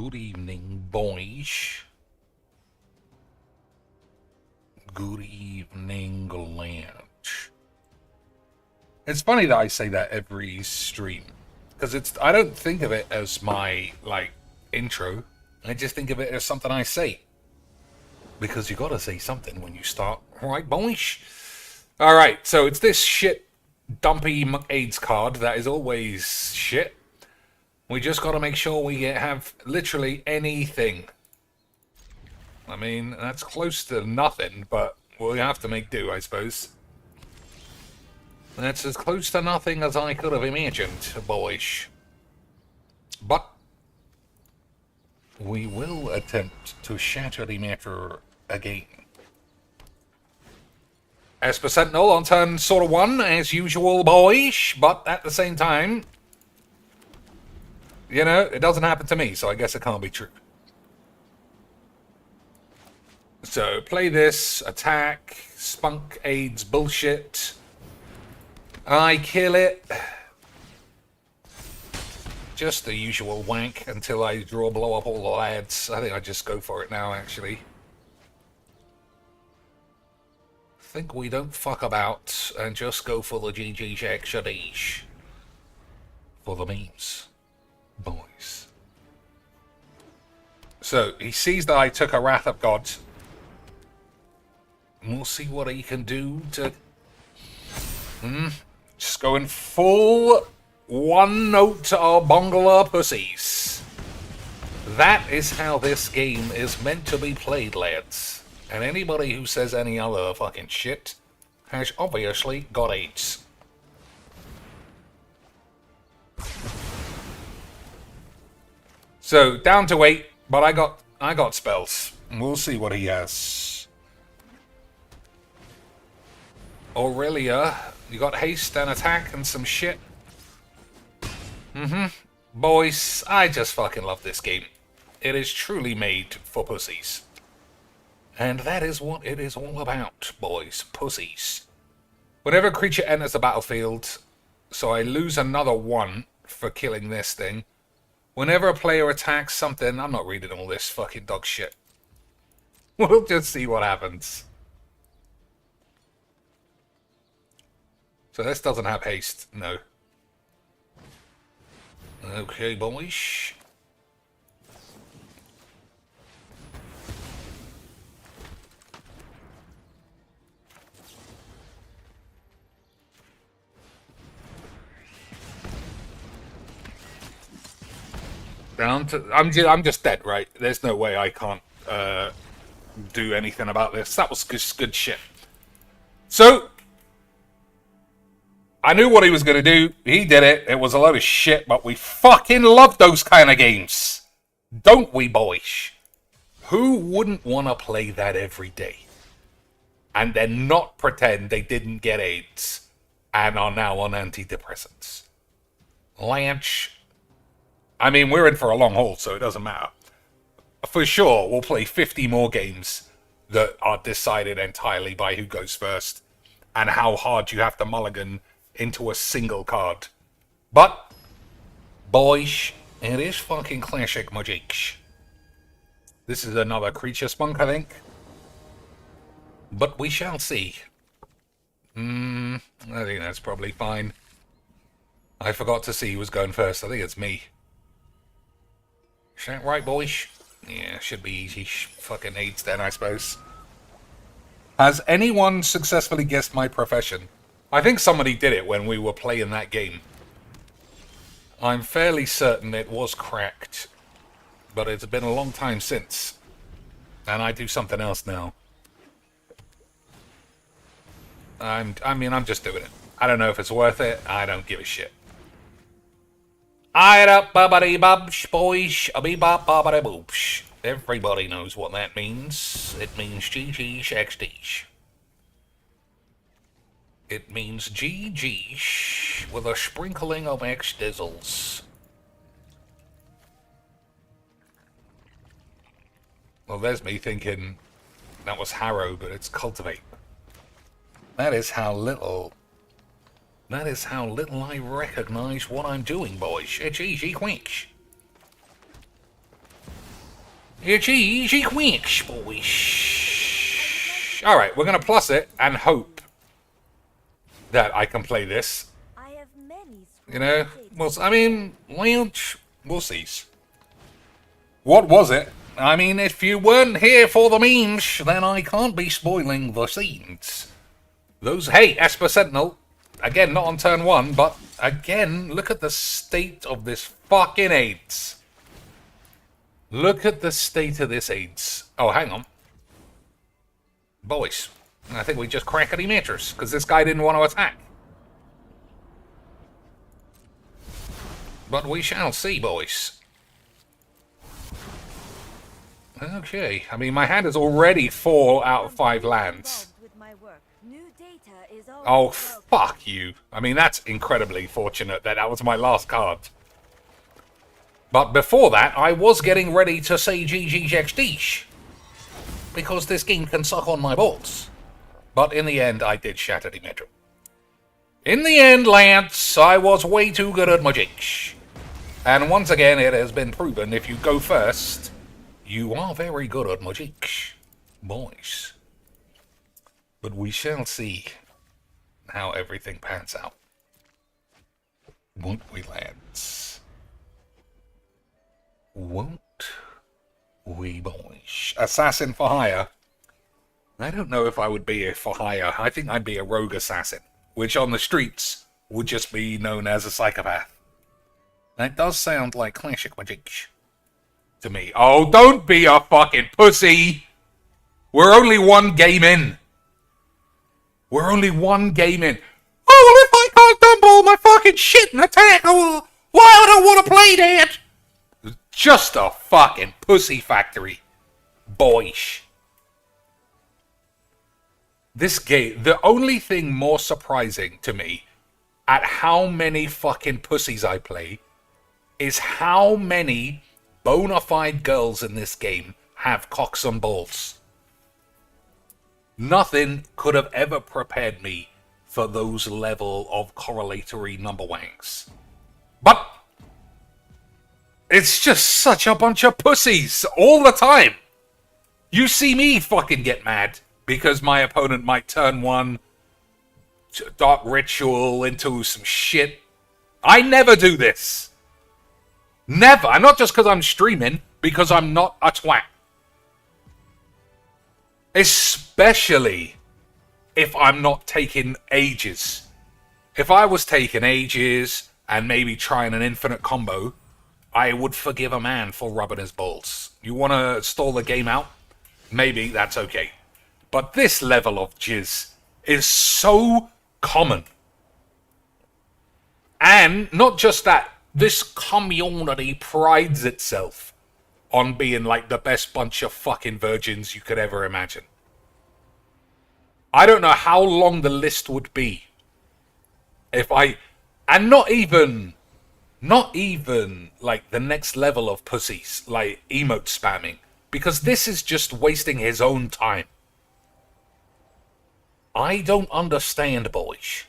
Good evening, boys. Good evening, Lynch. It's funny that I say that every stream, because I don't think of it as my, intro. I just think of it as something I say. Because you gotta say something when you start, right, boys? Alright, so it's this shit dumpy AIDS card that is always shit. We just gotta make sure we have literally anything. I mean, that's close to nothing, but we'll have to make do, I suppose. That's as close to nothing as I could have imagined, boys. But we will attempt to shatter the matter again. Esper Sentinel on turn sort of 1, as usual, boys. But at the same time, you know, it doesn't happen to me, so I guess it can't be true. So, play this, attack, spunk AIDS bullshit. I kill it. Just the usual wank until I blow up all the lads. I think I just go for it now, actually. I think we don't fuck about and just go for the GG extra D's. For the memes. Boys. So, he sees that I took a Wrath of God. And we'll see what he can do to... Just going full one note of Bongler pussies. That is how this game is meant to be played, lads. And anybody who says any other fucking shit has obviously got AIDS. So, down to 8, but I got spells. And we'll see what he has. Aurelia, you got haste and attack and some shit. Boys, I just fucking love this game. It is truly made for pussies. And that is what it is all about, boys. Pussies. Whenever a creature enters the battlefield, so I lose another 1 for killing this thing. Whenever a player attacks something, I'm not reading all this fucking dog shit. We'll just see what happens. So this doesn't have haste, no. Okay, boys. Down to I'm just dead, right? There's no way I can't do anything about this. That was just good shit. So I knew what he was going to do. He did it. It was a load of shit, but we fucking love those kind of games. Don't we, boys? Who wouldn't want to play that every day? And then not pretend they didn't get AIDS and are now on antidepressants. Lance. I mean, we're in for a long haul, so it doesn't matter. For sure, we'll play 50 more games that are decided entirely by who goes first and how hard you have to mulligan into a single card. But, boys, it is fucking classic magic. This is another creature spunk, I think. But we shall see. I think that's probably fine. I forgot to see who was going first. I think it's me. Is that right, boys? Yeah, should be easy. Fucking AIDS then, I suppose. Has anyone successfully guessed my profession? I think somebody did it when we were playing that game. I'm fairly certain it was cracked. But it's been a long time since. And I do something else now. I'm just doing it. I don't know if it's worth it. I don't give a shit. Boys, everybody knows what that means. It means GG's XD's. It means GG's with a sprinkling of X-dizzles. Well, there's me thinking that was Harrow, but it's Cultivate. That is how little I recognize what I'm doing, boys. It's easy quick. It's easy quicks, boys. Alright, we're going to plus it and hope that I can play this. You know, well, I mean, we'll see. What was it? I mean, if you weren't here for the memes, then I can't be spoiling the scenes. Those, hey, Esper Sentinel, again, not on turn 1, but again, look at the state of this fucking AIDS. Look at the state of this AIDS. Oh, hang on. Boys, I think we just crackety meters, because this guy didn't want to attack. But we shall see, boys. Okay, I mean, my hand is already 4 out of 5 lands. Oh, fuck you. I mean, that's incredibly fortunate that that was my last card. But before that, I was getting ready to say GGXD. Because this game can suck on my balls. But in the end, I did shatter the metro. In the end, Lance, I was way too good at magic. And once again, it has been proven, if you go first, you are very good at magic, boys. But we shall see how everything pans out. Won't we, Lance? Won't we, boys? Assassin for hire. I don't know if I would be a for hire. I think I'd be a rogue assassin, which on the streets would just be known as a psychopath. That does sound like classic magic to me. Oh, don't be a fucking pussy! We're only one game in. We're only one game in. Oh, well, if I can't dump all my fucking shit and attack, why I don't want to play that? Just a fucking pussy factory. Boys. This game, the only thing more surprising to me at how many fucking pussies I play is how many bona fide girls in this game have cocks and balls. Nothing could have ever prepared me for those level of correlatory number wanks. But it's just such a bunch of pussies all the time. You see me fucking get mad because my opponent might turn one Dark Ritual into some shit. I never do this. Never. And not just because I'm streaming, because I'm not a twat. Especially if I'm not taking ages. If I was taking ages and maybe trying an infinite combo, I would forgive a man for rubbing his balls. You want to stall the game out? Maybe that's okay. But this level of jizz is so common. And not just that, this community prides itself on being like the best bunch of fucking virgins you could ever imagine. I don't know how long the list would be if I... And not even like the next level of pussies, like emote spamming. Because this is just wasting his own time. I don't understand, boys.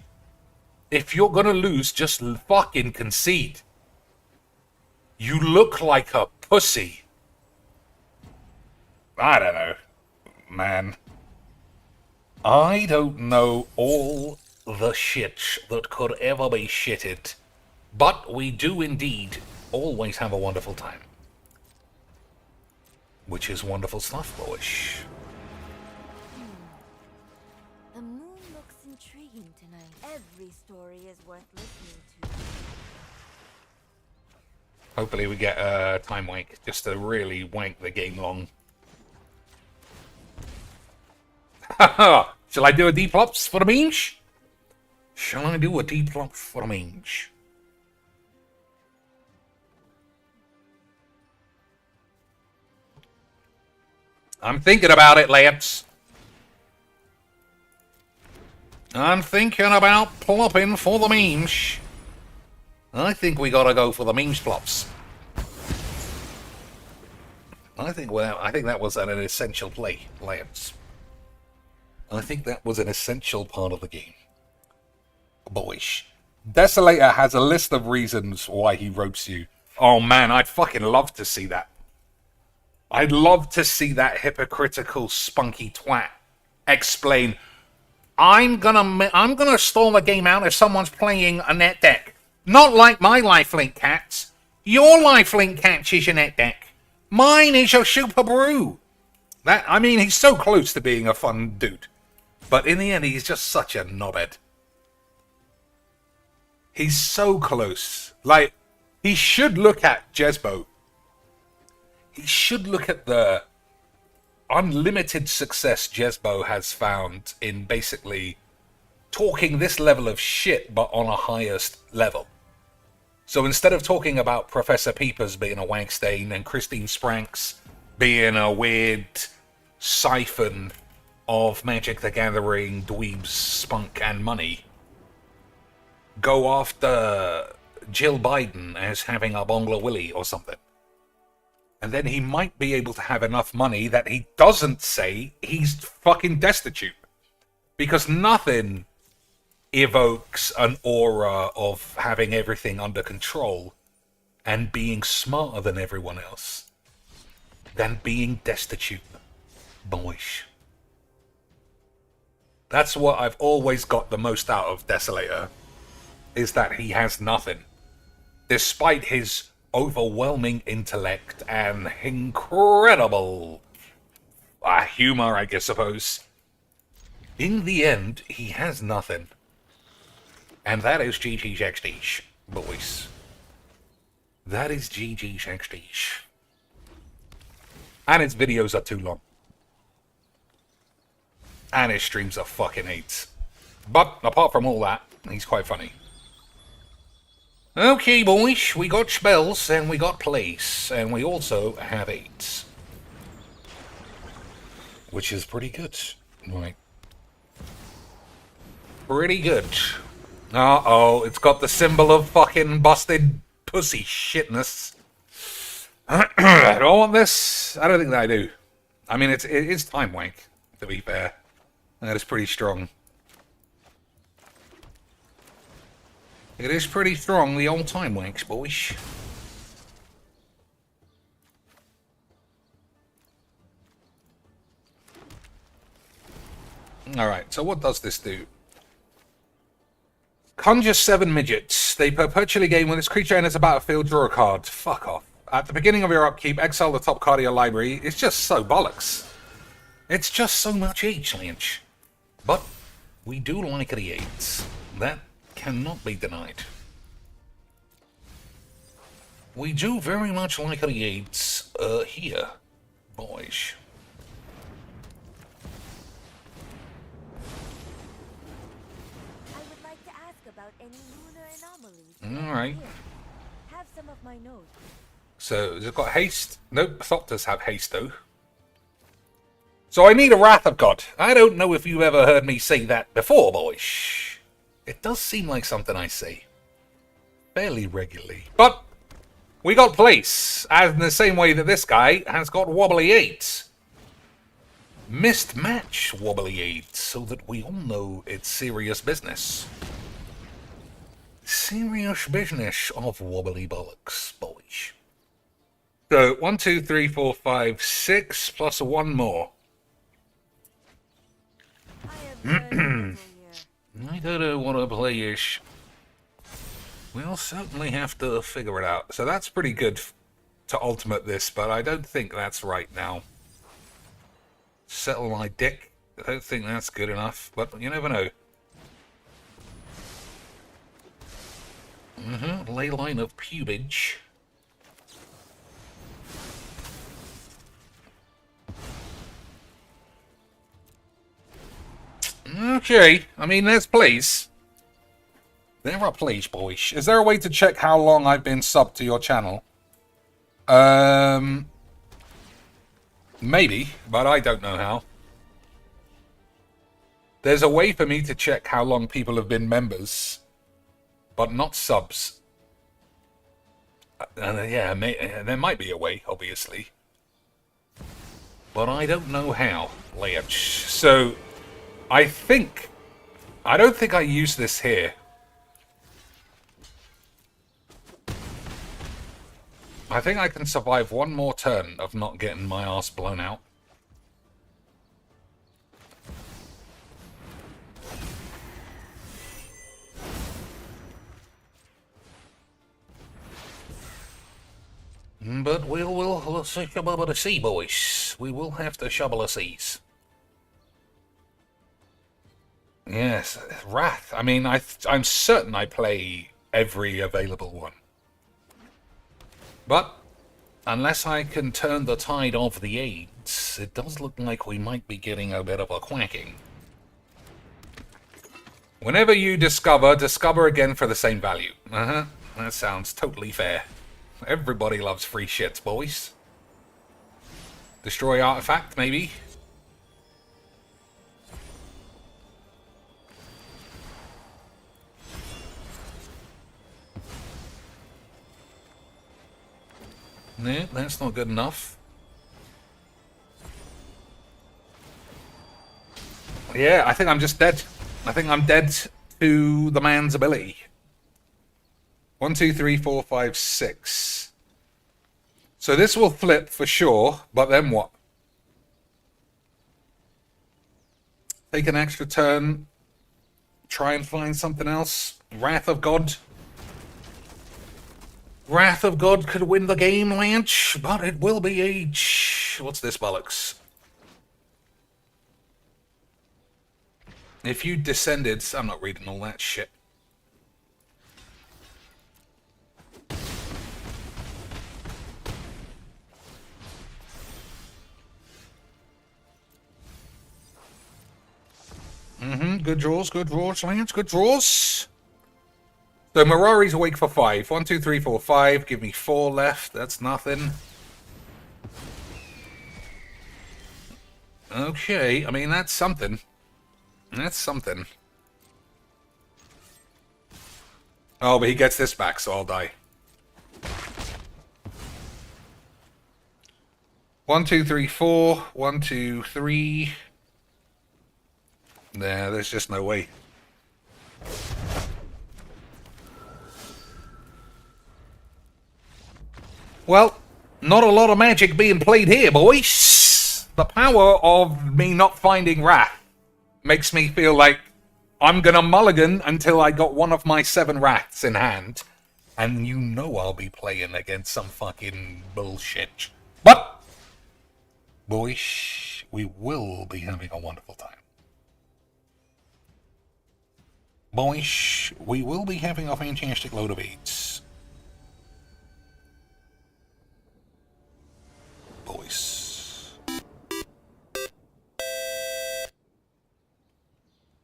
If you're gonna lose, just fucking concede. You look like a pussy. I don't know, man. I don't know all the shit that could ever be shitted. But we do indeed always have a wonderful time. Which is wonderful stuff, boys. The moon looks intriguing tonight. Every story is worth listening to. Hopefully we get a time wank, just to really wank the game long. Haha! Shall I do a D-plops for the memes? Shall I do a D-plops for the memes? I'm thinking about it, Lance. I'm thinking about plopping for the memes. I think we gotta go for the memes plops. I think that was an essential play, Lance. I think that was an essential part of the game. Boys. Desolator has a list of reasons why he ropes you. Oh man, I'd fucking love to see that. I'd love to see that hypocritical, spunky twat explain, I'm gonna stall the game out if someone's playing a net deck. Not like my lifelink cats. Your lifelink catch is your net deck. Mine is your super brew. I mean, he's so close to being a fun dude. But in the end, he's just such a knobhead. He's so close. Like, he should look at Jesbo. He should look at the unlimited success Jesbo has found in basically talking this level of shit, but on a highest level. So instead of talking about Professor Peepers being a wankstain and Christine Spranks being a weird siphon of Magic the Gathering, dweebs, spunk, and money, go after Jill Biden as having a Bongler Willy or something. And then he might be able to have enough money that he doesn't say he's fucking destitute. Because nothing evokes an aura of having everything under control and being smarter than everyone else than being destitute, boys. That's what I've always got the most out of Desolator, is that he has nothing. Despite his overwhelming intellect and incredible humor, I suppose. In the end, he has nothing. And that is GG's XD's, boys. That is GG's XD's. And his videos are too long. And his streams are fucking 8. But apart from all that, he's quite funny. Okay, boys, we got spells, and we got place, and we also have 8. Which is pretty good. Right. Pretty good. Uh-oh, it's got the symbol of fucking busted pussy shitness. Do I want this? I don't think that I do. I mean, it is time wank, to be fair. That is pretty strong. It is pretty strong, the old time wanks, boys. Alright, so what does this do? Conjure 7 midgets. They perpetually gain when this creature enters a battlefield, draw a card. Fuck off. At the beginning of your upkeep, exile the top card of your library. It's just so bollocks. It's just so much H-Lynch. But we do like the 8s. That cannot be denied. We do very much like the 8s here, boys. I would like to ask about any lunar anomalies. Alright. Have some of my notes. So, has it got haste? Nope, Thopters have haste though. So I need a Wrath of God. I don't know if you've ever heard me say that before, boys. It does seem like something I say fairly regularly. But we got place, as in the same way that this guy has got wobbly 8. Missed match wobbly 8, so that we all know it's serious business. Serious business of wobbly bollocks, boys. So, 1, 2, 3, 4, 5, 6, plus 1 more. I don't know what a play is. We'll certainly have to figure it out. So that's pretty good to ultimate this, but I don't think that's right now. Settle my dick. I don't think that's good enough, but you never know. Ley line of pubage. Okay, I mean, there's place. There are place, boys. Is there a way to check how long I've been subbed to your channel? Maybe, but I don't know how. There's a way for me to check how long people have been members, but not subs. Yeah, there might be a way, obviously. But I don't know how, Leach. So, I don't think I use this here. I think I can survive one more turn of not getting my ass blown out. But we'll shovel the sea, boys. We will have to shovel the seas. Yes, Wrath. I mean, I'm certain I play every available one. But unless I can turn the tide of the AIDS, it does look like we might be getting a bit of a quacking. Whenever you discover again for the same value. That sounds totally fair. Everybody loves free shits, boys. Destroy artifact, maybe? No, that's not good enough. Yeah, I think I'm just dead. I think I'm dead to the man's ability. 1, 2, 3, 4, 5, 6. So this will flip for sure, but then what? Take an extra turn. Try and find something else. Wrath of God. Wrath of God could win the game, Lance, but it will be age. What's this bollocks? If you descended... I'm not reading all that shit. Good draws, Lance, good draws. So Mirari's awake for 5. 1, 2, 3, 4, 5. Give me 4 left. That's nothing. Okay, I mean, that's something. That's something. Oh, but he gets this back, so I'll die. 1, 2, 3, 4. 1, 2, 3. Nah, there's just no way. Well, not a lot of magic being played here, boys. The power of me not finding Wrath makes me feel like I'm gonna mulligan until I got one of my 7 Wraths in hand. And you know I'll be playing against some fucking bullshit. But, boys, we will be having a wonderful time. Boys, we will be having a fantastic load of beats. Boys.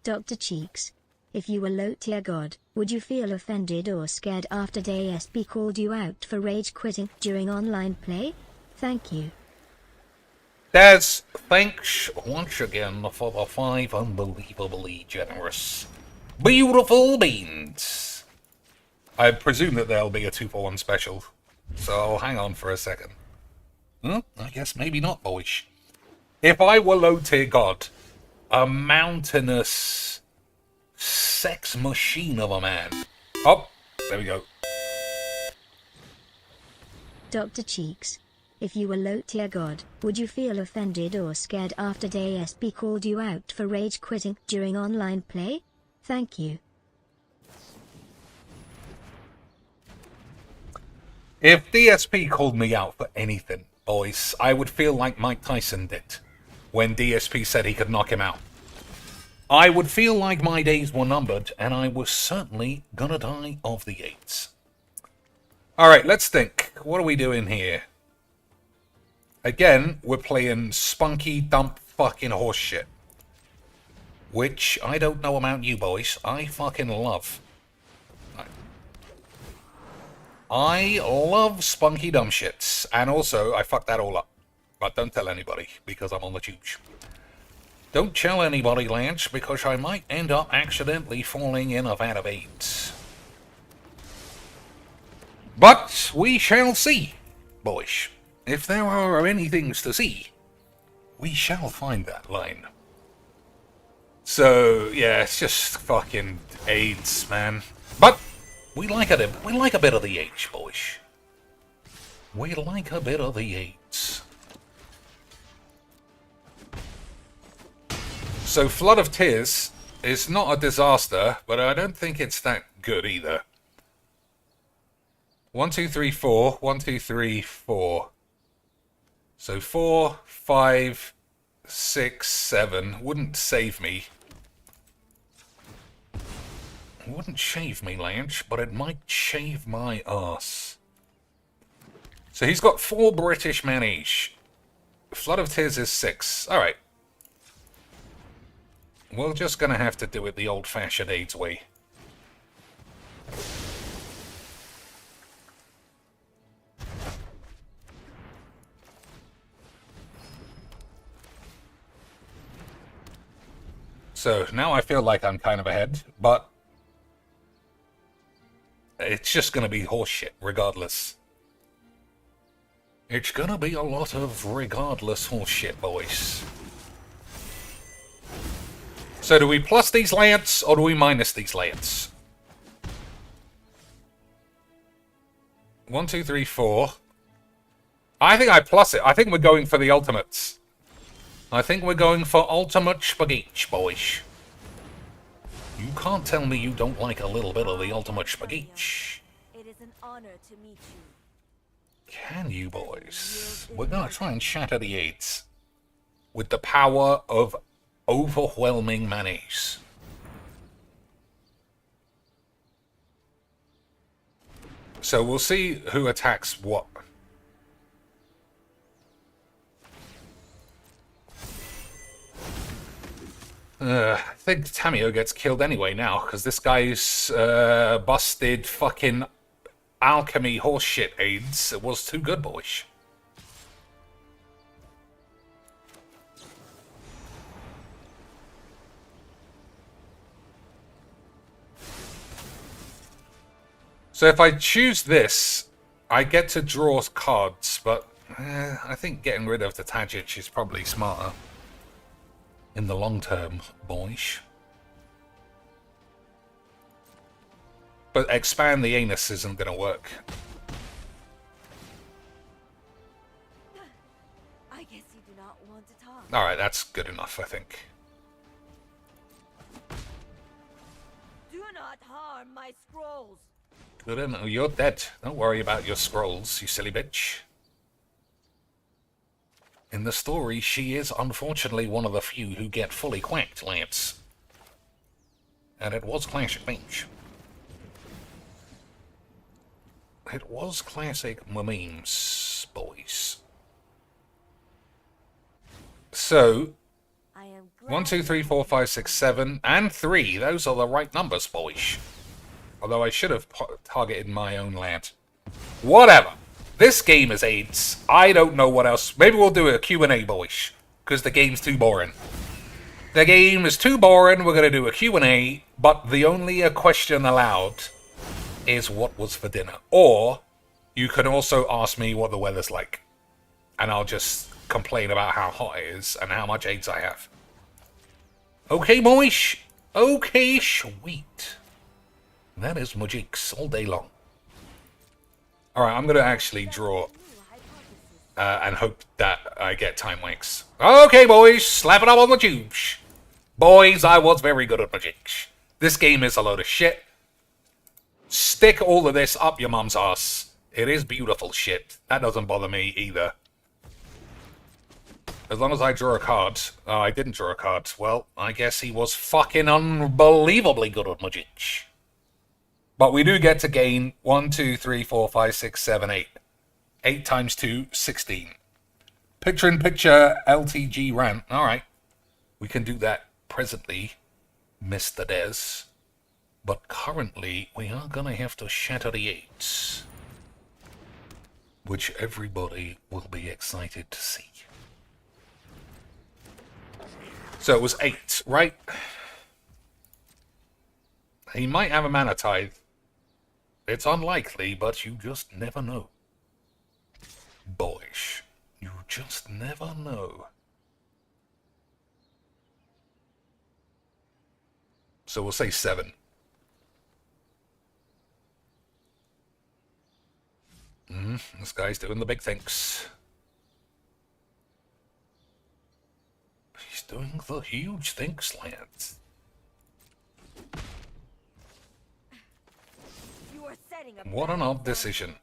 Dr. Cheeks, if you were low-tier god, would you feel offended or scared after DSP called you out for rage quitting during online play? Thank you. Daz, thanks once again for the 5 unbelievably generous, beautiful beans. I presume that there'll be a 2-for-1 special, so I'll hang on for a second. Well, I guess maybe not, boys. If I were low-tier god, a mountainous sex machine of a man. Oh, there we go. Dr. Cheeks, if you were low-tier god, would you feel offended or scared after DSP called you out for rage quitting during online play? Thank you. If DSP called me out for anything, boys, I would feel like Mike Tyson did when DSP said he could knock him out. I would feel like my days were numbered, and I was certainly gonna die of the AIDS. Alright, let's think. What are we doing here? Again, we're playing spunky dump fucking horse shit. Which, I don't know about you boys, I fucking love. I love spunky dumb shits. And also, I fucked that all up. But don't tell anybody, because I'm on the tubes. Don't tell anybody, Lance, because I might end up accidentally falling in a vat of AIDS. But we shall see, boys. If there are any things to see, we shall find that line. So, yeah, it's just fucking AIDS, man. But we like a bit of the H, boys. We like a bit of the 8s. So Flood of Tears is not a disaster, but I don't think it's that good either. 1, 2, 3, 4. 1, 2, 3, 4. So 4, 5, 6, 7. Wouldn't save me. Wouldn't shave me, Lanch, but it might shave my ass. So he's got 4 British men each. Flood of Tears is 6. Alright. We're just gonna have to do it the old-fashioned AIDS way. So now I feel like I'm kind of ahead, but it's just gonna be horseshit regardless. It's gonna be a lot of regardless horseshit, boys. So do we plus these lance, or do we minus these lance? 1, 2, 3, 4. I think I plus it. I think we're going for the ultimates. I think we're going for ultimate spaghetti, boys. You can't tell me you don't like a little bit of the ultimate spaghetti. It is an honor to meet you. Can you, boys? We're gonna try and shatter the 8s with the power of overwhelming mayonnaise. So we'll see who attacks what. I think Tamio gets killed anyway now, because this guy's busted fucking alchemy horseshit aids. It was too good, boys. So if I choose this, I get to draw cards, but I think getting rid of the Tajic is probably smarter. In the long term, boys. But expand the anus isn't going to work. I guess you do not want to talk. Alright, that's good enough, I think. Do not harm my scrolls. Good enough. You're dead. Don't worry about your scrolls, you silly bitch. In the story, she is unfortunately one of the few who get fully quacked, Lance. And it was classic memes. It was classic memes, boys. So, 1, 2, 3, 4, 5, 6, 7, and 3. Those are the right numbers, boys. Although I should have targeted my own land. Whatever. This game is AIDS. I don't know what else. Maybe we'll do a Q&A, boys. Because the game's too boring. The game is too boring. We're going to do a Q&A. But the only question allowed is what was for dinner. Or you can also ask me what the weather's like. And I'll just complain about how hot it is and how much AIDS I have. Okay, boys? Okay, sweet. That is magics all day long. Alright, I'm going to actually draw and hope that I get time winks. Okay, boys, slap it up on the tubes. Boys, I was very good at magics. This game is a load of shit. Stick all of this up your mum's ass. It is beautiful shit. That doesn't bother me either. As long as I draw a card. Oh, I didn't draw a card. Well, I guess he was fucking unbelievably good at magics. But we do get to gain 1, 2, 3, 4, 5, 6, 7, 8. 8 times 2, 16. Picture-in-picture LTG rant. Alright. We can do that presently, Mr. Des. But currently, we are going to have to shatter the 8s. Which everybody will be excited to see. So it was 8, right? He might have a mana tithe. It's unlikely, but you just never know. Boys, you just never know. So we'll say 7. This guy's doing the big things. He's doing the huge things, lads. You are setting a What an odd decision.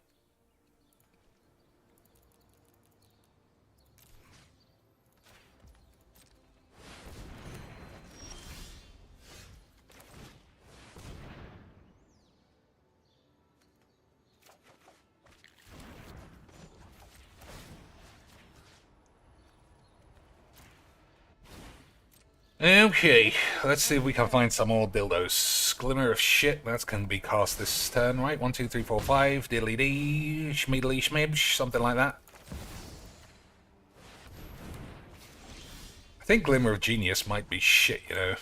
Okay, let's see if we can find some more dildos. Glimmer of shit, that's going to be cast this turn, right? 1, 2, 3, 4, 5, diddly dee, schmeedly schmibsh, something like that. I think Glimmer of Genius might be shit, you know.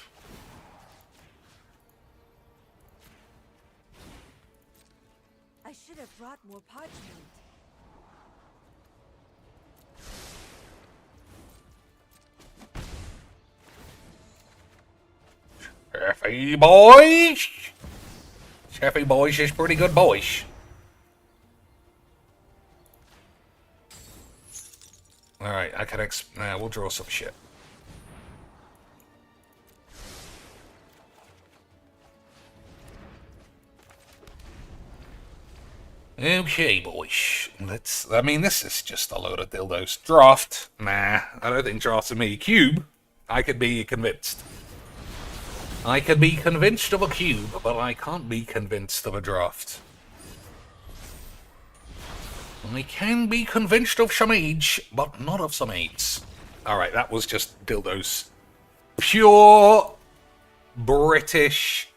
I should have brought more parchment. Cheffy boys! Cheffy boys is pretty good boys. Alright, I can we'll draw some shit. Okay, boys. I mean, this is just a load of dildos. Draft? Nah, I don't think draft's for me. Cube? I could be convinced. I can be convinced of a cube, but I can't be convinced of a draft. I can be convinced of some age, but not of some AIDS. Alright, that was just dildos. Pure British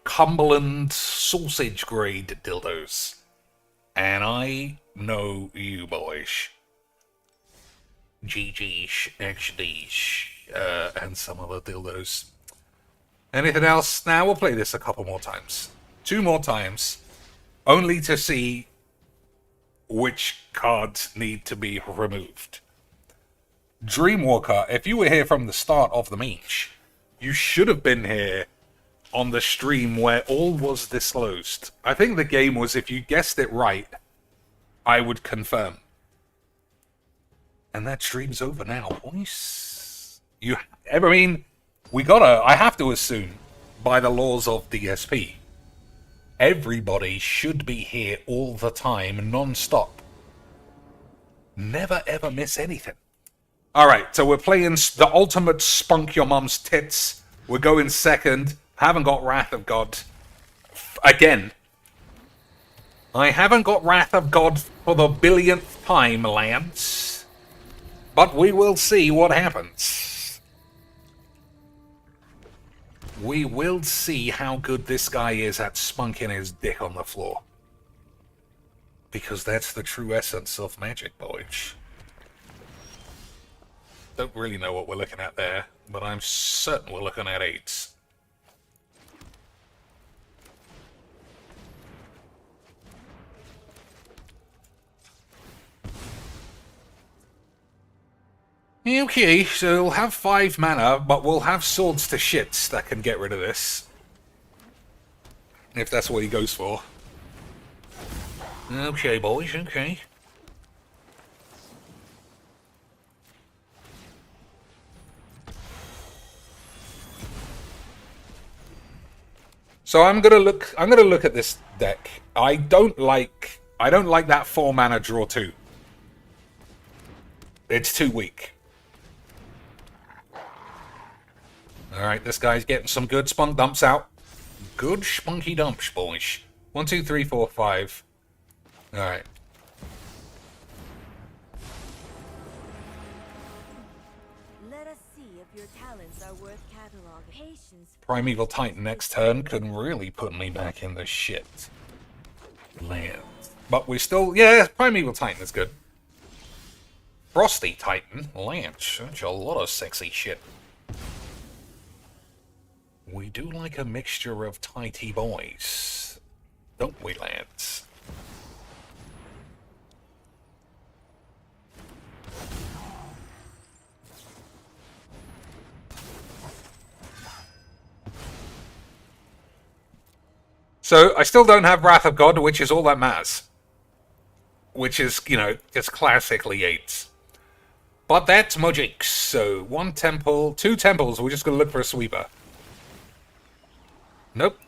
Cumberland sausage grade dildos. And I know you boys. GG's, XD's, and some other dildos. Anything else? Now we'll play this a couple more times. 2 more times. Only to see which cards need to be removed. Dreamwalker, if you were here from the start of the match, you should have been here on the stream where all was disclosed. I think the game was, if you guessed it right, I would confirm. And that stream's over now, boys. I have to assume, by the laws of DSP, everybody should be here all the time, non-stop. Never ever miss anything. Alright, so we're playing the ultimate spunk your mum's tits. We're going second. Haven't got Wrath of God. Again. I haven't got Wrath of God for the billionth time, lads. But we will see what happens. We will see how good this guy is at spunking his dick on the floor. Because that's the true essence of Magic, boys. Don't really know what we're looking at there, but I'm certain we're looking at 8s. Okay, so we'll have 5 mana, but we'll have swords to shits that can get rid of this. If that's what he goes for. Okay, boys, okay. So I'm gonna look at this deck. I don't like that 4 mana draw 2. It's too weak. Alright, this guy's getting some good spunk dumps out. Good spunky dumps, boys. 1, 2, 3, 4, 5. Alright. Let us see if your talents are worth cataloging. Patience. Primeval Titan next turn can really put me back in the shit. Land. But we still... Yeah, Primeval Titan is good. Frosty Titan. Lance. That's a lot of sexy shit. We do like a mixture of tighty boys. Don't we, lads? So, I still don't have Wrath of God, which is all that matters. which is, you know, just classically 8s. But that's magic. So, 1 temple, 2 temples. We're just going to look for a sweeper. Nope.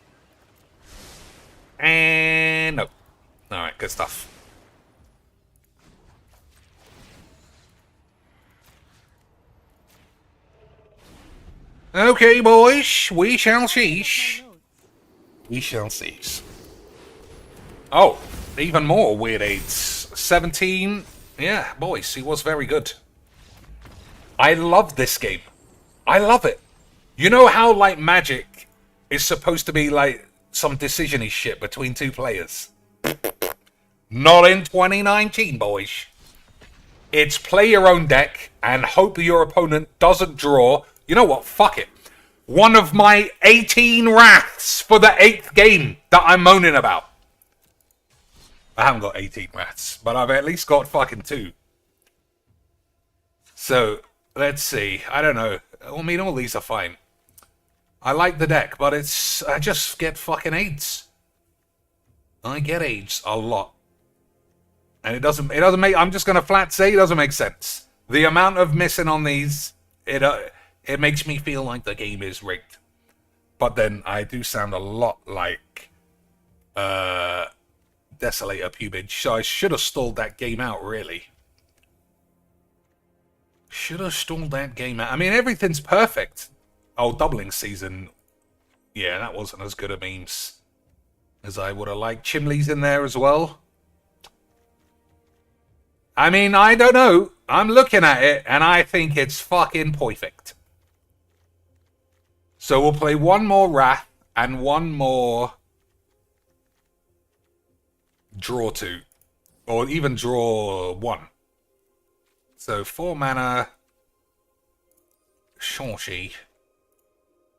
And nope. Alright, good stuff. Okay, boys. We shall see. We shall see. Oh, even more weird 8s. 17. Yeah, boys, he was very good. I love this game. I love it. You know how, like, Magic is supposed to be, like, some decision-y shit between 2 players? Not in 2019, boys. It's play your own deck and hope your opponent doesn't draw. You know what? Fuck it. One of my 18 wraths for the 8th game that I'm moaning about. I haven't got 18 wraths, but I've at least got fucking 2. So, let's see. I don't know. I mean, all these are fine. I like the deck, but I just get fucking 8s. I get 8s a lot. And it doesn't make, I'm just going to flat say it doesn't make sense. The amount of missing on these, it makes me feel like the game is rigged. But then I do sound a lot like Desolator Pubage, so I should have stalled that game out, really. Should have stalled that game out. I mean, everything's perfect. Oh, doubling season. Yeah, that wasn't as good a memes as I would have liked. Chimley's in there as well. I mean, I don't know. I'm looking at it, and I think it's fucking perfect. So we'll play one more Wrath and one more draw 2. Or even draw 1. So 4 mana Shang-Chi.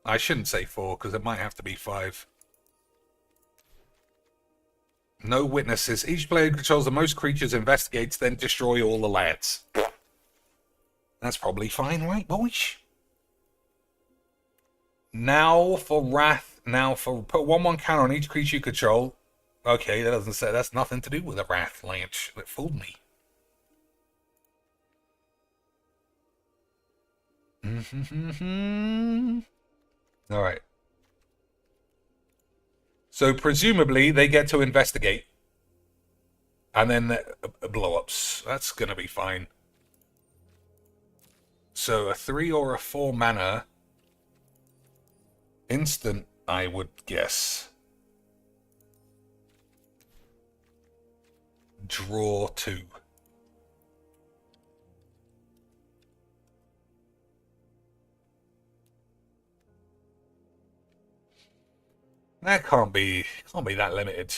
I shouldn't say 4, because it might have to be 5. No witnesses. Each player controls the most creatures, investigates, then destroy all the lands. That's probably fine, right, boys? Now for Wrath. Now for put 1/1 counter on each creature you control. Okay, that doesn't say, that's nothing to do with a Wrath, Lance. That fooled me. Alright. So presumably they get to investigate. And then blow-ups. That's going to be fine. So a 3 or a 4 mana instant, I would guess. Draw 2. That can't be that limited.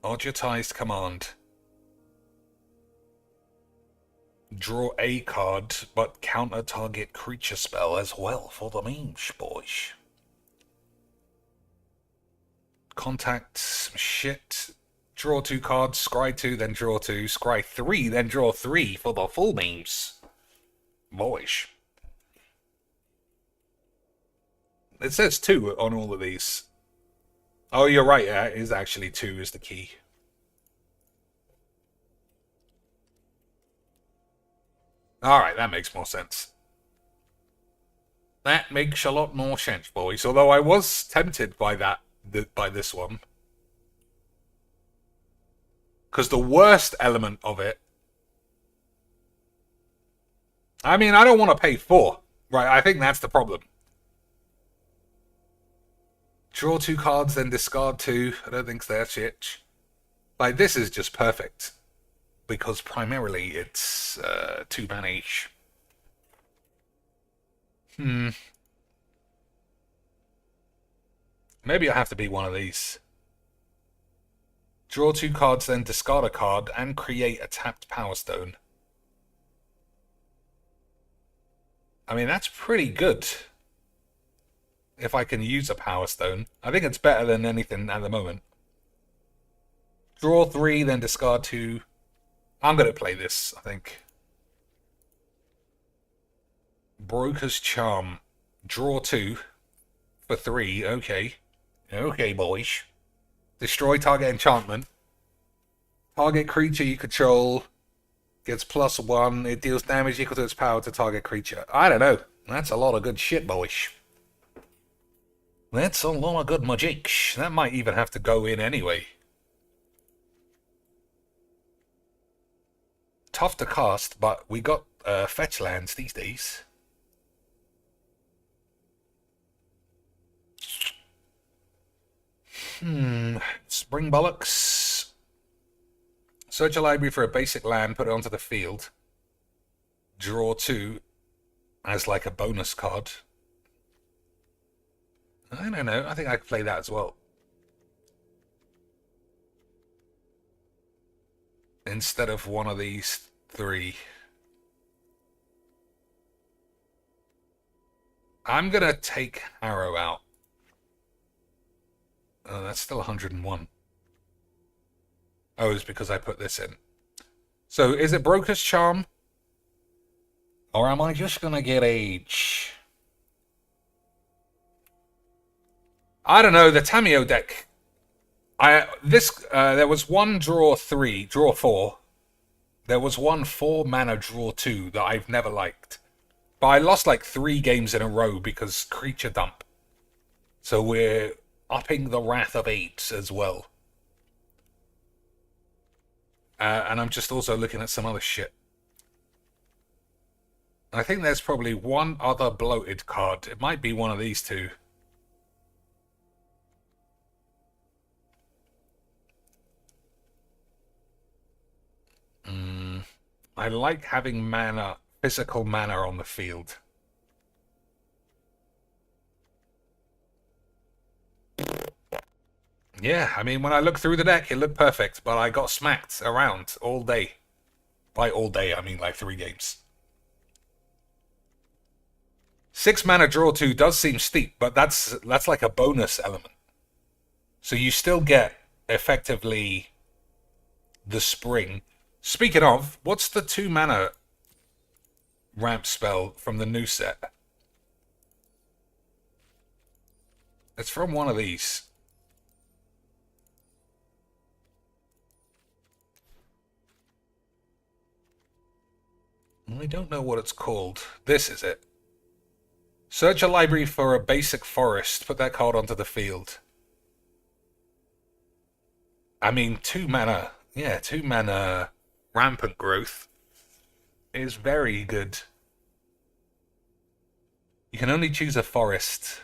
Odgetized command. Draw a card, but counter target creature spell as well for the memes, boys. Contact some shit. Draw 2 cards, scry 2, then draw 2, scry 3, then draw 3 for the full memes. Boys. It says 2 on all of these. Oh, you're right. Yeah, it is actually 2 is the key. Alright, that makes more sense. That makes a lot more sense, boys. Although I was tempted by by this one. Because the worst element of it... I mean, I don't want to pay 4. Right, I think that's the problem. Draw 2 cards, then discard 2. I don't think that's it. Like, this is just perfect. Because primarily it's 2 mana each. Maybe I have to be one of these. Draw 2 cards, then discard a card, and create a tapped Power Stone. I mean, that's pretty good. If I can use a Power Stone. I think it's better than anything at the moment. Draw 3, then discard 2. I'm going to play this, I think. Broker's Charm. Draw 2 for 3. Okay. Okay, boys. Destroy target enchantment. Target creature you control gets +1. It deals damage equal to its power to target creature. I don't know. That's a lot of good shit, boys. That's a lot of good magic. That might even have to go in anyway. Tough to cast, but we got fetch lands these days. Spring Bollocks. Search a library for a basic land, put it onto the field. Draw 2 as like a bonus card. I don't know. I think I could play that as well. Instead of one of these 3. I'm going to take Harrow out. Oh, that's still 101. Oh, it's because I put this in. So, is it Broker's Charm? Or am I just going to get Age? I don't know, the Tamiyo deck. There was one draw 4. There was one 4 mana draw 2 that I've never liked. But I lost like 3 games in a row because creature dump. So we're upping the Wrath of 8 as well. And I'm just also looking at some other shit. I think there's probably one other bloated card. It might be one of these 2. I like having mana, physical mana on the field. Yeah, I mean, when I look through the deck, it looked perfect, but I got smacked around all day. By all day, I mean like 3 games. 6 mana draw 2 does seem steep, but that's like a bonus element. So you still get, effectively, the spring. Speaking of, what's the 2 mana ramp spell from the new set? It's from one of these. I don't know what it's called. This is it. Search a library for a basic forest. Put that card onto the field. I mean, 2 mana. Yeah, 2 mana rampant growth is very good. You can only choose a forest.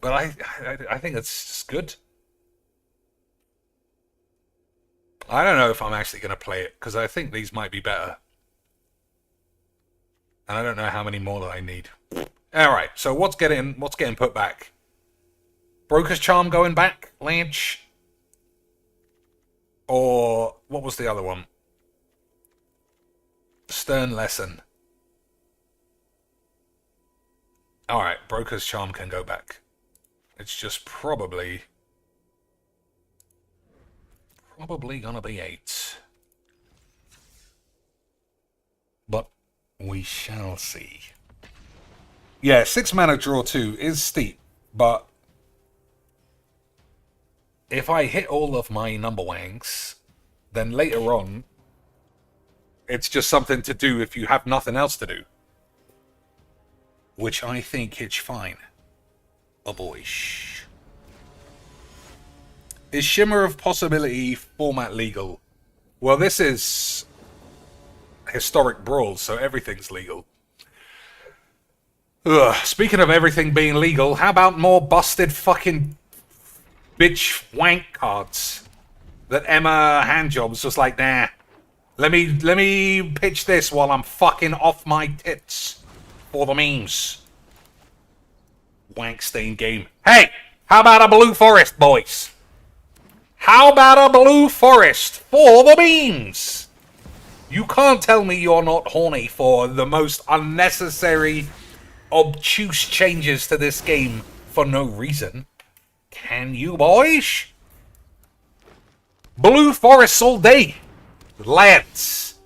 But I think it's just good. I don't know if I'm actually going to play it, because I think these might be better. And I don't know how many more that I need. Alright, so what's getting put back? Broker's Charm going back, Lynch? Or what was the other one? Stern Lesson. Alright, Broker's Charm can go back. It's just probably gonna be 8. But we shall see. Yeah, 6 mana draw 2 is steep, but if I hit all of my number wangs, then later on, it's just something to do if you have nothing else to do. Which I think it's fine. Oh boy. Is Shimmer of Possibility format legal? Well, this is historic Brawl, so everything's legal. Ugh, speaking of everything being legal, how about more busted fucking bitch wank cards that Emma Handjobs was like, nah, let me pitch this while I'm fucking off my tits for the memes. Wank stain game. Hey, how about a blue forest, boys? How about a blue forest for the memes? You can't tell me you're not horny for the most unnecessary, obtuse changes to this game for no reason. Can you, boys? Blue forests all day, lads.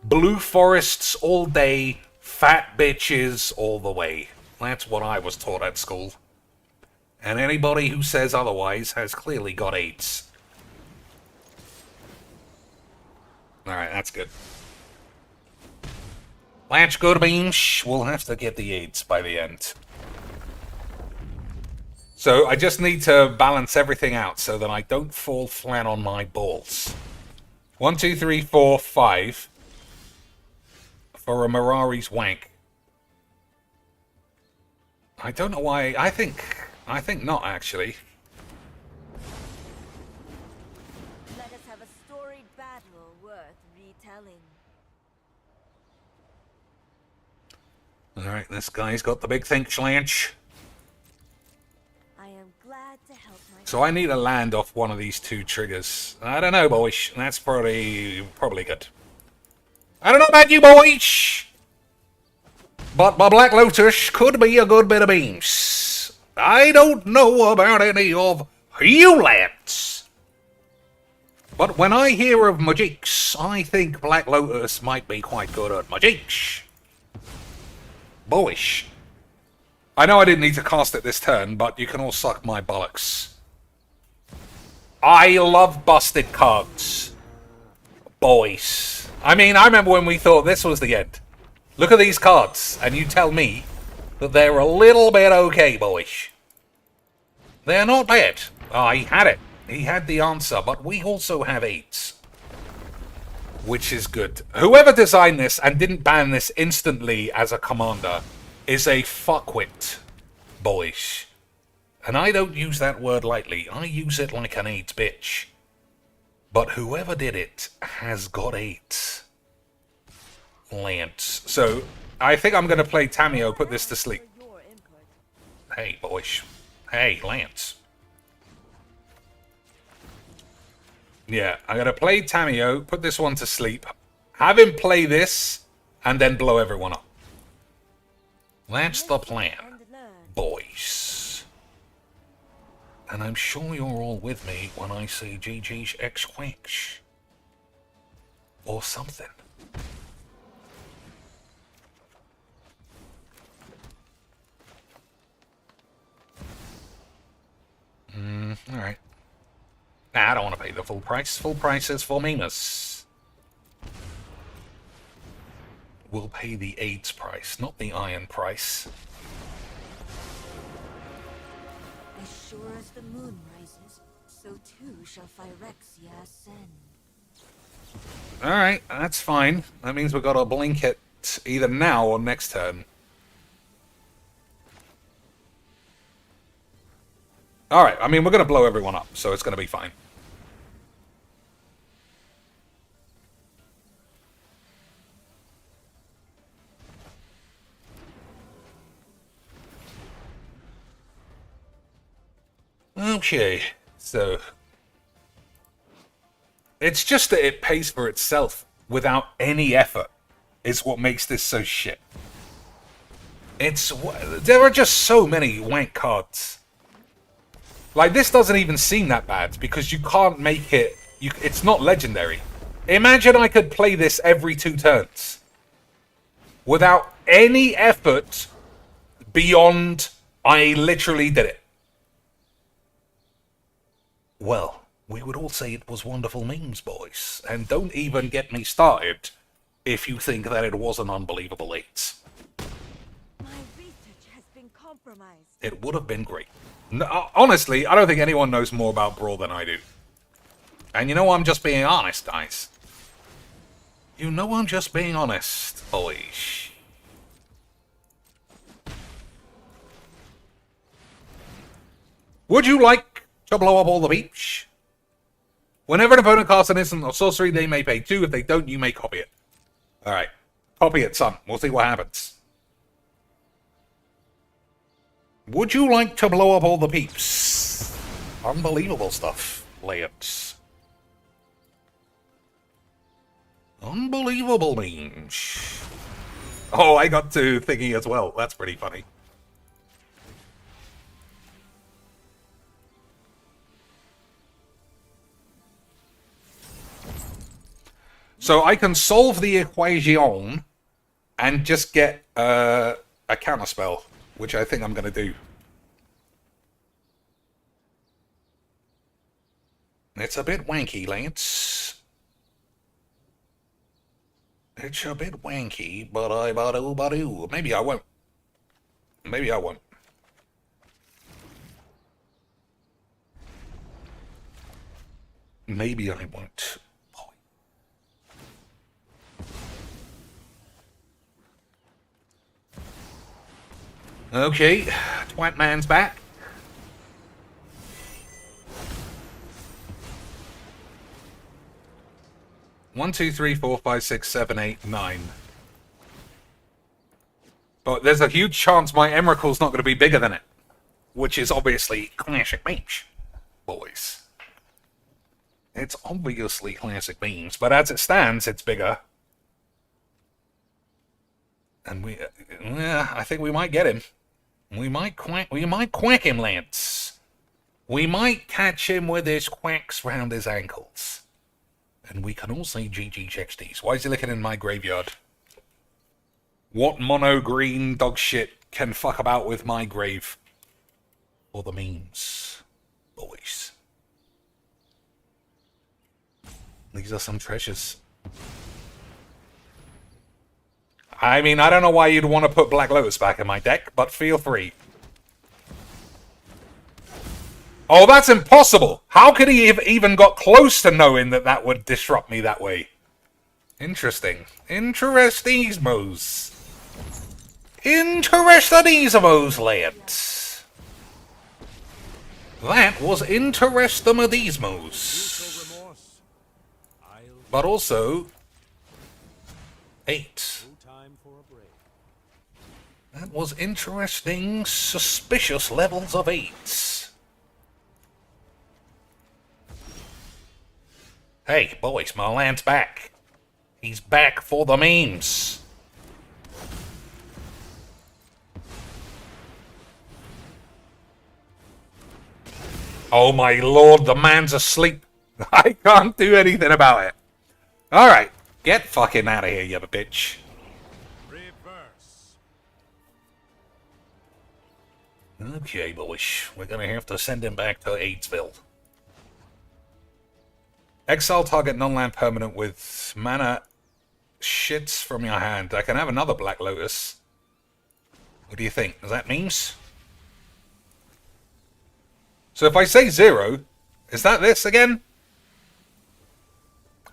Blue forests all day, fat bitches all the way. That's what I was taught at school. And anybody who says otherwise has clearly got AIDS. Alright, that's good. That's good, beans. We'll have to get the AIDS by the end. So I just need to balance everything out so that I don't fall flat on my balls. 1, 2, 3, 4, 5 for a Mirari's wank. I don't know why. I think not, actually. Let us have a storied battle worth retelling. Alright, this guy's got the big think, Schlanch. I am glad to help my... So I need to land off one of these 2 triggers. I don't know, boys. That's probably good. I don't know about you, boys. But my Black Lotus could be a good bit of beans. I don't know about any of you lads. But when I hear of magics, I think Black Lotus might be quite good at magics. Boyish. I know I didn't need to cast it this turn, but you can all suck my bollocks. I love busted cards. Boys. I mean, I remember when we thought this was the end. Look at these cards, and you tell me that they're a little bit okay, boys. They're not bad. Oh, he had it. He had the answer, but we also have 8. Which is good. Whoever designed this and didn't ban this instantly as a commander is a fuckwit, boys. And I don't use that word lightly. I use it like an AIDS bitch. But whoever did it has got 8. Lance. So, I think I'm going to play Tamio, put this to sleep. Hey, boys. Hey, Lance. Yeah, I'm going to play Tamio, put this one to sleep, have him play this, and then blow everyone up. That's the plan, boys. And I'm sure you're all with me when I say GG's X-Quacks. Or something. Alright. Nah, I don't want to pay the full price. Full price is for memes. We'll pay the AIDS price, not the iron price. As sure as the moon rises, so too shall Phyrexia ascend. Alright, that's fine. That means we've got to blink it either now or next turn. Alright, I mean, we're going to blow everyone up, so it's going to be fine. Okay, so... It's just that it pays for itself without any effort is what makes this so shit. There are just so many wank cards. Like, this doesn't even seem that bad, because you can't make it... it's not legendary. Imagine I could play this every 2 turns. Without any effort beyond I literally did it. Well, we would all say it was wonderful memes, boys. And don't even get me started if you think that it was an unbelievable 8. My research has been compromised. It would have been great. No, honestly, I don't think anyone knows more about Brawl than I do. And you know I'm just being honest, guys. You know I'm just being honest, boys. Would you like to blow up all the beach? Whenever an opponent casts an instant or sorcery, they may pay 2. If they don't, you may copy it. Alright. Copy it, son. We'll see what happens. Would you like to blow up all the peeps? Unbelievable stuff, layups. Unbelievable memes. Oh, I got to thinking as well. That's pretty funny. So I can solve the equation and just get a counterspell, which I think I'm going to do. It's a bit wanky, Lance. It's a bit wanky, but ba-do. Maybe I won't. Maybe I won't. Maybe I won't. Okay, Twat Man's back. One, two, three, four, five, six, seven, eight, 9. But there's a huge chance my Emerald's not going to be bigger than it. Which is obviously classic mage, boys. It's obviously classic memes, but as it stands, it's bigger. And I think we might get him. We might quack him, Lance. We might catch him with his quacks round his ankles. And we can all say GG XDs. Why is he looking in my graveyard? What mono green dog shit can fuck about with my grave? For the memes, boys. These are some treasures. I mean, I don't know why you'd want to put Black Lotus back in my deck, but feel free. Oh, that's impossible! How could he have even got close to knowing that that would disrupt me that way? Interesting. Interesting-ismos. Interesting-ismos, lads. That was interesting-ismos. But also... 8. That was interesting, suspicious levels of 8s. Hey, boys, my land's back. He's back for the memes. Oh my lord, the man's asleep. I can't do anything about it. Alright, get fucking out of here, you bitch. Okay, boys, we're gonna have to send him back to Aidsville. Exile target non-land permanent with mana shits from your hand. I can have another Black Lotus. What do you think? Is that memes? So if I say 0, is that this again?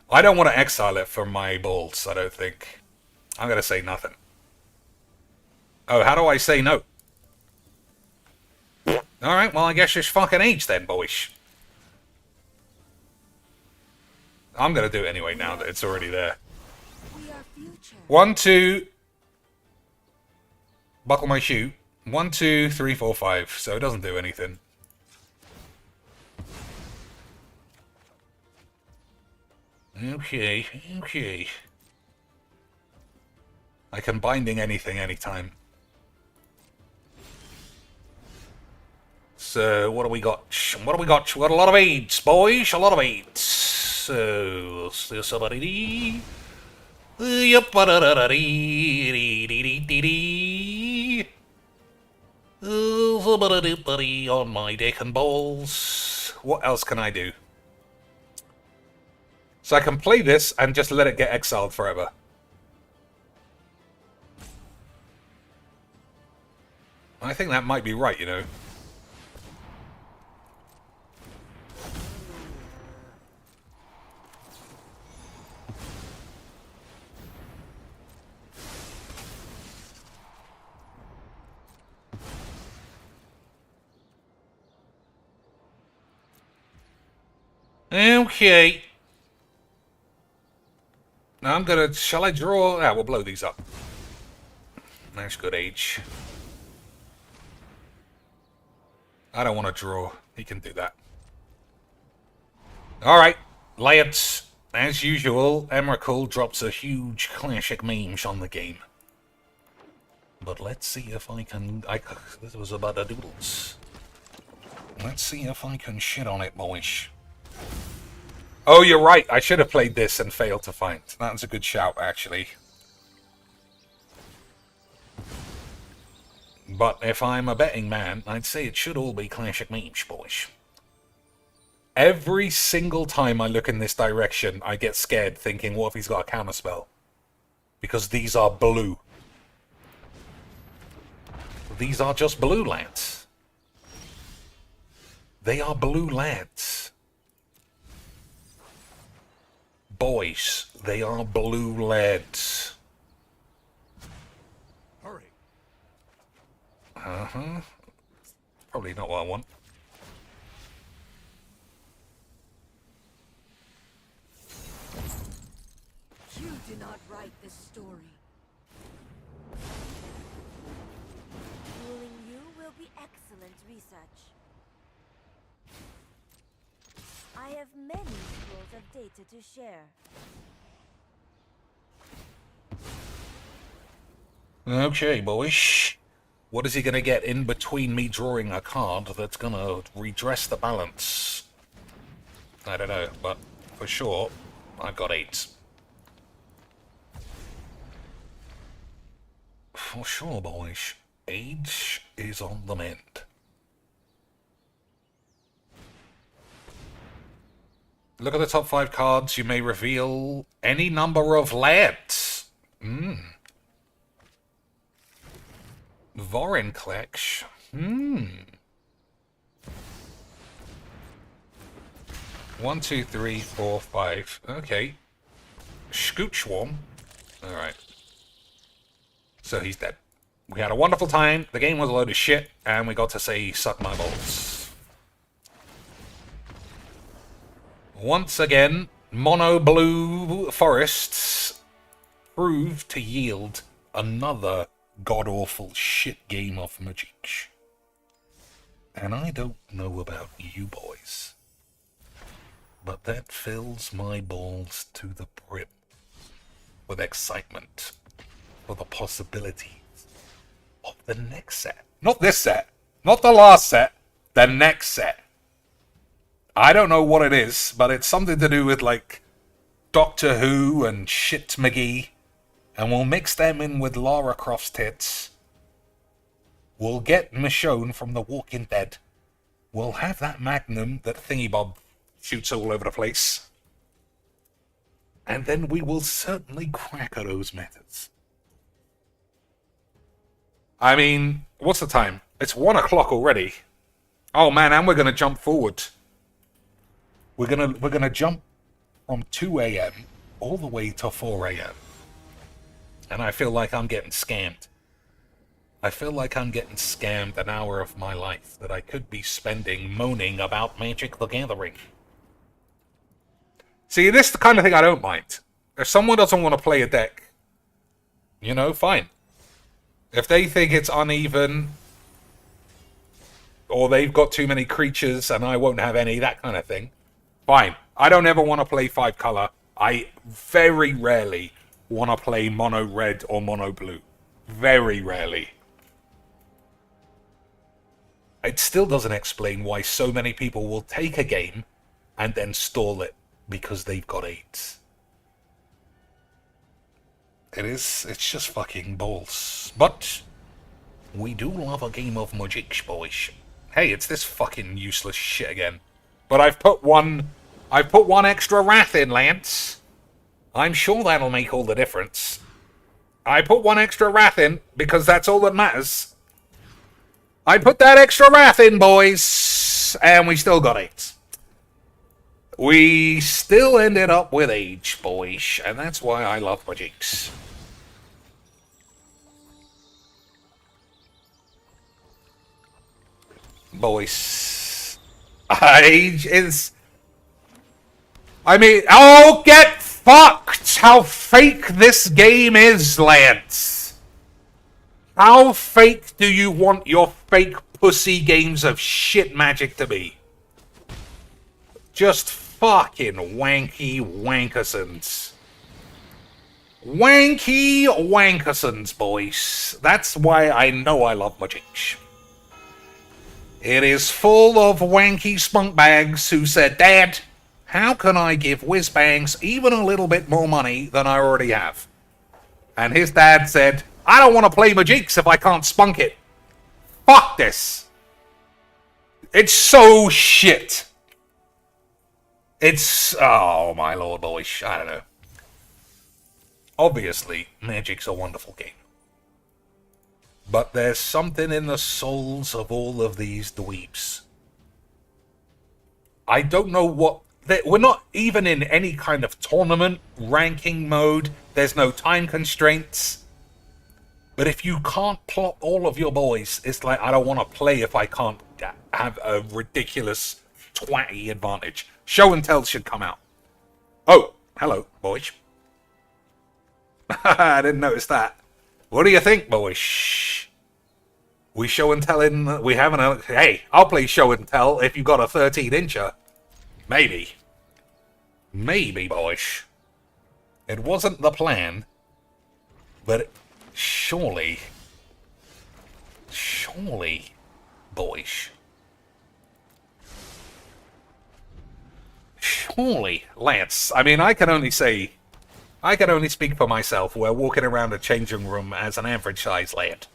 I don't want to exile it from my balls, I don't think. I'm gonna say nothing. Oh, how do I say no? Alright, well I guess it's fucking age then, boys. I'm gonna do it anyway now that it's already there. 1, 2... Buckle my shoe. 1, 2, 3, 4, 5. So it doesn't do anything. Okay, okay. I can binding anything anytime. So, what do we got? What do we got? We got a lot of aids, boys. A lot of aids. So, somebody. On my dick and balls. What else can I do? So I can play this and just let it get exiled forever. I think that might be right, you know. Okay. Now I'm gonna... Shall I draw? Ah, we'll blow these up. That's good age. I don't want to draw. He can do that. Alright. Lads. As usual, Emrakul drops a huge classic memes on the game. But let's see if I can... This was about the doodles. Let's see if I can shit on it, boys. Oh, you're right. I should have played this and failed to find. That's a good shout, actually. But if I'm a betting man, I'd say it should all be classic memes, boys. Every single time I look in this direction, I get scared thinking, what if he's got a counterspell? Because these are blue. These are just blue lads. They are blue lads. Boys, they are blue lads. Hurry. Uh-huh. Probably not what I want. You do not write this story. Fooling you will be excellent research. I have many scrolls of data to share. Okay, boys. What is he going to get in between me drawing a card that's going to redress the balance? I don't know, but for sure, I've got 8. For sure, boys. Age is on the mend. Look at the top 5 cards. You may reveal any number of lads. Vorinclex. 1, 2, 3, 4, 5. Okay. Scoochworm. Alright. So he's dead. We had a wonderful time. The game was a load of shit. And we got to say, suck my balls. Once again, mono blue forests proved to yield another god-awful shit game of Magic. And I don't know about you boys, but that fills my balls to the brim with excitement for the possibilities of the next set. Not this set, not the last set, the next set. I don't know what it is, but it's something to do with, like, Doctor Who and shit McGee. And we'll mix them in with Lara Croft's tits. We'll get Michonne from The Walking Dead. We'll have that Magnum that Thingy Bob shoots all over the place. And then we will certainly crack at those methods. I mean, what's the time? It's 1 o'clock already. Oh man, and we're gonna jump forward. We're gonna jump from 2 a.m. all the way to 4 a.m. And I feel like I'm getting scammed. I feel like I'm getting scammed an hour of my life that I could be spending moaning about Magic the Gathering. See, this is the kind of thing I don't mind. If someone doesn't want to play a deck, you know, fine. If they think it's uneven, or they've got too many creatures and I won't have any, that kind of thing, fine. I don't ever want to play 5 color. I very rarely want to play mono red or mono blue. Very rarely. It still doesn't explain why so many people will take a game and then stall it because they've got 8. It's just fucking balls. But we do love a game of Magic, boys. Hey, it's this fucking useless shit again. But I've put one extra Wrath in, Lance. I'm sure that'll make all the difference. I put 1 extra Wrath in because that's all that matters. I put that extra Wrath in, boys, and we still got 8. We still ended up with Age, boys, and that's why I love Magics. Boys, Age is... I mean, oh, get fucked! How fake this game is, lads! How fake do you want your fake pussy games of shit Magic to be? Just fucking wanky wankersons. Wanky wankersons, boys. That's why I know I love Magic. It is full of wanky spunk bags who said, Dad, how can I give Whizbangs even a little bit more money than I already have? And his dad said, I don't want to play Magics if I can't spunk it. Fuck this. It's so shit. It's... oh, my lord, boys. I don't know. obviously, Magic's a wonderful game. But there's something in the souls of all of these dweebs. I don't know what... We're not even in any kind of tournament ranking mode. There's no time constraints. But if you can't plot all of your boys, it's like, I don't want to play if I can't have a ridiculous twatty advantage. Show and tell should come out. Oh, hello, boys. I didn't notice that. What do you think, boys? We show and tell in... We haven't... Hey, I'll play show and tell if you got a 13-incher. Maybe. Maybe, boys. It wasn't the plan, but surely, boys. Surely, Lance. I mean, I can only speak for myself. We're walking around a changing room as an average-sized lad.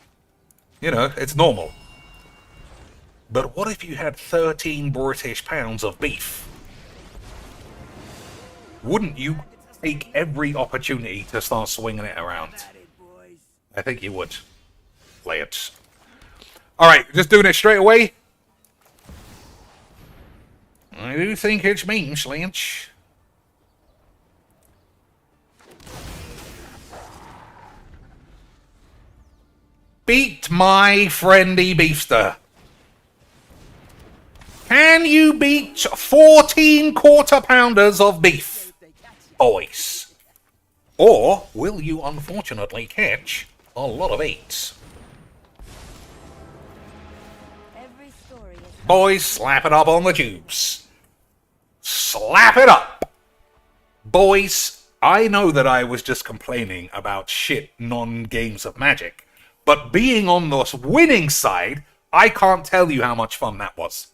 You know, it's normal. But what if you had 13 British pounds of beef? Wouldn't you take every opportunity to start swinging it around? I think you would, Lance. Alright, just doing it straight away. I do think it's memes, Lance. Beat my friendly beefster. Can you beat 14 quarter-pounders of beef, boys? Or will you unfortunately catch a lot of 8s? Boys, slap it up on the tubes. Slap it up! Boys, I know that I was just complaining about shit non-games of Magic, but being on the winning side, I can't tell you how much fun that was.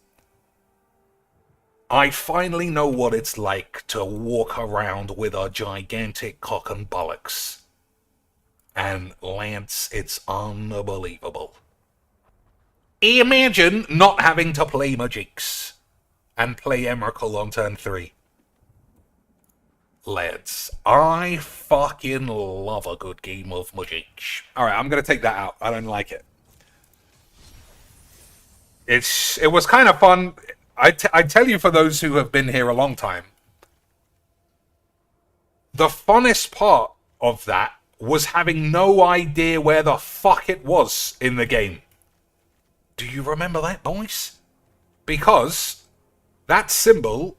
I finally know what it's like to walk around with a gigantic cock and bollocks. And Lance, it's unbelievable. Imagine not having to play Magix and play Emrakul on turn 3. Lads, I fucking love a good game of Magix. Alright, I'm going to take that out. I don't like it. It was kind of fun. I tell you, for those who have been here a long time, the funnest part of that was having no idea where the fuck it was in the game. Do you remember that, boys? Because that symbol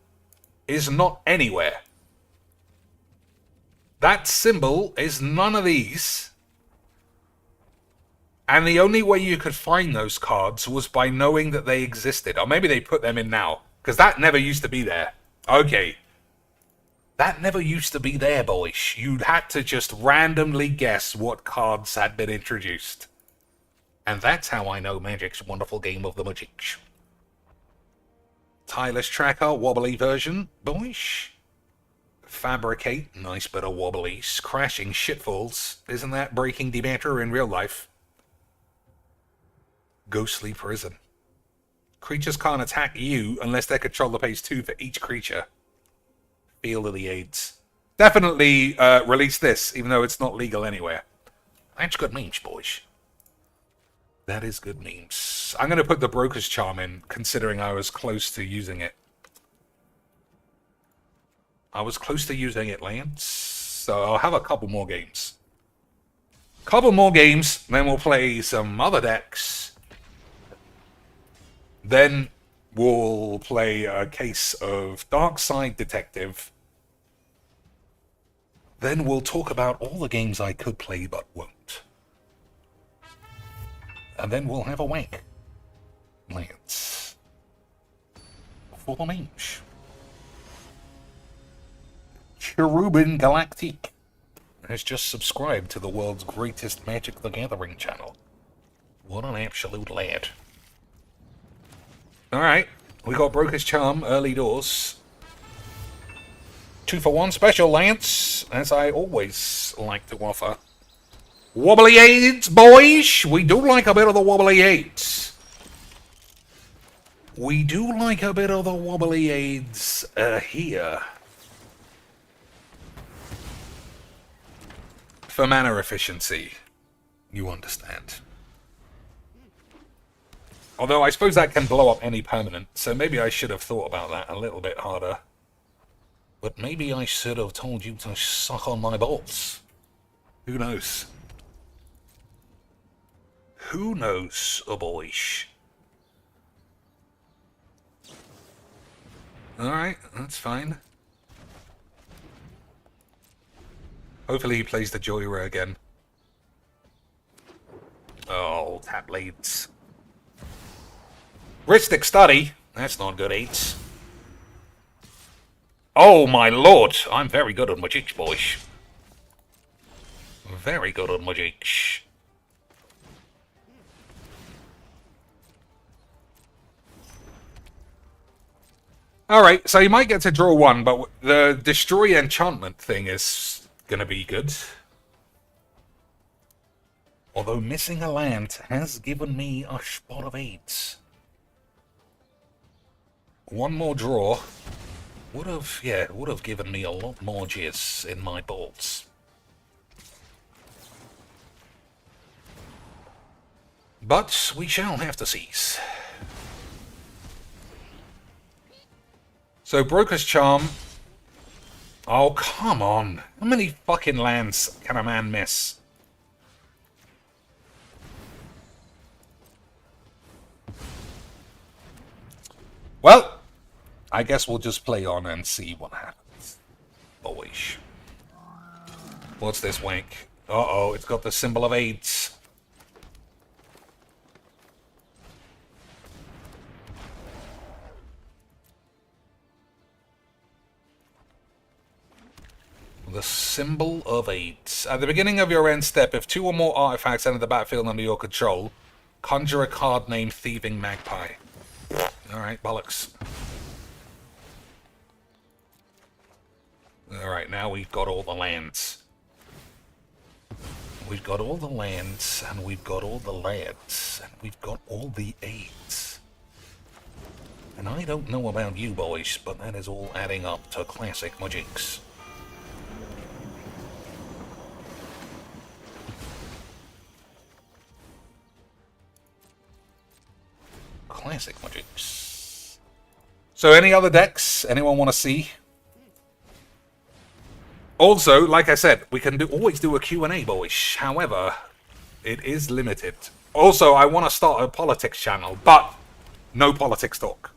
is not anywhere. That symbol is none of these. And the only way you could find those cards was by knowing that they existed. Or maybe they put them in now. Because that never used to be there. Okay. That never used to be there, boys. You'd had to just randomly guess what cards had been introduced. And that's how I know Magic's wonderful game of the Magic. Tireless Tracker, wobbly version, boys. Fabricate, nice bit of wobblies. Crashing shitfalls. Isn't that breaking the banter in real life? Ghostly Prison. Creatures can't attack you unless their controller pays 2 for each creature. Field of the Aids. Definitely release this, even though it's not legal anywhere. That's good memes, boys. That is good memes. I'm going to put the Broker's Charm in, considering I was close to using it. I was close to using it, Lance. So I'll have a couple more games. Couple more games, then we'll play some other decks. Then we'll play a case of Darkside Detective. Then we'll talk about all the games I could play but won't. And then we'll have a wank. Lance. For the memes. Cherubin Galactic has just subscribed to the world's greatest Magic the Gathering channel. What an absolute lad. Alright, we got Broker's Charm, early doors. 2 for 1 special, Lance, as I always like to offer. Wobbly Aids, boys! We do like a bit of the Wobbly Aids. We do like a bit of the Wobbly Aids here. for mana efficiency. You understand. Although I suppose that can blow up any permanent, so maybe I should have thought about that a little bit harder. But maybe I should have told you to suck on my balls. Who knows? Who knows, a boyish? Alright, that's fine. Hopefully he plays the Joyra again. Oh, tap blades. Ristic Study. That's not good, 8s. Oh my lord, I'm very good on Magic, boys. Very good on Magic. Alright, so you might get to draw 1, but the Destroy Enchantment thing is gonna be good. Although missing a land has given me a spot of 8s. One more draw would have given me a lot more jizz in my balls. But we shall have to seize. So Broker's Charm. Oh, come on. How many fucking lands can a man miss? Well, I guess we'll just play on and see what happens. Boyish. What's this wank? Uh-oh, it's got the symbol of AIDS. The symbol of AIDS. At the beginning of your end step, if 2 or more artifacts enter the battlefield under your control, conjure a card named Thieving Magpie. Alright, bollocks. Alright, now we've got all the lands. We've got all the lands, and we've got all the lads, and we've got all the aids. And I don't know about you boys, but that is all adding up to classic Magics. Classic Magics. So any other decks anyone want to see? Also, like I said, we can always do a Q&A, boys. However, it is limited. Also, I want to start a politics channel, but no politics talk.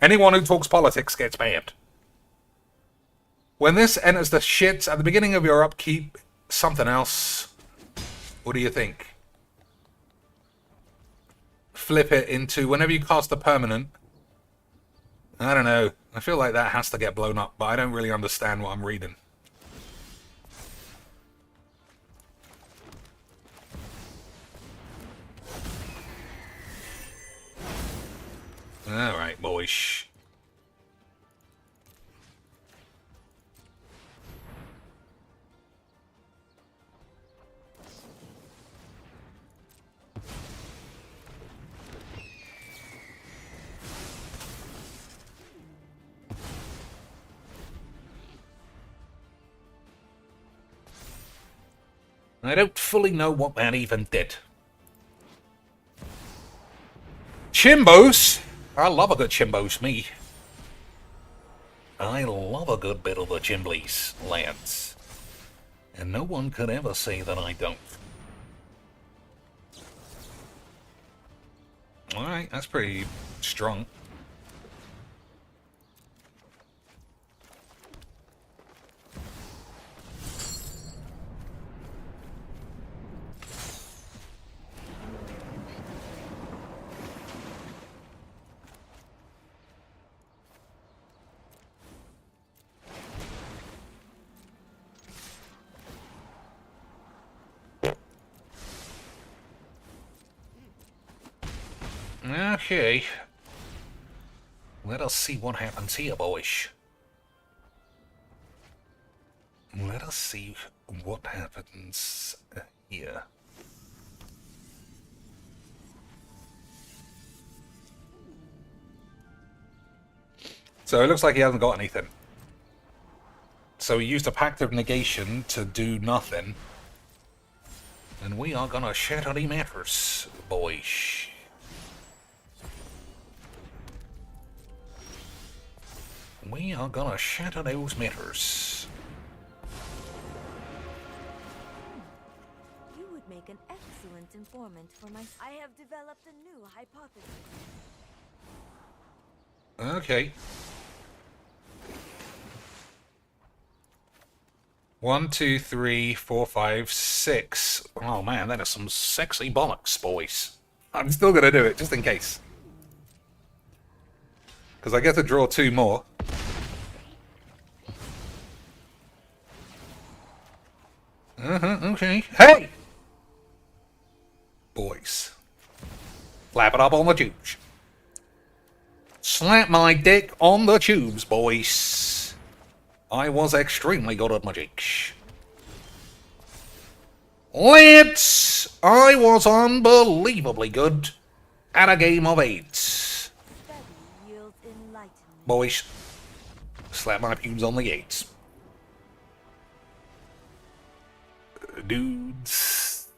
Anyone who talks politics gets banned. When this enters the shit at the beginning of your upkeep, something else. What do you think? Flip it into whenever you cast a permanent. I don't know. I feel like that has to get blown up, but I don't really understand what I'm reading. Alright, boys. I don't fully know what that even did. Chimbos! I love a good Chimbos, me. I love a good bit of the Chimblies, lads. And no one could ever say that I don't. Alright, that's pretty strong. Okay. Let us see what happens here, boys. Let us see what happens here. So it looks like he hasn't got anything. So he used a Pact of Negation to do nothing. And we are gonna shatter the matters, boys. We are gonna shatter those matters. You would make an excellent informant for my... I have developed a new hypothesis. Okay. 1, 2, 3, 4, 5, 6. Oh man, that is some sexy bollocks, boys. I'm still gonna do it, just in case. Because I get to draw 2 more. Okay. Hey! Boys. Slap it up on the tubes. Slap my dick on the tubes, boys. I was extremely good at magic. Let's! I was unbelievably good at a game of 8. Study yields enlightenment. Boys, slap my pubes on the 8s. Dudes,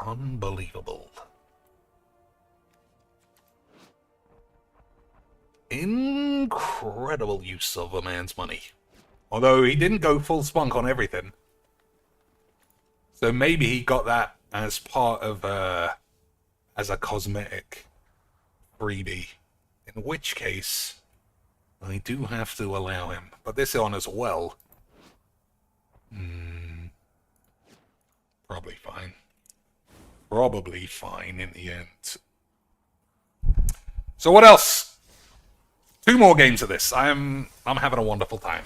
unbelievable. Incredible use of a man's money. Although he didn't go full spunk on everything. So maybe he got that as part of as a cosmetic freebie. In which case, I do have to allow him. But this on as well. Probably fine. Probably fine in the end. So what else? 2 more games of this. I'm having a wonderful time.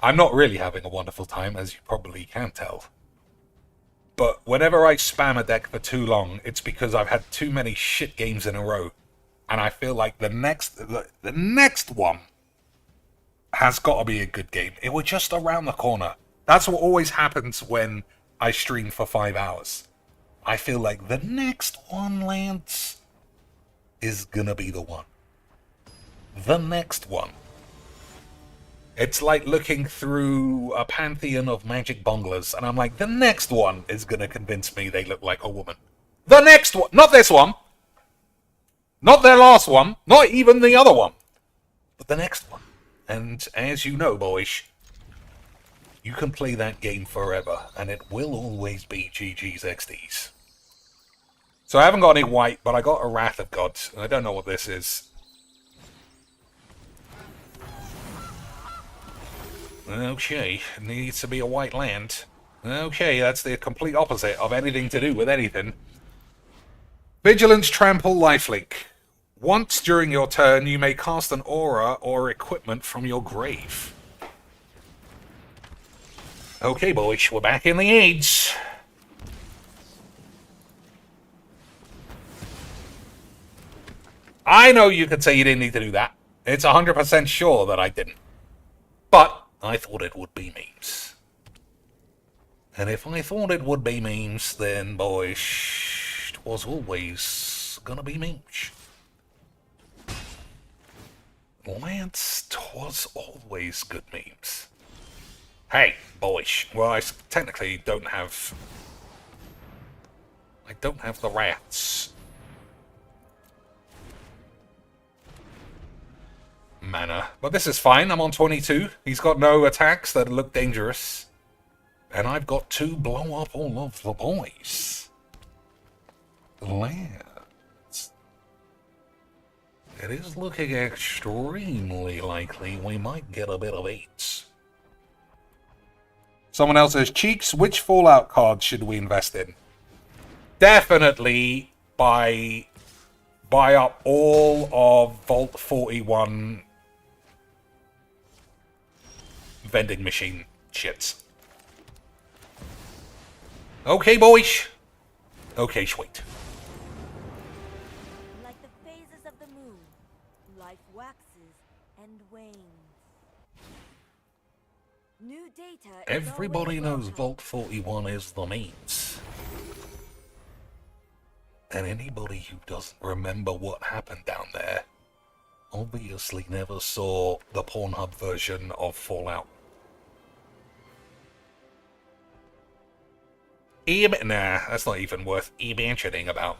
I'm not really having a wonderful time, as you probably can tell. But whenever I spam a deck for too long, it's because I've had too many shit games in a row. And I feel like the next one has got to be a good game. It was just around the corner. That's what always happens when I stream for 5 hours. I feel like the next one, Lance, is gonna be the one. The next one. It's like looking through a pantheon of magic bonglers, and I'm like, the next one is gonna convince me they look like a woman. The next one! Not this one! Not their last one! Not even the other one! But the next one. And as you know, boys, you can play that game forever, and it will always be GG's XDs. So I haven't got any white, but I got a Wrath of God. I don't know what this is. Okay, needs to be a white land. Okay, that's the complete opposite of anything to do with anything. Vigilance, Trample, Lifelink. Once during your turn, you may cast an aura or equipment from your grave. Okay, boys, we're back in the AIDS. I know you could say you didn't need to do that. It's 100% sure that I didn't. But I thought it would be memes. And if I thought it would be memes, then, boys, it was always gonna be memes. Lance, 'twas always good memes. Hey, boys, well, I technically don't have... I don't have the rats. Mana. But this is fine, I'm on 22. He's got no attacks that look dangerous. And I've got to blow up all of the boys. Lance. It is looking extremely likely we might get a bit of 8s. Someone else says, Cheeks, which Fallout cards should we invest in? Definitely buy up all of Vault 41 vending machine shits. Okay, boys. Okay, sweet. Like the phases of the moon, life waxes and wanes. New data is Everybody always knows welcome. Vault 41 is the means. And anybody who doesn't remember what happened down there obviously never saw the Pornhub version of Fallout. Nah, that's not even worth mentioning about.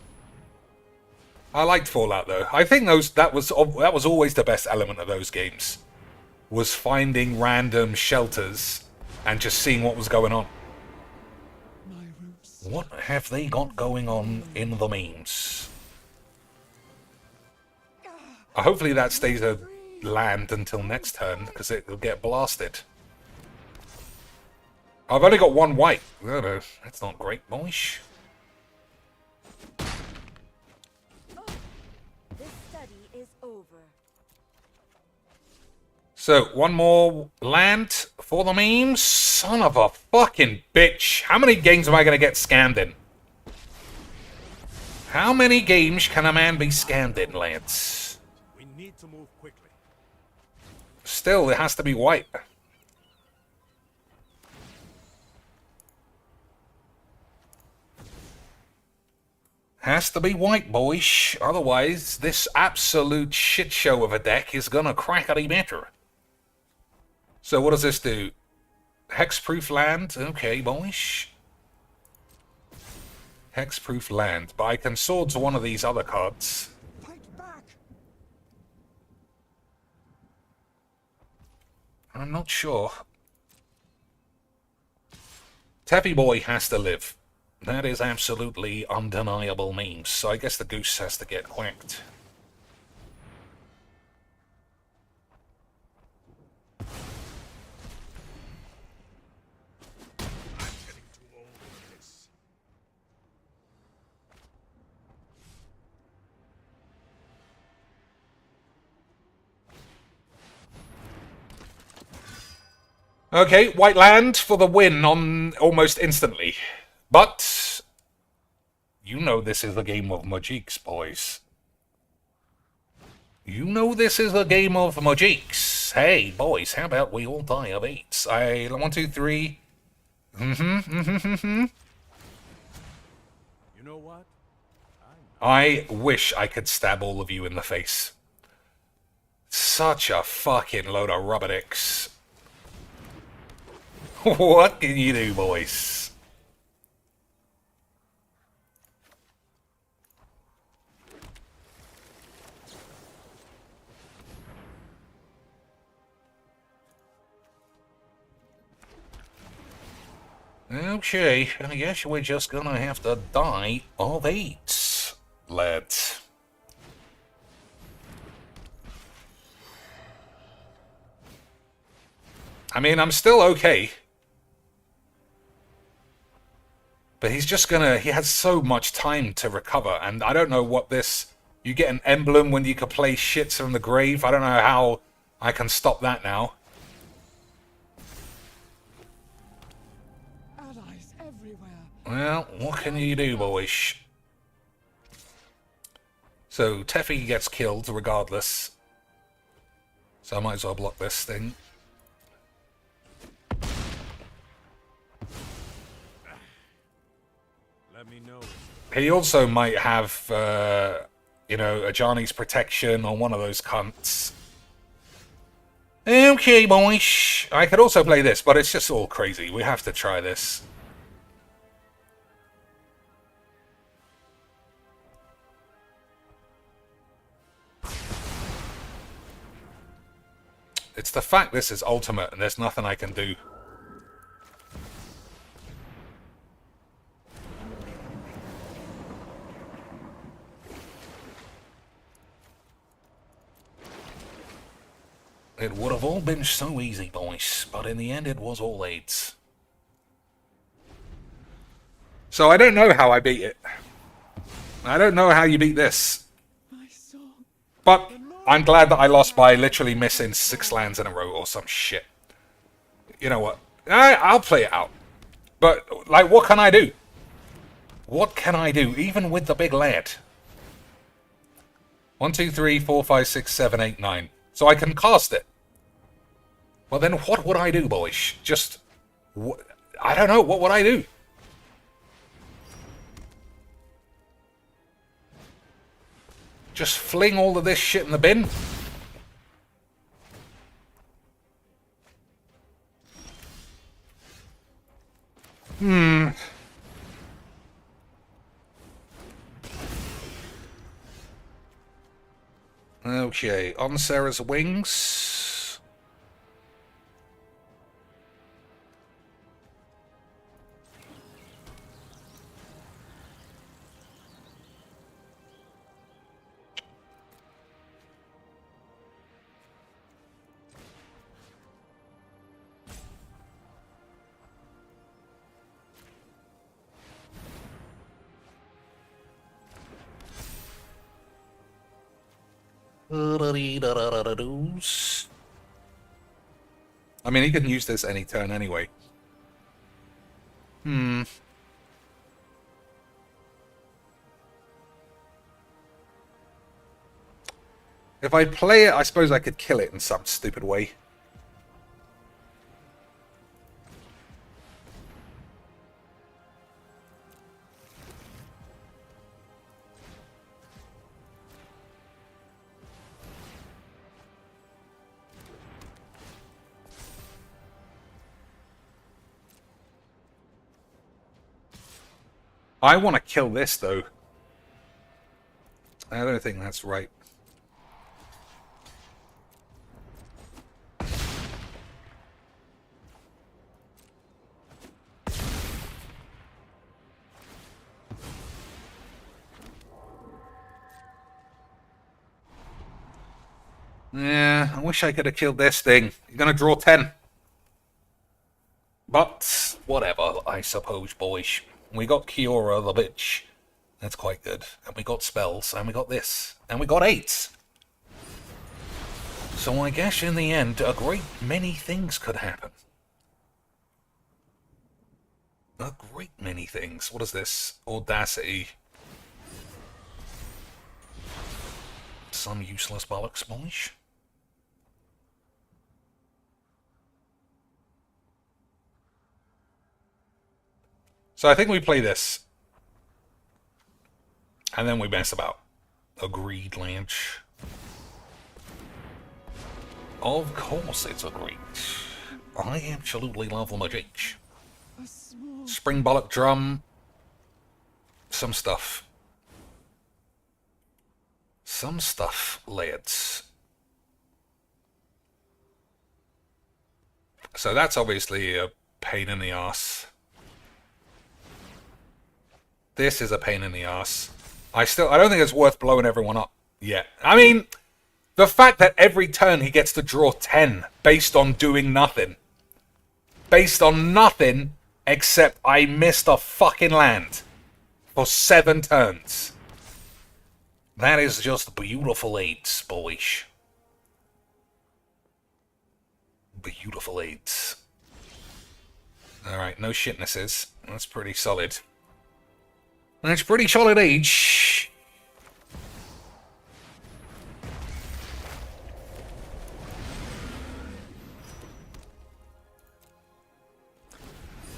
I liked Fallout though. I think that was always the best element of those games, was finding random shelters and just seeing what was going on. What have they got going on in the memes? Hopefully that stays a land until next turn, because it'll get blasted. I've only got one white. Oh no, that's not great, boys. This study is over. So, one more land for the memes? Son of a fucking bitch. How many games am I going to get scammed in? How many games can a man be scammed in, Lance? We need to move quickly. Still, it has to be white. Has to be white, boys. Otherwise, this absolute shit show of a deck is gonna crackety better. So what does this do? Hexproof land? Okay, boys. Hexproof land. But I can swords one of these other cards. Fight back. I'm not sure. Teppy Boy has to live. That is absolutely undeniable memes. So I guess the goose has to get whacked. Okay, white land for the win on almost instantly. But you know this is a game of magiques, boys. You know this is a game of magiques. Hey, boys, how about we all die of AIDS? 1, 2, 3. You know what? I wish I could stab all of you in the face. Such a fucking load of rubber dicks. What can you do, boys? Okay, I guess we're just gonna have to die of AIDS, lads. I mean, I'm still okay. But he's just gonna... He has so much time to recover, and I don't know what this... You get an emblem when you can play shits from the grave. I don't know how I can stop that now. Allies everywhere. Well, what can you do, boys? So, Teffy gets killed regardless. So I might as well block this thing. Let me know. He also might have, you know, Ajani's protection on one of those cunts. Okay, boys. I could also play this, but it's just all crazy. We have to try this. It's the fact this is ultimate and there's nothing I can do. It would have all been so easy, boys, but in the end it was all AIDS. So I don't know how I beat it. I don't know how you beat this. But I'm glad that I lost by literally missing 6 lands in a row or some shit. You know what? I'll play it out. But, like, what can I do? What can I do, even with the big lad? 1, 2, 3, 4, 5, 6, 7, 8, 9. So I can cast it. Well, then what would I do, boys? Just... I don't know. What would I do? Just fling all of this shit in the bin? Okay, on Sarah's wings. I mean, he can use this any turn anyway. If I play it, I suppose I could kill it in some stupid way. I want to kill this, though. I don't think that's right. Yeah, I wish I could have killed this thing. You're going to draw 10. But, whatever, I suppose, boys. We got Kiora the bitch. That's quite good. And we got spells, and we got this. And we got 8s. So I guess in the end, a great many things could happen. A great many things. What is this? Audacity. Some useless bollocks, boys. So I think we play this. And then we mess about. Agreed, Lynch. Of course it's agreed. I absolutely love the magic. Spring bollock drum. Some stuff. Some stuff, lads. So that's obviously a pain in the arse. This is a pain in the arse. I don't think it's worth blowing everyone up yet. I mean, the fact that every turn he gets to draw 10 based on doing nothing. Based on nothing except I missed a fucking land for 7 turns. That is just beautiful aids, boys. Beautiful aids. Alright, no shitnesses. That's pretty solid. That's pretty solid age.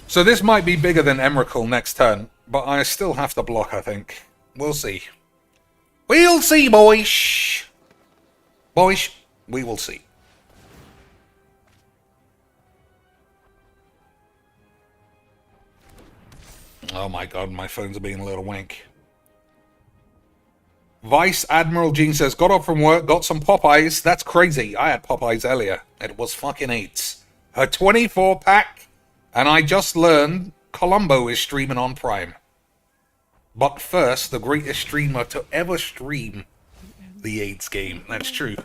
So this might be bigger than Emrakul next turn, but I still have to block, I think. We'll see. We'll see, boys. Boys, we will see. Oh my god, my phones are being a little wank. Vice Admiral Jean says, got up from work, got some Popeyes. That's crazy. I had Popeyes earlier. It was fucking 8. A 24-pack, and I just learned Columbo is streaming on Prime. But first, the greatest streamer to ever stream the AIDS game. That's true.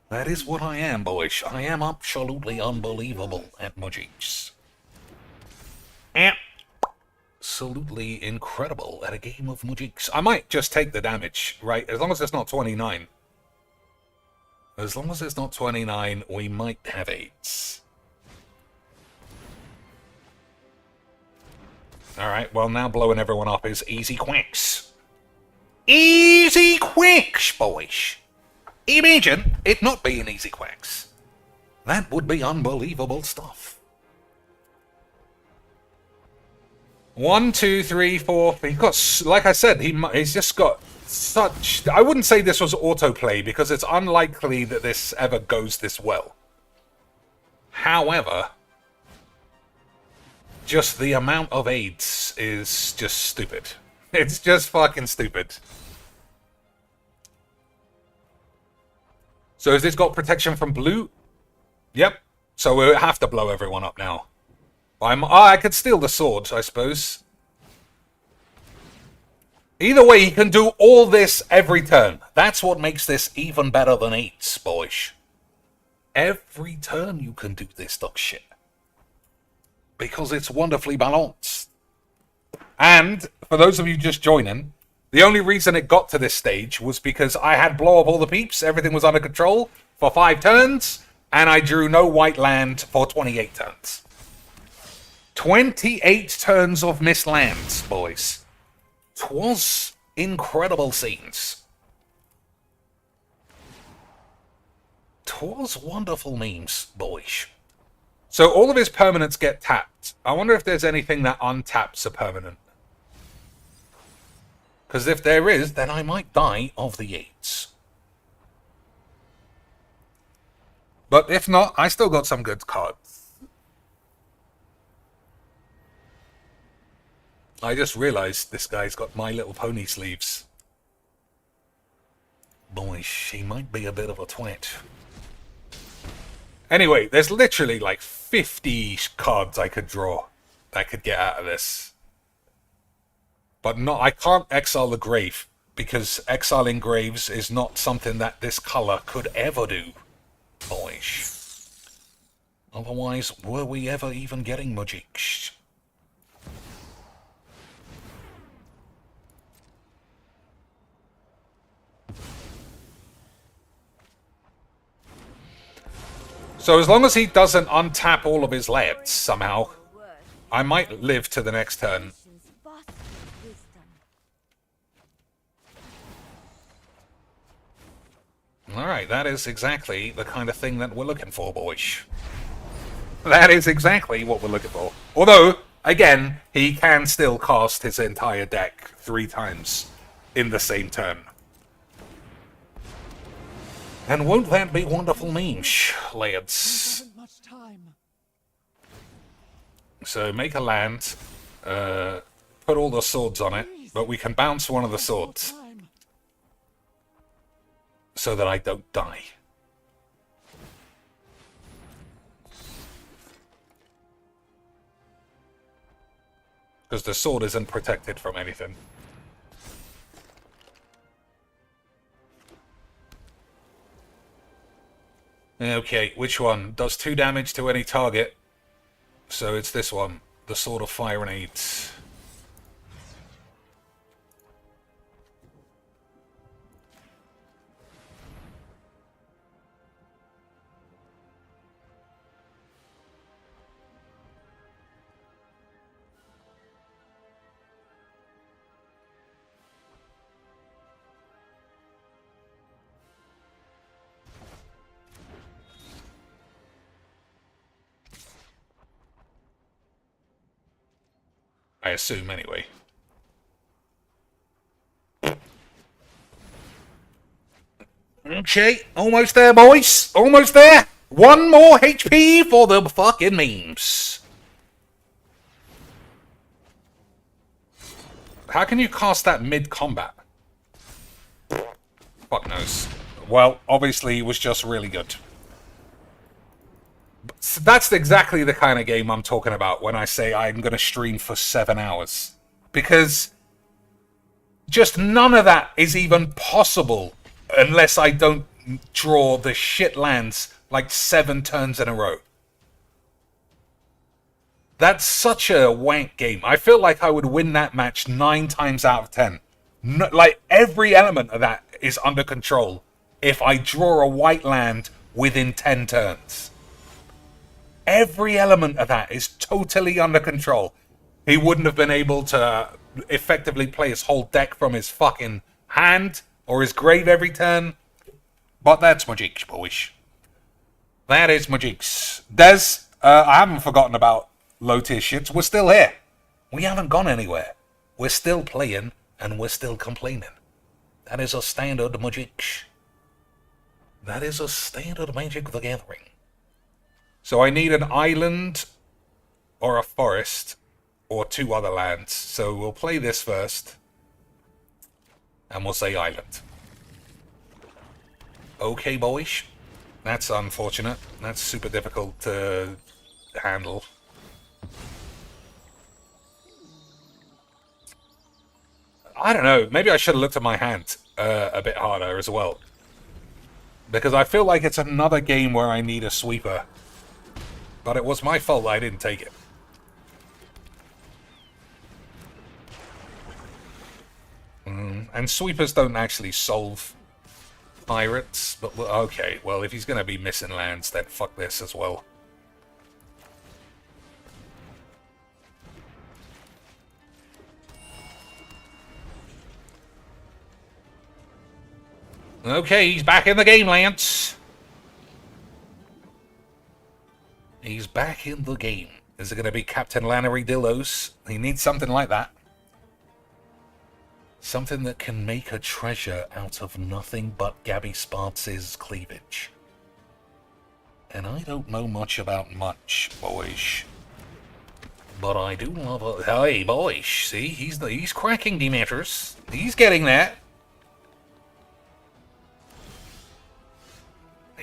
That is what I am, boys. I am absolutely unbelievable at Mojix. Absolutely incredible at a game of Mojix. I might just take the damage, right? As long as it's not 29. As long as it's not 29, we might have 8s. Alright, well now blowing everyone up is easy quacks. Easy quacks, boys. Imagine it not being easy quacks. That would be unbelievable stuff. 1, 2, 3, 4. He got, like I said, he's just got such. I wouldn't say this was autoplay because it's unlikely that this ever goes this well. However, just the amount of aids is just stupid. It's just fucking stupid. So has this got protection from blue? Yep. So we'll have to blow everyone up now. I could steal the sword, I suppose. Either way, he can do all this every turn. That's what makes this even better than 8s, boys. Every turn you can do this dog shit. Because it's wonderfully balanced. And, for those of you just joining, the only reason it got to this stage was because I had blow up all the peeps, everything was under control for 5 turns, and I drew no white land for 28 turns. 28 turns of missed lands, boys. 'Twas incredible scenes. 'Twas wonderful memes, boys. So all of his permanents get tapped. I wonder if there's anything that untaps a permanent. Because if there is, then I might die of the 8s. But if not, I still got some good cards. I just realized this guy's got My Little Pony sleeves. Boy, she might be a bit of a twat. Anyway, there's literally like 50 cards I could draw that I could get out of this. But no, I can't exile the grave, because exiling graves is not something that this color could ever do. Boys. Otherwise, were we ever even getting magics? So as long as he doesn't untap all of his lands somehow, I might live to the next turn. Alright, that is exactly the kind of thing that we're looking for, boys. That is exactly what we're looking for. Although, again, he can still cast his entire deck 3 times in the same turn. And won't that be wonderful memes, lads? So make a land, put all the swords on it, but we can bounce one of the swords. So that I don't die. Because the sword isn't protected from anything. Okay, which one? Does 2 damage to any target. So it's this one. The Sword of Fire and Aids. I assume, anyway. Okay, almost there, boys. Almost there. 1 more HP for the fucking memes. How can you cast that mid-combat? Fuck knows. Well, obviously, it was just really good. So that's exactly the kind of game I'm talking about when I say I'm going to stream for 7 hours. Because just none of that is even possible unless I don't draw the shit lands like 7 turns in a row. That's such a wank game. I feel like I would win that match 9 times out of 10. No, like, every element of that is under control if I draw a white land within 10 turns. Every element of that is totally under control. He wouldn't have been able to effectively play his whole deck from his fucking hand or his grave every turn. But that's magics, boys. That is magics. Des, I haven't forgotten about low tier shits. We're still here. We haven't gone anywhere. We're still playing and we're still complaining. That is a standard magics. That is a standard Magic the Gathering. So I need an island or a forest or 2 other lands. So we'll play this first. And we'll say island. Okay, boys. That's unfortunate. That's super difficult to handle. I don't know. Maybe I should have looked at my hand a bit harder as well. Because I feel like it's another game where I need a sweeper. But it was my fault I didn't take it. And sweepers don't actually solve pirates. But okay, well, if he's going to be missing lands, then fuck this as well. Okay, he's back in the game, Lance. He's back in the game. Is it going to be Captain Lannery Dillos? He needs something like that. Something that can make a treasure out of nothing but Gabby Spartz's cleavage. And I don't know much about much, boys. But I do love a... Hey, boys, see? He's cracking the matters. He's getting that.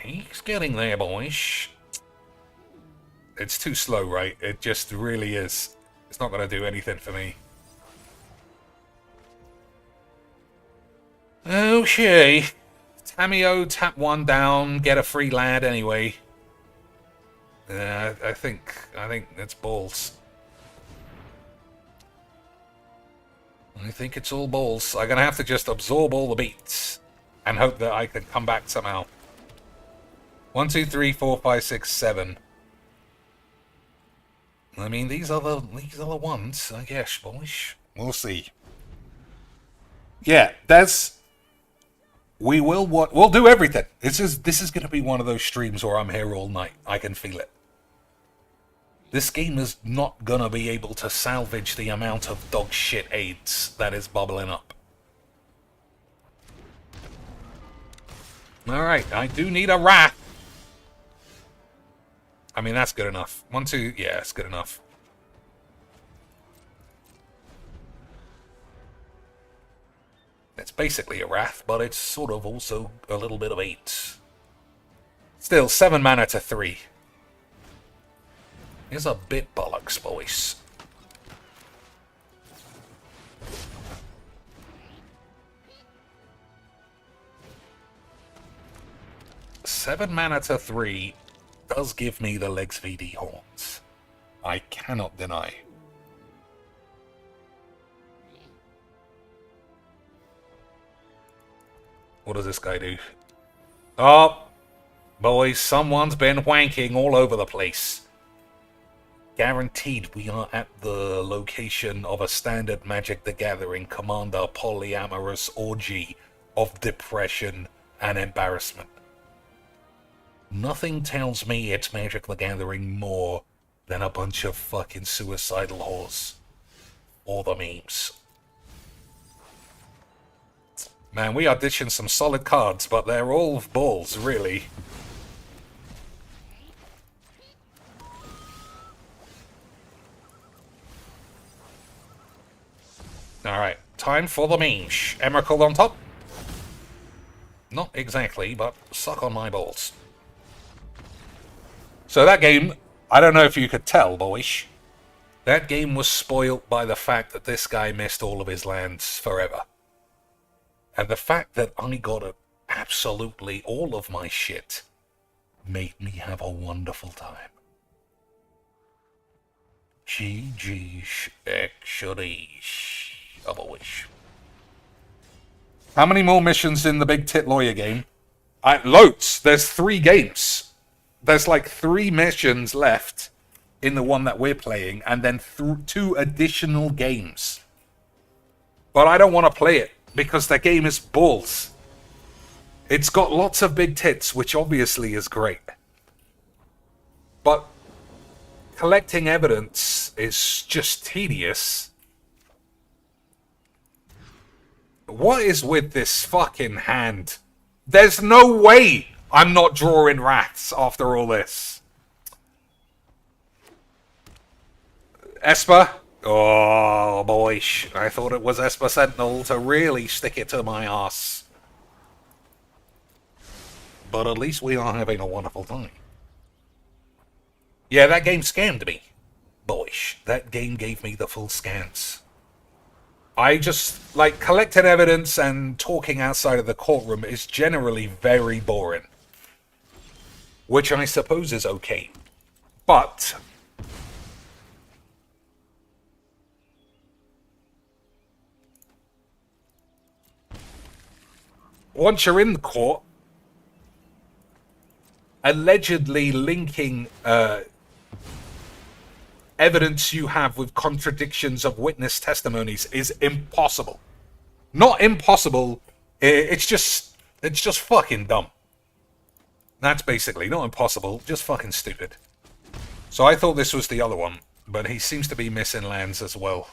He's getting there, boys. It's too slow, right? It just really is. It's not going to do anything for me. Okay. Tamio, tap one down, get a free lad anyway. I think it's balls. I think it's all balls. I'm going to have to just absorb all the beats and hope that I can come back somehow. 1, 2, 3, 4, 5, 6, 7. I mean, these are the ones, I guess, boys. We'll see. Yeah, we'll do everything. This is going to be one of those streams where I'm here all night. I can feel it. This game is not going to be able to salvage the amount of dog shit AIDS that is bubbling up. Alright, I do need a rat. I mean, that's good enough. 1, 2, yeah, it's good enough. It's basically a wrath, but it's sort of also a little bit of 8. Still, 7 mana to 3. Is a bit bollocks, boys. Seven mana to 3 does give me the Legs VD horns. I cannot deny. What does this guy do? Oh, boys, someone's been wanking all over the place. Guaranteed we are at the location of a standard Magic the Gathering Commander polyamorous orgy of depression and embarrassment. Nothing tells me it's Magic the Gathering more than a bunch of fucking suicidal whores. Or the memes. Man, we are ditching some solid cards, but they're all balls, really. Alright, time for the memes. Emrakul on top? Not exactly, but suck on my balls. So that game, I don't know if you could tell, boys. That game was spoilt by the fact that this guy missed all of his lands forever. And the fact that I got absolutely all of my shit made me have a wonderful time. GG's actually a boys. How many more missions in the Big Tit Lawyer game? Loads. There's 3 games. There's like 3 missions left in the one that we're playing, and then 2 additional games. But I don't want to play it, because that game is balls. It's got lots of big tits, which obviously is great. But collecting evidence is just tedious. What is with this fucking hand? There's no way I'm not drawing rats after all this. Esper? Oh, boy. I thought it was Esper Sentinel to really stick it to my ass. but at least we are having a wonderful time. Yeah, that game scammed me. Boyish. That game gave me the full scans. I just, like, collecting evidence and talking outside of the courtroom is generally very boring. Which I suppose is okay. But once you're in the court, allegedly linking evidence you have with contradictions of witness testimonies is impossible. Not impossible, it's just fucking dumb. That's basically, not impossible, just fucking stupid. So I thought this was the other one, but he seems to be missing lands as well,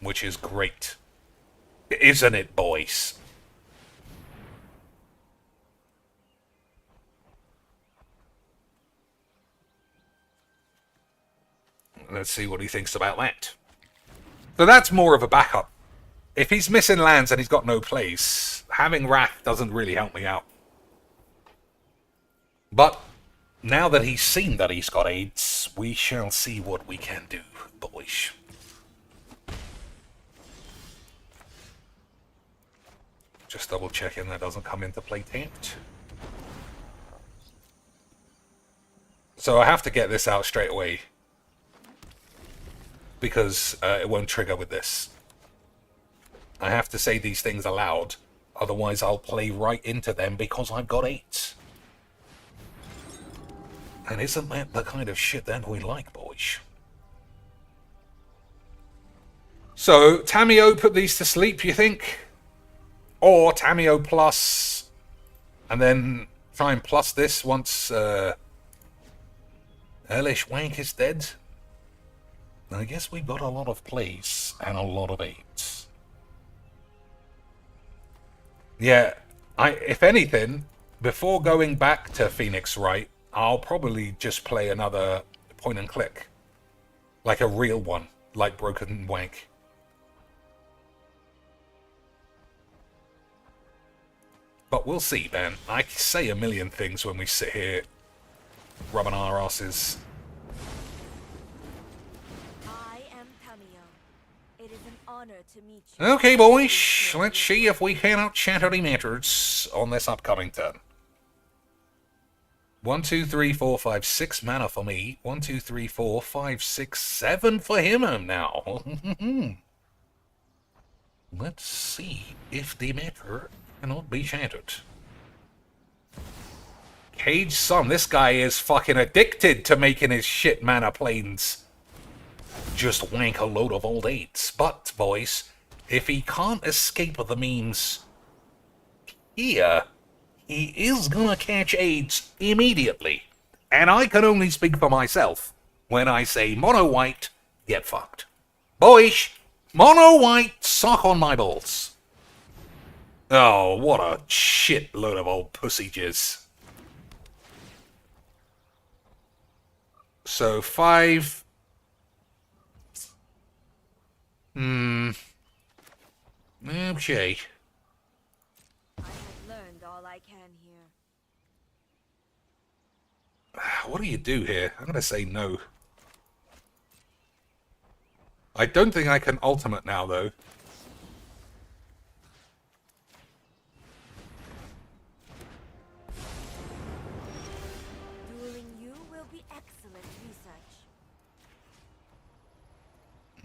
which is great. Isn't it, boys? Let's see what he thinks about that. So that's more of a backup. If he's missing lands and he's got no plays, having Wrath doesn't really help me out. But now that he's seen that he's got aids, we shall see what we can do, boys. Just double checking that doesn't come into play tapped. So I have to get this out straight away, because it won't trigger with this. I have to say these things aloud, otherwise I'll play right into them because I've got 8. And isn't that the kind of shit that we like, boys? So, Tamiyo put these to sleep, you think? Or Tamiyo plus, and then try and plus this once Hellish Wank is dead? I guess we've got a lot of plays and a lot of 8s. Yeah, if anything, before going back to Phoenix Wright, I'll probably just play another point and click. Like a real one, like Broken Wank. But we'll see, man. I say a million things when we sit here rubbing our asses. To meet you. Okay, boys, let's see if we can outchat any matters on this upcoming turn. 1, 2, 3, 4, 5, 6 mana for me. 1, 2, 3, 4, 5, 6, 7 for him now. Let's see if the matter cannot be shattered. Cage Sun, this guy is fucking addicted to making his shit mana planes just wank a load of old 8s. But, boys, if he can't escape the memes here, he is gonna catch AIDS immediately. And I can only speak for myself when I say mono white, get fucked. Boys, mono white, suck on my balls. Oh, what a shit load of old pussy jizz. So 5... Okay. I have learned all I can here. What do you do here? I'm gonna say no. I don't think I can ultimate now, though. Dueling you will be excellent research.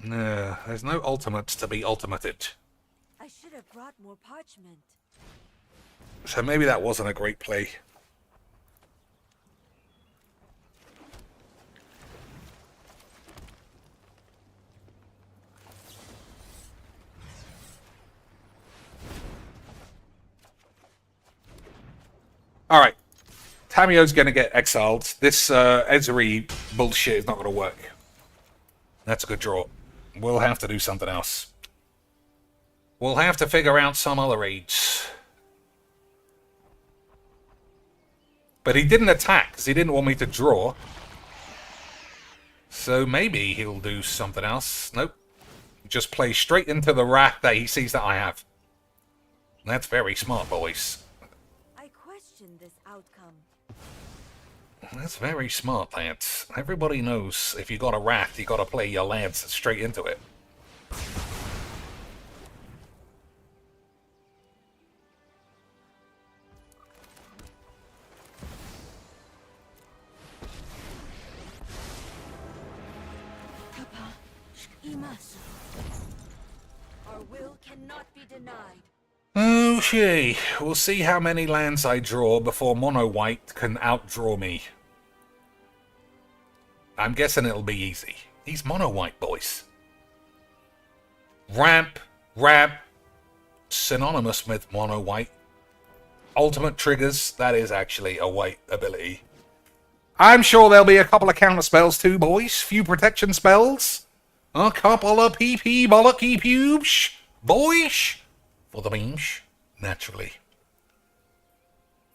No, there's no ultimates to be ultimated. I should have brought more parchment. So maybe that wasn't a great play. Alright. Tamiyo's gonna get exiled. This Ezri bullshit is not gonna work. That's a good draw. We'll have to do something else. We'll have to figure out some other aids. But he didn't attack, because he didn't want me to draw. So maybe he'll do something else. Nope. Just play straight into the wrath that he sees that I have. That's very smart, boys. I question this outcome. That's very smart, lads. Everybody knows if you got a Wrath, you got to play your lads straight into it. Our will cannot be denied. Okay, we'll see how many lands I draw before Mono White can outdraw me. I'm guessing it'll be easy. He's Mono White, boys. Ramp, synonymous with Mono White. Ultimate triggers, that is actually a white ability. I'm sure there'll be a couple of counter spells too, boys. Few protection spells. A couple of PP bollocky pubes, boys. For the memes, naturally.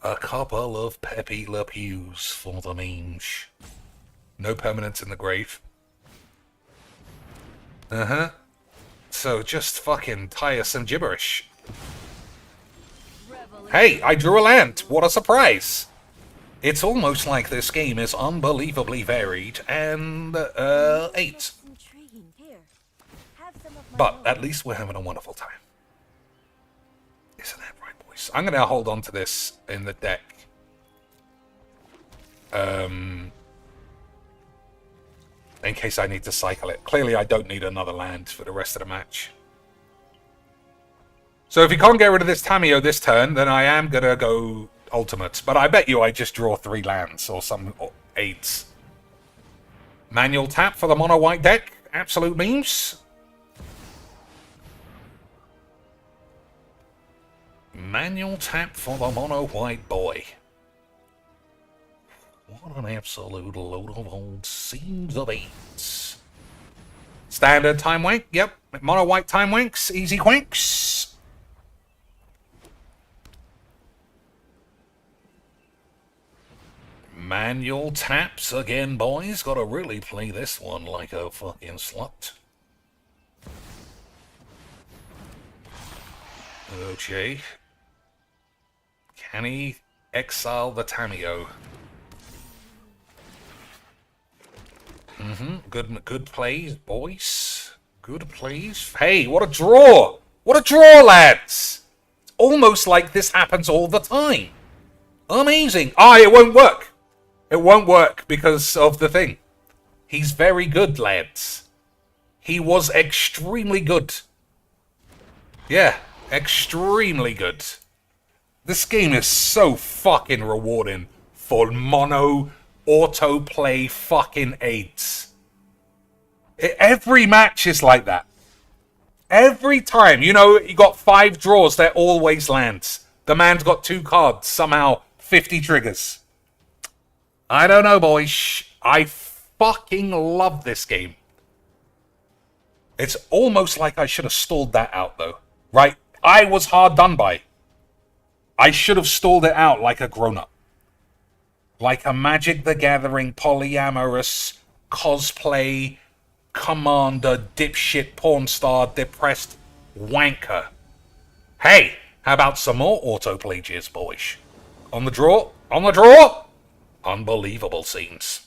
A couple of peppy le pews for the memes. No permanence in the grave. So just fucking tiresome gibberish. Hey, I drew a land. What a surprise. It's almost like this game is unbelievably varied and, 8. But at least we're having a wonderful time. Isn't that right, boys? I'm going to hold on to this in the deck. In case I need to cycle it. Clearly, I don't need another land for the rest of the match. So if you can't get rid of this Tameo this turn, then I am going to go ultimates. But I bet you I just draw 3 lands or some 8s. Manual tap for the mono white deck. Absolute memes. Manual tap for the mono white boy. What an absolute load of old seams of 8s. Standard time wank. Yep. Mono white time wanks. Easy quanks. Manual taps again, boys. Gotta really play this one like a fucking slut. Okay. Can he exile the Tameo? Good plays, boys. Good plays. Hey, what a draw! What a draw, lads! It's almost like this happens all the time. Amazing. It won't work. It won't work because of the thing. He's very good, lads. He was extremely good. Yeah, extremely good. This game is so fucking rewarding for mono autoplay fucking 8s. Every match is like that. Every time. You know, you got 5 draws, they're always lands. The man's got 2 cards, somehow 50 triggers. I don't know, boys. I fucking love this game. It's almost like I should have stalled that out, though. Right? I was hard done by. I should have stalled it out like a grown-up. Like a Magic the Gathering polyamorous cosplay commander dipshit porn star depressed wanker. Hey, how about some more autoplay jizz, boys? On the draw? On the draw? Unbelievable scenes.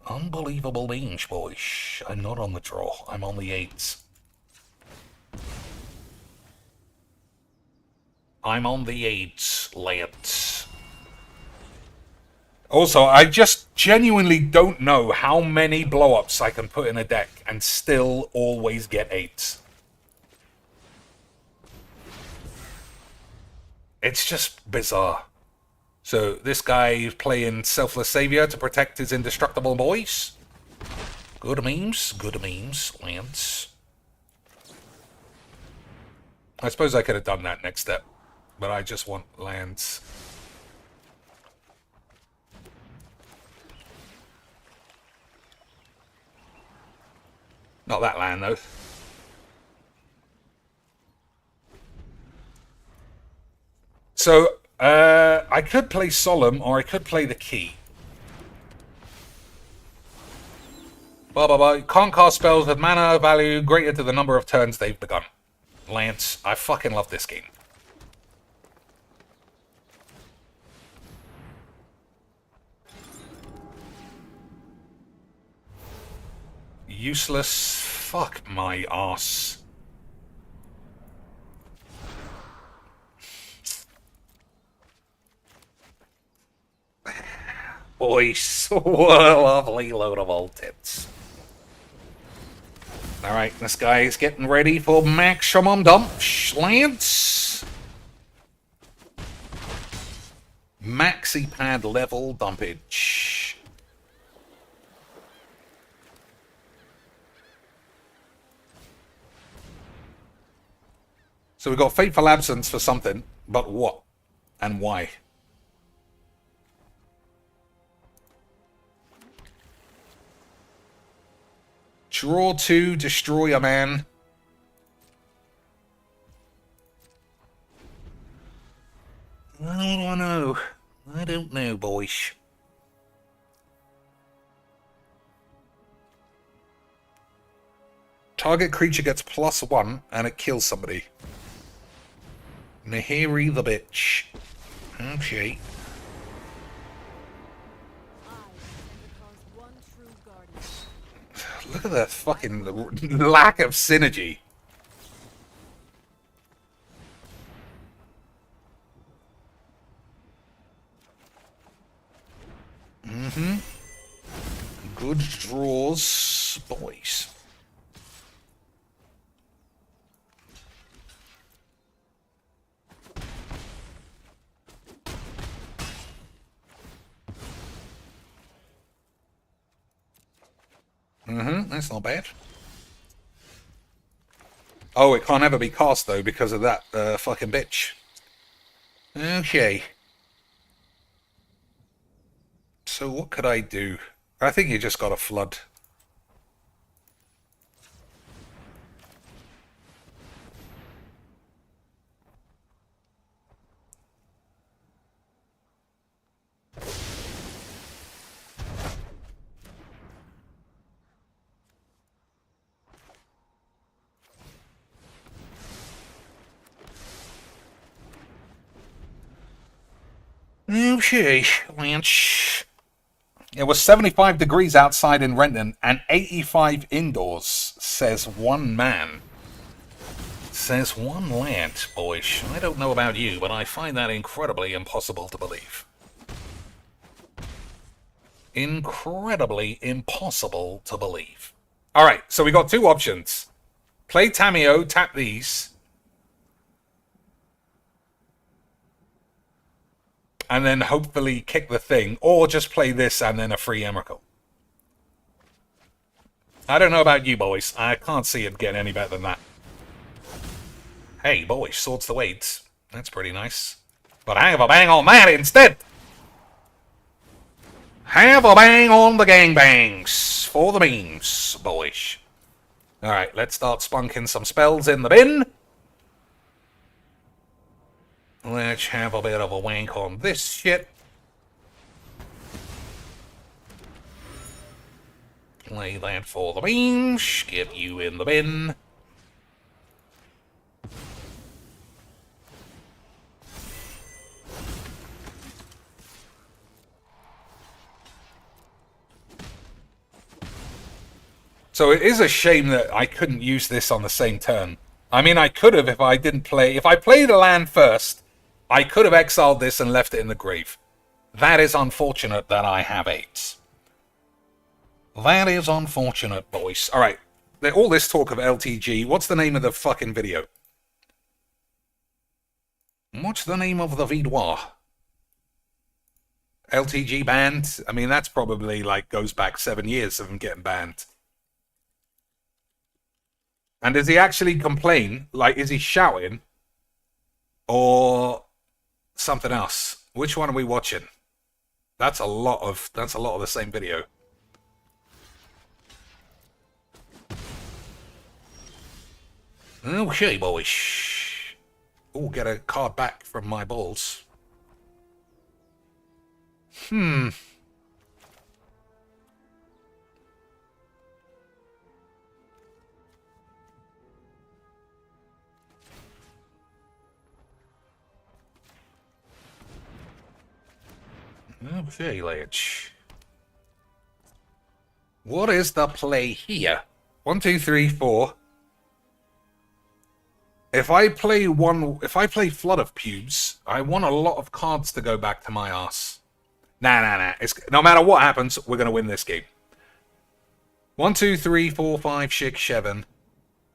Unbelievable means, boys. I'm not on the draw. I'm on the 8s. I'm on the 8s, lads. Also, I just genuinely don't know how many blow-ups I can put in a deck and still always get 8s. It's just bizarre. So, this guy is playing Selfless Savior to protect his indestructible boys. Good memes, lads. I suppose I could have done that next step, but I just want lands. Not that land, though. So, I could play Solemn, or I could play the Key. Can't cast spells with mana value greater to the number of turns they've begun. Lance, I fucking love this game. Useless. Fuck my arse. Boys, what a lovely load of old tits. Alright, this guy is getting ready for maximum dump. Lads. Maxi pad level dumpage. So we've got fateful absence for something, but what? And why? Draw 2, destroy a man. I don't know. I don't know, boys. Target creature gets +1 and it kills somebody. Nahiri the bitch. Okay. Look at the fucking lack of synergy. Good draws, boys. That's not bad. Oh, it can't ever be cast, though, because of that fucking bitch. Okay. So what could I do? I think you just got to flood. Okay, Lance. It was 75 degrees outside in Renton and 85 indoors, says one man. Says one lad, boys. I don't know about you, but I find that incredibly impossible to believe. Incredibly impossible to believe. Alright, so we got two options. Play Tameo, tap these. And then hopefully kick the thing, or just play this and then a free Emrakul. I don't know about you, boys. I can't see it getting any better than that. Hey, boys, swords the weights. That's pretty nice. But have a bang on that instead! Have a bang on the gangbangs for the memes, boys. Alright, let's start spunking some spells in the bin. Let's have a bit of a wank on this shit. Play that for the beams. Get you in the bin. So it is a shame that I couldn't use this on the same turn. I mean, I could have if I didn't play... If I played a land first, I could have exiled this and left it in the grave. That is unfortunate that I have 8. That is unfortunate, boys. Alright, all this talk of LTG, what's the name of the fucking video? What's the name of the video? LTG banned? I mean, that's probably, like, goes back 7 years of him getting banned. And does he actually complain? Like, is he shouting? Or something else? Which one are we watching? That's a lot of the same video. Okay, boys. Oh, get a card back from my balls. Okay, lads. What is the play here? 1, 2, 3, 4. If I play Flood of Pubes, I want a lot of cards to go back to my ass. Nah. No matter what happens, we're gonna win this game. 1, 2, 3, 4, 5, 6, 7.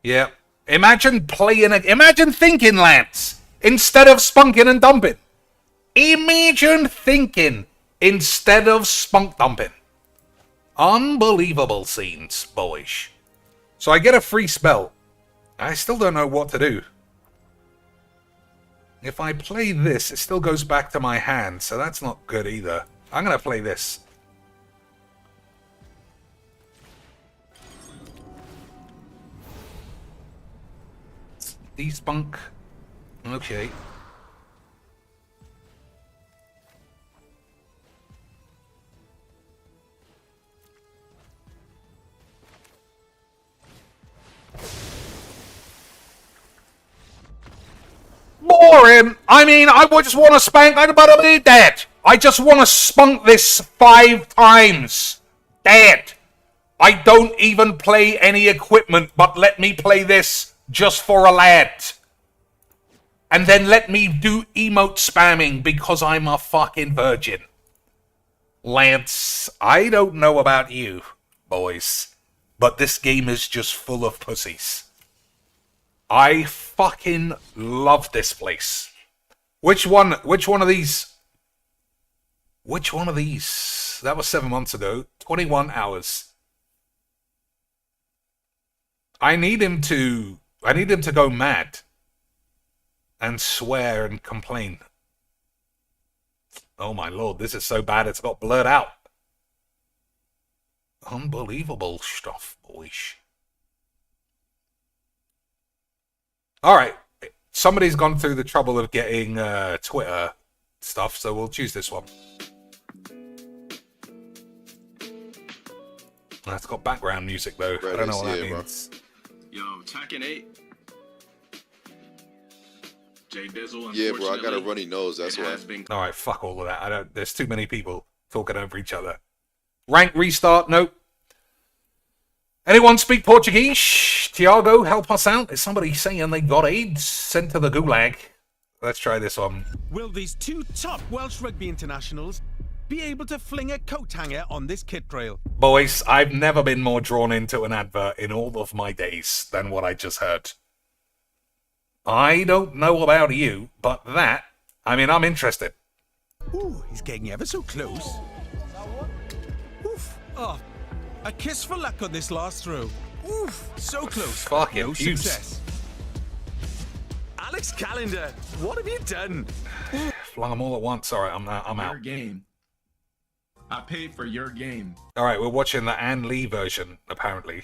Yeah. Imagine thinking, Lance, instead of spunking and dumping. Imagine thinking instead of spunk dumping. Unbelievable scenes, boys. So I get a free spell. I still don't know what to do. If I play this, it still goes back to my hand, so that's not good either. I'm going to play this. Despunk. Okay. Boring. I mean, I just want to spank. I'm about to be dead. I just want to spunk this 5 times. Dead. I don't even play any equipment, but let me play this just for a lad. And then let me do emote spamming because I'm a fucking virgin. Lance, I don't know about you, boys, but this game is just full of pussies. I fucking love this place. Which one of these? Which one of these? That was 7 months ago. 21 hours. I need him to go mad. And swear and complain. Oh my lord, this is so bad it's got blurred out. Unbelievable stuff, boys. Alright, somebody's gone through the trouble of getting Twitter stuff, so we'll choose this one. That's got background music though. I don't know what that means. Yo, Tekken 8. J Dizzle, yeah, bro, I got a runny nose, that's why. Alright, fuck all of that. There's too many people talking over each other. Rank restart, nope. Anyone speak Portuguese? Tiago, help us out. Is somebody saying they got AIDS? Sent to the gulag. Let's try this one. Will these 2 top Welsh rugby internationals be able to fling a coat hanger on this kit trail? Boys, I've never been more drawn into an advert in all of my days than what I just heard. I don't know about you, but I'm interested. Ooh, he's getting ever so close. Oof. Oh, a kiss for luck on this last throw. Oof, so close. Fucking no success. Alex Calendar, what have you done? Flung them all at once. All right, I'm out. Your game. I paid for your game. All right, we're watching the Ann Lee version, apparently.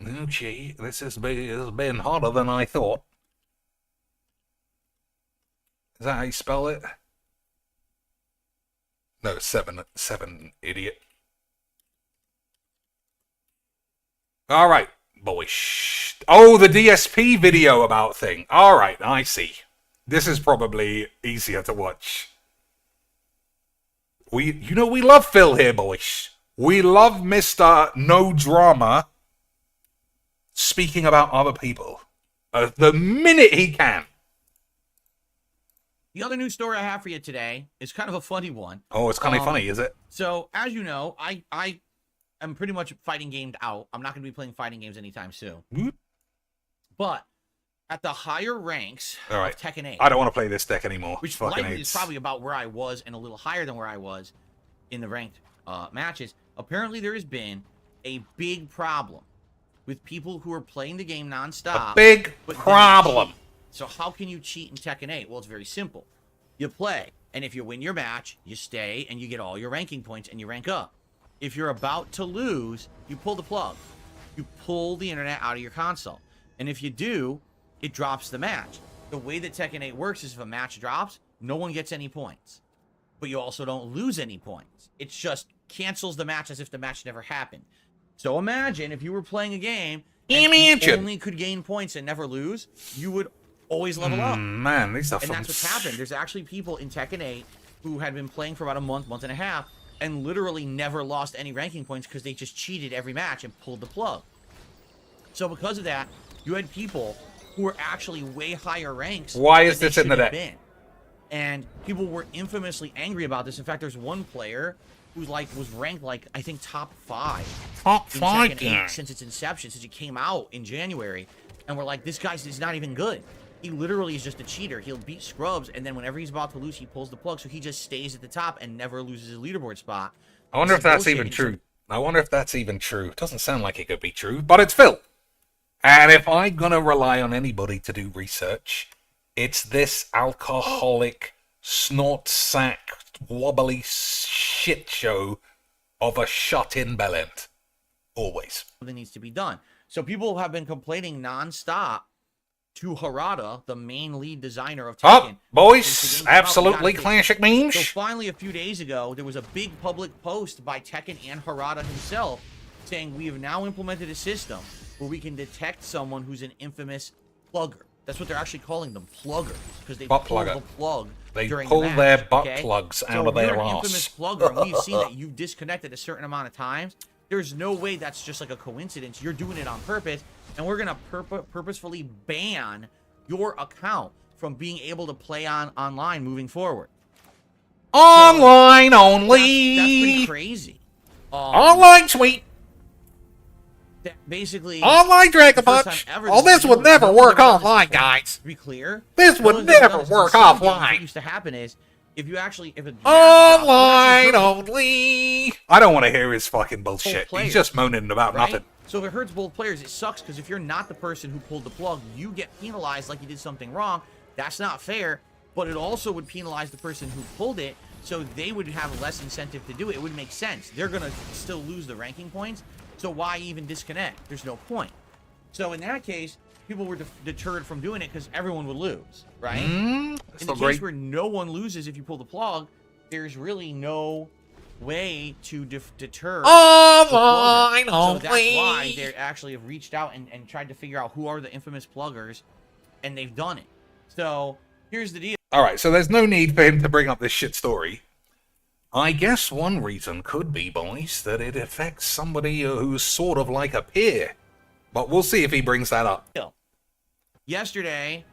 Okay, this has been harder than I thought. Is that how you spell it? No, 7, idiot. Alright, boys. Oh, the DSP video about thing. Alright, I see. This is probably easier to watch. We love Phil here, boys. We love Mr. No Drama speaking about other people. The minute he can. The other news story I have for you today is kind of a funny one. Oh, it's kind of funny, is it? So, as you know, I am pretty much fighting gamed out. I'm not going to be playing fighting games anytime soon. Whoop. But at the higher ranks of Tekken 8, I don't want to play this deck anymore. which Fucking likely is AIDS. probably about where I was and a little higher than where I was in the ranked matches. Apparently, there has been a big problem with people who are playing the game nonstop. A big problem. So how can you cheat in Tekken 8? Well, it's very simple. You play, and if you win your match, you stay, and you get all your ranking points, and you rank up. If you're about to lose, you pull the plug. You pull the internet out of your console. And if you do, it drops the match. The way that Tekken 8 works is if a match drops, no one gets any points. But you also don't lose any points. It just cancels the match as if the match never happened. So imagine if you were playing a game and you only could gain points and never lose, you would always level up. Man, these are And that's what's happened. There's actually people in Tekken 8 who had been playing for about a month and a half, and literally never lost any ranking points because they just cheated every match and pulled the plug. So because of that, you had people who were actually way higher ranks. Why is this in the deck? Been. And people were infamously angry about this. In fact, there's one player who's was ranked I think top 5. Top in 5 Tekken 8 since its inception, since it came out in January. And we're like, this guy's not even good. He literally is just a cheater. He'll beat scrubs, and then whenever he's about to lose, he pulls the plug, so he just stays at the top and never loses his leaderboard spot. I wonder if that's even true. I wonder if that's even true. It doesn't sound like it could be true, but it's Phil. And if I'm going to rely on anybody to do research, it's this alcoholic, snort-sack, wobbly shit show of a shut-in bellend. Always. Something needs to be done. So people have been complaining nonstop to Harada, the main lead designer of Tekken. Oh, boys, absolutely classic memes. So finally, a few days ago, there was a big public post by Tekken and Harada himself saying, we have now implemented a system where we can detect someone who's an infamous plugger. That's what they're actually calling them, pluggers, because they pull the plug during the match. Their butt plugs out of their an ass. Infamous plugger, and we've seen that you've disconnected a certain amount of times. There's no way that's just like a coincidence. You're doing it on purpose, and we're gonna purposefully ban your account from being able to play online moving forward. Online only. That's pretty crazy. Online tweet. Basically, online Dragon Punch. Oh, this would never work offline, guys. To be clear, this would never work offline. What used to happen is if online only. I don't want to hear his fucking bullshit. He's just moaning about nothing. So if it hurts both players, it sucks because if you're not the person who pulled the plug, you get penalized like you did something wrong. That's not fair, but it also would penalize the person who pulled it, so they would have less incentive to do it. It would make sense. They're going to still lose the ranking points, so why even disconnect? There's no point. So in that case, people were deterred from doing it because everyone would lose, right? In the case where no one loses if you pull the plug, there's really no way to deter online only. So that's why they actually have reached out and tried to figure out who are the infamous pluggers, and they've done it. So here's the deal. All right, so there's no need for him to bring up this shit story. I guess one reason could be, boys, that it affects somebody who's sort of like a peer. But we'll see if he brings that up. Yesterday,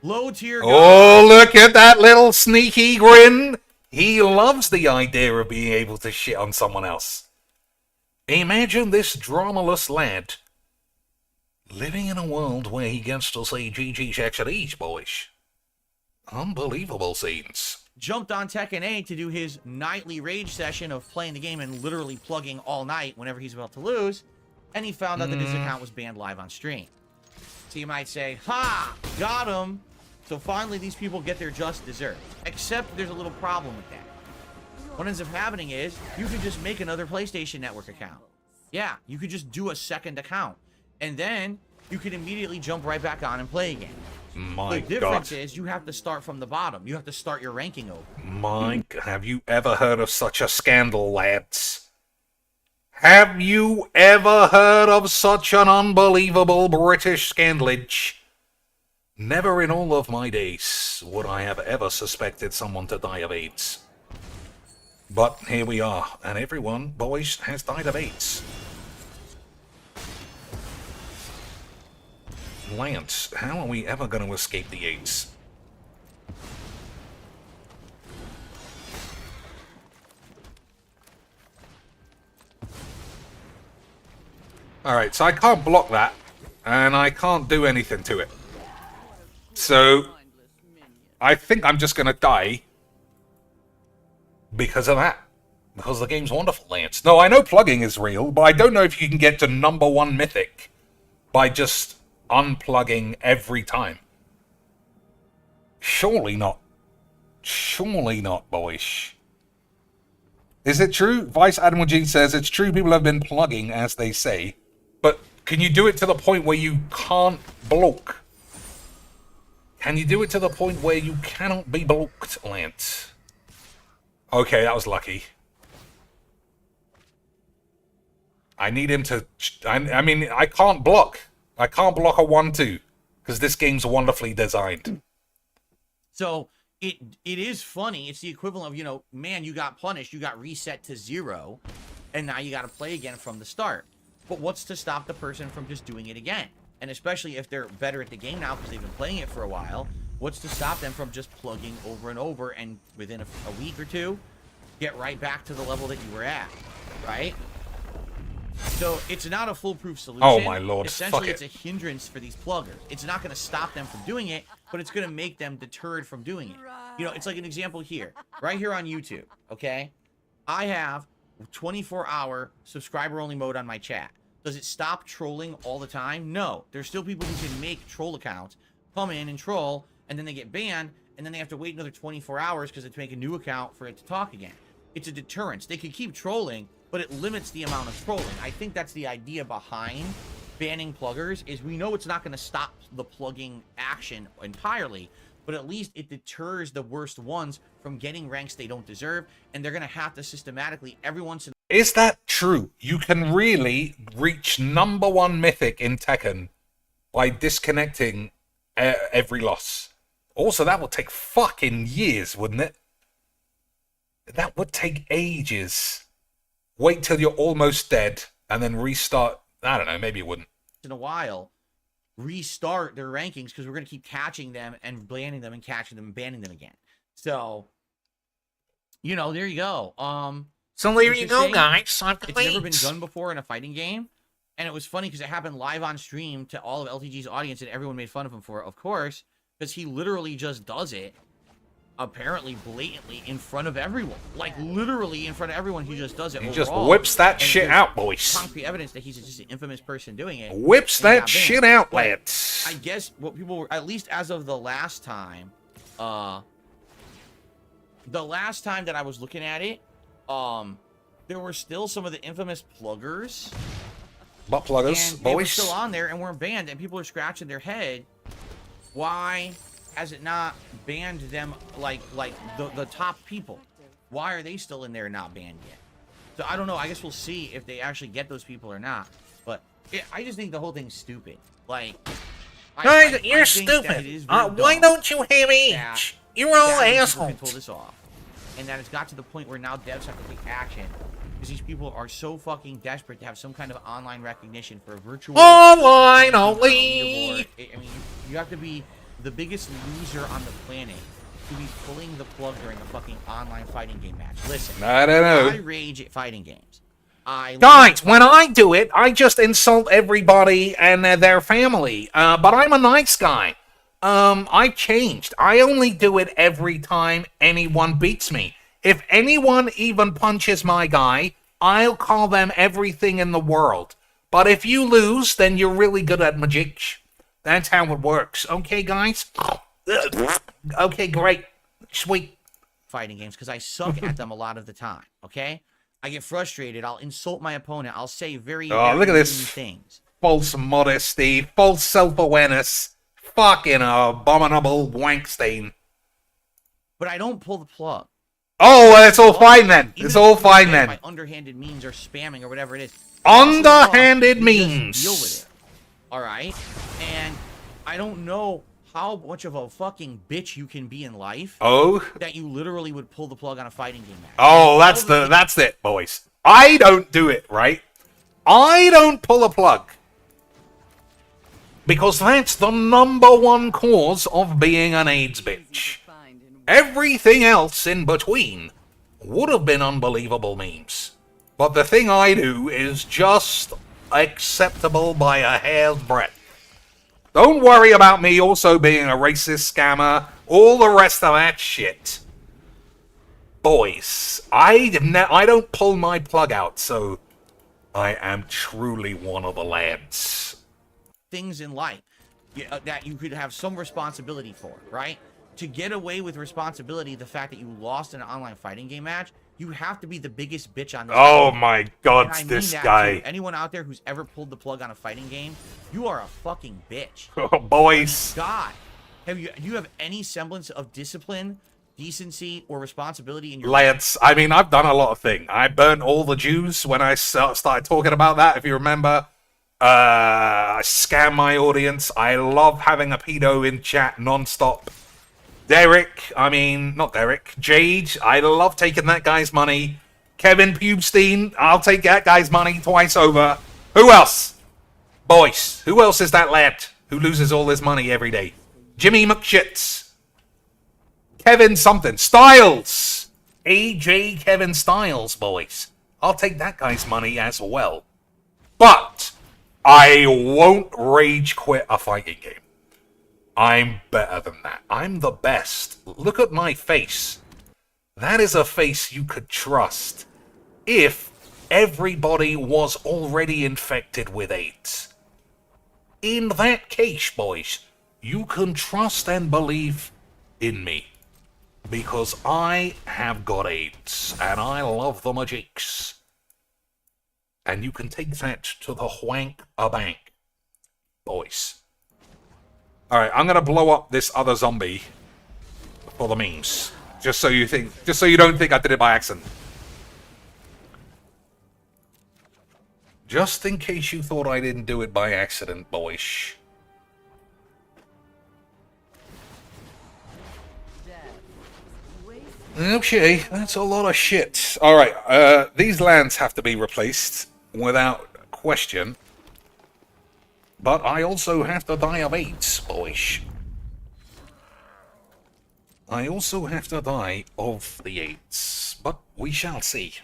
low tier. Oh, look at that little sneaky grin. He loves the idea of being able to shit on someone else. Imagine this dramaless lad living in a world where he gets to say GG checks at each, boys. Unbelievable scenes. Jumped on Tekken 8 to do his nightly rage session of playing the game and literally plugging all night whenever he's about to lose, and he found out that his account was banned live on stream. So you might say, ha, got him. So finally these people get their just desserts. Except there's a little problem with that. What ends up happening is you could just make another PlayStation Network account. Yeah, you could just do a second account. And then you could immediately jump right back on and play again. My God. The difference is you have to start from the bottom. You have to start your ranking over. Mike, have you ever heard of such a scandal, lads? Have you ever heard of such an unbelievable British scandalage? Never in all of my days would I have ever suspected someone to die of AIDS. But here we are, and everyone, boys, has died of AIDS. Lance, how are we ever going to escape the AIDS? Alright, so I can't block that, and I can't do anything to it. So, I think I'm just going to die because of that. Because the game's wonderful, Lance. No, I know plugging is real, but I don't know if you can get to #1 Mythic by just unplugging every time. Surely not. Surely not, boys. Is it true? Vice Admiral G says it's true people have been plugging, as they say. But can you do it to the point where you can't block? Can you do it to the point where you cannot be blocked, Lance? Okay, that was lucky. I need him to... I mean, I can't block. I can't block a 1-2. Because this game's wonderfully designed. So, it is funny. It's the equivalent of, you know, man, you got punished, you got reset to 0, and now you got to play again from the start. But what's to stop the person from just doing it again? And especially if they're better at the game now because they've been playing it for a while, what's to stop them from just plugging over and over and within a week or two, get right back to the level that you were at, right? So it's not a foolproof solution. Oh my lord, Essentially, fuck it. it's a hindrance for these pluggers. It's not going to stop them from doing it, but it's going to make them deterred from doing it. You know, it's like an example here, right here on YouTube, okay? I have 24-hour subscriber-only mode on my chat. Does it stop trolling all the time? No. There's still people who can make troll accounts, come in and troll, and then they get banned, and then they have to wait another 24 hours because they have to make a new account for it to talk again. It's a deterrence. They could keep trolling, but it limits the amount of trolling. I think that's the idea behind banning pluggers, is we know it's not going to stop the plugging action entirely, but at least it deters the worst ones from getting ranks they don't deserve, and they're going to have to systematically, every once in Is that true? You can really reach #1 mythic in Tekken by disconnecting every loss. Also, that would take fucking years, wouldn't it? That would take ages. Wait till you're almost dead and then restart. I don't know, maybe it wouldn't. a while, restart their rankings because we're going to keep catching them and banning them and catching them and banning them again. So, you know, there you go. So there you go, guys. It's never been done before in a fighting game. And it was funny because it happened live on stream to all of LTG's audience, and everyone made fun of him for it, of course, because he literally just does it, apparently blatantly, in front of everyone. Like, literally in front of everyone, he just does it. He just whips that shit out, boys. Concrete evidence that he's just an infamous person doing it. Whips that shit out, lads. I guess what people were, at least as of the last time that I was looking at it, there were still some of the infamous pluggers. Butt pluggers, and they were boys. still on there and weren't banned, and people are scratching their head. Why has it not banned them like the top people? Why are they still in there and not banned yet? So I don't know. I guess we'll see if they actually get those people or not. But I just think the whole thing's stupid. Like, Guys, you're I think that it is stupid. very Why dumb don't you have that age? You're all people can assholes. pull this off, and that it's got to the point where now devs have to take action because these people are so fucking desperate to have some kind of online recognition for a virtual Online only. I mean, you have to be the biggest loser on the planet to be pulling the plug during a fucking online fighting game match. Listen, I don't know. I rage at fighting games. Guys, when I do it, I just insult everybody and their family. But I'm a nice guy. I've changed. I only do it every time anyone beats me. If anyone even punches my guy, I'll call them everything in the world. But if you lose, then you're really good at magic. That's how it works. Okay, guys? Okay, great. Sweet. Fighting games because I suck at them a lot of the time. Okay, I get frustrated. I'll insult my opponent. I'll say very, very look at this. mean things. False modesty, false self-awareness, fucking abominable wank stain. But I don't pull the plug. Oh, well, it's all fine then. Even It's all if fine then. my underhanded memes or spamming or whatever it is. Underhanded You just memes. Deal with it. All right, and I don't know how much of a fucking bitch you can be in life Oh, that you literally would pull the plug on a fighting game match. oh, that's it, boys. I don't do it, right? I don't pull a plug. Because that's the #1 cause of being an AIDS bitch. Everything else in between would have been unbelievable memes. But the thing I do is just acceptable by a hair's breadth. Don't worry about me also being a racist scammer, all the rest of that shit. Boys, I don't pull my plug out, so I am truly one of the lads. Things in life that you could have some responsibility for, right? To get away with responsibility, the fact that you lost in an online fighting game match, you have to be the biggest bitch on this Oh game. my god, And I mean this that guy. too. Anyone out there who's ever pulled the plug on a fighting game, you are a fucking bitch. Oh, boys. God, do you have any semblance of discipline, decency, or responsibility in your Lads, I mean, I've done a lot of things. I burnt all the Jews when I started talking about that, if you remember. I scam my audience. I love having a pedo in chat non-stop. Derek, not Derek, Jade, I love taking that guy's money. Kevin Pubestein, I'll take that guy's money twice over. Who else? Boys, who else is that lad who loses all his money every day? Jimmy McShits. Kevin something. Styles. AJ Kevin Styles, boys. I'll take that guy's money as well. But I won't rage quit a fighting game. I'm better than that. I'm the best. Look at my face. That is a face you could trust if everybody was already infected with AIDS. In that case, boys, you can trust and believe in me. Because I have got AIDS, and I love the magics. And you can take that to the whank a bank, boys. Alright, I'm gonna blow up this other zombie for the memes. Just so you don't think I did it by accident. Just in case you thought I didn't do it by accident, boys. Okay, that's a lot of shit. Alright, these lands have to be replaced without question. But I also have to die of AIDS, boys. I also have to die of the AIDS. But we shall see.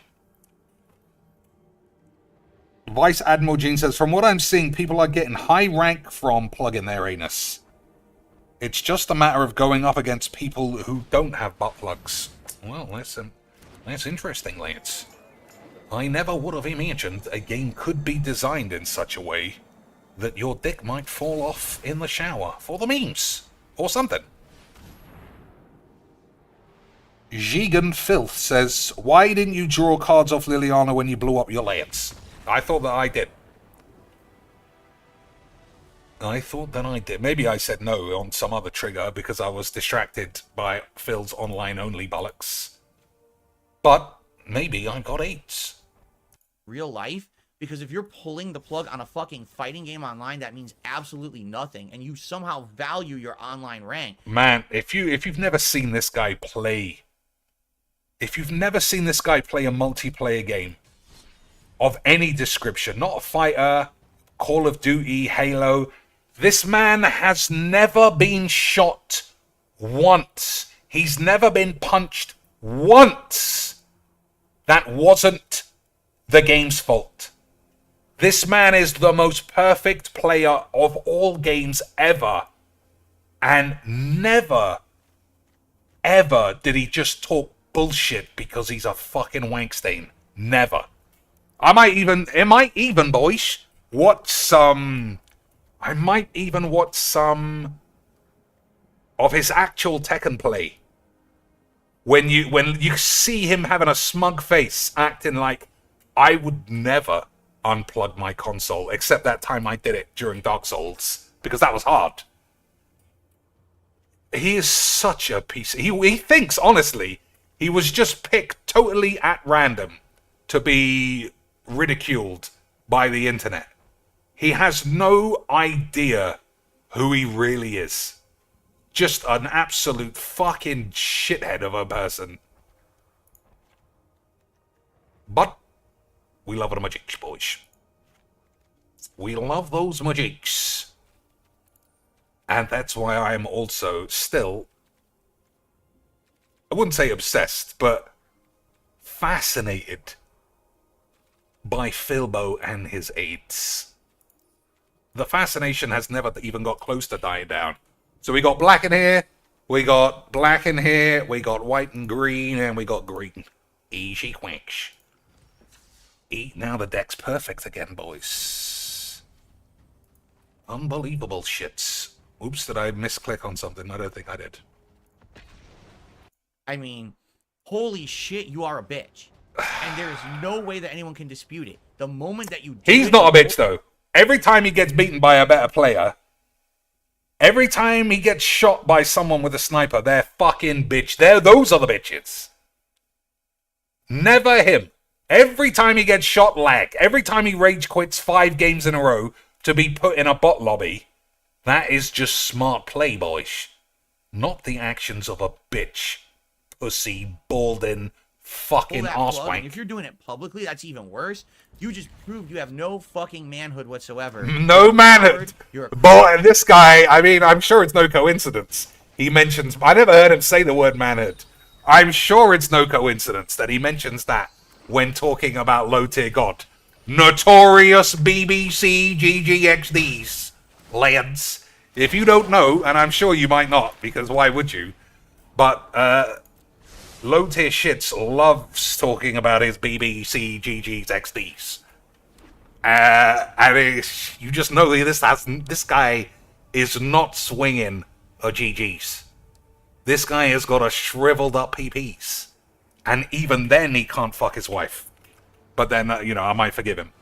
Vice Admiral Jean says, from what I'm seeing, people are getting high rank from plugging their anus. It's just a matter of going up against people who don't have butt plugs. Well, that's interesting, Lance. I never would have imagined a game could be designed in such a way that your dick might fall off in the shower for the memes or something. Jigan Filth says, why didn't you draw cards off Liliana when you blew up your lands? I thought that I did. Maybe I said no on some other trigger because I was distracted by Phil's online-only bollocks. But maybe I got AIDS. Real life? Because if you're pulling the plug on a fucking fighting game online, that means absolutely nothing, and you somehow value your online rank. Man, if you've never seen this guy play... If you've never seen this guy play a multiplayer game of any description, not a fighter, Call of Duty, Halo... This man has never been shot once. He's never been punched once. That wasn't the game's fault. This man is the most perfect player of all games ever. And never, ever did he just talk bullshit because he's a fucking wankstain. Never. I might even, boys, watch some of his actual Tekken play. When you see him having a smug face, acting like, I would never unplug my console, except that time I did it during Dark Souls, because that was hard. He is such a piece. He thinks, honestly, he was just picked totally at random to be ridiculed by the internet. He has no idea who he really is. Just an absolute fucking shithead of a person. But we love the magics, boys. We love those magics. And that's why I'm also still, I wouldn't say obsessed, but fascinated by Philbo and his AIDS. The fascination has never even got close to dying down. So we got black in here, we got black in here, we got white and green, and we got green. Easy quicks. Now the deck's perfect again, boys. Unbelievable shits. Oops, did I misclick on something? I don't think I did. I mean, holy shit, you are a bitch. And there is no way that anyone can dispute it. The moment that you do He's not a bitch, though. Every time he gets beaten by a better player, every time he gets shot by someone with a sniper, they're fucking bitch. Those are the bitches. Never him. Every time he gets shot, lag. Every time he rage quits 5 games in a row to be put in a bot lobby, that is just smart play, boys. not the actions of a bitch, pussy, balding, Pull fucking that plug, and arsewank. if you're doing it publicly, that's even worse. You just proved you have no fucking manhood whatsoever. No manhood. You're a Boy, this guy, I mean, I'm sure it's no coincidence. He mentions, I never heard him say the word manhood. I'm sure it's no coincidence that he mentions that when talking about low tier god. Notorious BBC GGXDs, lads. If you don't know, and I'm sure you might not, because why would you? But, low tier shits loves talking about his BBC GG's XDs. You just know this guy is not swinging a GG's. This guy has got a shriveled up PPs. And even then he can't fuck his wife. But then, I might forgive him.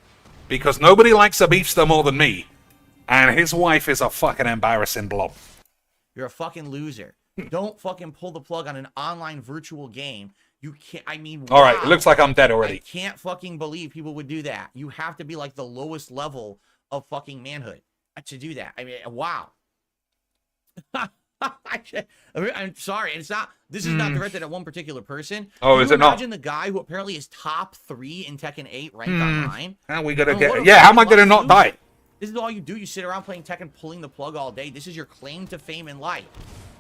Because nobody likes a beefster more than me. And his wife is a fucking embarrassing blob. You're a fucking loser. Don't fucking pull the plug on an online virtual game. You can't, All right, wow. it looks like I'm dead already. I can't fucking believe people would do that. You have to be like the lowest level of fucking manhood to do that. I mean, wow. I'm sorry, and this is not directed at one particular person. Oh, Can is you it not? imagine the guy who apparently is top 3 in Tekken 8 ranked online? How we gonna I mean, get? what a Yeah, how am I fucking gonna not loser. die? This is all you do. You sit around playing Tekken, pulling the plug all day. This is your claim to fame in life.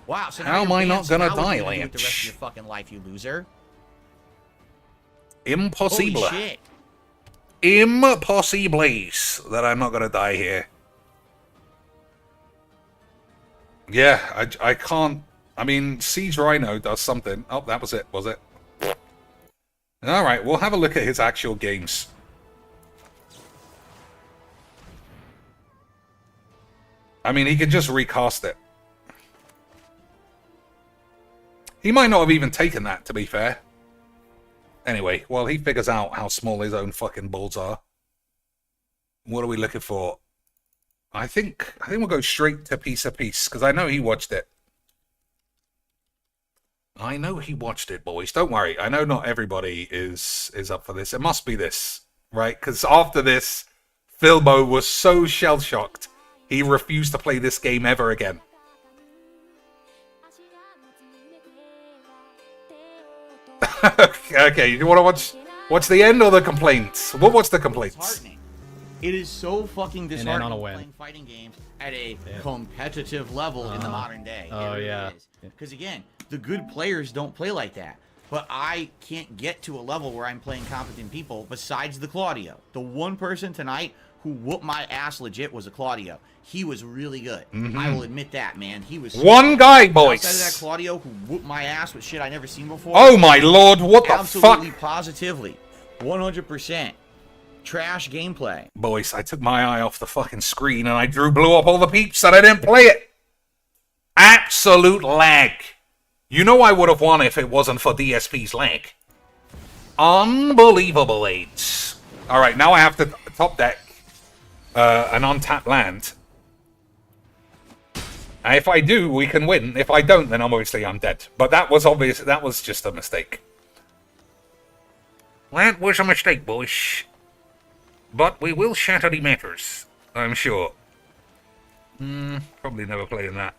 Wow. So now How am you're I not banned, so gonna now what are die, you gonna do Lance? with the rest of your fucking life, you loser? Impossible. Holy shit. Impossibles that I'm not gonna die here. Yeah, I can't. I mean, Siege Rhino does something. Oh, that was it, was it? Alright, we'll have a look at his actual games. I mean, he can just recast it. He might not have even taken that, to be fair. Anyway, while he figures out how small his own fucking balls are, what are we looking for? I think we'll go straight to Piece of Peace, because I know he watched it. I know he watched it, boys. Don't worry. I know not everybody is up for this. It must be this, right? Because after this, Philbo was so shell-shocked, he refused to play this game ever again. Okay, you want to watch the end or the complaints? We'll watch the complaints. Disheartening. It is so fucking disheartening on a win. playing fighting games at a competitive level in the modern day. Oh, yeah. Because again, the good players don't play like that. But I can't get to a level where I'm playing competent people besides the Claudio. The one person tonight who whooped my ass legit was a Claudio. He was really good. I will admit that, man. He was One guy, boys. Outside of that Claudio who whooped my ass with shit I never seen before. Oh my lord, what the Absolutely, fuck? positively. 100%. Trash gameplay. Boys, I took my eye off the fucking screen and I blew up all the peeps and I didn't play it. Absolute lag. You know I would have won if it wasn't for DSP's lag. Unbelievable, AIDS. Alright, now I have to top deck an untapped land. And if I do, we can win. If I don't, then obviously I'm dead. But that was obvious. That was just a mistake. That was a mistake, boys. But we will shatter the matters, I'm sure. Probably never playing that.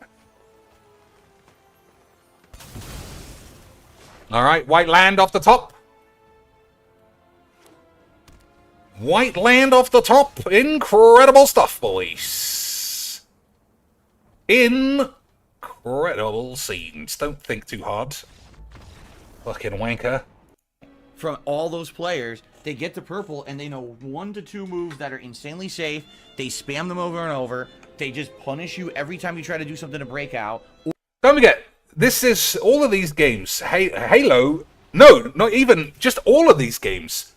Alright, white land off the top. White land off the top. Incredible stuff, boys. Incredible scenes. Don't think too hard. Fucking wanker. From all those players, they get to purple and they know 1 to 2 moves that are insanely safe. They spam them over and over. They just punish you every time you try to do something to break out. Don't forget, this is all of these games. Halo, no, not even, just all of these games.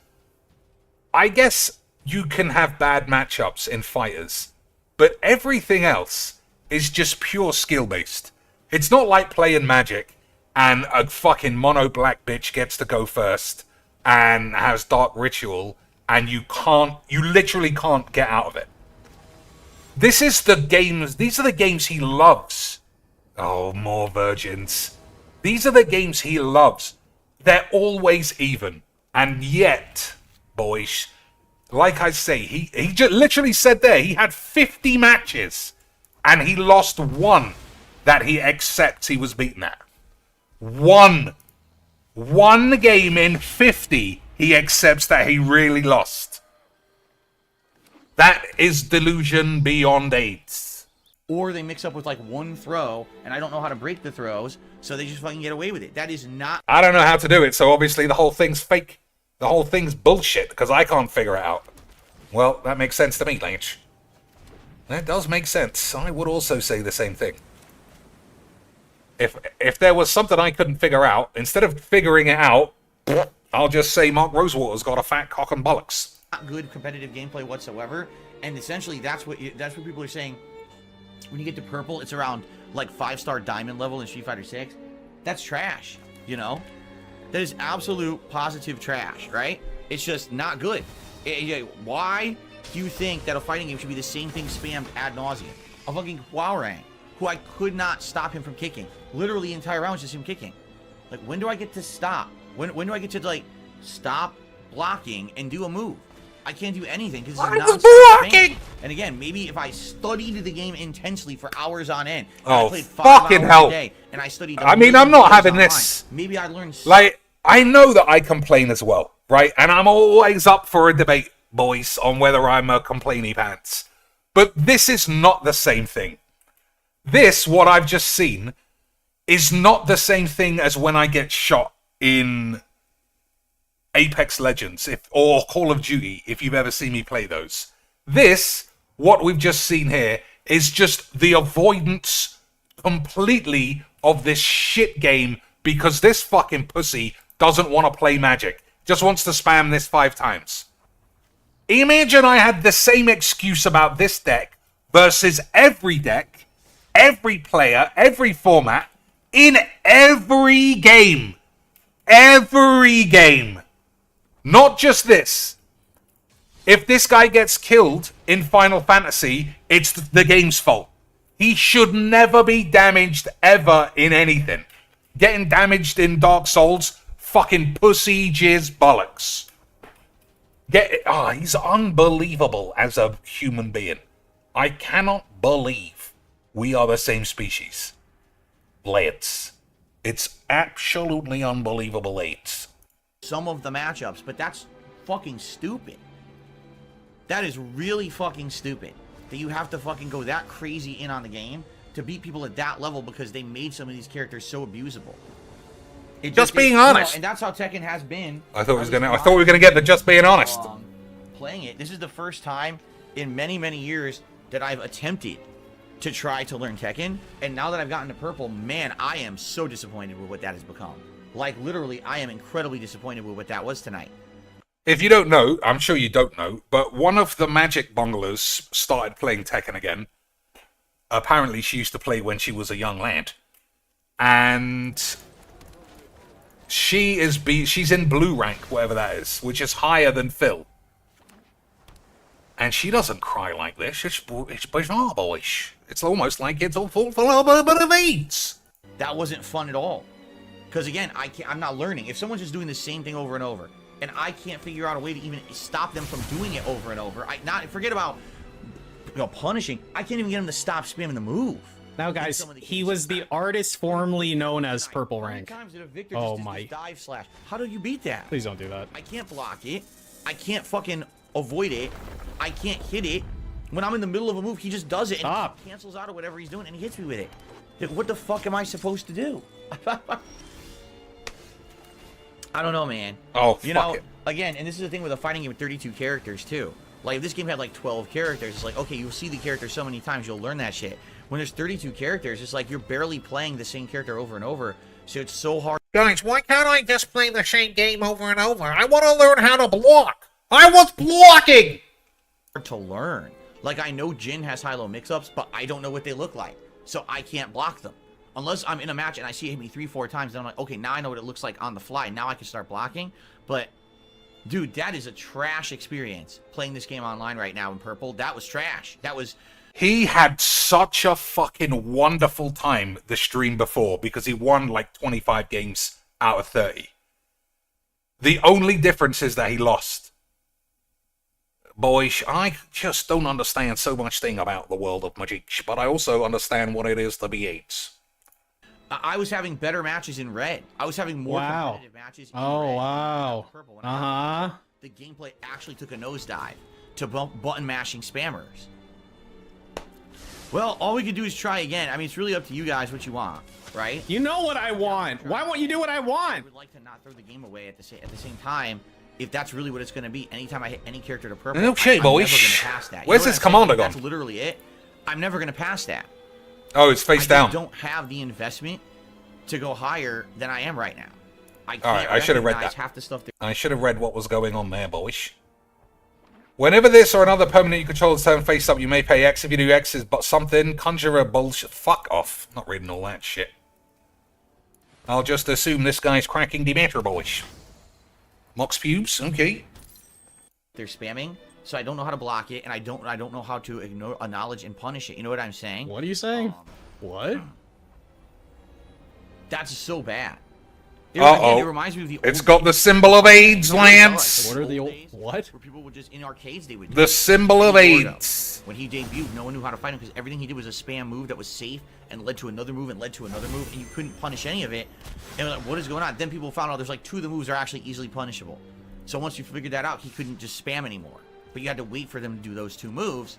I guess you can have bad matchups in fighters, but everything else is just pure skill-based. It's not like playing Magic and a fucking mono black bitch gets to go first and has Dark Ritual and you literally can't get out of it. These are the games he loves. Oh, more virgins. These are the games he loves. They're always even. And yet, boys, like I say, he just literally said there, he had 50 matches and he lost 1. that he accepts he was beaten at. One game in 50 he accepts that he really lost. That is delusion beyond AIDS. Or they mix up with like one throw, and I don't know how to break the throws, so they just fucking get away with it. That is not... I don't know how to do it, so obviously the whole thing's fake. The whole thing's bullshit, because I can't figure it out. Well, that makes sense to me, Lynch. That does make sense. I would also say the same thing. If there was something I couldn't figure out, instead of figuring it out, I'll just say Mark Rosewater's got a fat cock and bollocks. Not good competitive gameplay whatsoever, and essentially that's what people are saying. When you get to purple, it's around like 5-star diamond level in Street Fighter 6. That's trash, you know? That is absolute positive trash, right? It's just not good. Why do you think that a fighting game should be the same thing spammed ad nauseum? A fucking Quackles, who I could not stop him from kicking. Literally, the entire round was just him kicking. Like, when do I get to stop? When do I get to, like, stop blocking and do a move? I can't do anything because it's not blocking. And again, maybe if I studied the game intensely for hours on end, and I played 5 fucking hours hell. a day, and I studied. I mean, I'm not having this. Maybe I'd learn. Like, I know that I complain as well, right? And I'm always up for a debate, boys, on whether I'm a complainy pants. But this is not the same thing. This, what I've just seen, is not the same thing as when I get shot in Apex Legends or Call of Duty, if you've ever seen me play those. This, what we've just seen here, is just the avoidance completely of this shit game because this fucking pussy doesn't want to play Magic. Just wants to spam this 5 times. Imagine I had the same excuse about this deck versus every deck, every player, every format, in every game. Every game. Not just this. If this guy gets killed in Final Fantasy, it's the game's fault. He should never be damaged ever in anything. Getting damaged in Dark Souls, fucking pussy jizz bollocks. He's unbelievable as a human being. I cannot believe we are the same species. Lance. It's absolutely unbelievable, AIDS. Some of the matchups, but that's fucking stupid. That is really fucking stupid. That you have to fucking go that crazy in on the game to beat people at that level because they made some of these characters so abusable. Just being honest. And that's how Tekken has been. I thought we were gonna get the just being honest. Playing it. This is the first time in many, many years that I've attempted to try to learn Tekken, and now that I've gotten to purple, man, I am so disappointed with what that has become. Like, literally, I am incredibly disappointed with what that was tonight. If you don't know, I'm sure you don't know, but one of the Magic Bonglers started playing Tekken again. Apparently, she used to play when she was a young lad. And she's in blue rank, whatever that is, which is higher than Phil. And she doesn't cry like this. It's bizarre, boys. It's almost like it's all full of AIDS. That wasn't fun at all. Because again, I'm not learning. If someone's just doing the same thing over and over, and I can't figure out a way to even stop them from doing it over and over, forget about punishing. I can't even get them to stop spamming the move. Now, guys, he was the artist formerly known as Purple Rank. Oh my! Dive slash. How do you beat that? Please don't do that. I can't block it. I can't fucking avoid it. I can't hit it. When I'm in the middle of a move, he just does it and he cancels out or whatever he's doing, and he hits me with it. Dude, what the fuck am I supposed to do? I don't know, man. Oh, you know, again, and this is the thing with a fighting game with 32 characters too. Like, if this game had like 12 characters, it's like, okay, you'll see the character so many times, you'll learn that shit. When there's 32 characters, it's like you're barely playing the same character over and over, so it's so hard. Guys, why can't I just play the same game over and over? I want to learn how to block. I was blocking! To learn. Like, I know Jin has high-low mix-ups, but I don't know what they look like, so I can't block them. Unless I'm in a match and I see it hit me 3-4 times, then I'm like, okay, now I know what it looks like on the fly. Now I can start blocking. But, dude, that is a trash experience, playing this game online right now in purple. That was trash. That was... He had such a fucking wonderful time the stream before because he won like 25 games out of 30. The only difference is that he lost. Boys, I just don't understand so much thing about the world of Magic, but I also understand what it is to be AIDS. I was having better matches in red. I was having more competitive matches in red. Oh, wow. Purple. Uh-huh. The gameplay actually took a nosedive to button mashing spammers. Well, all we can do is try again. I mean, it's really up to you guys what you want, right? You know what I want. Why won't you do what I I want? would like to not throw the game away at the same time. If that's really what it's going to be, anytime I hit any character to purple, Okay, I'm boys. never going to pass that. You Where's know what this I'm saying? commander gone? That's literally it. I'm never going to pass that. Oh, it's face I down. just don't have the investment to go higher than I am right now. I can't Alright, I should have read recognize that. half the stuff. I should have read what was going on there, boys. Whenever this or another permanent you control is turned face up, you may pay X. If you do X is but something, conjurer bullshit. Fuck off. Not reading all that shit. I'll just assume this guy's cracking the matter, boys. Mox pubes, okay. They're spamming, so I don't know how to block it, and I don't know how to acknowledge and punish it. You know what I'm saying? What are you saying? What? That's so bad. Uh-oh. It reminds me of the It's old got the symbol of AIDS, Lance. What are the old... days What? Where people would just, in arcades, they would do The it. symbol of Gordo. AIDS. When he debuted, no one knew how to fight him because everything he did was a spam move that was safe and led to another move and led to another move, and you couldn't punish any of it. And like, what is going on? Then people found out there's like 2 of the moves are actually easily punishable. So once you figured that out, he couldn't just spam anymore. But you had to wait for them to do those 2 moves.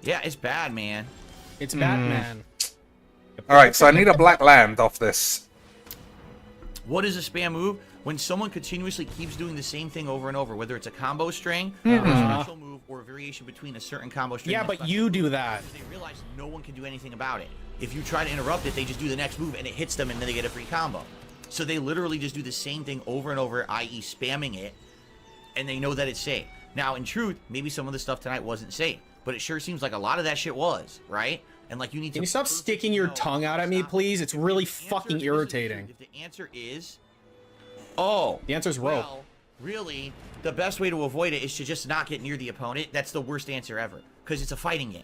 Yeah, it's bad, man. It's Batman. Alright, so I need a black land off this. What is a spam move? When someone continuously keeps doing the same thing over and over, whether it's a combo string, or a special move, or a variation between a certain combo string. Yeah, and a but special you move, do that. because they realize no one can do anything about it. If you try to interrupt it, they just do the next move and it hits them and then they get a free combo. So they literally just do the same thing over and over, i.e. spamming it, and they know that it's safe. Now, in truth, maybe some of the stuff tonight wasn't safe, but it sure seems like a lot of that shit was, right? And like you need to... Can you stop sticking your tongue out at me, please? It's really fucking irritating. If the answer is... Oh. The answer is rope. Well, really, the best way to avoid it is to just not get near the opponent. That's the worst answer ever. Because it's a fighting game.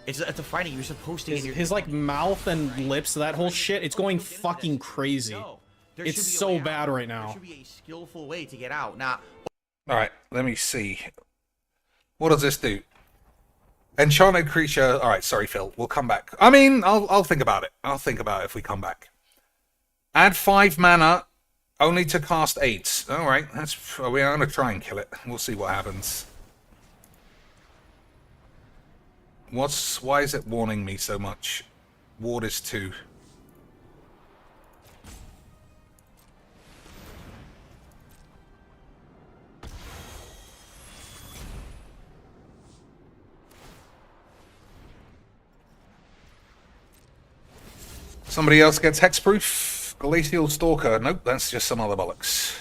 It's a fighting game. You're supposed to get near His like mouth and lips, that whole shit, it's going fucking crazy. No. There It's should be a so way out. bad right There now. should be a skillful way to get out. Now, Alright, let me see. What does this do? Enchanted creature. Alright, sorry, Phil. We'll come back. I mean, I'll think about it. I'll think about it if we come back. Add 5 mana, only to cast 8. Alright, we're going to try and kill it. We'll see what happens. Why is it warning me so much? Ward is 2. Somebody else gets hexproof. Glacial Stalker. Nope, that's just some other bollocks.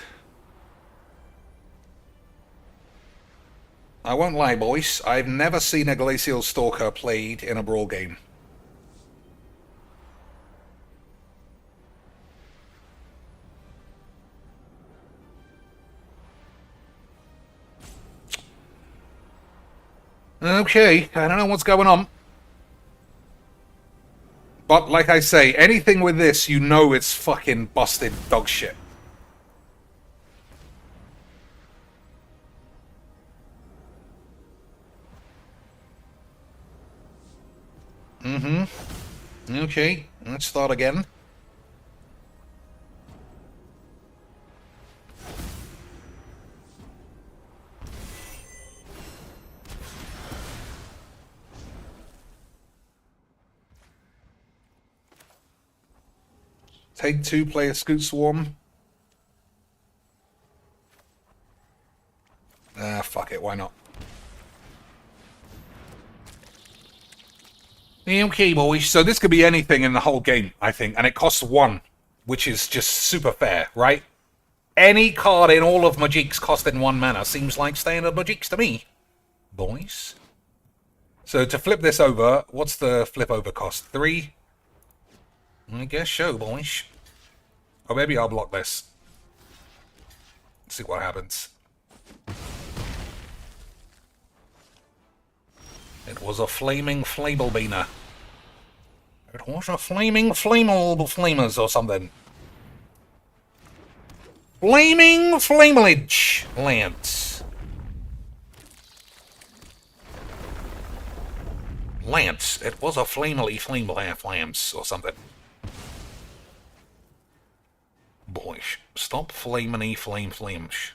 I won't lie, boys. I've never seen a Glacial Stalker played in a Brawl game. Okay, I don't know what's going on. But like I say, anything with this, you know it's fucking busted dog shit. Okay, let's start again. Take 2, play a Scoot Swarm. Fuck it, why not? Okay, boys, so this could be anything in the whole game, I think, and it costs 1, which is just super fair, right? Any card in all of Magic's costing 1 mana seems like standard Magic's to me, boys. So to flip this over, what's the flip over cost? 3? I guess so, boys. Or maybe I'll block this. See what happens. It was a flaming Flamelbeaner. It was a flaming flamers or something. Flaming Flamelage Lance. Lance, it was a flamely flams or something. Boys, stop flaming flames.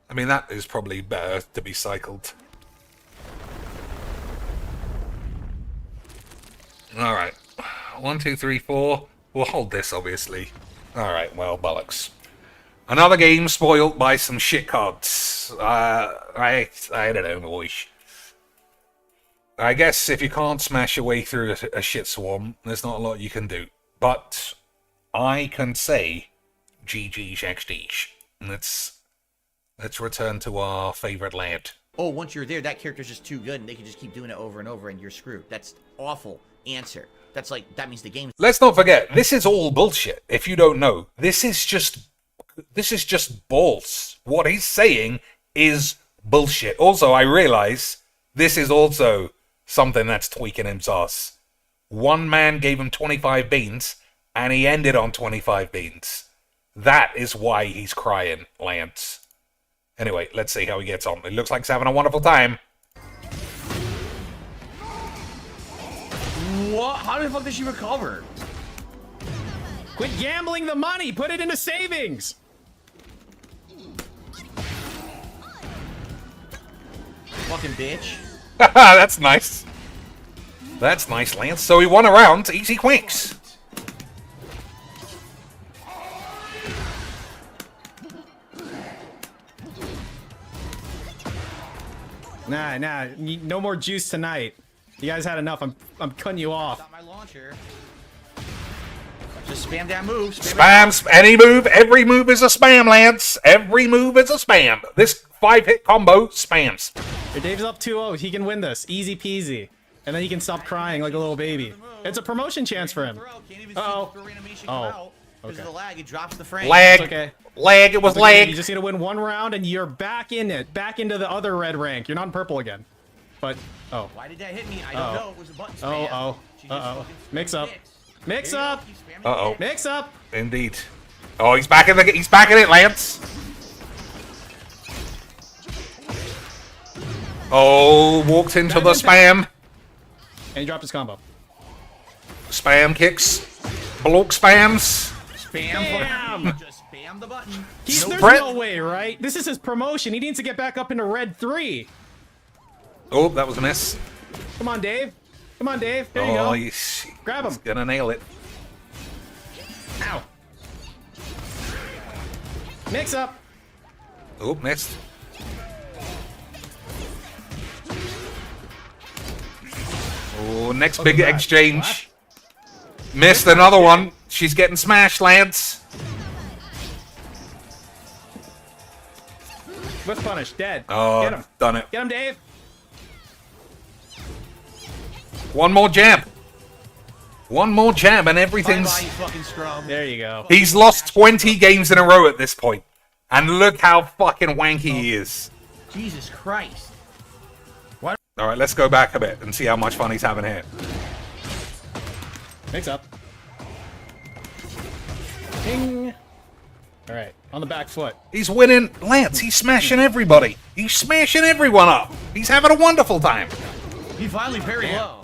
I mean, that is probably better to be cycled. Alright. 1, 2, 3, 4. We'll hold this, obviously. Alright, well, bollocks. Another game spoiled by some shit cards. I don't know, boys. I guess if you can't smash your way through a shit swarm, there's not a lot you can do. But I can say GG's XD's. Let's return to our favorite lad. Oh, once you're there, that character's just too good, and they can just keep doing it over and over, and you're screwed. That's awful answer. That's like, that means the game. Let's not forget, this is all bullshit. If you don't know, this is just balls. What he's saying is bullshit. Also, I realize this is also something that's tweaking his ass. One man gave him 25 beans, and he ended on 25 beans. That is why he's crying, Lance. Anyway, let's see how he gets on. It looks like he's having a wonderful time. What? How the fuck did she recover? Quit gambling the money. Put it into savings. Fucking bitch. That's nice. That's nice, Lance. So he won a round. Easy quicks. Nah, no more juice tonight. You guys had enough. I'm cutting you off. Got my launcher. Just spam that move. Spam any move. Every move is a spam, Lance. Every move is a spam. This 5-hit combo spams. If Dave's up 2-0, he can win this. Easy peasy. And then he can stop crying like a little baby. It's a promotion chance for him. Uh-oh. Oh. Because Okay. of the lag, it drops the frame. Lag. It's okay. Lag. It was It's okay. lag. You just need to win one round and you're back in it. Back into the other red rank. You're not in purple again. But, oh. Why did that hit me? I don't know. It was a button spam. Oh. She just Uh-oh. fucking Mix up. mixed. Mix There you go. up. Keep spamming Uh-oh. it. Mix up. Indeed. Oh, he's back in it, Lance. Oh, walked into the spam. And he dropped his combo. Spam kicks. Block spams. Bam! Just spam the button. There's Brett- no way, right? This is his promotion. He needs to get back up into red 3. Oh, that was a miss. Come on, Dave. Come on, Dave. There you Oh, go. he's Grab him. gonna nail it. Ow. Mix up. Oh, missed. Oh, next big God. exchange. Missed another one. She's getting smashed, Lance. With punish. Dead. Oh, Get him. done it. Get him, Dave. One more jab. One more jab and Bye-bye, everything's... you fucking scrum. There you go. He's lost 20 games in a row at this point. And look how fucking wanky he is. Jesus Christ. Alright, let's go back a bit and see how much fun he's having here. Mix up. Ping. All right, on the back foot. He's winning. Lance, he's smashing everybody. He's smashing everyone up. He's having a wonderful time. He finally parried low.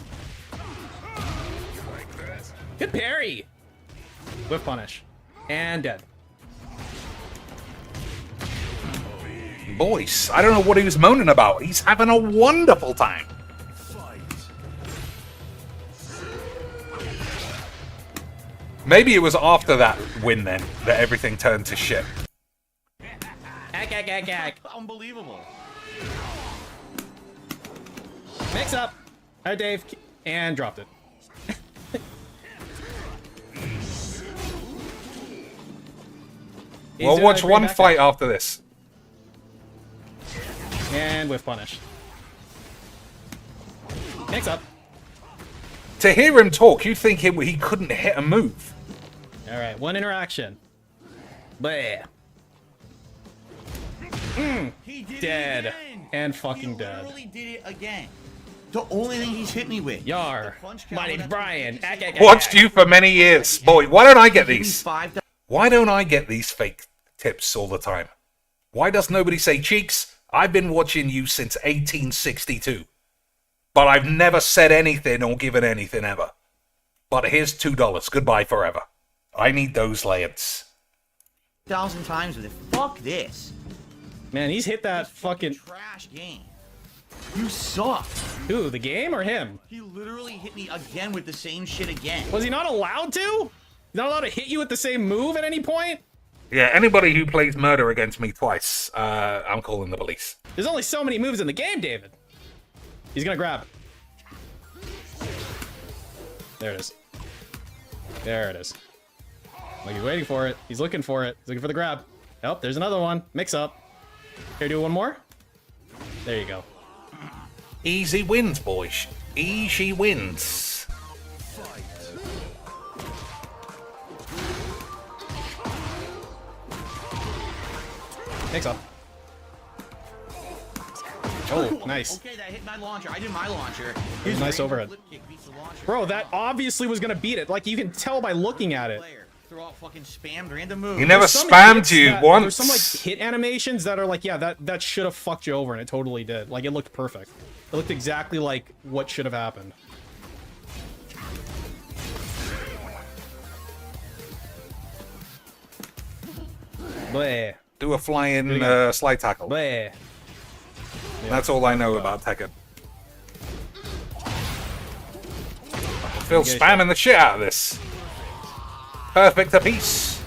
Good parry. Whip punish. And dead. Boys, I don't know what he was moaning about. He's having a wonderful time. Maybe it was after that win then that everything turned to shit. Ack. Unbelievable. Mix up. All right, Dave. And dropped it. We'll watch one fight after this. And whiff punish. Mix up. To hear him talk, you'd think he couldn't hit a move. All right, one interaction. Bleh. He did Dead. it again. And fucking He dead. literally did it again. The only thing he's hit me with. Yar. The punch My combo, name's that's Brian. what he Watched you for many years. Boy, why don't I get Give me these? $5. Why don't I get these fake tips all the time? Why does nobody say, Cheeks, I've been watching you since 1862. But I've never said anything or given anything ever. But here's $2. Goodbye forever. I need those lands. 1,000 times with it. Fuck this. Man, he's hit that fucking... trash game. You suck. Who, the game or him? He literally hit me again with the same shit again. Was he not allowed to? He's not allowed to hit you with the same move at any point? Yeah, anybody who plays murder against me twice, I'm calling the police. There's only so many moves in the game, David. He's gonna grab it. There it is. There it is. Like, he's waiting for it. He's looking for it. He's looking for the grab. Oh, there's another one. Mix up. Here, do one more. There you go. Easy wins, boys. Easy wins. Mix up. Oh, nice. Okay, that hit my launcher. I did my launcher. Nice overhead. Bro, that obviously was gonna beat it. Like, you can tell by looking at it. Throw out fucking spammed random moves. He never There's some spammed hits you that- once. There's some, like, hit animations that are like, yeah, that should have fucked you over, and it totally did. Like, it looked perfect. It looked exactly like what should have happened. Bleh. Do a flying slide tackle. Bleh. That's all I know about Tekken. Phil spamming the shit out of this. Perfect apiece.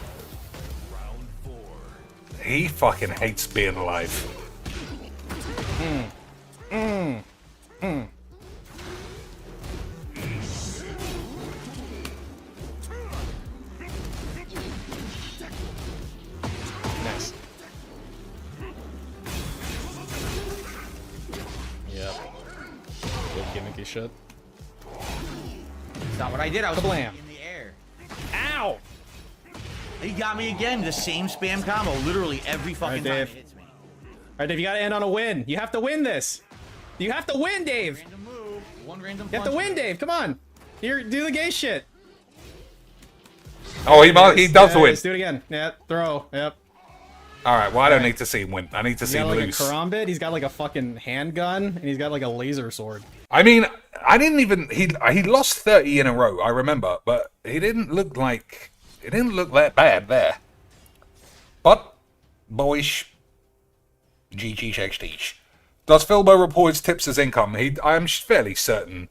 He fucking hates being alive. Nice. Yep. Good gimmicky shit. That's not what I did. I was Kablam. in the air. Ow! He got me again. The same spam combo. Literally every fucking time it Dave. hits me. Alright, Dave, you gotta end on a win. You have to win this. You have to win, Dave. Random move. One random You have to punch. win, Dave. Come on. Here, do the gay shit. Oh, he does win. Let's do it again. Yeah, throw. Yep. Alright, well, I don't need to see him win. I need to He's see got him like lose. a karambit. He's got like a fucking handgun, and he's got like a laser sword. I mean, I didn't even... He lost 30 in a row, I remember. But he didn't look like... It didn't look that bad there. But, boys... GG XD. Does Philbo report his tips as income? I'm fairly certain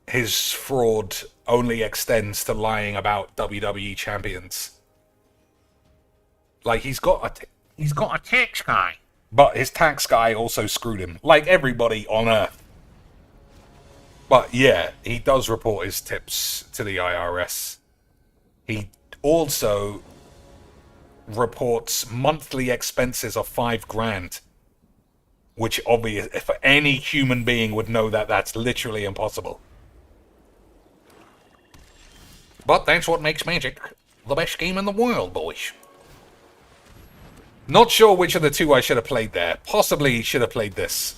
his fraud only extends to lying about WWE champions. Like, he's got a tax guy. But his tax guy also screwed him. Like everybody on Earth. But yeah, he does report his tips to the IRS. He also reports monthly expenses of $5,000. Which obviously, if any human being would know that that's literally impossible. But that's what makes Magic the best game in the world, boys. Not sure which of the two I should have played there. Possibly should have played this.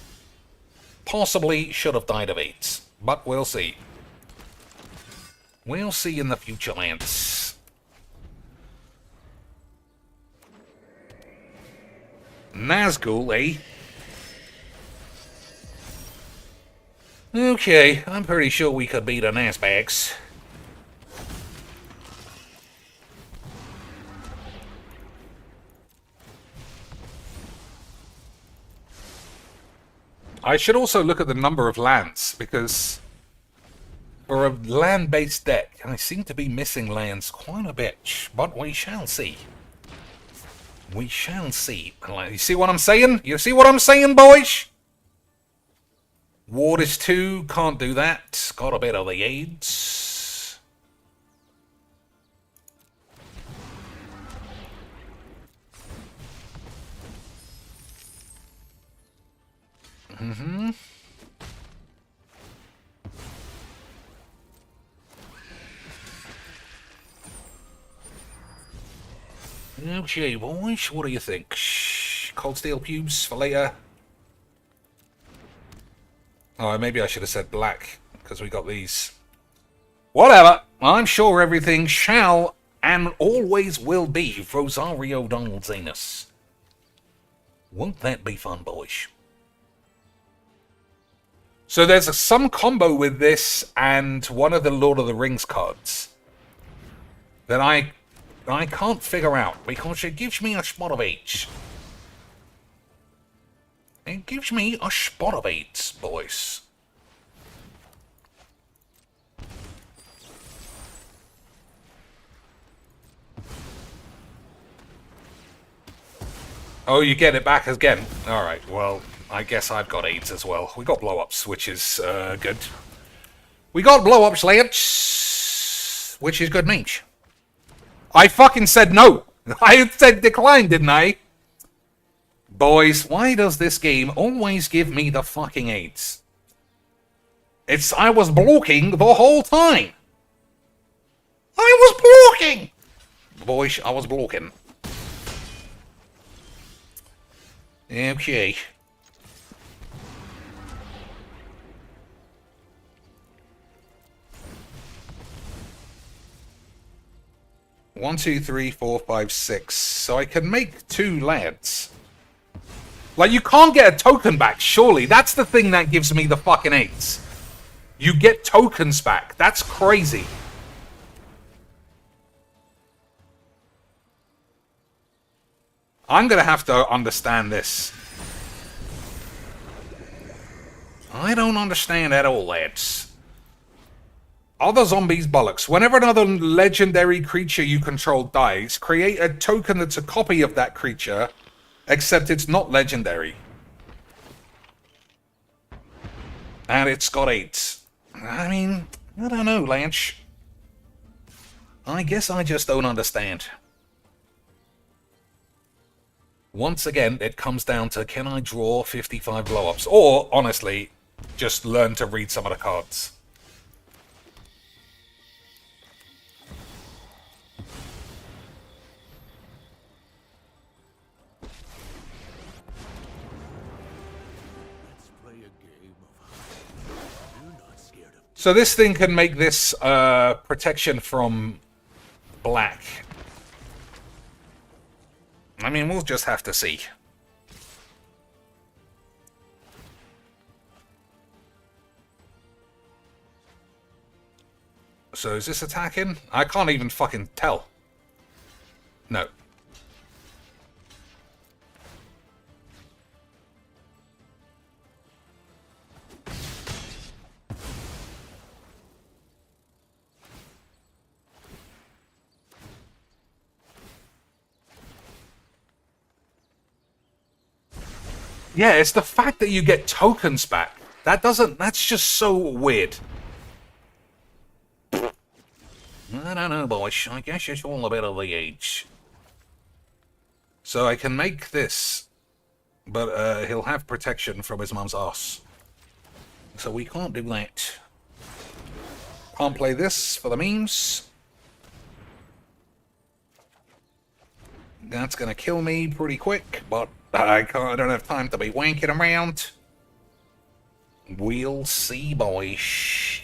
Possibly should have died of AIDS. But we'll see. We'll see in the future, Lance. Nazgul, eh? Okay, I'm pretty sure we could beat a Nazbags. I should also look at the number of lands, because for a land-based deck, I seem to be missing lands quite a bit, but we shall see. We shall see. You see what I'm saying? You see what I'm saying, boys? Ward is 2, can't do that. Got a bit of the AIDS. Okay, boys, what do you think? Cold steel pubes for later? Oh, maybe I should have said black, because we got these. Whatever, I'm sure everything shall and always will be Rosario Donald Zanus. Won't that be fun, boys? So there's some combo with this and one of the Lord of the Rings cards that I can't figure out because it gives me a spot of each. It gives me a spot of each, boys. Oh, you get it back again. Alright, well, I guess I've got AIDS as well. We got blow-ups, which is good. We got blow-ups, Lance, which is good news. I fucking said no. I said decline, didn't I? Boys, why does this game always give me the fucking AIDS? I was blocking the whole time. I was blocking. Boys, I was blocking. Okay. One, two, three, four, five, six. So I can make 2 lads. Like, you can't get a token back, surely. That's the thing that gives me the fucking 8s. You get tokens back. That's crazy. I'm gonna have to understand this. I don't understand at all, lads. Other zombies bollocks. Whenever another legendary creature you control dies, create a token that's a copy of that creature, except it's not legendary. And it's got 8. I mean, I don't know, Lance. I guess I just don't understand. Once again, it comes down to, can I draw 55 blow-ups? Or, honestly, just learn to read some of the cards. So this thing can make this protection from black. I mean, we'll just have to see. So is this attacking? I can't even fucking tell. No. Yeah, it's the fact that you get tokens back. That's just so weird. I don't know, boys. I guess it's all a bit of the age. So I can make this, but he'll have protection from his mum's ass. So we can't do that. Can't play this for the memes. That's gonna kill me pretty quick, but I don't have time to be wanking around. We'll see, boys.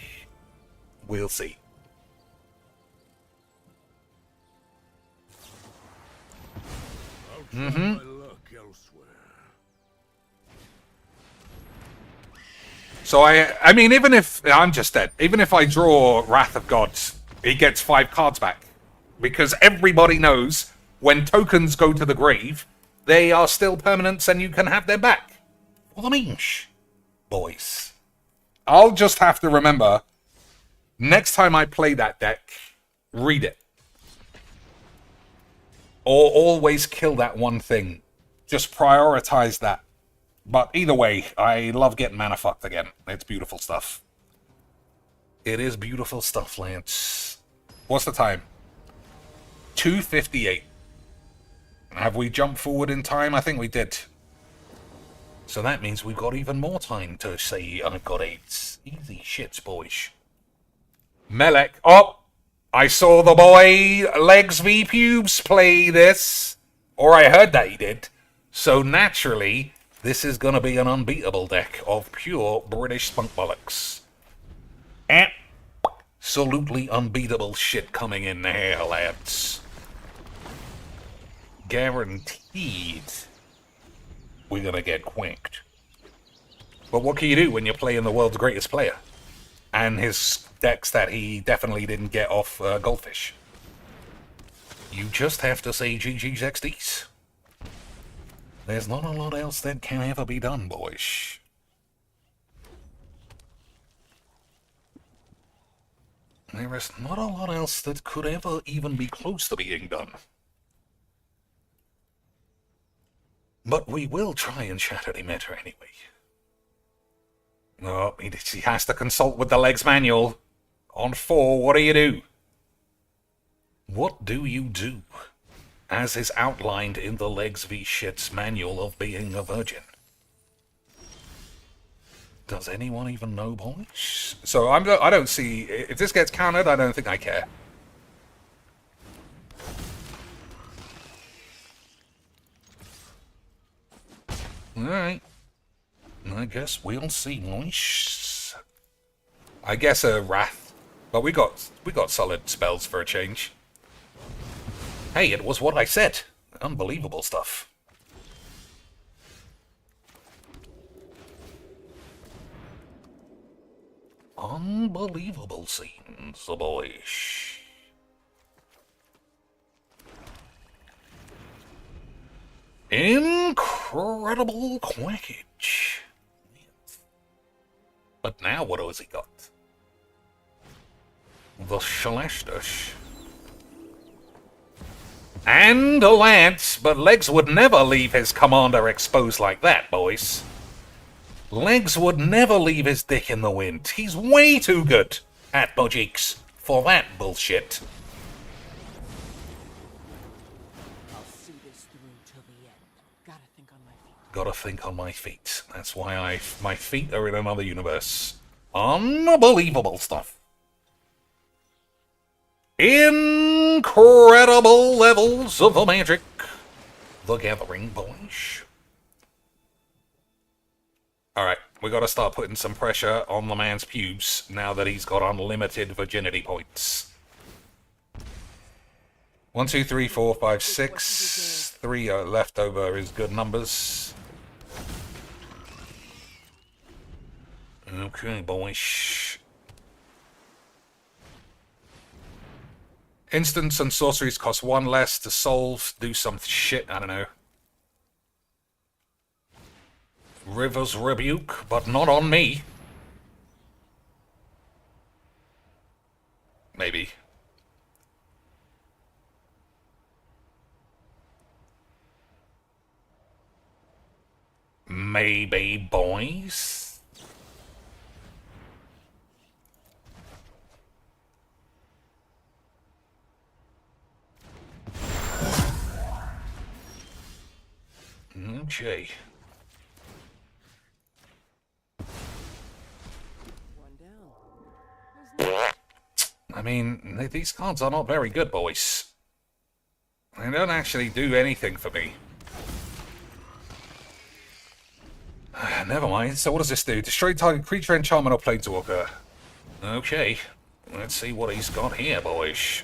We'll see. So I mean, even if I'm just dead, even if I draw Wrath of Gods, he gets 5 cards back, because everybody knows when tokens go to the grave, they are still permanents and you can have them back. What I mean, boys. I'll just have to remember, next time I play that deck, read it. Or always kill that one thing. Just prioritize that. But either way, I love getting mana fucked again. It's beautiful stuff. It is beautiful stuff, Lance. What's the time? 2:58. Have we jumped forward in time? I think we did. So that means we've got even more time to say I've got 8. Easy shits, boys. Melek. Oh! I saw the boy Legs v Pubes play this. Or I heard that he did. So naturally, this is going to be an unbeatable deck of pure British spunk bollocks. Absolutely unbeatable shit coming in here, lads. Guaranteed. we're gonna get quanked. But what can you do when you're playing the world's greatest player? And his decks that he definitely didn't get off Goldfish. You just have to say GG's XDs. There's not a lot else that can ever be done, boys. There is not a lot else that could ever even be close to being done. But we will try and shatter the meta anyway. Oh, he has to consult with the legs manual. On 4, what do you do? What do you do? As is outlined in the Legs v Shit's manual of being a virgin. Does anyone even know, boys? So I don't see... If this gets countered, I don't think I care. Alright. I guess we'll see, boys. I guess a Wrath. But we got solid spells for a change. Hey, it was what I said. Unbelievable stuff. Unbelievable scenes, boys. Incredible quackage. But now what has he got? The Celestus. And a lance, but Legs would never leave his commander exposed like that, boys. Legs would never leave his dick in the wind. He's way too good at Bojiks for that bullshit. I'll see this through till the end. Gotta think on my feet. Gotta think on my feet. That's why my feet are in another universe. Unbelievable stuff. Incredible levels of the magic. The Gathering, boys. Alright, we gotta start putting some pressure on the man's pubes now that he's got unlimited virginity points. 1, 2, 3, 4, 5, 6. 3 are left over is good numbers. Okay, boys. Instants and sorceries cost 1 less to solve. Do some shit, I don't know. River's Rebuke, but not on me. Maybe. Maybe, boys. Okay. I mean, these cards are not very good, boys. They don't actually do anything for me. Never mind. So what does this do? Destroy target creature, enchantment, or planeswalker. Okay. Let's see what he's got here, boys.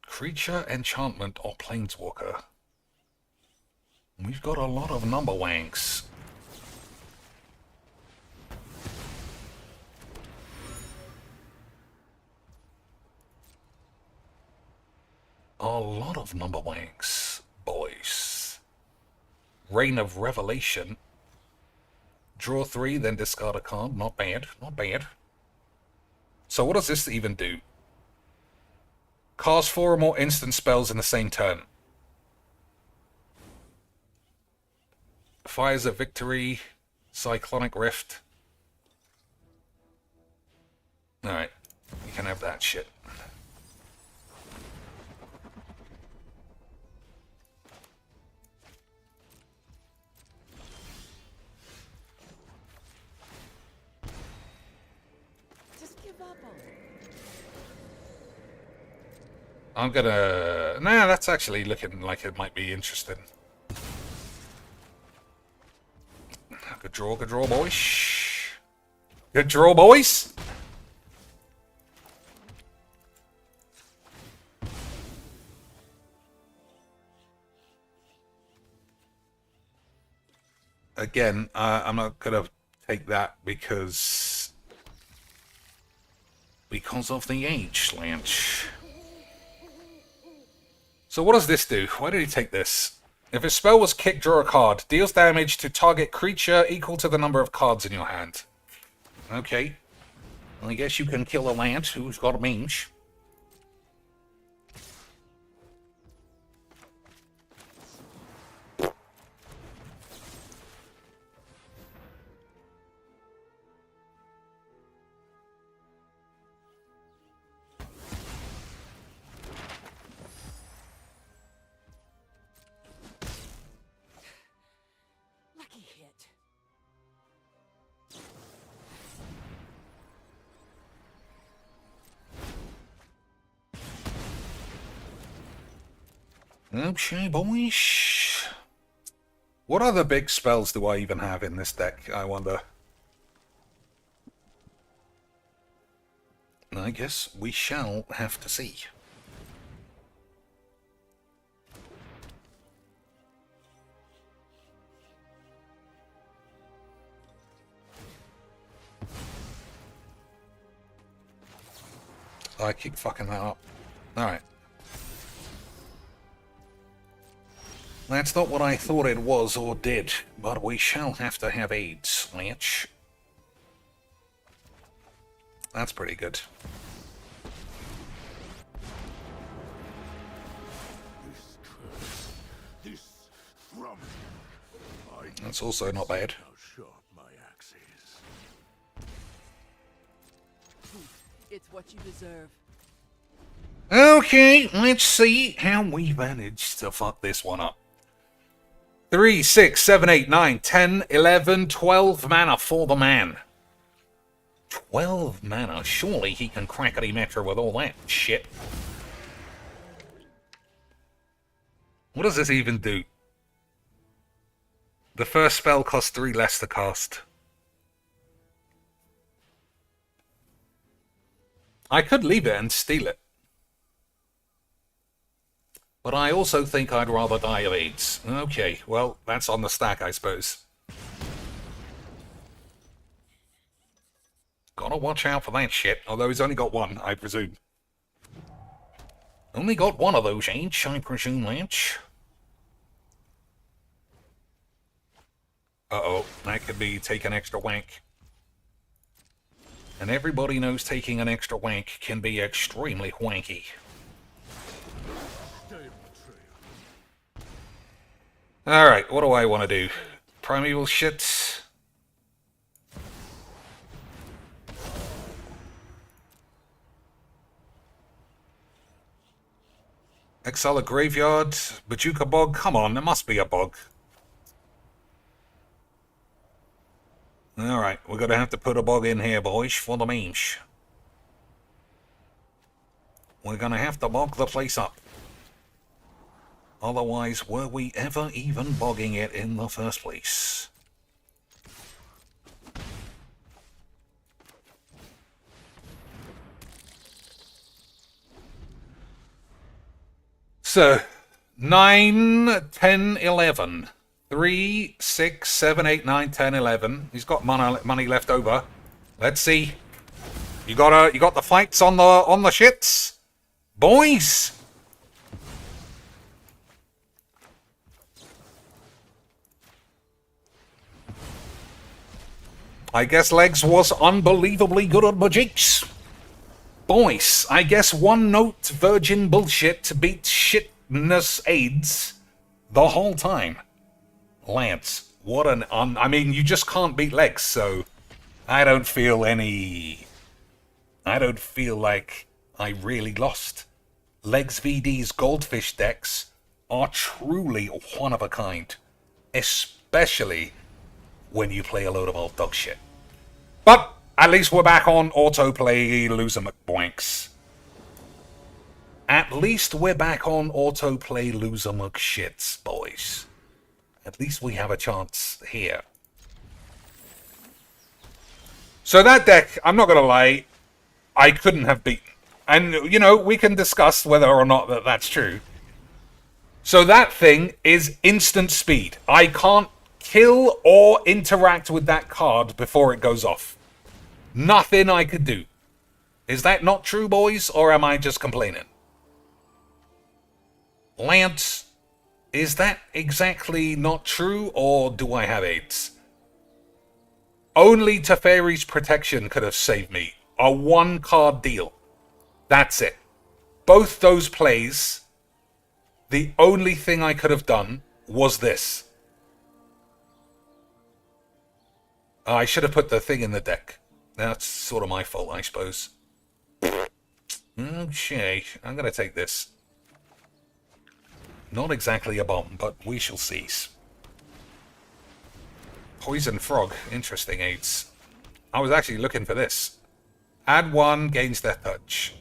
Creature, enchantment, or planeswalker. We've got a lot of number wanks. A lot of number wanks, boys. Reign of Revelation. Draw 3, then discard a card. Not bad, not bad. So what does this even do? Cast 4 or more instant spells in the same turn. Fires of Victory. Cyclonic Rift. Alright, you can have that shit. I'm gonna... Nah, that's actually looking like it might be interesting. Good draw, boys. Good draw, boys. again, I'm not gonna take that because of the age slant. So what does this do? Why did he take this? If his spell was kick, draw a card. Deals damage to target creature equal to the number of cards in your hand. Okay. Well, I guess you can kill a land who's got a mange. Lucky hit. Okay, boys. What other big spells do I even have in this deck, I wonder? I guess we shall have to see. I keep fucking that up. Alright. That's not what I thought it was or did, but we shall have to have AIDS, Lynch. That's pretty good. That's also not bad. It's what you deserve. Okay, let's see how we managed to fuck this one up. 3, 6, 7, 8, 9, 10, 11, 12 mana for the man. 12 mana? Surely he can crackety Metro with all that shit. What does this even do? The first spell costs 3 less to cast. I could leave it and steal it. But I also think I'd rather die of AIDS. Okay, well, that's on the stack, I suppose. Gotta watch out for that shit, although he's only got one, I presume. Only got one of those, ain't I presume, Lynch? Uh-oh, that could be take an extra wank. And everybody knows taking an extra wank can be extremely wanky. Alright, what do I want to do? Primeval shit? Exile a graveyard? Bajuka bog? Come on, there must be a bog. Alright, we're gonna have to put a bog in here, boys, for the memes. We're gonna have to bog the place up. Otherwise, were we ever even bogging it in the first place? So, 9, 10, 11. 3, 6, 7, 8, 9, 10, 11. He's got money left over. Let's see. You got the fights on the shits? Boys! I guess Legs was unbelievably good at magics. Boys, I guess one note virgin bullshit beat shitness AIDS the whole time. Lance, what an I mean, you just can't beat Legs, so I don't feel like I really lost. Legs VD's Goldfish decks are truly one of a kind, especially when you play a load of old dog shit. But at least we're back on autoplay loser McBoinks. At least we're back on autoplay loser McShits, boys. At least we have a chance here. So that deck, I'm not gonna lie, I couldn't have beaten. And, you know, we can discuss whether or not that's true. So that thing is instant speed. I can't kill or interact with that card before it goes off. Nothing I could do. Is that not true, boys, or am I just complaining? Lance, is that exactly not true, or do I have AIDS? Only Teferi's protection could have saved me. A 1-card deal. That's it. Both those plays, the only thing I could have done was this. I should have put the thing in the deck. That's sort of my fault, I suppose. Okay, I'm going to take this. Not exactly a bomb, but we shall cease. Poison Frog. Interesting, AIDS. I was actually looking for this. Add 1, gains their touch.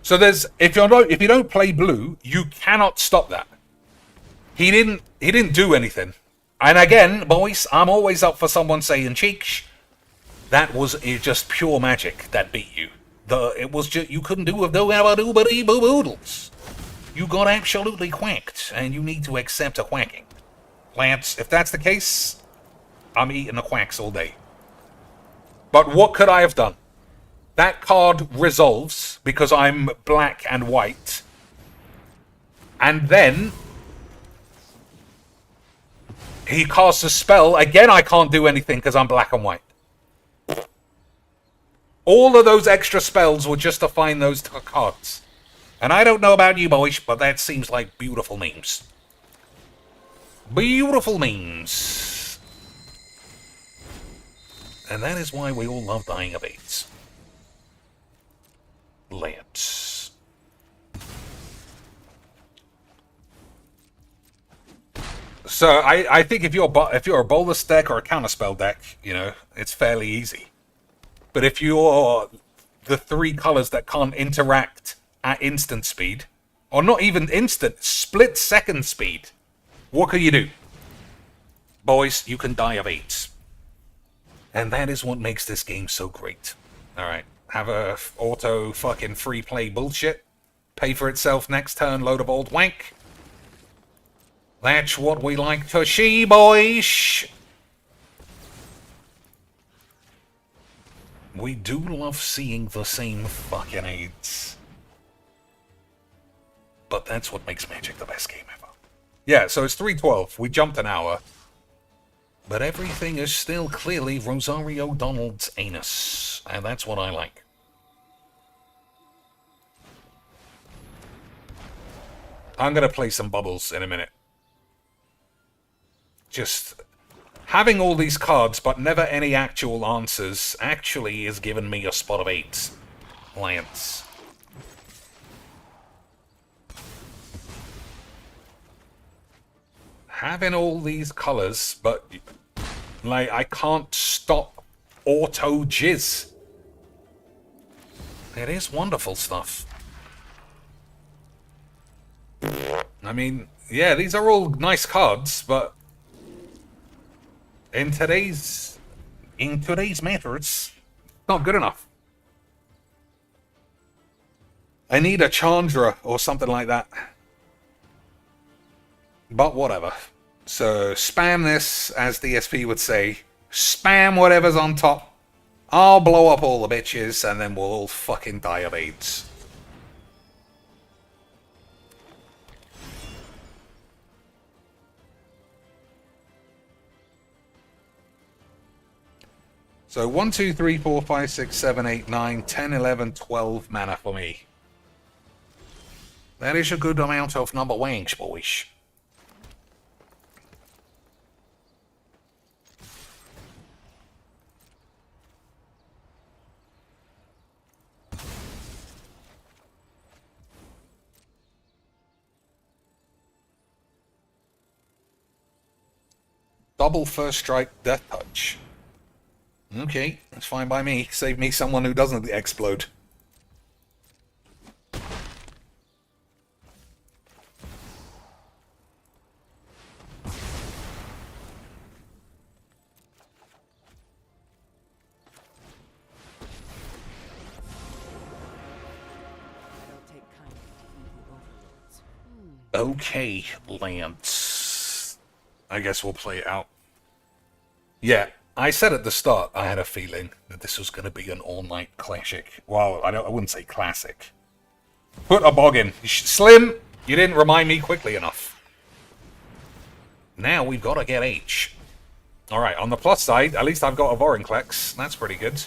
So there's if you don't play blue, you cannot stop that. He didn't do anything. And again, boys, I'm always up for someone saying cheeks. That was just pure magic that beat you. It was just you couldn't do a do-a-do-ba-dee-boo-boodles. You got absolutely quacked, and you need to accept a quacking. Lance, if that's the case, I'm eating the quacks all day. But what could I have done? That card resolves because I'm black and white. And then he casts a spell. Again, I can't do anything because I'm black and white. All of those extra spells were just to find those cards. And I don't know about you boys, but that seems like beautiful memes. Beautiful memes. And that is why we all love dying of AIDS. Lance. So I think if you're a bolus deck or a counterspell deck, you know, it's fairly easy. But if you're the 3 colors that can't interact at instant speed, or not even instant, split second speed, what can you do? Boys, you can die of AIDS. And that is what makes this game so great. Alright, have a auto fucking free play bullshit. Pay for itself next turn, load of old wank. That's what we like to see, boys. We do love seeing the same fucking AIDS. But that's what makes Magic the best game ever. Yeah, so it's 3:12. We jumped an hour. But everything is still clearly Rosario Donald's anus. And that's what I like. I'm going to play some bubbles in a minute. Just having all these cards but never any actual answers actually has given me a spot of 8. Lance. Having all these colors, but like I can't stop auto jizz. It is wonderful stuff. I mean, yeah, these are all nice cards, but in today's methods, not good enough. I need a Chandra or something like that. But whatever. So spam this, as DSP would say. Spam whatever's on top. I'll blow up all the bitches, and then we'll all fucking die of AIDS. So 1, 2, 3, 4, 5, 6, 7, 8, 9, 10, 11, 12 mana for me. That is a good amount of number wanks, boys. Double first strike, death touch. Okay, that's fine by me. Save me someone who doesn't explode. I don't take kindly to evil overlords. Okay, Lance. I guess we'll play it out. Yeah, I said at the start I had a feeling that this was going to be an all-night classic. Well, I wouldn't say classic. Put a bog in. Slim, you didn't remind me quickly enough. Now we've got to get H. Alright, on the plus side, at least I've got a Vorinclex. That's pretty good.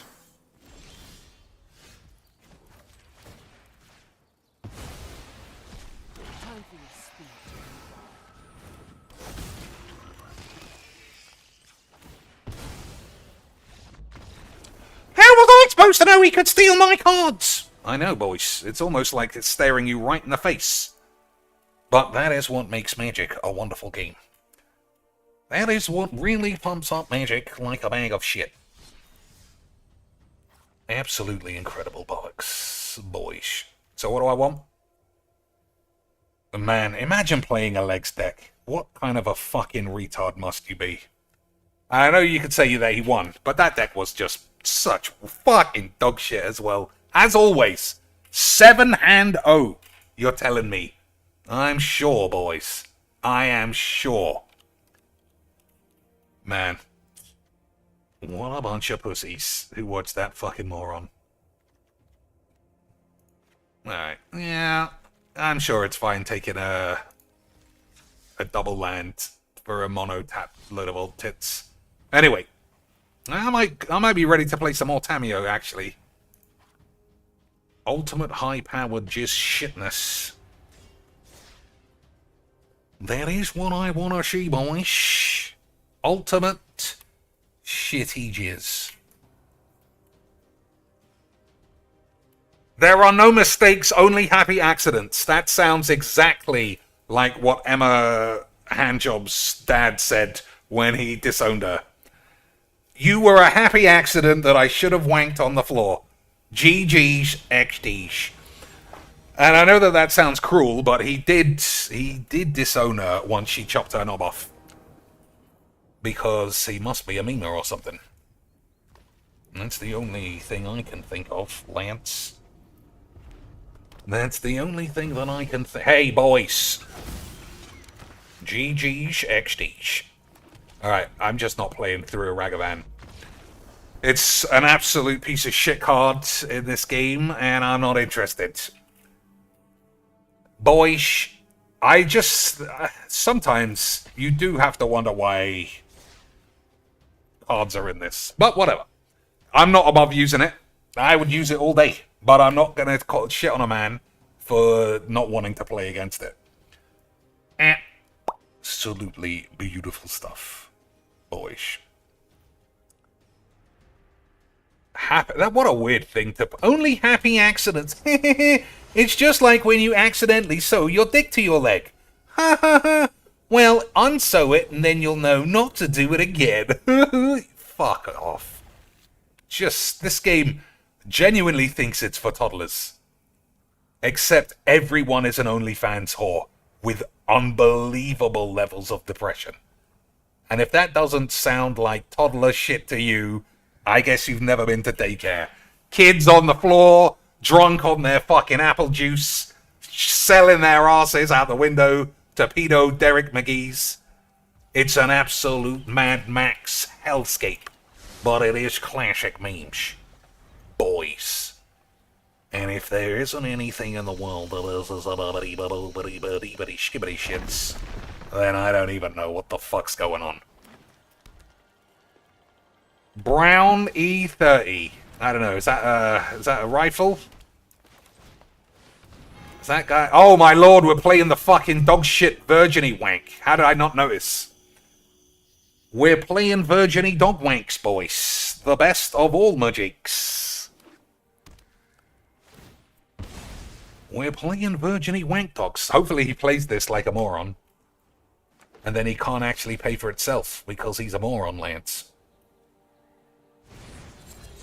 How was I supposed to know he could steal my cards? I know, boys. It's almost like it's staring you right in the face. But that is what makes Magic a wonderful game. That is what really pumps up Magic like a bag of shit. Absolutely incredible bollocks, boys. So what do I want? Man, imagine playing a Legs deck. What kind of a fucking retard must you be? I know you could say that he won, but that deck was just such fucking dog shit as well. As always, 7-hand O, you're telling me. I'm sure, boys. I am sure. Man. What a bunch of pussies who watched that fucking moron. Alright, yeah. I'm sure it's fine taking a double land for a mono tap load of old tits. Anyway. I might be ready to play some more Tameo, actually. Ultimate high-powered jizz shitness. That is what I want to see, boys. Ultimate shitty jizz. There are no mistakes, only happy accidents. That sounds exactly like what Emma Handjob's dad said when he disowned her. You were a happy accident that I should have wanked on the floor. GG's XD's. And I know that that sounds cruel, but he did disown her once she chopped her knob off. Because he must be a memer or something. That's the only thing I can think of, Lance. That's the only thing that I can think. Hey, boys. GG's XD's. Alright, I'm just not playing through a Ragavan. It's an absolute piece of shit card in this game, and I'm not interested. Boys, I just... sometimes you do have to wonder why cards are in this. But whatever. I'm not above using it. I would use it all day. But I'm not going to call shit on a man for not wanting to play against it. Absolutely beautiful stuff. Boys. Happy. What a weird thing to... Only happy accidents. It's just like when you accidentally sew your dick to your leg. Ha ha ha. Well, unsew it and then you'll know not to do it again. Fuck off. Just, this game genuinely thinks it's for toddlers. Except everyone is an OnlyFans whore with unbelievable levels of depression. And if that doesn't sound like toddler shit to you, I guess you've never been to daycare. Kids on the floor, drunk on their fucking apple juice, selling their asses out the window to pedo Derek McGee's. It's an absolute Mad Max hellscape, but it is classic memes. Boys. And if there isn't anything in the world that is a skibbity shits, then I don't even know what the fuck's going on. Brown E30. I don't know, is that a rifle? Is that guy? Oh my lord, we're playing the fucking dog shit virginy wank. How did I not notice? We're playing virginy dog wanks, boys. The best of all magics. We're playing virginy wank dogs. Hopefully he plays this like a moron. And then he can't actually pay for itself because he's a moron, Lance.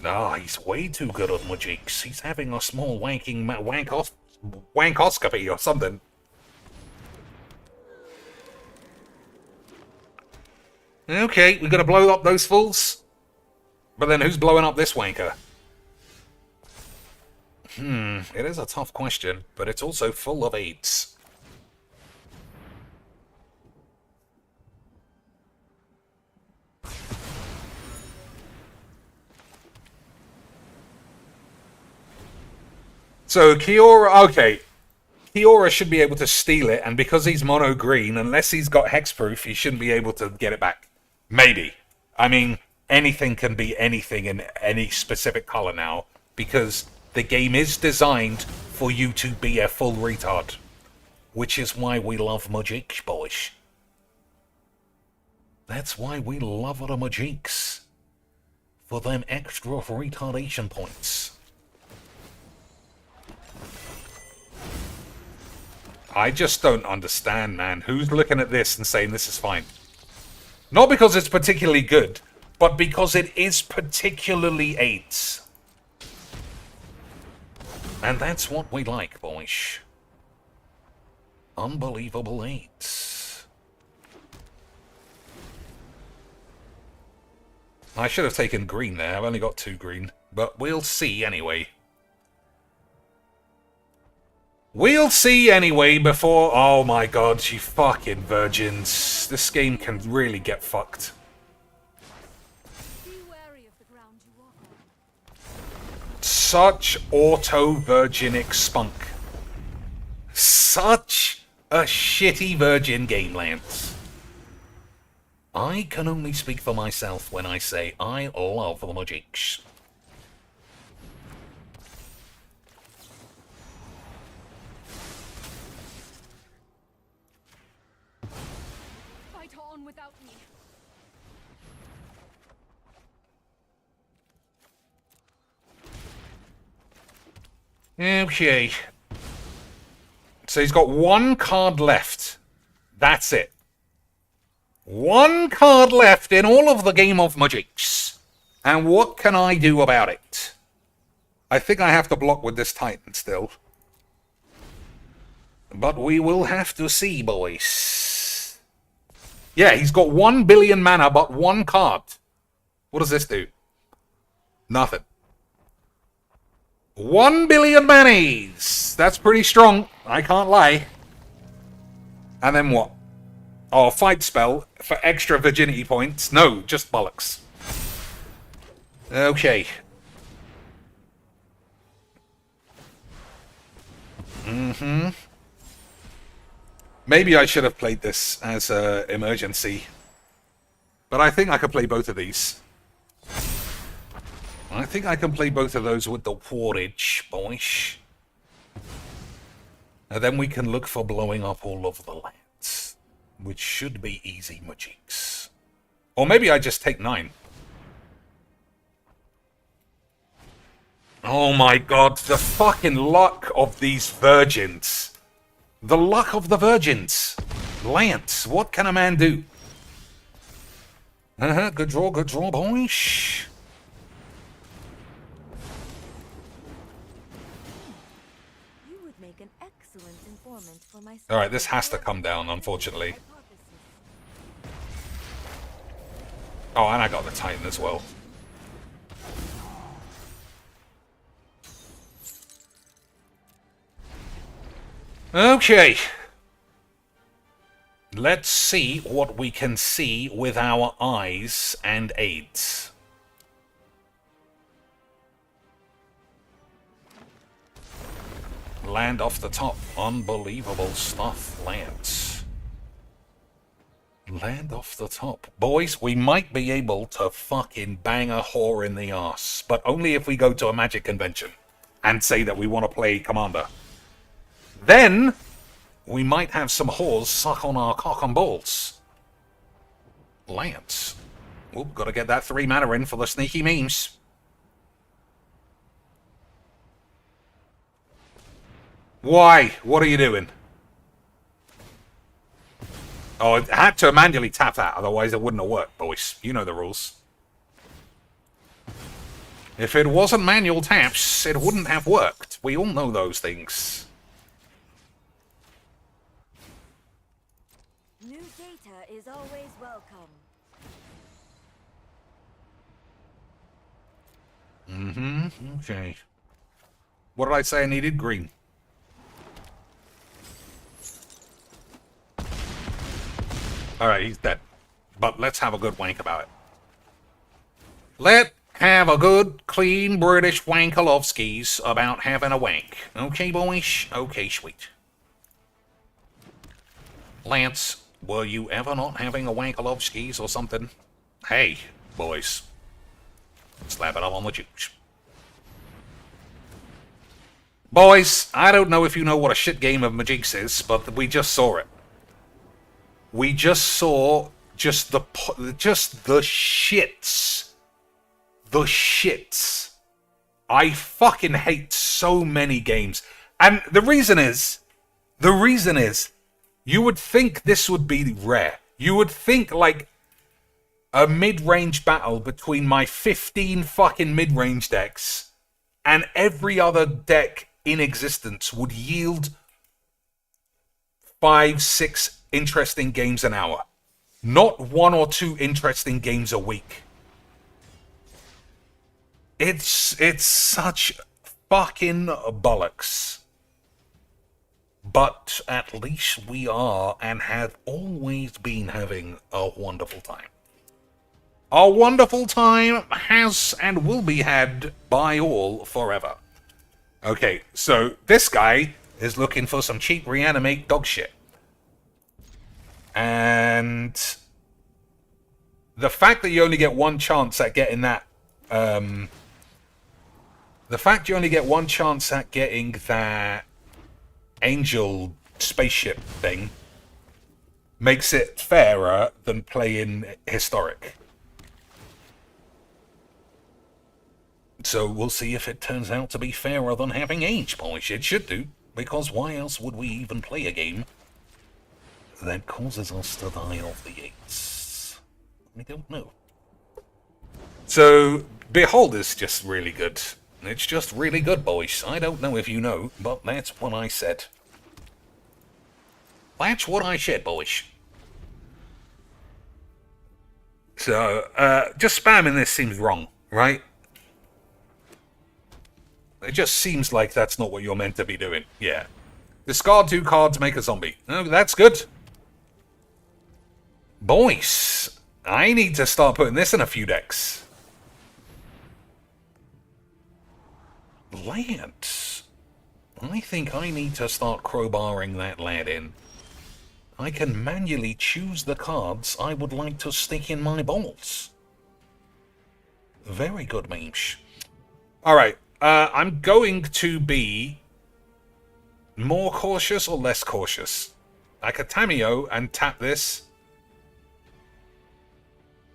No, he's way too good at magics. He's having a small wankoscopy or something. Okay, we're gonna blow up those fools. But then who's blowing up this wanker? It is a tough question, but it's also full of AIDS. So Kiora, okay. Kiora should be able to steal it, and because he's mono green, unless he's got hexproof, he shouldn't be able to get it back. Maybe. I mean, anything can be anything in any specific color now, because the game is designed for you to be a full retard. Which is why we love Magic, boys. That's why we love the Magics. For them extra retardation points. I just don't understand, man. Who's looking at this and saying this is fine? Not because it's particularly good, but because it is particularly AIDS. And that's what we like, boys. Unbelievable AIDS. I should have taken green there. I've only got 2 green. But we'll see anyway. We'll see anyway before... Oh my god, you fucking virgins. This game can really get fucked. Be wary of the ground you walk on. Such auto-virginic spunk. Such a shitty virgin game, Lance. I can only speak for myself when I say I love the Magics. Fight on without me. Okay. So he's got 1 card left. That's it. 1 card left in all of the game of Magics. And what can I do about it? I think I have to block with this Titan still. But we will have to see, boys. Yeah, he's got 1 billion mana, but 1 card. What does this do? Nothing. 1 billion manas! That's pretty strong, I can't lie. And then what? Oh, fight spell for extra virginity points. No, just bollocks. Okay. Maybe I should have played this as an emergency. But I think I could play both of these. I think I can play both of those with the Warage, boys. And then we can look for blowing up all of the lands. Which should be easy Magics. Or maybe I just take 9. Oh my god, the fucking luck of these virgins. The luck of the virgins. Lance, what can a man do? Good draw, boys. You would make an excellent informant for my... Alright, this has to come down, unfortunately. Oh, and I got the Titan as well. Okay. Let's see what we can see with our eyes and aids. Land off the top. Unbelievable stuff, lands. Land off the top. Boys, we might be able to fucking bang a whore in the arse, but only if we go to a Magic convention and say that we want to play Commander. Then, we might have some whores suck on our cock and balls. Lance. Oop, gotta get that 3 mana in for the sneaky memes. Why? What are you doing? Oh, I had to manually tap that, otherwise it wouldn't have worked, boys. You know the rules. If it wasn't manual taps, it wouldn't have worked. We all know those things. New data is always welcome. Okay. What did I say I needed? Green. Alright, he's dead. But let's have a good wank about it. Let have a good, clean British wankalovskis about having a wank. Okay, boys? Okay, sweet. Lance, were you ever not having a wankalovskis or something? Hey, boys. Slap it up on the juice. Boys, I don't know if you know what a shit game of Majix is, but we just saw it. We just saw just the shits. The shits. I fucking hate so many games. And the reason is, you would think this would be rare. You would think, like, a mid-range battle between my 15 fucking mid-range decks and every other deck in existence would yield 5-6 interesting games an hour. Not 1 or 2 interesting games a week. It's such fucking bollocks. But at least we are and have always been having a wonderful time. A wonderful time has and will be had by all forever. Okay, so this guy is looking for some cheap reanimate dog shit. And the fact that you only get one chance at getting that, the fact you only get one chance at getting that angel spaceship thing makes it fairer than playing historic. So we'll see if it turns out to be fairer than having age polish. It should do, because why else would we even play a game that causes us to die off the eights? I don't know. So, Behold is just really good. It's just really good, boys. I don't know if you know, but that's what I said. That's what I said, boys. So, just spamming this seems wrong, right? It just seems like that's not what you're meant to be doing. Yeah. Discard 2 cards, make a zombie. Oh, that's good. Boys, I need to start putting this in a few decks. Lance. I think I need to start crowbarring that lad in. I can manually choose the cards I would like to stick in my balls. Very good, memes. Alright. I'm going to be more cautious or less cautious. I could Tameo and tap this.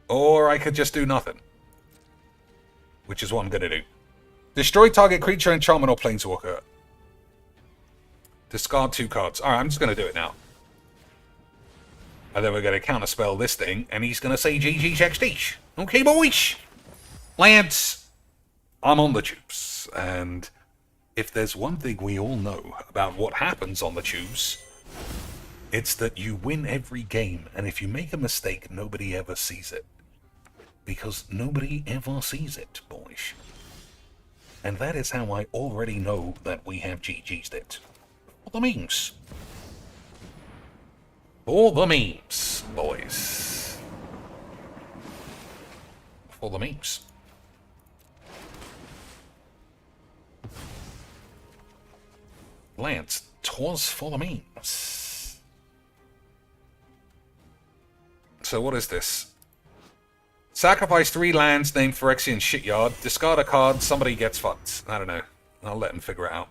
Or I could just do nothing. Which is what I'm going to do. Destroy target creature, enchantment, or planeswalker. Discard 2 cards. Alright, I'm just going to do it now. And then we're going to counterspell this thing, and he's going to say GG's XD. Okay, boys? Lance, I'm on the tubes. And if there's one thing we all know about what happens on the tubes, it's that you win every game, and if you make a mistake, nobody ever sees it. Because nobody ever sees it, boys. And that is how I already know that we have GG'd it. For the memes. For the memes, boys. For the memes. Lance, 'twas for the memes. So what is this? Sacrifice 3 lands named Phyrexian Shittyard. Discard a card, somebody gets fucked. I don't know. I'll let them figure it out.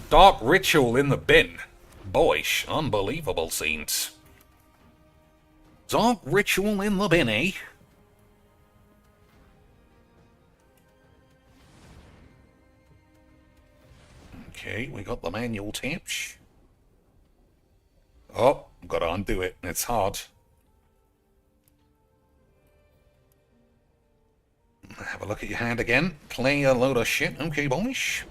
Dark Ritual in the bin. Boyish, unbelievable scenes. Dark Ritual in the bin, eh? Okay, we got the manual tips. Oh, gotta undo it. It's hard. Have a look at your hand again. Play a load of shit. Okay, boys.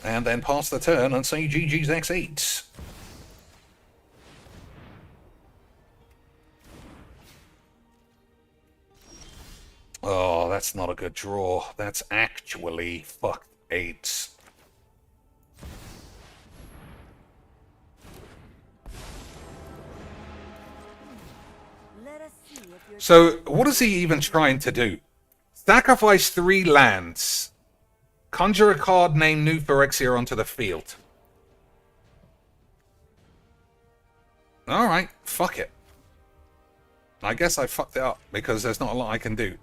And then pass the turn and say GG's X8. Oh, that's not a good draw. That's actually fucked 8s. So, what is he even trying to do? Sacrifice 3 lands. Conjure a card named New Phyrexia onto the field. Alright, fuck it. I guess I fucked it up, because there's not a lot I can do.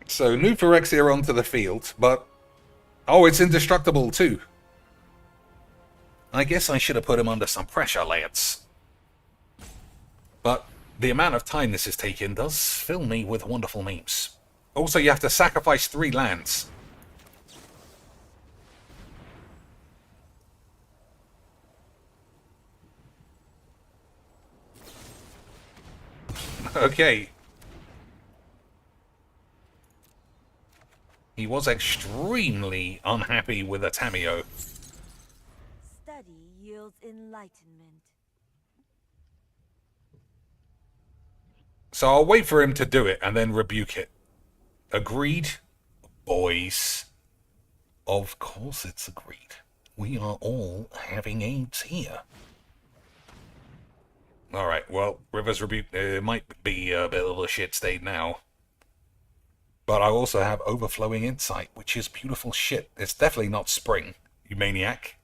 So, New Phyrexia onto the field, but... Oh, it's indestructible too. I guess I should have put him under some pressure, lads. But the amount of time this is taking does fill me with wonderful memes. Also, you have to sacrifice 3 lands. Okay. He was extremely unhappy with a Tamio. Study yields enlightenment. So I'll wait for him to do it and then rebuke it. Agreed, boys? Of course it's agreed. We are all having AIDS here. Alright, well, River's Rebuke might be a bit of a shit state now. But I also have Overflowing Insight, which is beautiful shit. It's definitely not Spring, you maniac.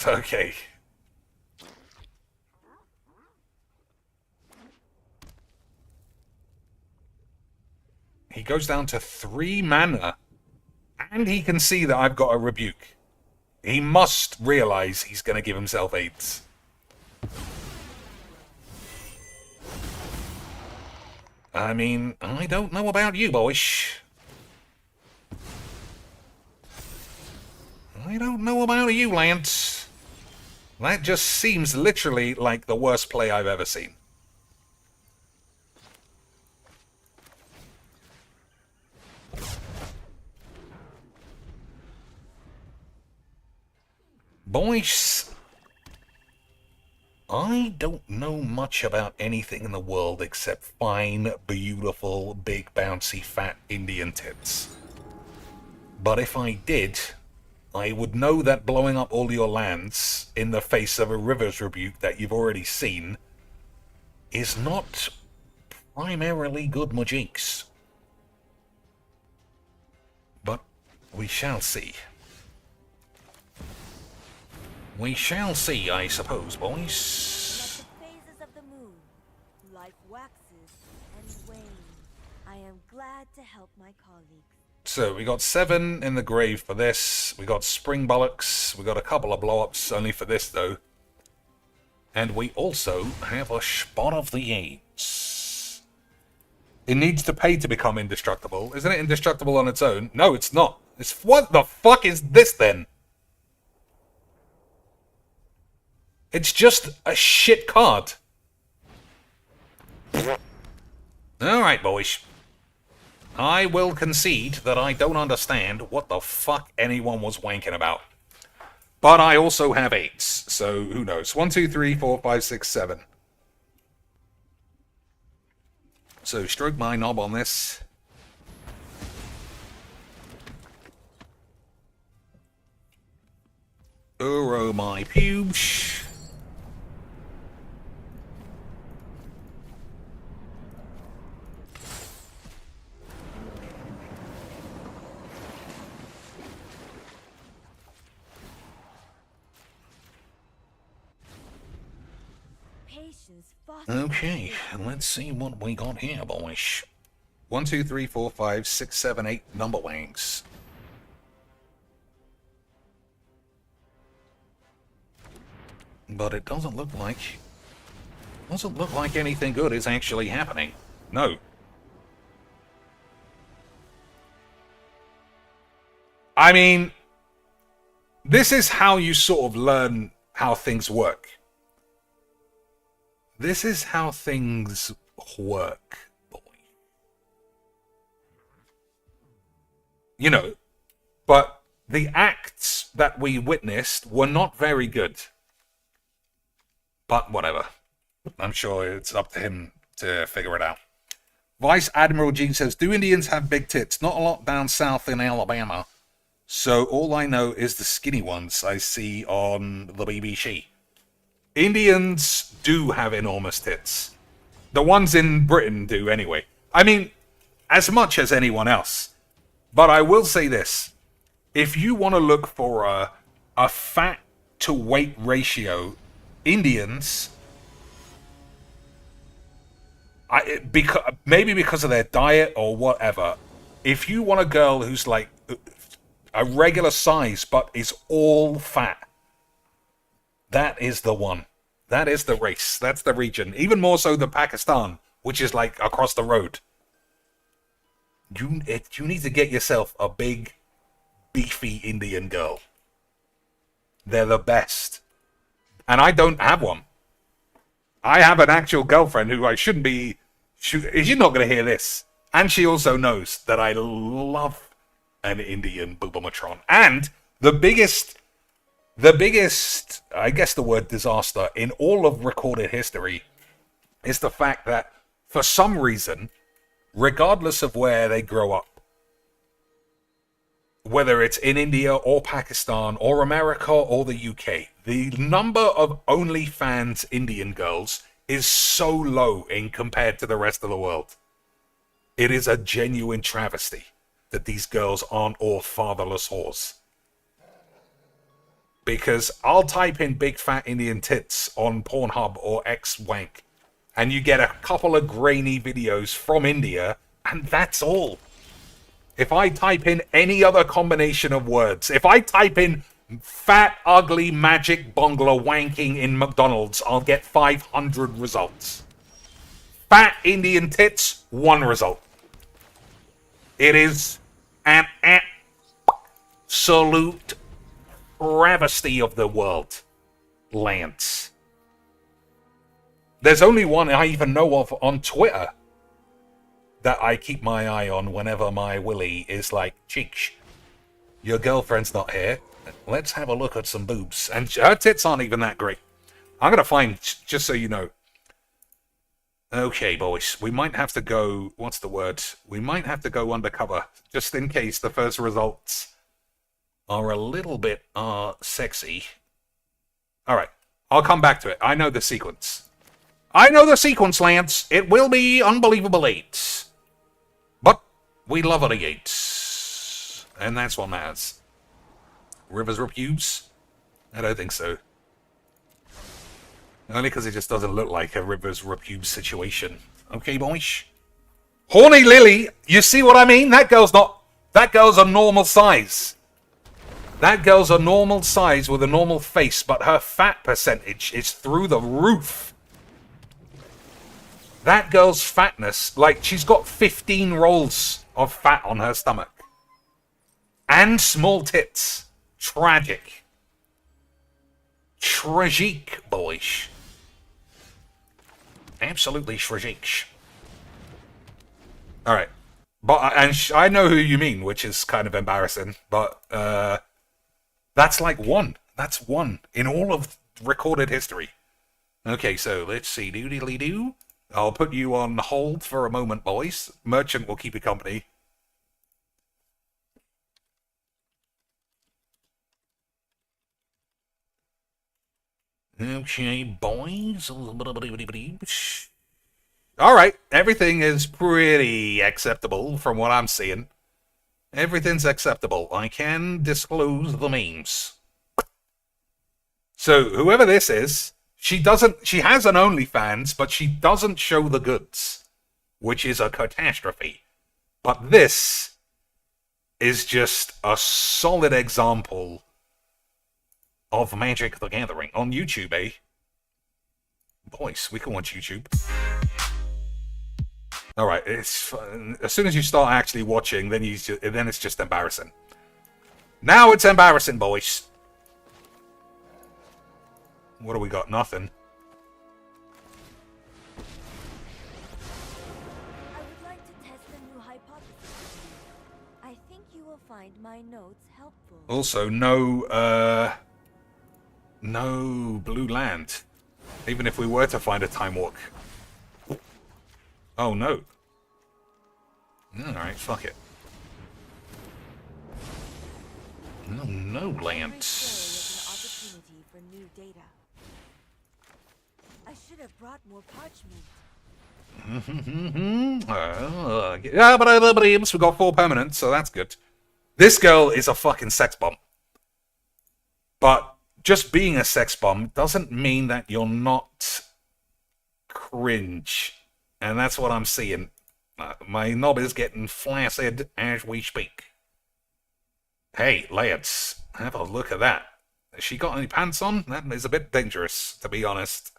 Okay. He goes down to 3 mana. And he can see that I've got a Rebuke. He must realize he's going to give himself 8s. I mean, I don't know about you, boys. I don't know about you, Lance. That just seems literally like the worst play I've ever seen. Boys, I don't know much about anything in the world except fine, beautiful, big, bouncy, fat Indian tits. But if I did, I would know that blowing up all your lands in the face of a River's Rebuke that you've already seen is not primarily good magiques. But we shall see. We shall see, I suppose, boys. Like the phases of the moon, life waxes and wanes. I am glad to help my colleagues. So, we got 7 in the grave for this. We got Spring Bollocks. We got a couple of blow-ups, only for this, though. And we also have a Spot of the AIDS. It needs to pay to become indestructible. Isn't it indestructible on its own? No, it's not. It's what the fuck is this, then? It's just a shit card. Alright, boys. I will concede that I don't understand what the fuck anyone was wanking about. But I also have 8s, so who knows? 1, 2, 3, 4, 5, 6, 7. So stroke my knob on this. Uro my pubes. Okay, let's see what we got here, boys. 1, 2, 3, 4, 5, 6, 7, 8 number wings. But it doesn't look like anything good is actually happening. No. I mean, this is how you sort of learn how things work. This is how things work, boy. You know, but the acts that we witnessed were not very good. But whatever. I'm sure it's up to him to figure it out. Vice Admiral Gene says, do Indians have big tits? Not a lot down south in Alabama. So all I know is the skinny ones I see on the BBC. Indians do have enormous tits. The ones in Britain do anyway. I mean, as much as anyone else. But I will say this. If you want to look for a fat to weight ratio, Indians, maybe because of their diet or whatever, if you want a girl who's like a regular size but is all fat, that is the one. That is the race. That's the region. Even more so than Pakistan, which is like across the road. You need to get yourself a big, beefy Indian girl. They're the best. And I don't have one. I have an actual girlfriend who I shouldn't be... You're not going to hear this. And she also knows that I love an Indian Boobamatron. And the biggest, I guess the word disaster in all of recorded history is the fact that for some reason, regardless of where they grow up, whether it's in India or Pakistan or America or the UK, the number of OnlyFans Indian girls is so low in compared to the rest of the world. It is a genuine travesty that these girls aren't all fatherless whores. Because I'll type in big fat Indian tits on Pornhub or X-Wank, and you get a couple of grainy videos from India, and that's all. If I type in any other combination of words, if I type in fat, ugly, magic bongler wanking in McDonald's, I'll get 500 results. Fat Indian tits, 1 result. It is an absolute travesty of the world, Lance. There's only one I even know of on Twitter that I keep my eye on whenever my willy is like, cheeks, your girlfriend's not here. Let's have a look at some boobs. And her tits aren't even that great. I'm going to find, just so you know. Okay, boys, we might have to go, what's the word? We might have to go undercover, just in case the first results are a little bit sexy. Alright, I'll come back to it. I know the sequence. I know the sequence, Lance. It will be unbelievable 8. But we love it 8. And that's what matters. Rivers Repubes? I don't think so. Only because it just doesn't look like a Rivers Repubes situation. Okay, boys? Horny Lily, you see what I mean? That girl's a normal size. That girl's a normal size with a normal face, but her fat percentage is through the roof. That girl's fatness, like, she's got 15 rolls of fat on her stomach. And small tits. Tragic. Tragic, boys. Absolutely tragic. Alright. But, and I know who you mean, which is kind of embarrassing, but, that's like 1. That's 1 in all of recorded history. Okay, so let's see. Doodly-doo. I'll put you on hold for a moment, boys. Merchant will keep you company. Okay, boys. Alright, everything is pretty acceptable from what I'm seeing. Everything's acceptable. I can disclose the memes. So, whoever this is, she has an OnlyFans, but she doesn't show the goods, which is a catastrophe. But this is just a solid example of Magic the Gathering on YouTube, eh? Boys, we can watch YouTube. Alright, it's as soon as you start actually watching, then it's just embarrassing. Now it's embarrassing, boys. What do we got? Nothing. I would like to test a new hypothesis. I think you will find my notes helpful. Also, no blue land. Even if we were to find a time walk. Oh no. Alright, fuck it. No, Every Lance. story is an opportunity for new data. I should have brought more parchment. Yeah, but we got 4 permanents, so that's good. This girl is a fucking sex bomb. But just being a sex bomb doesn't mean that you're not cringe. And that's what I'm seeing. My knob is getting flaccid as we speak. Hey, lads, have a look at that. Has she got any pants on? That is a bit dangerous, to be honest.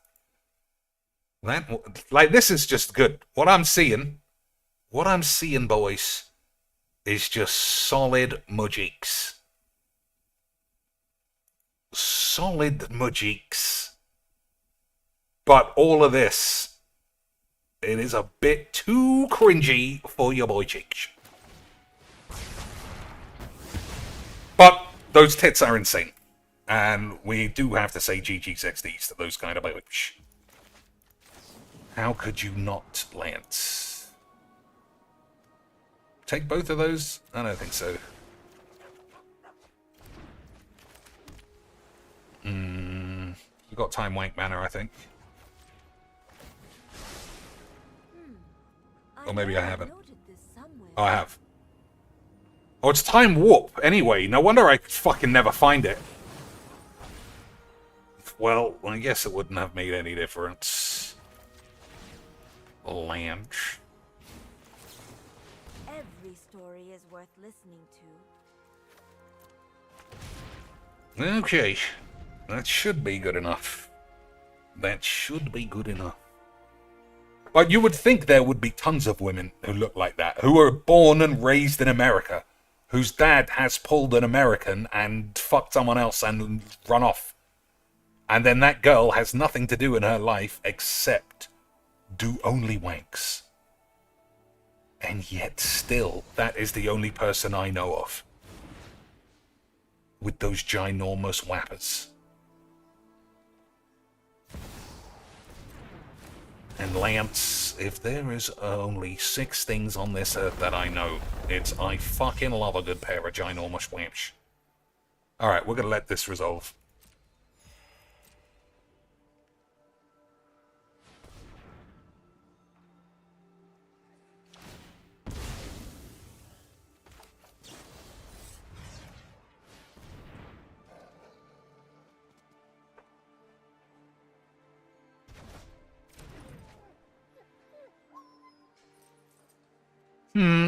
This is just good. What I'm seeing, boys, is just solid mujiks. Solid mujiks. But all of this, it is a bit too cringy for your boy cheeks. But those tits are insane. And we do have to say GG60s to those kind of bitch. How could you not, Lance? Take both of those? I don't think so. You got Time Wank Manor, I think. Or maybe I haven't. Oh, I have. Oh, it's Time Warp. Anyway, no wonder I fucking never find it. Well, I guess it wouldn't have made any difference. Lance. Every story is worth listening to. Okay. That should be good enough. That should be good enough. But you would think there would be tons of women who look like that, who were born and raised in America, whose dad has pulled an American and fucked someone else and run off. And then that girl has nothing to do in her life except do only wanks. And yet still, that is the only person I know of with those ginormous whappers. And Lance, if there is only 6 things on this earth that I know, it's I fucking love a good pair of ginormous whamps. Alright, we're gonna let this resolve.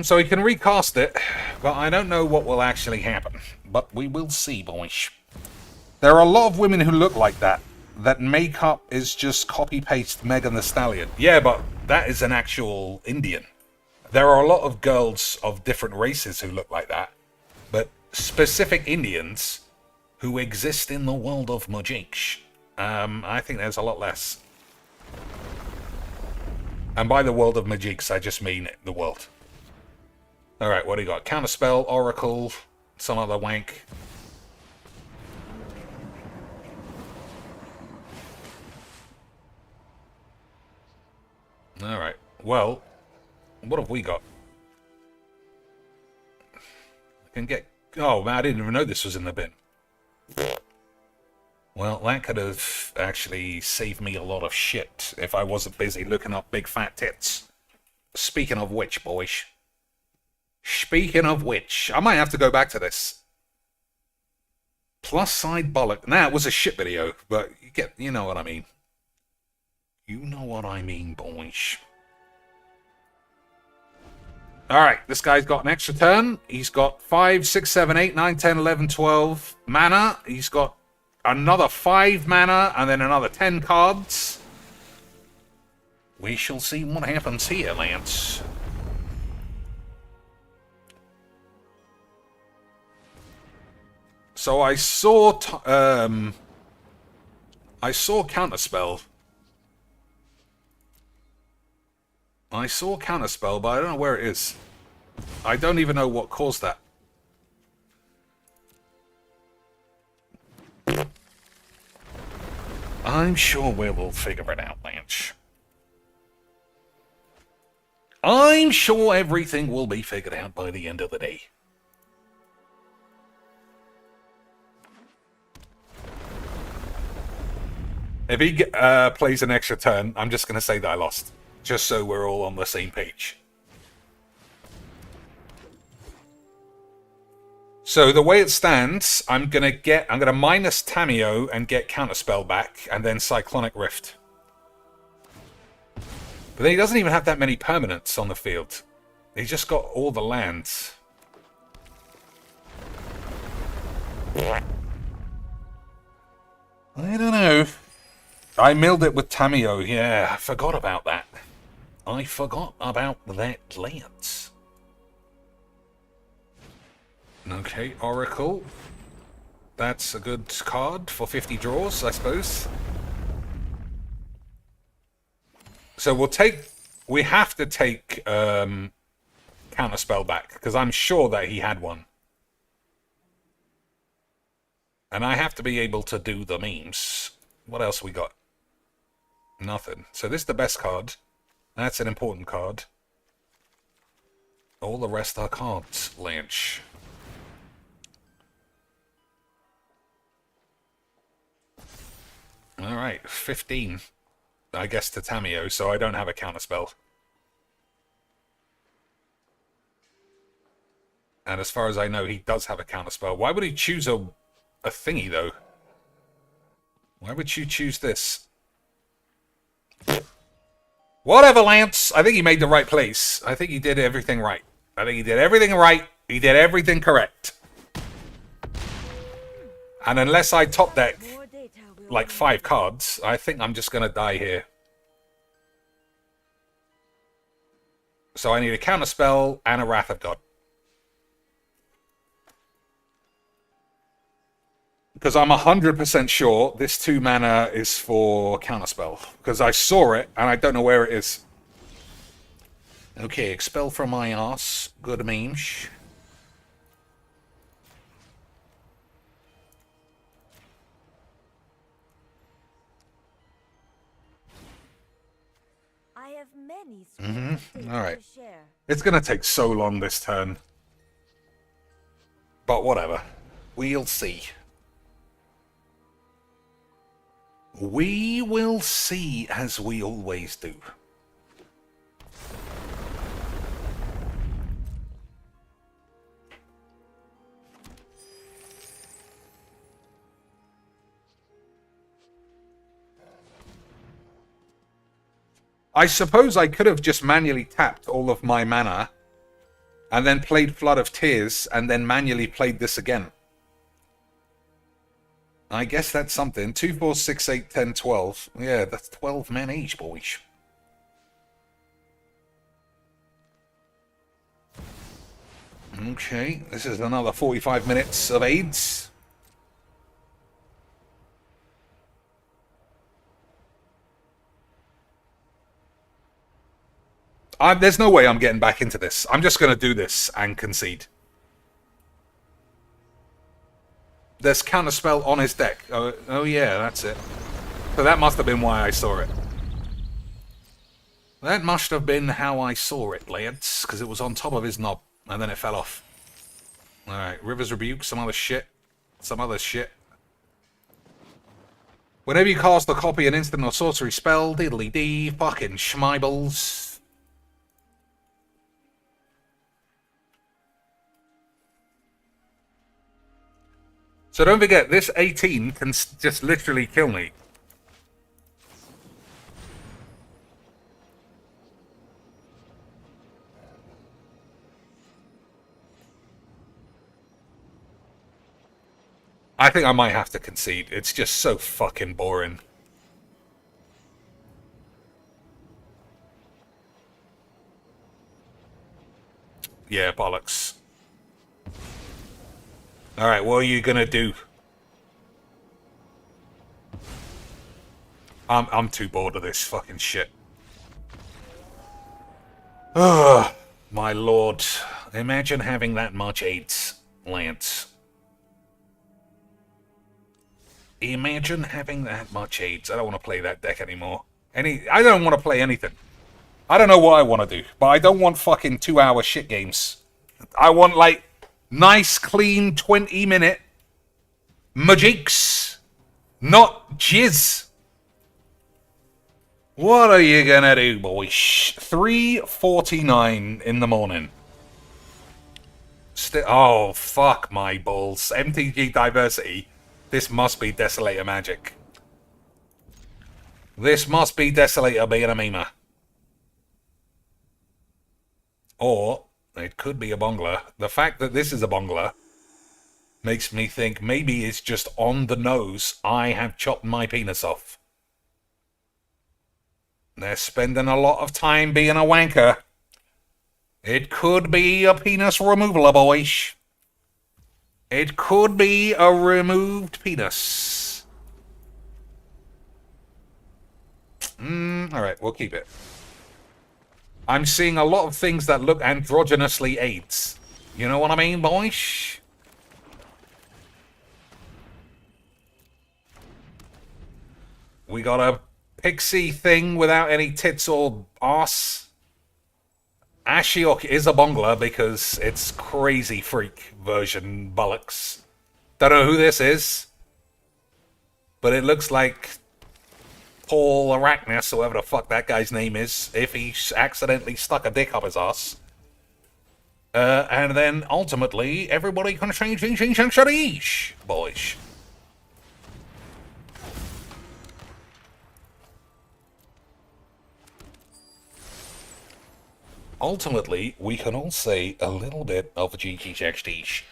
So he can recast it, but I don't know what will actually happen. But we will see, boys. There are a lot of women who look like that. That makeup is just copy-paste Megan Thee Stallion. Yeah, but that is an actual Indian. There are a lot of girls of different races who look like that. But specific Indians who exist in the world of Mujik, I think there's a lot less. And by the world of Majiks, I just mean the world. Alright, what do you got? Counterspell, Oracle, some other wank. Alright, well, what have we got? I can get... Oh, man, I didn't even know this was in the bin. Well, that could have actually saved me a lot of shit if I wasn't busy looking up big fat tits. Speaking of which, boys. Speaking of which, I might have to go back to this. Plus side bollock. Nah, it was a shit video, but you know what I mean. You know what I mean, boys. Alright, this guy's got an extra turn. He's got 5, 6, 7, 8, 9, 10, 11, 12 mana. He's got another 5 mana, and then another 10 cards. We shall see what happens here, Lance. So I saw Counterspell. I saw Counterspell, but I don't know where it is. I don't even know what caused that. I'm sure we will figure it out, Lance. I'm sure everything will be figured out by the end of the day. If he plays an extra turn, I'm just going to say that I lost. Just so we're all on the same page. So the way it stands, I'm gonna minus Tameo and get Counterspell back, and then Cyclonic Rift. But then he doesn't even have that many permanents on the field. He's just got all the lands. I don't know. I milled it with Tameo. Yeah, I forgot about that. I forgot about that lance. Okay, Oracle. That's a good card for 50 draws, I suppose. So we have to take Counterspell back, because I'm sure that he had one. And I have to be able to do the memes. What else we got? Nothing. So this is the best card. That's an important card. All the rest are cards, Lynch. Alright, 15. I guess to Tameo, so I don't have a counterspell. And as far as I know, he does have a counterspell. Why would he choose a thingy, though? Why would you choose this? Whatever, Lance. I think he made the right place. I think he did everything right. I think he did everything right. He did everything correct. And unless I top deck like 5 cards, I think I'm just going to die here. So I need a counterspell and a Wrath of God. Because I'm 100% sure this 2 mana is for counterspell. Because I saw it and I don't know where it is. Okay, expel from my arse. Good memes. I have many Alright. It's going to take so long this turn. But whatever. We'll see. We will see, as we always do. I suppose I could have just manually tapped all of my mana and then played Flood of Tears and then manually played this again. I guess that's something. 2, 4, 6, 8, 10, 12. Yeah, that's 12 men each, boys. Okay, this is another 45 minutes of AIDS. There's no way I'm getting back into this. I'm just going to do this and concede. There's counterspell on his deck. Oh yeah, that's it. So that must have been why I saw it. That must have been how I saw it, lads. Because it was on top of his knob. And then it fell off. Alright, River's Rebuke, some other shit. Some other shit. Whenever you cast or copy an instant or sorcery spell, diddly-dee, fucking schmibbles. So don't forget, this 18 can just literally kill me. I think I might have to concede. It's just so fucking boring. Yeah, bollocks. Alright, what are you gonna do? I'm too bored of this fucking shit. Ugh, my lord. Imagine having that much AIDS, Lance. Imagine having that much AIDS. I don't want to play that deck anymore. I don't want to play anything. I don't know what I want to do, but I don't want fucking 2-hour shit games. I want, like, nice, clean, 20-minute magics, not jizz. What are you gonna do, boy? 3:49 in the morning. Oh, fuck my balls. MTG Diversity. This must be Desolator Magic. This must be Desolator being a memer. Or it could be a Bongler. The fact that this is a Bongler makes me think maybe it's just on the nose I have chopped my penis off. They're spending a lot of time being a wanker. It could be a penis removal, boys. It could be a removed penis. Alright, we'll keep it. I'm seeing a lot of things that look androgynously AIDS. You know what I mean, boys? We got a pixie thing without any tits or arse. Ashiok is a Bongler because it's crazy freak version bullocks. Don't know who this is, but it looks like Paul Arachnis, whoever the fuck that guy's name is, if he accidentally stuck a dick up his ass. And then ultimately, everybody can change, boys. Ultimately, we can all say a little bit of GGXT.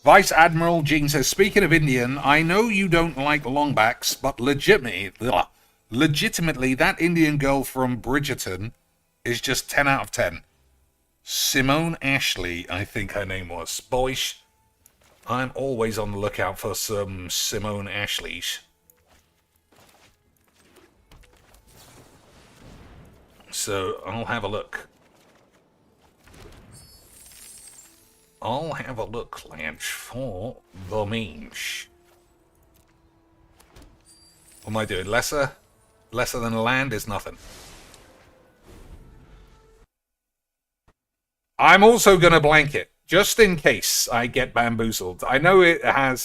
Vice Admiral Jean says, speaking of Indian, I know you don't like longbacks, but legitimately, that Indian girl from Bridgerton is just 10 out of 10. Simone Ashley, I think her name was. Boys, I'm always on the lookout for some Simone Ashleys. So, I'll have a look. I'll have a look, Lance, for the memes. What am I doing? Lesser? Lesser than land is nothing. I'm also going to blanket, just in case I get bamboozled. I know it has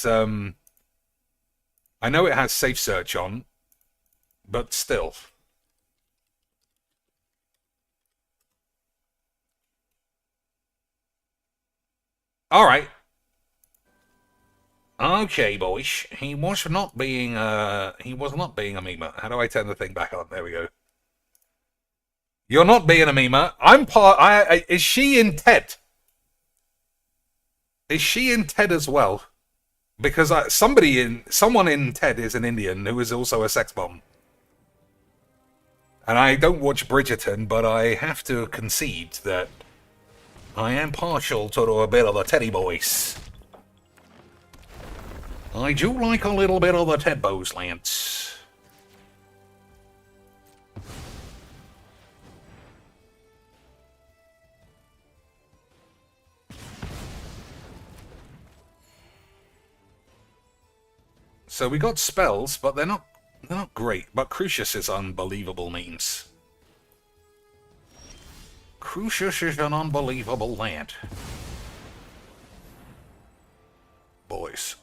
safe search on, but still. Alright. Okay, boys. He was not being a memer. How do I turn the thing back on? There we go. You're not being a memer. Is she in TED? Is she in TED as well? Because someone in TED is an Indian who is also a sex bomb. And I don't watch Bridgerton, but I have to concede that I am partial to a bit of the teddy boys. I do like a little bit of the Ted Bows, Lance. So we got spells, but they're not great. But Crucius is unbelievable memes. Crucius is an unbelievable land. Boys.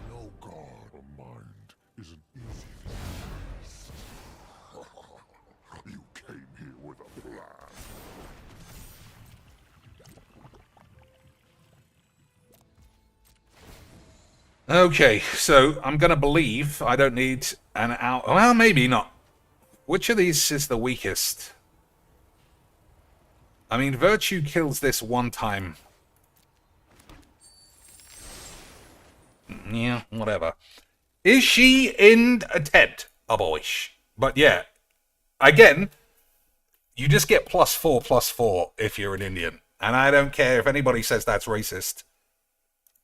No god or mind is an easy feast. You came here with a plan. Okay, so I'm gonna believe I don't need an hour. Well, maybe not. Which of these is the weakest? I mean, Virtue kills this one time. Yeah, whatever. Is she in a TED? A boyish. But yeah, again, you just get +4/+4 if you're an Indian. And I don't care if anybody says that's racist.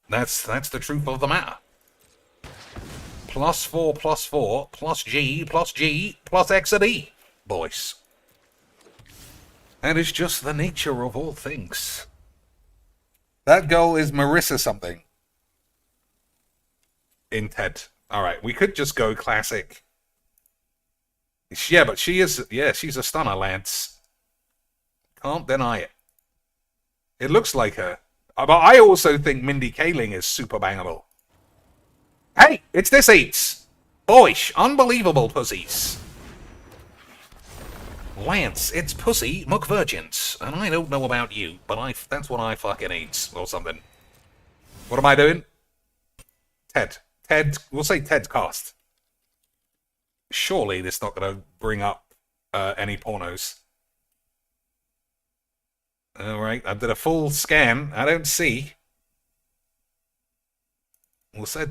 That's the truth of the matter. +4/+4 +G X and E, boys. And it's just the nature of all things. That girl is Marissa something. In TED. Alright, we could just go classic Yeah, but she is... Yeah, she's a stunner, Lance. Can't deny it. It looks like her. But I also think Mindy Kaling is super bangable. Hey, it's this eats. Boyish, unbelievable pussies. Lance, it's pussy McVirgins. And I don't know about you, but that's what I fucking eats, or something. What am I doing? Ted. We'll say Ted's cast. Surely this is not going to bring up any pornos. Alright, I did a full scan. I don't see. We'll say...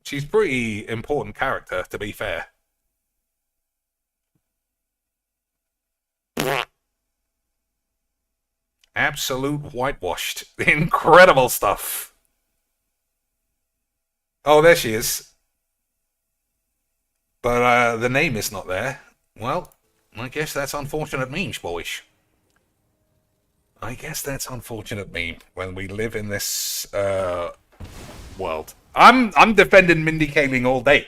She's a pretty important character, to be fair. Absolute whitewashed. Incredible stuff. Oh, there she is. But the name is not there. Well, I guess that's unfortunate memes, boyish. I guess that's unfortunate meme when we live in this world. I'm defending Mindy Kaling all day.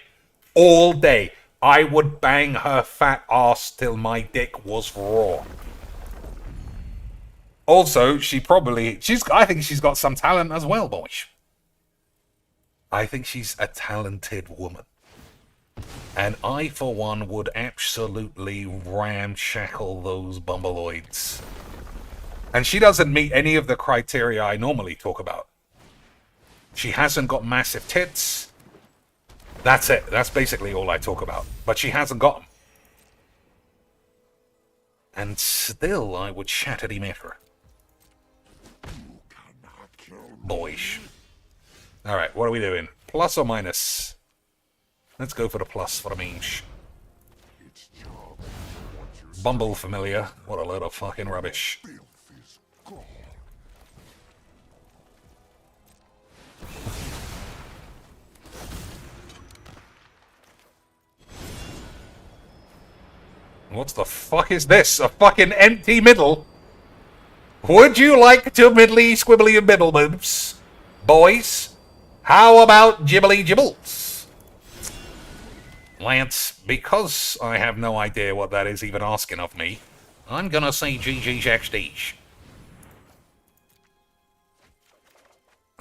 All day. I would bang her fat ass till my dick was raw. Also, I think she's got some talent as well, boys. I think she's a talented woman. And I, for one, would absolutely ramshackle those bumbleoids. And she doesn't meet any of the criteria I normally talk about. She hasn't got massive tits. That's it. That's basically all I talk about. But she hasn't got them. And still, I would shattily met her. Boyish. Alright, what are we doing? Plus or minus? Let's go for the plus for the memes. Bumble familiar. What a load of fucking rubbish. What the fuck is this? A fucking empty middle? Would you like to middly squibbly and middle boobs? Boys? How about jibbly jibbles? Lance, because I have no idea what that is even asking of me, I'm gonna say GG's.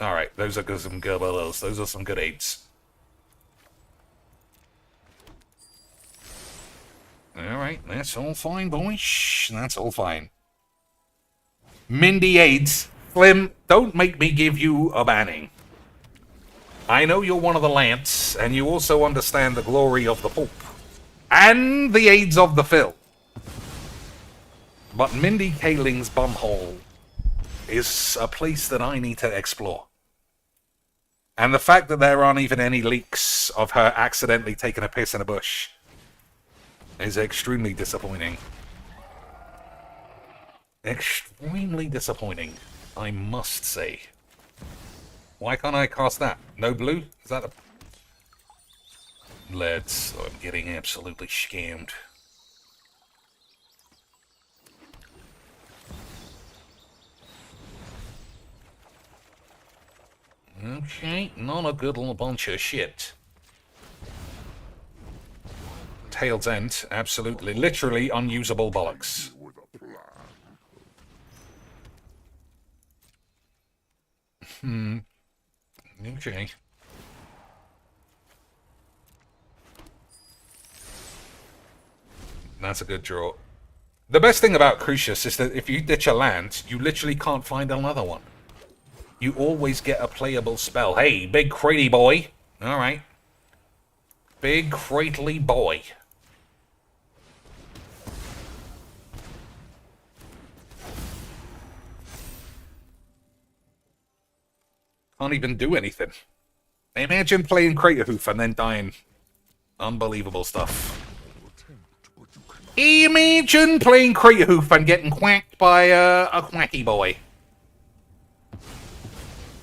Alright, those are some good balls. Those are some good aids. Alright, that's all fine, boys. That's all fine. Mindy AIDS, Slim, don't make me give you a banning. I know you're one of the Lance, and you also understand the glory of the Pope. And the AIDS of the Phil. But Mindy Kaling's bumhole is a place that I need to explore. And the fact that there aren't even any leaks of her accidentally taking a piss in a bush is extremely disappointing. Extremely disappointing, I must say. Why can't I cast that? No blue? Is that a... Let's... I'm getting absolutely scammed. Okay, not a good little bunch of shit. Tail's End, absolutely, literally unusable bollocks. Okay. That's a good draw. The best thing about Crucius is that if you ditch a land, you literally can't find another one. You always get a playable spell. Hey, big cratey boy. Alright. Big crately boy. Can't even do anything. Imagine playing Craterhoof and then dying. Unbelievable stuff. Imagine playing Craterhoof and getting quacked by a quacky boy.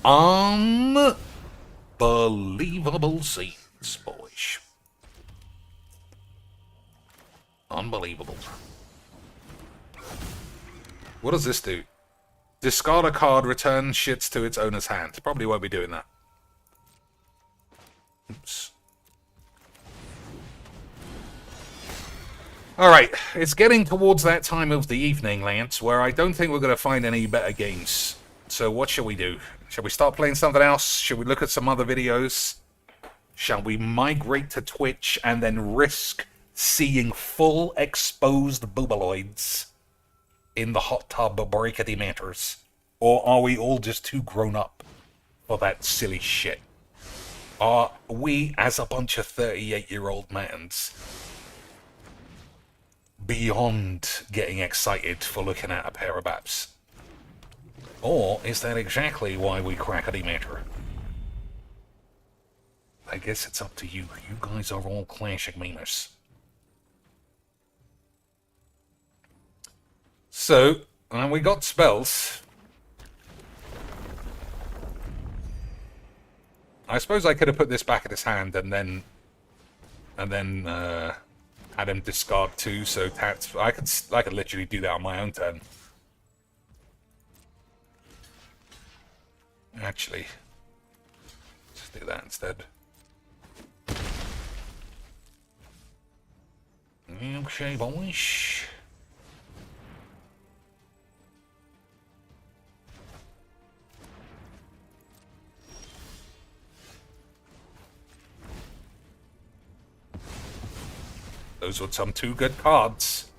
Unbelievable scenes, boys. Unbelievable. What does this do? Discard a card, return shits to its owner's hand. Probably won't be doing that. Oops. Alright, it's getting towards that time of the evening, Lance, where I don't think we're going to find any better games. So what shall we do? Shall we start playing something else? Shall we look at some other videos? Shall we migrate to Twitch and then risk seeing full exposed boobaloids in the hot tub of breakity matters? Or are we all just too grown up for that silly shit? Are we, as a bunch of 38-year-old mans, beyond getting excited for looking at a pair of baps? Or is that exactly why we crackety matter? I guess it's up to you. You guys are all classic memers. So, we got spells. I suppose I could have put this back in his hand and then had him discard 2, so Tats. I could literally do that on my own turn. Actually, let's do that instead. Okay, boys. Those were some 2 good cards.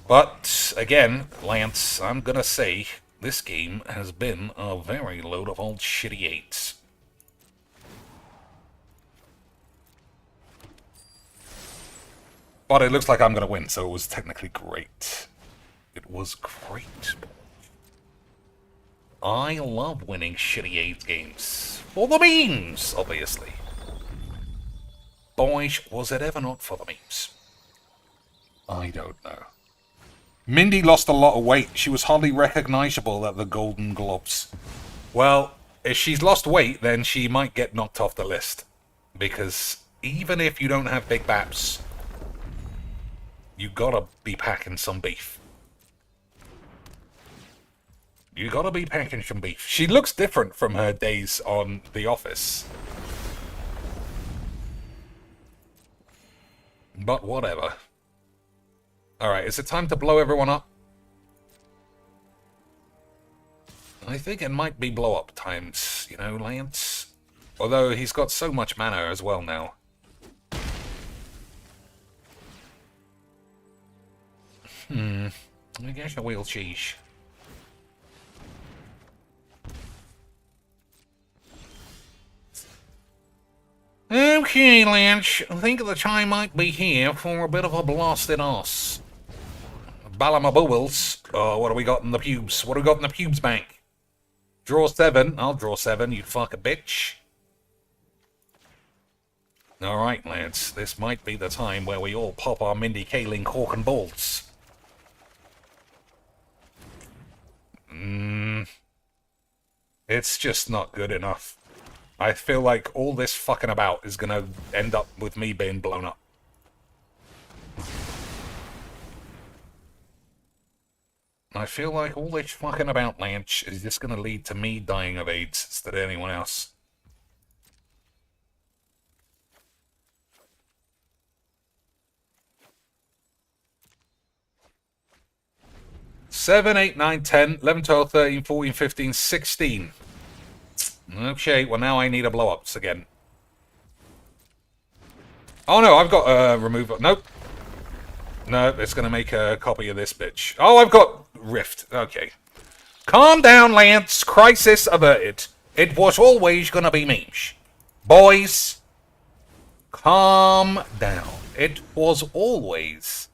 But, again, Lance, I'm gonna say this game has been a very load of old shitty 8s. But it looks like I'm gonna win, so it was technically great. It was great. I love winning shitty 8 games. For the memes, obviously. Boys, was it ever not for the memes? I don't know. Mindy lost a lot of weight. She was hardly recognizable at the Golden Globes. Well, if she's lost weight, then she might get knocked off the list. Because even if you don't have big baps, you gotta be packing some beef. You gotta be packing some beef. She looks different from her days on The Office. But whatever. Alright, is it time to blow everyone up? I think it might be blow up times, you know, Lance? Although he's got so much mana as well now. I guess I will cheese. Okay, Lance, I think the time might be here for a bit of a blasted ass. Balamaboils. Oh, what do we got in the pubes? What do we got in the pubes bank? Draw 7. I'll draw 7, you fuck a bitch. Alright, lads, this might be the time where we all pop our Mindy Kaling cork and balls. It's just not good enough. I feel like all this fucking about is gonna end up with me being blown up. I feel like all this fucking about, Lance, is just gonna lead to me dying of AIDS instead of anyone else. Seven, 8, 9, 10, 11, 12, 13, 14, 15, 16. Okay, well now I need a blow-ups again. Oh no, I've got a removal. Nope. No, it's going to make a copy of this bitch. Oh, I've got Rift. Okay. Calm down, Lance. Crisis averted. It was always going to be memes. Boys, calm down. It was always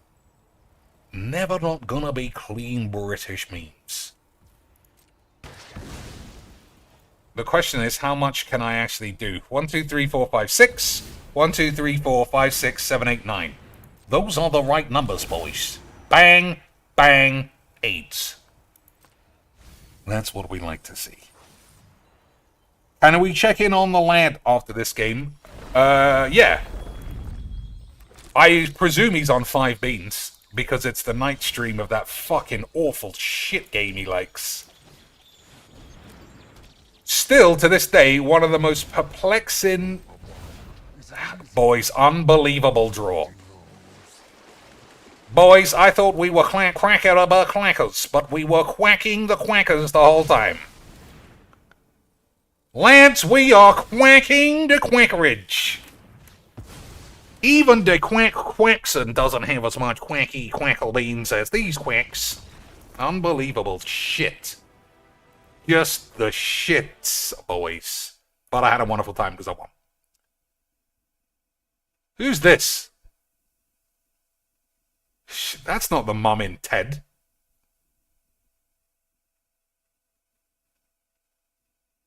never not going to be clean British memes. The question is, how much can I actually do? 1, 2, 3, 4, 5, 6. 1, 2, 3, 4, 5, 6, 7, 8, 9. Those are the right numbers, boys. Bang, bang, 8. That's what we like to see. Can we check in on the lad after this game? Yeah. I presume he's on 5 beans, because it's the night stream of that fucking awful shit game he likes. Still, to this day, one of the most perplexing... Boys, unbelievable draw. Boys, I thought we were quackable quackers, but we were quacking the quackers the whole time. Lance, we are quacking the quackerage. Even the Quackson doesn't have as much quacky quackle beans as these quacks. Unbelievable shit. Just the shits, boys. But I had a wonderful time because I won. Who's this? That's not the mum in Ted.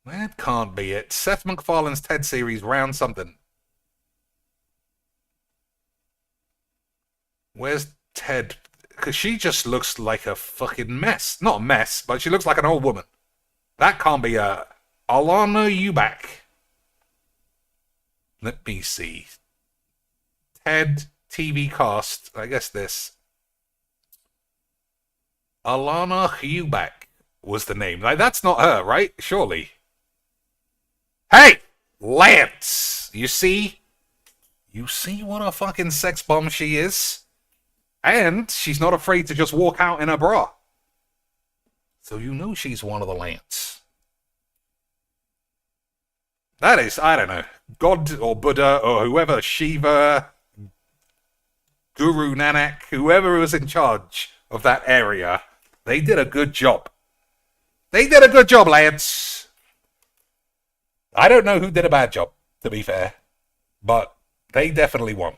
That can't be it. Seth MacFarlane's Ted series, round something. Where's Ted? Because she just looks like a fucking mess. Not a mess, but she looks like an old woman. That can't be her. Alana Eubank. Let me see. Ted TV cast. I guess this. Alana Eubank was the name. Like, that's not her, right? Surely. Hey! Lance! You see? You see what a fucking sex bomb she is? And she's not afraid to just walk out in a bra. So you know she's one of the Lance. That is, I don't know, God or Buddha or whoever, Shiva, Guru Nanak, whoever was in charge of that area, they did a good job. They did a good job, Lance. I don't know who did a bad job, to be fair, but they definitely won.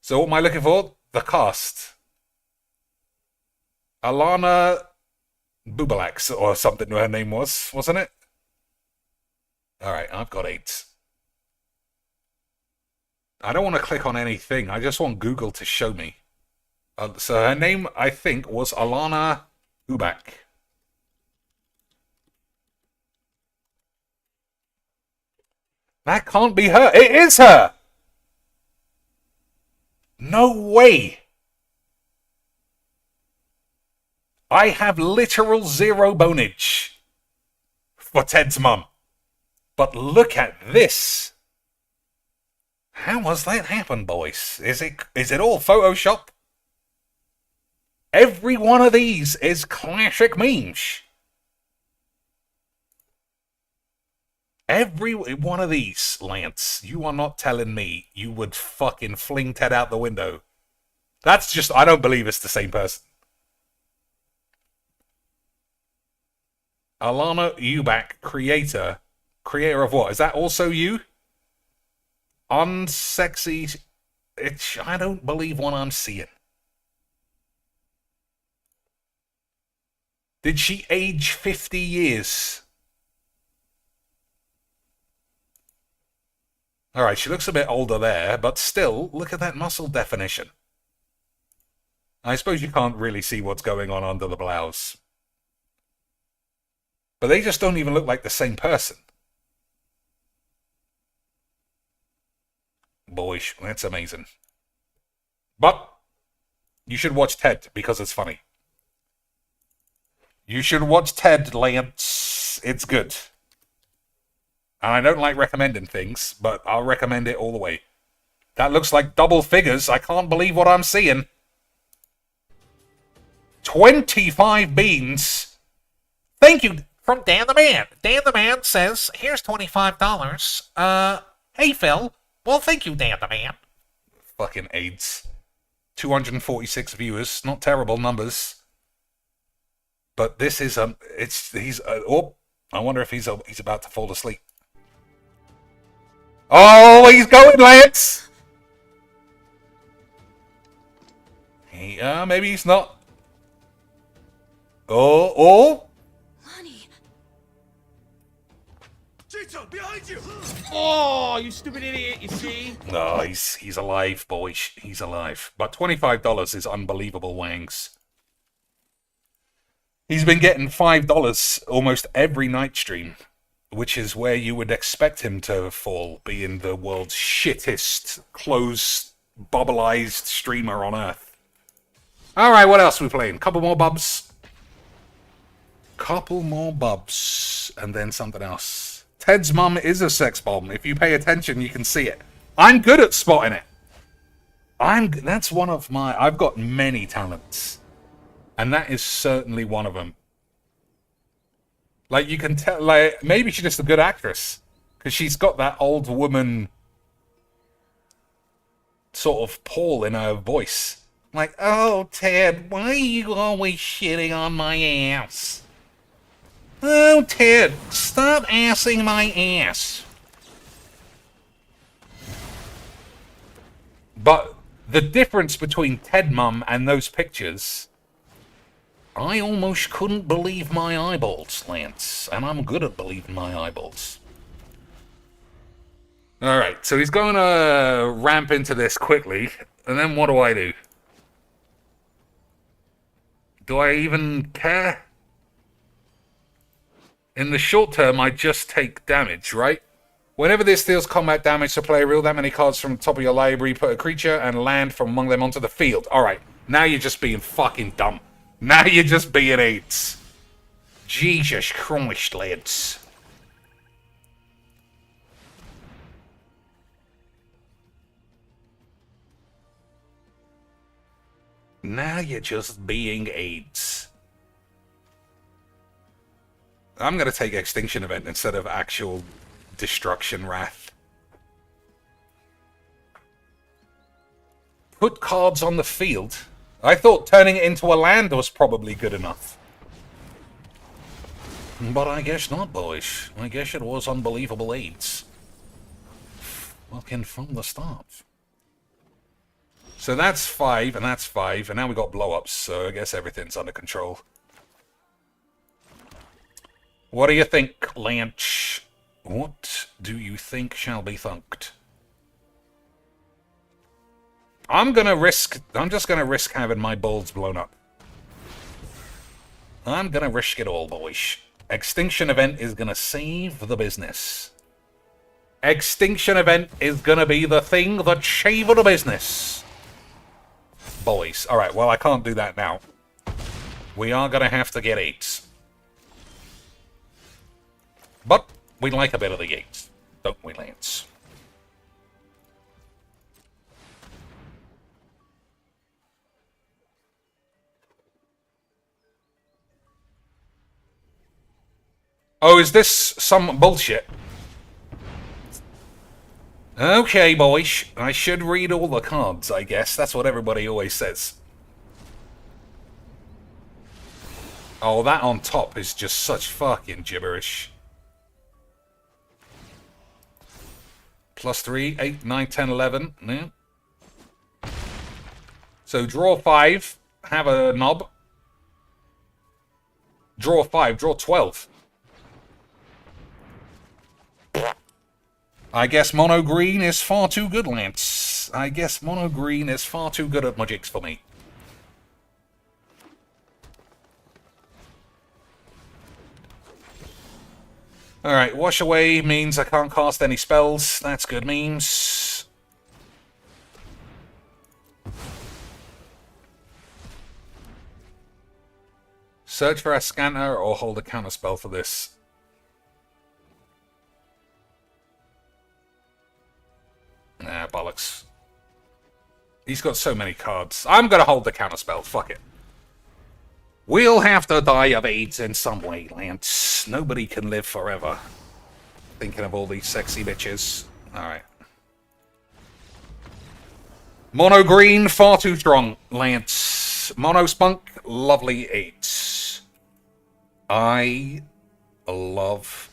So what am I looking for? The cast. Alana Bubalax, or something her name was, wasn't it? Alright, I've got 8. I don't want to click on anything. I just want Google to show me. So her name, I think, was Alana Ubak. That can't be her. It is her! No way! I have literal zero bonage for Ted's mum. But look at this. How has that happened, boys? Is it all Photoshop? Every one of these is classic memes. Every one of these, Lance, you are not telling me you would fucking fling Ted out the window. That's just, I don't believe it's the same person. Alana Eubank, creator. Creator of what? Is that also you? Unsexy. I don't believe what I'm seeing. Did she age 50 years? Alright, she looks a bit older there, but still, look at that muscle definition. I suppose you can't really see what's going on under the blouse. But they just don't even look like the same person. Boyish, that's amazing. But you should watch Ted because it's funny. You should watch Ted, Lance. It's good. And I don't like recommending things, but I'll recommend it all the way. That looks like double figures. I can't believe what I'm seeing. 25 beans. Thank you from Dan the Man. Dan the Man says, here's $25. Hey, Phil. Well, thank you, Dan the Man. Fucking AIDS. 246 viewers. Not terrible numbers. But this is, oh, I wonder if he's about to fall asleep. Oh, he's going, Lance! Maybe he's not. Oh! Honey. Cheeto, behind you! Oh, you stupid idiot, you see? No, he's alive, boy. He's alive. But $25 is unbelievable wangs. He's been getting $5 almost every night stream, which is where you would expect him to fall, being the world's shittest, closed, bubble-eyed streamer on Earth. Alright, what else are we playing? Couple more bubs. Couple more bubs. And then something else. Ted's mum is a sex bomb. If you pay attention, you can see it. I'm good at spotting it. That's one of my... I've got many talents. And that is certainly one of them. Like, you can tell... Like, maybe she's just a good actress. Because she's got that old woman... sort of Paul in her voice. Like, oh, Ted, why are you always shitting on my ass? Oh, Ted, stop assing my ass. But the difference between Ted Mum and those pictures, I almost couldn't believe my eyeballs, Lance. And I'm good at believing my eyeballs. Alright, so he's going to ramp into this quickly. And then what do? Do I even care? In the short term, I just take damage, right? Whenever this deals combat damage to player, reel that many cards from the top of your library, put a creature and land from among them onto the field. Alright, now you're just being fucking dumb. Now you're just being AIDS. Jesus Christ, lads. Now you're just being AIDS. I'm going to take Extinction Event instead of actual Destruction Wrath. Put cards on the field. I thought turning it into a land was probably good enough. But I guess not, boys. I guess it was unbelievable AIDS. Fucking from the start. So that's 5, and that's 5, and now we got blow-ups, so I guess everything's under control. What do you think, Lance? What do you think shall be thunked? I'm just gonna risk having my balls blown up. I'm gonna risk it all, boys. Extinction Event is gonna save the business. Extinction Event is gonna be the thing that saved the business. Boys. Alright, well, I can't do that now. We are gonna have to get 8s. But we like a bit of the 8s, don't we, Lance? Oh, is this some bullshit? Okay, boys. I should read all the cards, I guess. That's what everybody always says. Oh, that on top is just such fucking gibberish. +3, 8, 9, 10, 11. Yeah. So draw 5, have a knob. Draw 5, draw 12. I guess mono green is far too good, Lance. I guess mono green is far too good at magics for me. Alright, wash away means I can't cast any spells. That's good memes. Search for a scanner or hold a counter spell for this. Nah, bollocks. He's got so many cards. I'm gonna hold the counterspell. Fuck it. We'll have to die of AIDS in some way, Lance. Nobody can live forever. Thinking of all these sexy bitches. Alright. Mono green, far too strong, Lance. Mono spunk, lovely 8s. I love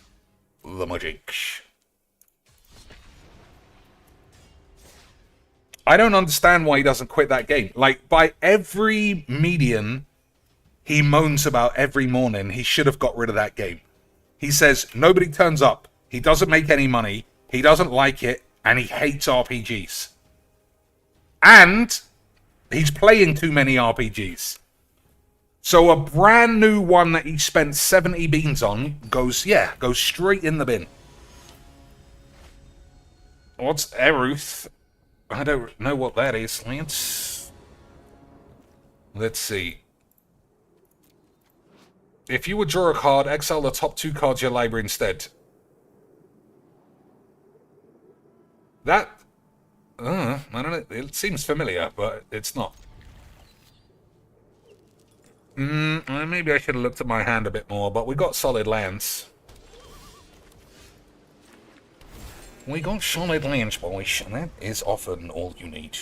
the magics. I don't understand why he doesn't quit that game. Like, by every median he moans about every morning, he should have got rid of that game. He says nobody turns up, he doesn't make any money, he doesn't like it, and he hates RPGs. And he's playing too many RPGs. So a brand new one that he spent 70 beans on goes straight in the bin. What's Eruth? I don't know what that is, Lance. Let's see. If you would draw a card, exile the top 2 cards of your library instead. That I don't know. It seems familiar, but it's not. Maybe I should have looked at my hand a bit more, but we got solid lands. We got solid lands, boys, and that is often all you need.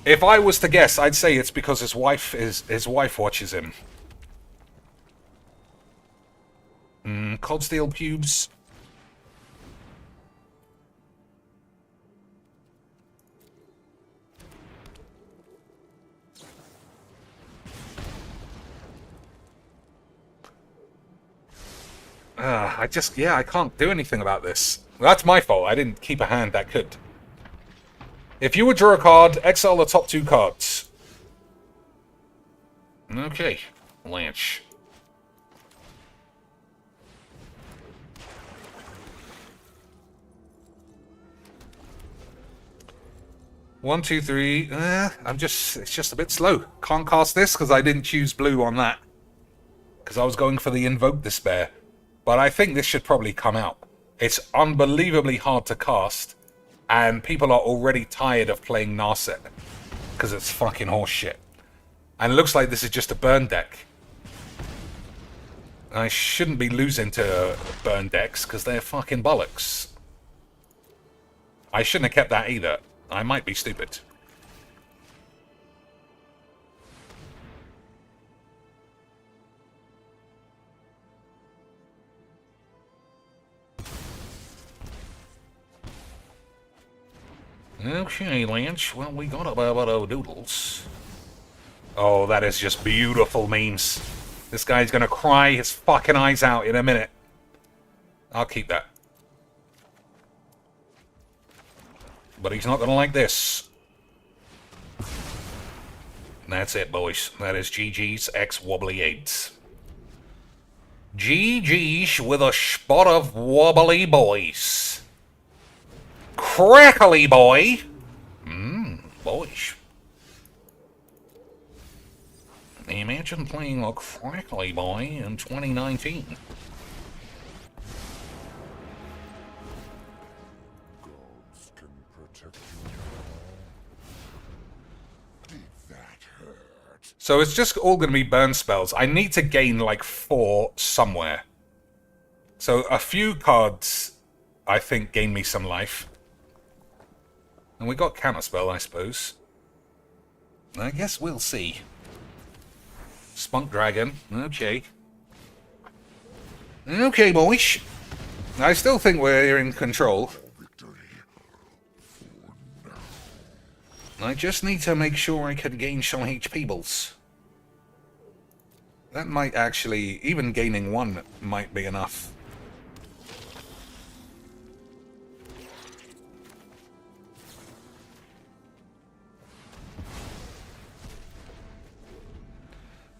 If I was to guess, I'd say it's because his wife watches him. Codsteel pubes. I can't do anything about this. That's my fault. I didn't keep a hand that could. If you would draw a card, exile the top 2 cards. Okay, Lynch. One, two, three. It's just a bit slow. Can't cast this because I didn't choose blue on that. Because I was going for the Invoke Despair. But I think this should probably come out. It's unbelievably hard to cast. And people are already tired of playing Narset. Because it's fucking horseshit. And it looks like this is just a burn deck. I shouldn't be losing to burn decks because they're fucking bollocks. I shouldn't have kept that either. I might be stupid. Okay, Lynch. Well, we got a bit of doodles. Oh, that is just beautiful memes. This guy's gonna cry his fucking eyes out in a minute. I'll keep that. But he's not gonna like this. That's it, boys. That is GG's X Wobbly 8. GG's with a spot of wobbly boys. Crackly boy. Boys. Imagine playing a crackly boy in 2019. Gods can protect you. Did that hurt? So it's just all going to be burn spells. I need to gain like 4 somewhere. So a few cards, I think, gain me some life. And we got counterspell, I suppose. I guess we'll see. Spunk Dragon. Okay. Okay, boys. I still think we're in control. I just need to make sure I can gain some HP balls. That might actually... Even gaining 1 might be enough.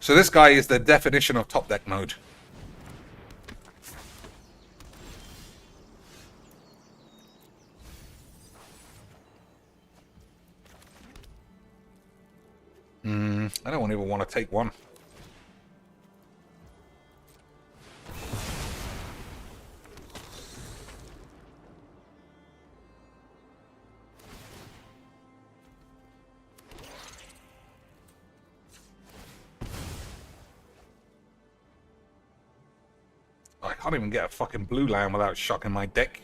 So this guy is the definition of top deck mode. I don't even want to take 1. I can't even get a fucking blue land without shocking my deck.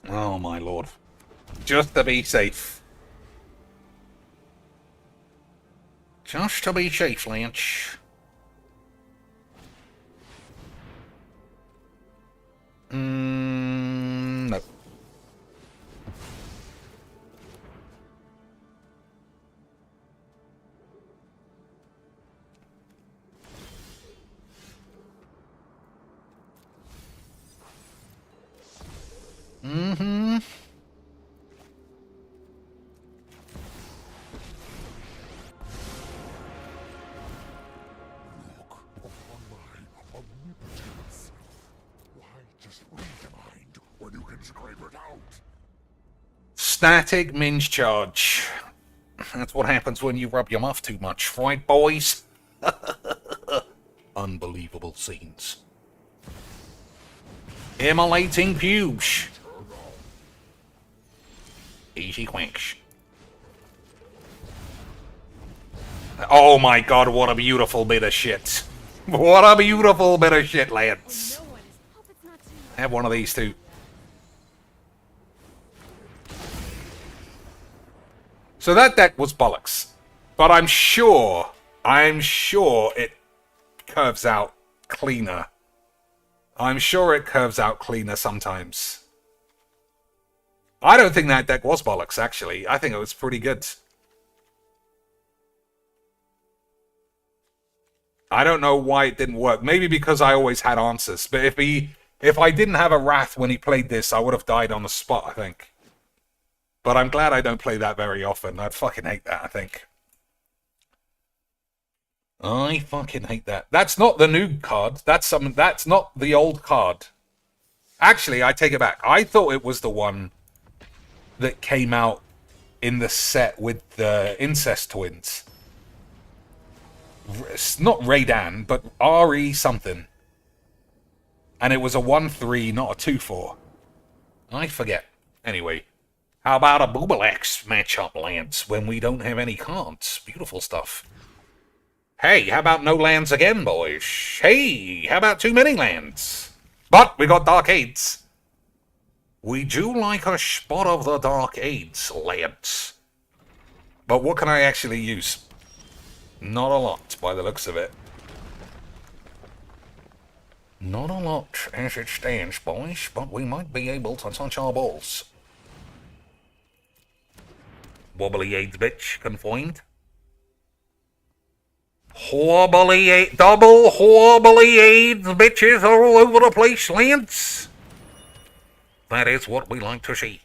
Oh my lord. Just to be safe. Just to be safe, Lynch. No. Static minge charge. That's what happens when you rub your muff too much, right, boys? Unbelievable scenes. Immolating pubes. Easy quench. Oh my god, what a beautiful bit of shit. What a beautiful bit of shit, lads. Have one of these two. So that deck was bollocks. But I'm sure it curves out cleaner. I'm sure it curves out cleaner sometimes. I don't think that deck was bollocks, actually. I think it was pretty good. I don't know why it didn't work. Maybe because I always had answers. But if I didn't have a Wrath when he played this, I would have died on the spot, I think. But I'm glad I don't play that very often. I'd fucking hate that, I think. I fucking hate that. That's not the new card. That's not the old card. Actually, I take it back. I thought it was the one that came out in the set with the incest twins. It's not Raydan, but RE something. And it was a 1-3, not a 2-4. I forget. Anyway. How about a Boobalex matchup, lads, when we don't have any cards? Beautiful stuff. Hey, how about no lands again, boys? Hey, how about too many lands? But we got Dark Aids. We do like a spot of the Dark Aids, lads. But what can I actually use? Not a lot, by the looks of it. Not a lot as it stands, boys, but we might be able to touch our balls. Wobbly AIDS bitch, confined. Double wobbly AIDS bitches are all over the place, lads. That is what we like to see.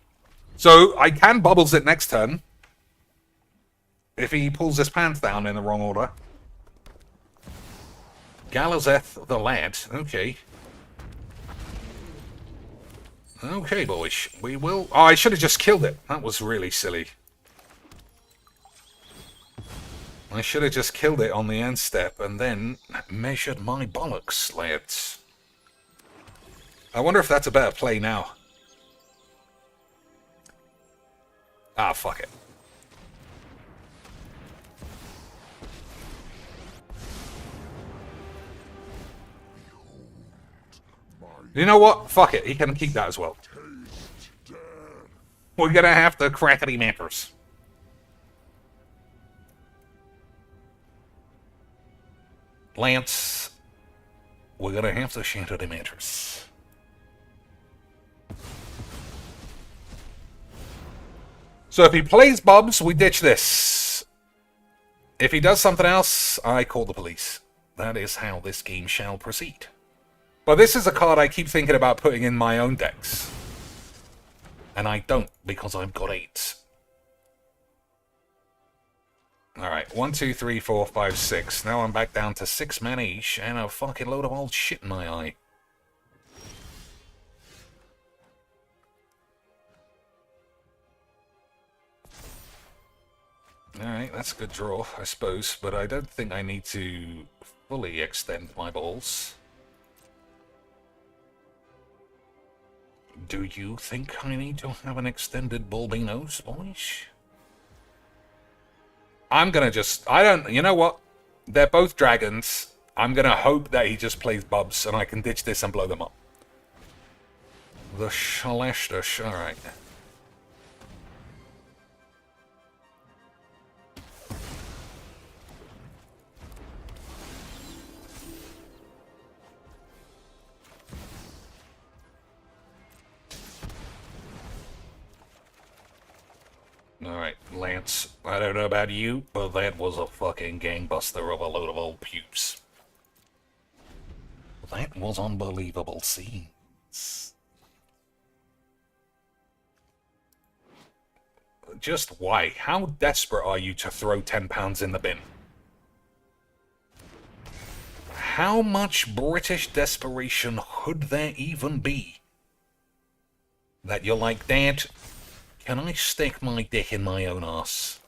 So, I can bubbles it next turn. If he pulls his pants down in the wrong order. Galazeth the lad. Okay. Okay, boys. We will... Oh, I should have just killed it. That was really silly. I should have just killed it on the end step and then measured my bollocks, lads. I wonder if that's a better play now. Ah, fuck it. You know what? Fuck it. He can keep that as well. We're gonna have to crackety manters. Lance, we're gonna have to shatter the manters. So if he plays Bubs, we ditch this. If he does something else, I call the police. That is how this game shall proceed. But this is a card I keep thinking about putting in my own decks. And I don't, because I've got 8. Alright, 1, 2, 3, 4, 5, 6. Now I'm back down to 6 men each, and a fucking load of old shit in my eye. Alright, that's a good draw, I suppose, but I don't think I need to fully extend my balls. Do you think I need to have an extended Bulbinos, boys? I'm gonna just... You know what? They're both dragons. I'm gonna hope that he just plays Bubs and I can ditch this and blow them up. The Shaleshta, alright. Alright, Lance, I don't know about you, but that was a fucking gangbuster of a load of old pubes. That was unbelievable scenes. Just why? How desperate are you to throw £10 in the bin? How much British desperation could there even be? That you're like, Dad, can I stick my dick in my own arse?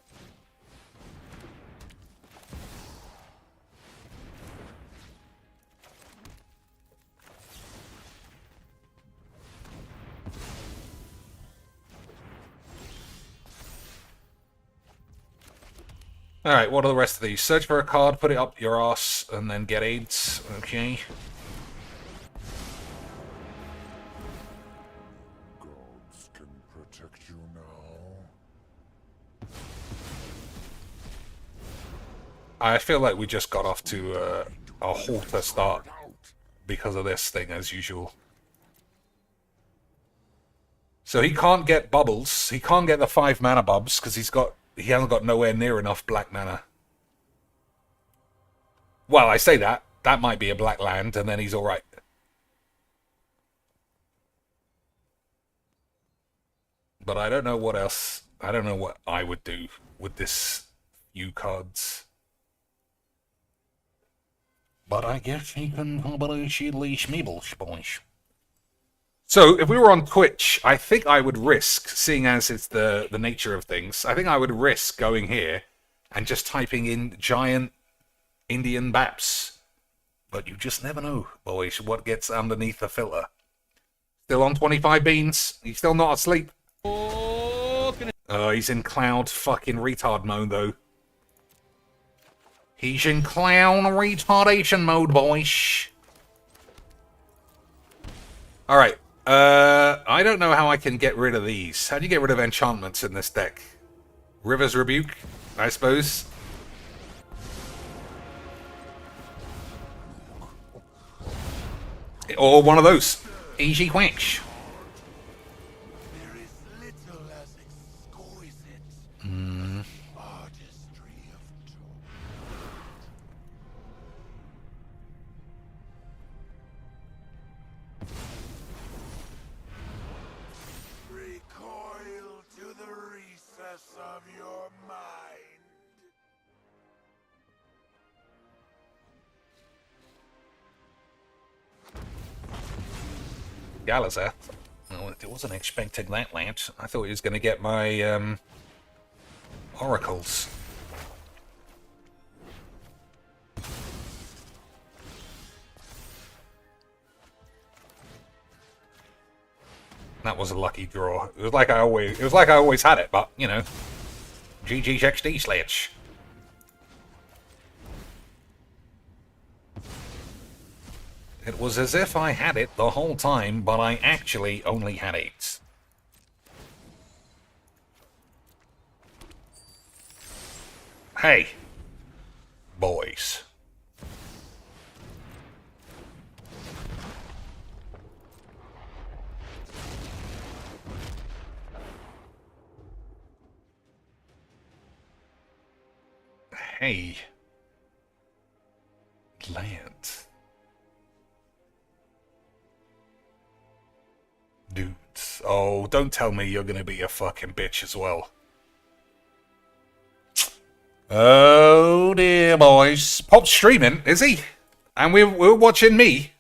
Alright, what are the rest of these? Search for a card, put it up your ass, and then get aids. Okay. Gods can protect you now. I feel like we just got off to a halter start because of this thing, as usual. So he can't get bubbles. He can't get the 5 mana bubs because he hasn't got nowhere near enough black mana. Well, I say that. That might be a black land, and then he's alright. But I don't know what else. I don't know what I would do with this few cards. But I guess he can publish at least boys. So, if we were on Twitch, I think I would risk, seeing as it's the nature of things, I think I would risk going here and just typing in giant Indian baps. But you just never know, boys, what gets underneath the filter. Still on 25 beans. He's still not asleep. Oh, he's in cloud fucking retard mode, though. He's in clown retardation mode, boys. Alright. I don't know how I can get rid of these. How do you get rid of enchantments in this deck? River's Rebuke, I suppose. Or one of those. Easy quench. There is little as exquisite artistry of recoil to the recess of your mind. Galazeth. Oh, I wasn't expecting that, Lance. I thought he was going to get my oracles. That was a lucky draw. It was like I always had it, but you know, GG's XD sledge. It was as if I had it the whole time, but I actually only had 8. Hey, boys. Hey, Lance. Dudes. Oh, don't tell me you're gonna be a fucking bitch as well. Oh dear, boys. Pop's streaming, is he? And we're watching me.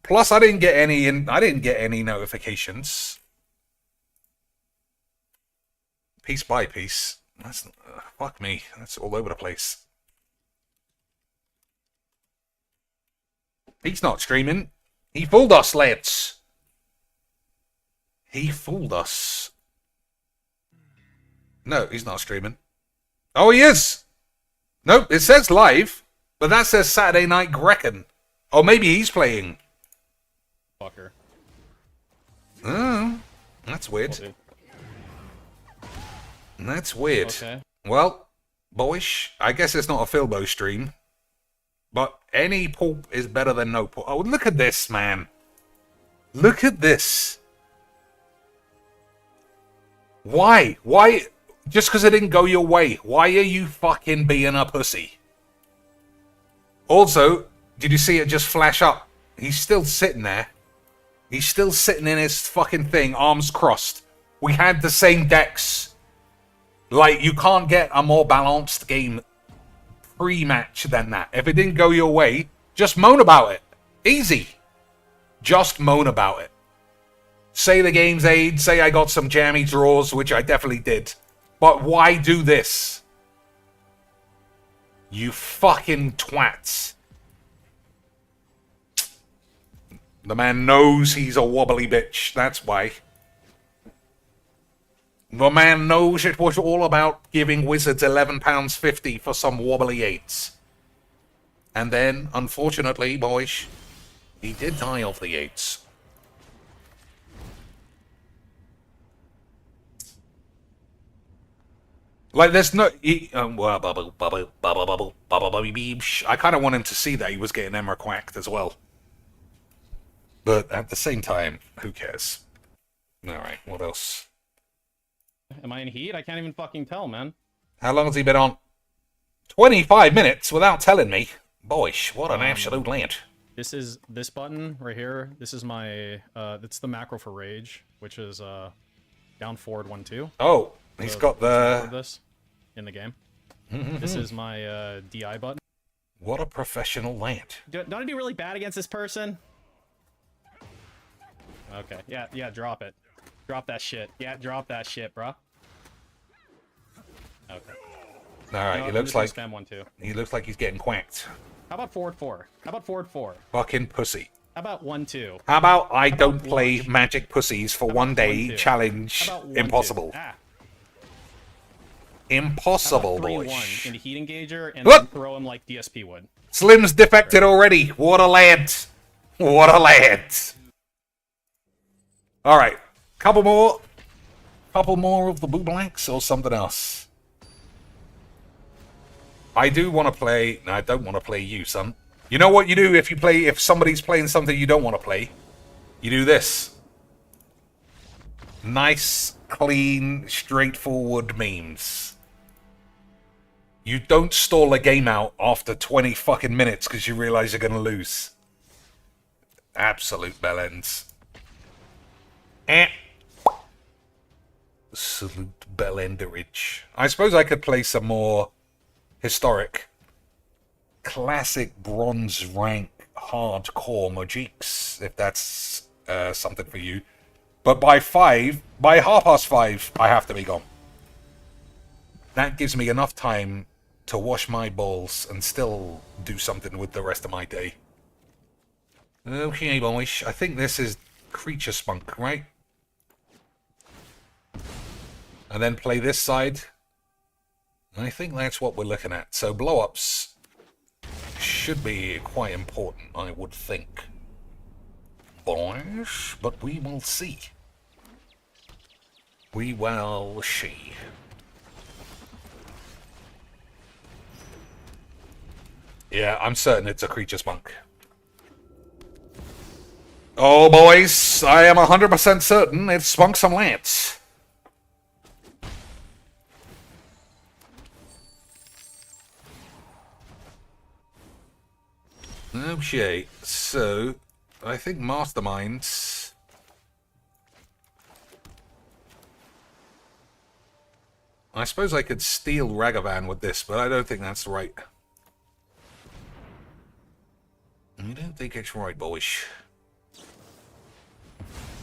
Plus, I didn't get any notifications. Piece by piece. That's fuck me. That's all over the place. He's not streaming. He fooled us, lads. He fooled us. No, he's not streaming. Oh, he is. Nope, it says live, but that says Saturday Night Grecken. Or maybe he's playing. Fucker. Oh, that's weird. That's weird. Okay. Well, boys, I guess it's not a Filbo stream. But any pulp is better than no pulp. Oh, look at this, man. Look at this. Why? Why? Just because it didn't go your way. Why are you fucking being a pussy? Also, did you see it just flash up? He's still sitting there. He's still sitting in his fucking thing, arms crossed. We had the same decks. Like, you can't get a more balanced game pre-match than that. If it didn't go your way, just moan about it. Easy. Just moan about it. Say the game's aid, say I got some jammy draws, which I definitely did. But why do this? You fucking twats. The man knows he's a wobbly bitch, that's why. The man knows it was all about giving wizards £11.50 for some wobbly 8s. And then, unfortunately, boys, he did die of the 8s. Like, there's no... I kind of want him to see that he was getting Emma quacked as well. But at the same time, who cares? Alright, what else? Am I in heat? I can't even fucking tell, man. How long has he been on? 25 minutes without telling me. Boy, what an absolute land. This is this button right here. This is my that's the macro for rage, which is down forward 1-2. Oh, he's got the this in the game. This is my DI button. What a professional land. Don't I do really bad against this person? Okay, yeah, drop it. Drop that shit. Yeah, drop that shit, bro. Okay. Alright, he looks like spam 1-2. He looks like he's getting quacked. How about forward 4? How about forward 4? Fucking pussy. How about 1-2? How about I don't play magic pussies for one day 1-2? challenge? How about 1-2? Impossible. Ah. Impossible, How about boys. 3-1 into heat engager and Look! then throw him like DSP would. Slim's defected already. What a lad. What a lad. Alright. Couple more. Couple more of the booblacks or something else. I do want to play... No, I don't want to play you, son. You know what you do if somebody's playing something you don't want to play? You do this. Nice, clean, straightforward memes. You don't stall a game out after 20 fucking minutes because you realize you're going to lose. Absolute bellends. Absolute bellenderage. I suppose I could play some more historic, classic bronze rank, hardcore Mojiks, if that's something for you. But by 5:30, I have to be gone. That gives me enough time to wash my balls and still do something with the rest of my day. Okay, boys, I think this is Creature Spunk, right? And then play this side. I think that's what we're looking at. So blow-ups should be quite important, I would think. Boys, but we will see. We will see. Yeah, I'm certain it's a Creature Spunk. Oh, boys, I am 100% certain it's Spunk some Lance. Okay, so I think Masterminds. I suppose I could steal Ragavan with this, but I don't think that's right. I don't think it's right, boys.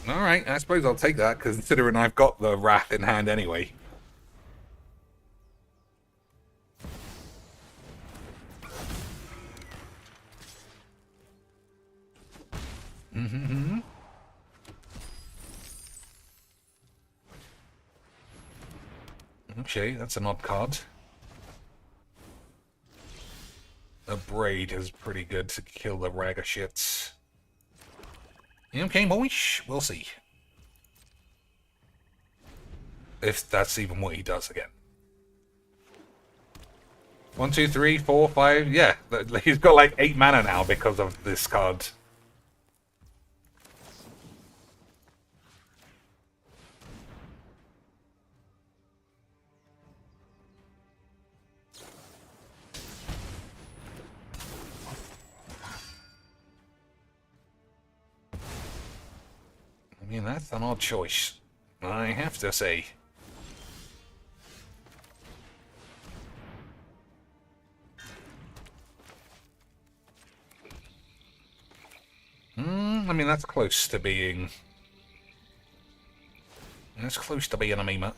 Alright, I suppose I'll take that, considering I've got the Wrath in hand anyway. Okay, that's an odd card. A Braid is pretty good to kill the Raga shits. Okay, boys, we'll see. If that's even what he does again. 1, 2, 3, 4, 5. Yeah, he's got like 8 mana now because of this card. I mean, that's an odd choice, I have to say. I mean, that's close to being... That's close to being a meme.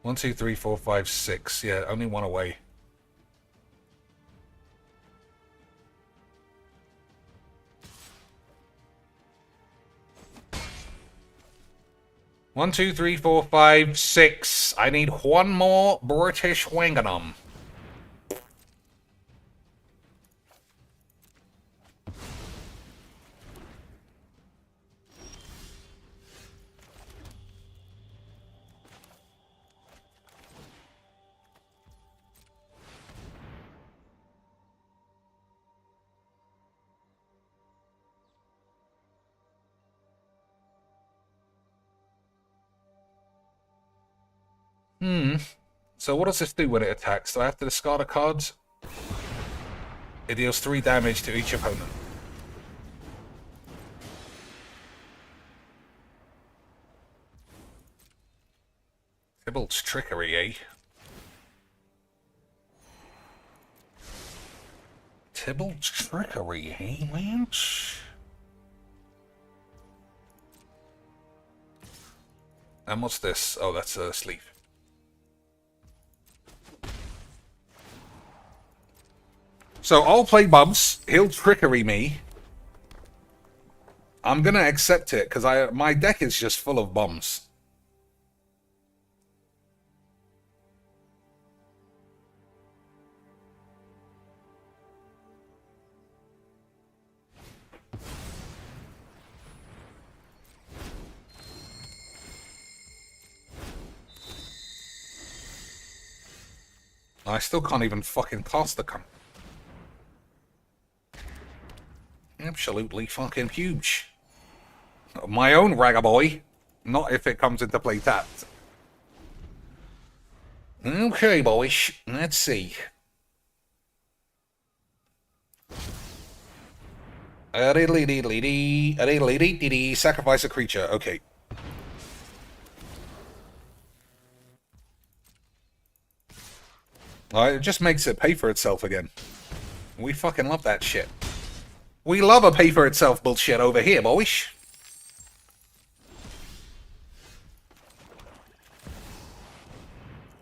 1, 2, 3, 4, 5, 6. Yeah, only one away. 1, 2, 3, 4, 5, 6. I need one more British Wanganum. So what does this do when it attacks? Do I have to discard a card? It deals 3 damage to each opponent. Tybalt's Trickery, eh? Tybalt's Trickery, eh, Lance? And what's this? Oh, that's a sleeve. So I'll play Bubs. He'll Trickery me. I'm gonna accept it because my deck is just full of bombs. I still can't even fucking cast the cunt. Absolutely fucking huge. My own Ragaboy. Not if it comes into play tapped. Okay, boys. Let's see. Sacrifice a creature. Okay. It just makes it pay for itself again. We fucking love that shit. We love a pay for itself bullshit over here, boys.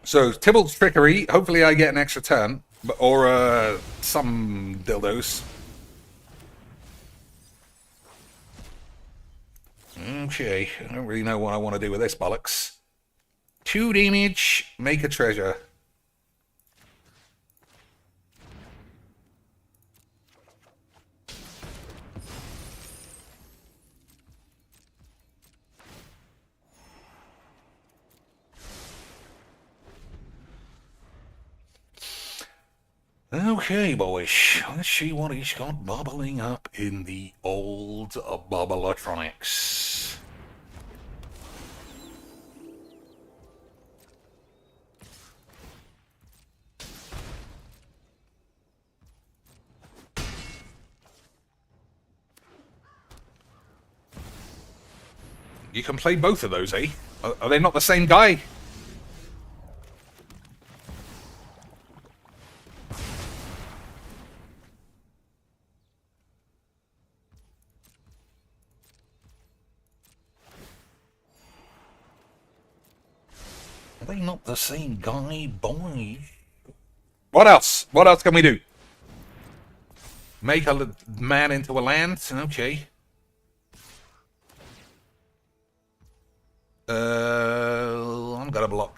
So, Tybalt's Trickery. Hopefully I get an extra turn. Or, some dildos. Okay, I don't really know what I want to do with this bollocks. 2 damage, make a treasure. Okay, boys. Let's see what he's got bubbling up in the old Bobbletronics. You can play both of those, eh? Are they not the same guy? Are they not the same guy, boy? What else? What else can we do? Make a man into a land? Okay. I'm gonna block.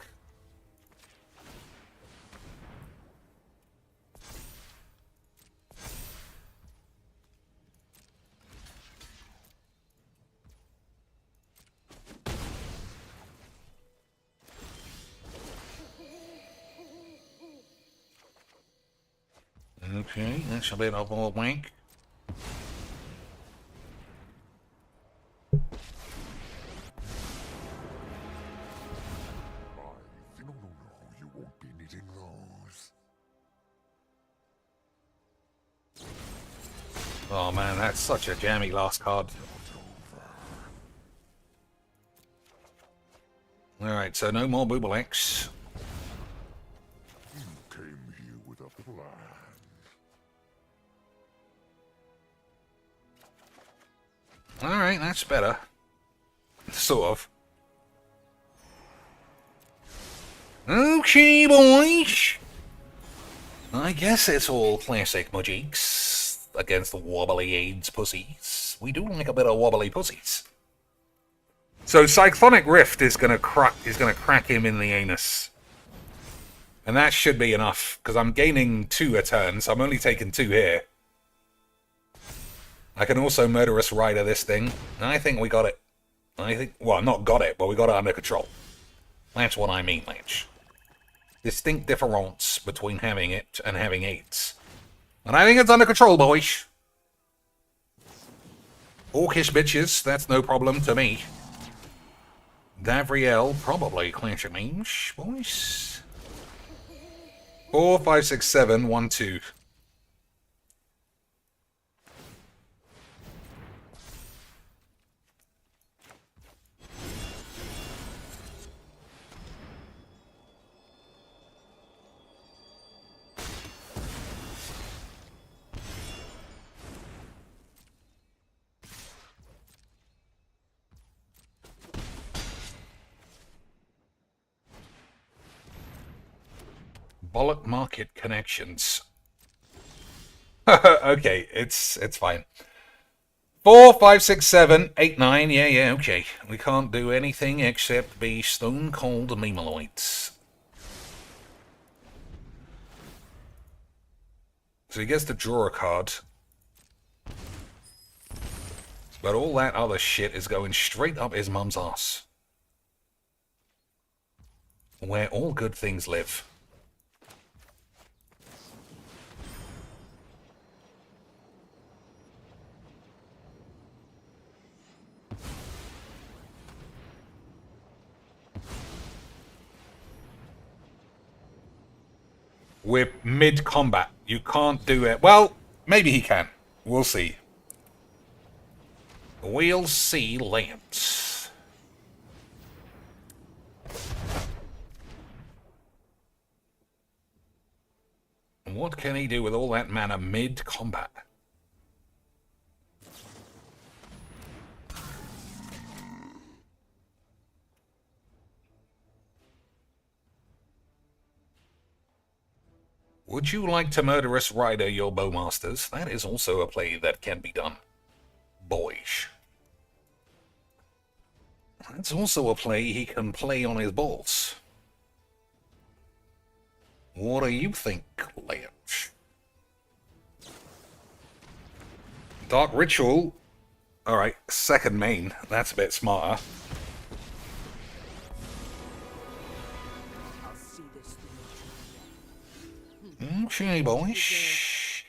Okay, that's a bit of a wank. No, you won't be needing those. Oh man, that's such a jammy last card. Alright, so no more Booble-X. You came here with a plan. Alright, that's better. Sort of. Okay, boys. I guess it's all classic Majiks against the wobbly AIDS pussies. We do like a bit of wobbly pussies. So Cyclonic Rift is gonna crack him in the anus. And that should be enough, because I'm gaining 2 a turn, so I'm only taking 2 here. I can also Murderous Rider this thing, and I think we got it. Well, not got it, but we got it under control. That's what I mean, Lynch. Distinct difference between having it and having 8s. And I think it's under control, boys. Orcish bitches, that's no problem to me. Davriel, probably Clash of Mange, boys. 4, 5, 6, 7, 1, 2. Bollock Market Connections. Okay, it's fine. 4, 5, 6, 7, 8, 9. Yeah, okay. We can't do anything except be stone cold memeloids. So he gets to draw a card. But all that other shit is going straight up his mum's ass. Where all good things live. We're mid-combat. You can't do it. Well, maybe he can. We'll see. We'll see, Lance. What can he do with all that mana mid-combat? Would you like to Murderous Rider your Bowmasters? That is also a play that can be done. Boyish. That's also a play he can play on his balls. What do you think, Lance? Dark Ritual. Alright, second main. That's a bit smarter. Okay, boys.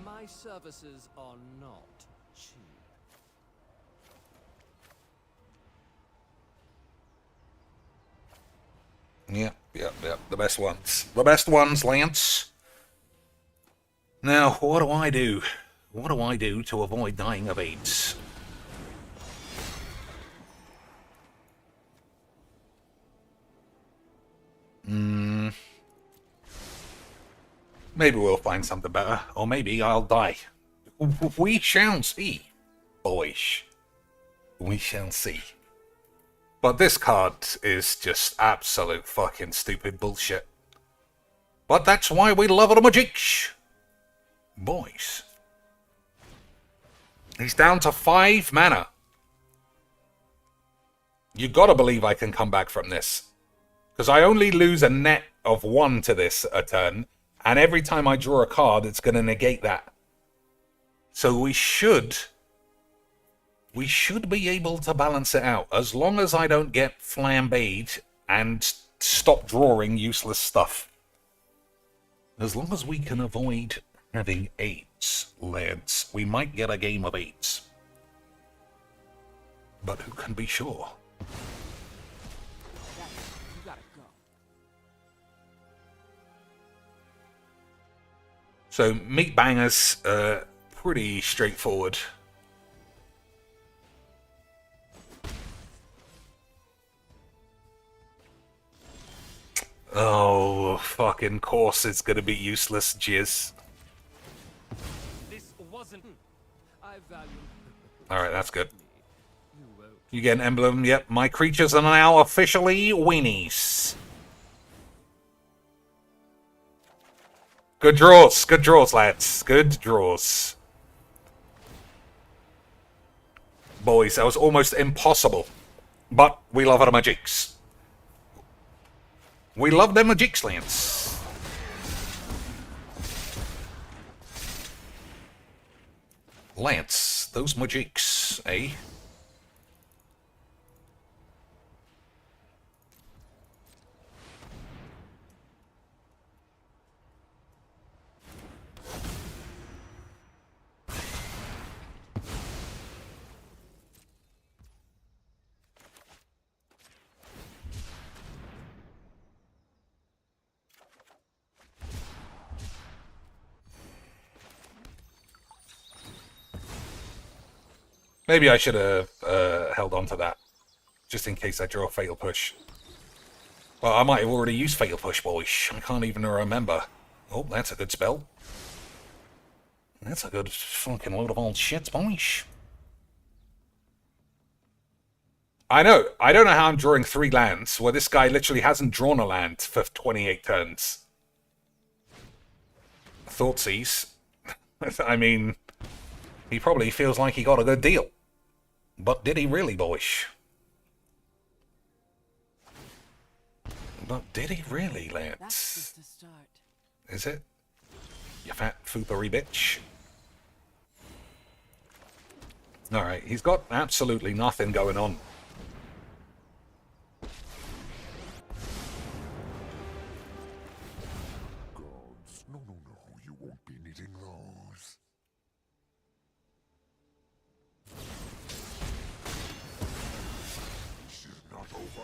My services are not cheap. Yep. The best ones. The best ones, Lance. Now, what do I do? What do I do to avoid dying of AIDS? Maybe we'll find something better, or maybe I'll die. We shall see, boys. We shall see. But this card is just absolute fucking stupid bullshit. But that's why we love it, magic. Boys. He's down to 5 mana. You gotta believe I can come back from this. Because I only lose a net of 1 to this a turn, and every time I draw a card, it's going to negate that. So we should be able to balance it out, as long as I don't get flambéed and stop drawing useless stuff. As long as we can avoid having 8s, lads, we might get a game of 8s. But who can be sure? So, meat bangers, pretty straightforward. Oh, fucking course it's gonna be useless, jizz. This wasn't. I value. Alright, that's good. You get an emblem, yep. My creatures are now officially weenies. Good draws, lads. Good draws. boys. That was almost impossible. But we love our magics. We love them magics, Lance. Lance, those magics, eh? Maybe I should have held on to that, just in case I draw a Fatal Push. Well, I might have already used Fatal Push, boys. I can't even remember. Oh, that's a good spell. That's a good fucking load of old shit, boys. I know. I don't know how I'm drawing 3 lands, where this guy literally hasn't drawn a land for 28 turns. Thoughtseize. I mean, he probably feels like he got a good deal. But did he really, boys? But did he really, lads? That's just a start. Is it? You fat foopery bitch. Alright, he's got absolutely nothing going on. Gods, no, you won't be needing those. This is not over.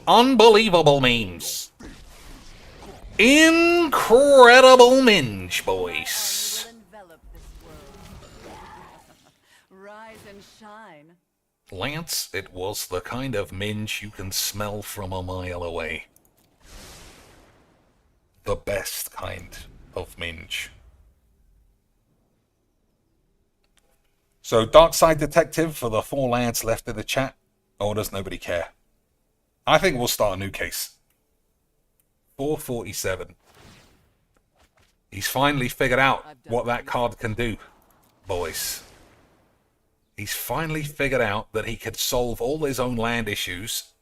Unbelievable memes. Incredible minge, boys. Will envelop this world. Rise and shine. Lance, it was the kind of minge you can smell from a mile away. The best kind of minge. So, Dark Side Detective for the 4 lads left in the chat. Or does nobody care? I think we'll start a new case. 447. He's finally figured out what that card can do, boys. He's finally figured out that he could solve all his own land issues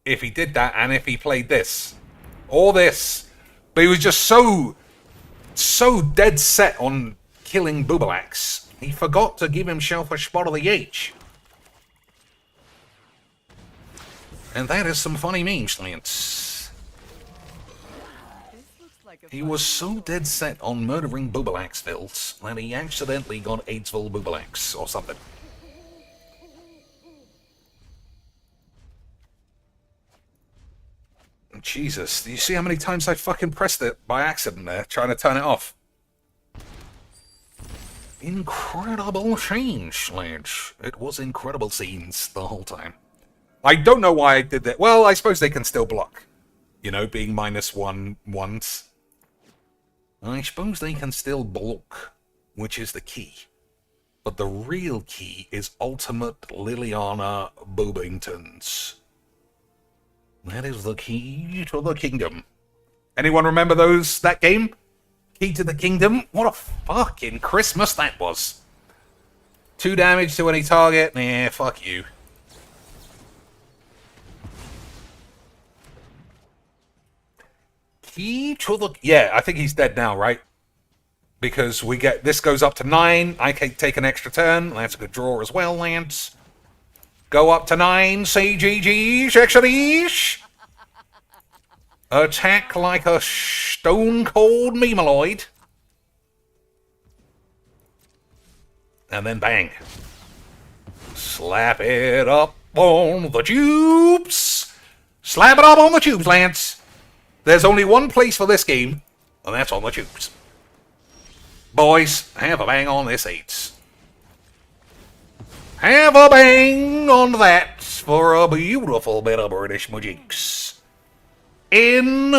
if he did that and if he played this. Or this. But he was just so dead set on killing Boobalax. He forgot to give himself a spot of the H. And that is some funny memes, Lance. He was so dead set on murdering Boobalaxvilles that he accidentally got Aidsville Boobalax or something. Jesus, do you see how many times I fucking pressed it by accident there, trying to turn it off? Incredible change, lads. It was incredible scenes the whole time. I don't know why I did that. Well, I suppose they can still block. You know, being -1 once. I suppose they can still block, which is the key. But the real key is ultimate Liliana Boobingtons. That is the key to the kingdom. Anyone remember that game? Key to the Kingdom? What a fucking Christmas that was. 2 damage to any target? Nah, fuck you. Key to the... Yeah, I think he's dead now, right? Because we get... This goes up to 9. I can take an extra turn. That's a good draw as well, Lance. Go up to 9. CGG. Shexadish. Attack like a stone-cold memeloid. And then bang. Slap it up on the tubes. Slap it up on the tubes, Lance. There's only one place for this game, and that's on the tubes. Boys, have a bang on this 8. Have a bang on that for a beautiful bit of British magics. Incredible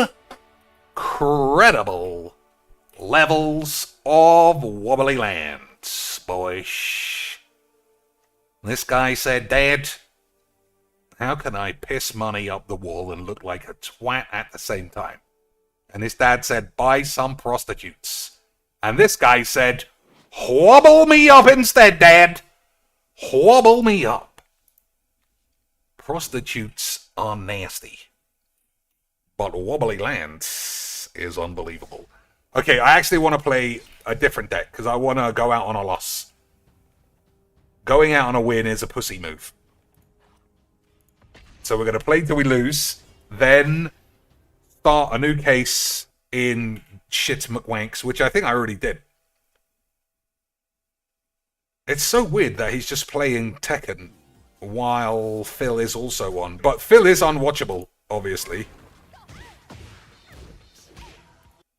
levels of wobbly lands, boys. This guy said, Dad, how can I piss money up the wall and look like a twat at the same time? And his dad said, buy some prostitutes. And this guy said, wobble me up instead, Dad. Wobble me up. Prostitutes are nasty. But Wobbly Lands is unbelievable. Okay, I actually want to play a different deck because I want to go out on a loss. Going out on a win is a pussy move. So we're going to play till we lose, then start a new case in shit McWanks, which I think I already did. It's so weird that he's just playing Tekken while Phil is also on. But Phil is unwatchable, obviously.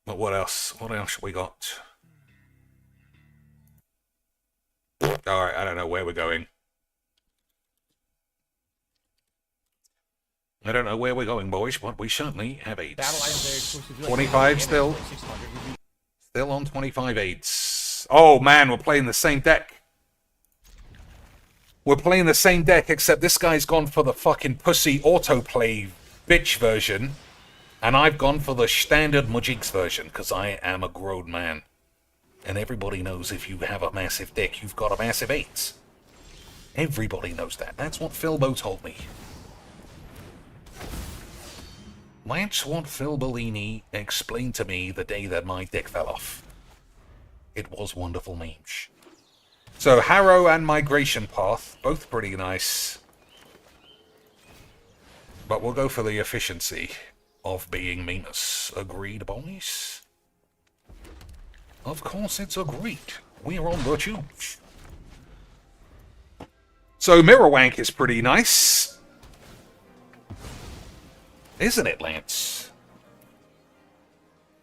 But what else? What else we got? Alright, I don't know where we're going. I don't know where we're going, boys, but we certainly have AIDS. 25 still. Still on 25 AIDS. Oh man, we're playing the same deck. We're playing the same deck, except this guy's gone for the fucking pussy autoplay bitch version. And I've gone for the standard Mujiks version, because I am a grown man. And everybody knows if you have a massive dick, you've got a massive AIDS. Everybody knows that. That's what Philbo told me. That's what Phil Bellini explained to me the day that my dick fell off. It was wonderful memes. So, Harrow and Migration Path, both pretty nice. But we'll go for the efficiency of being meanest. Agreed, boys? Of course it's agreed. We're on the tubes. So, Mirrorwank is pretty nice. Isn't it, Lance?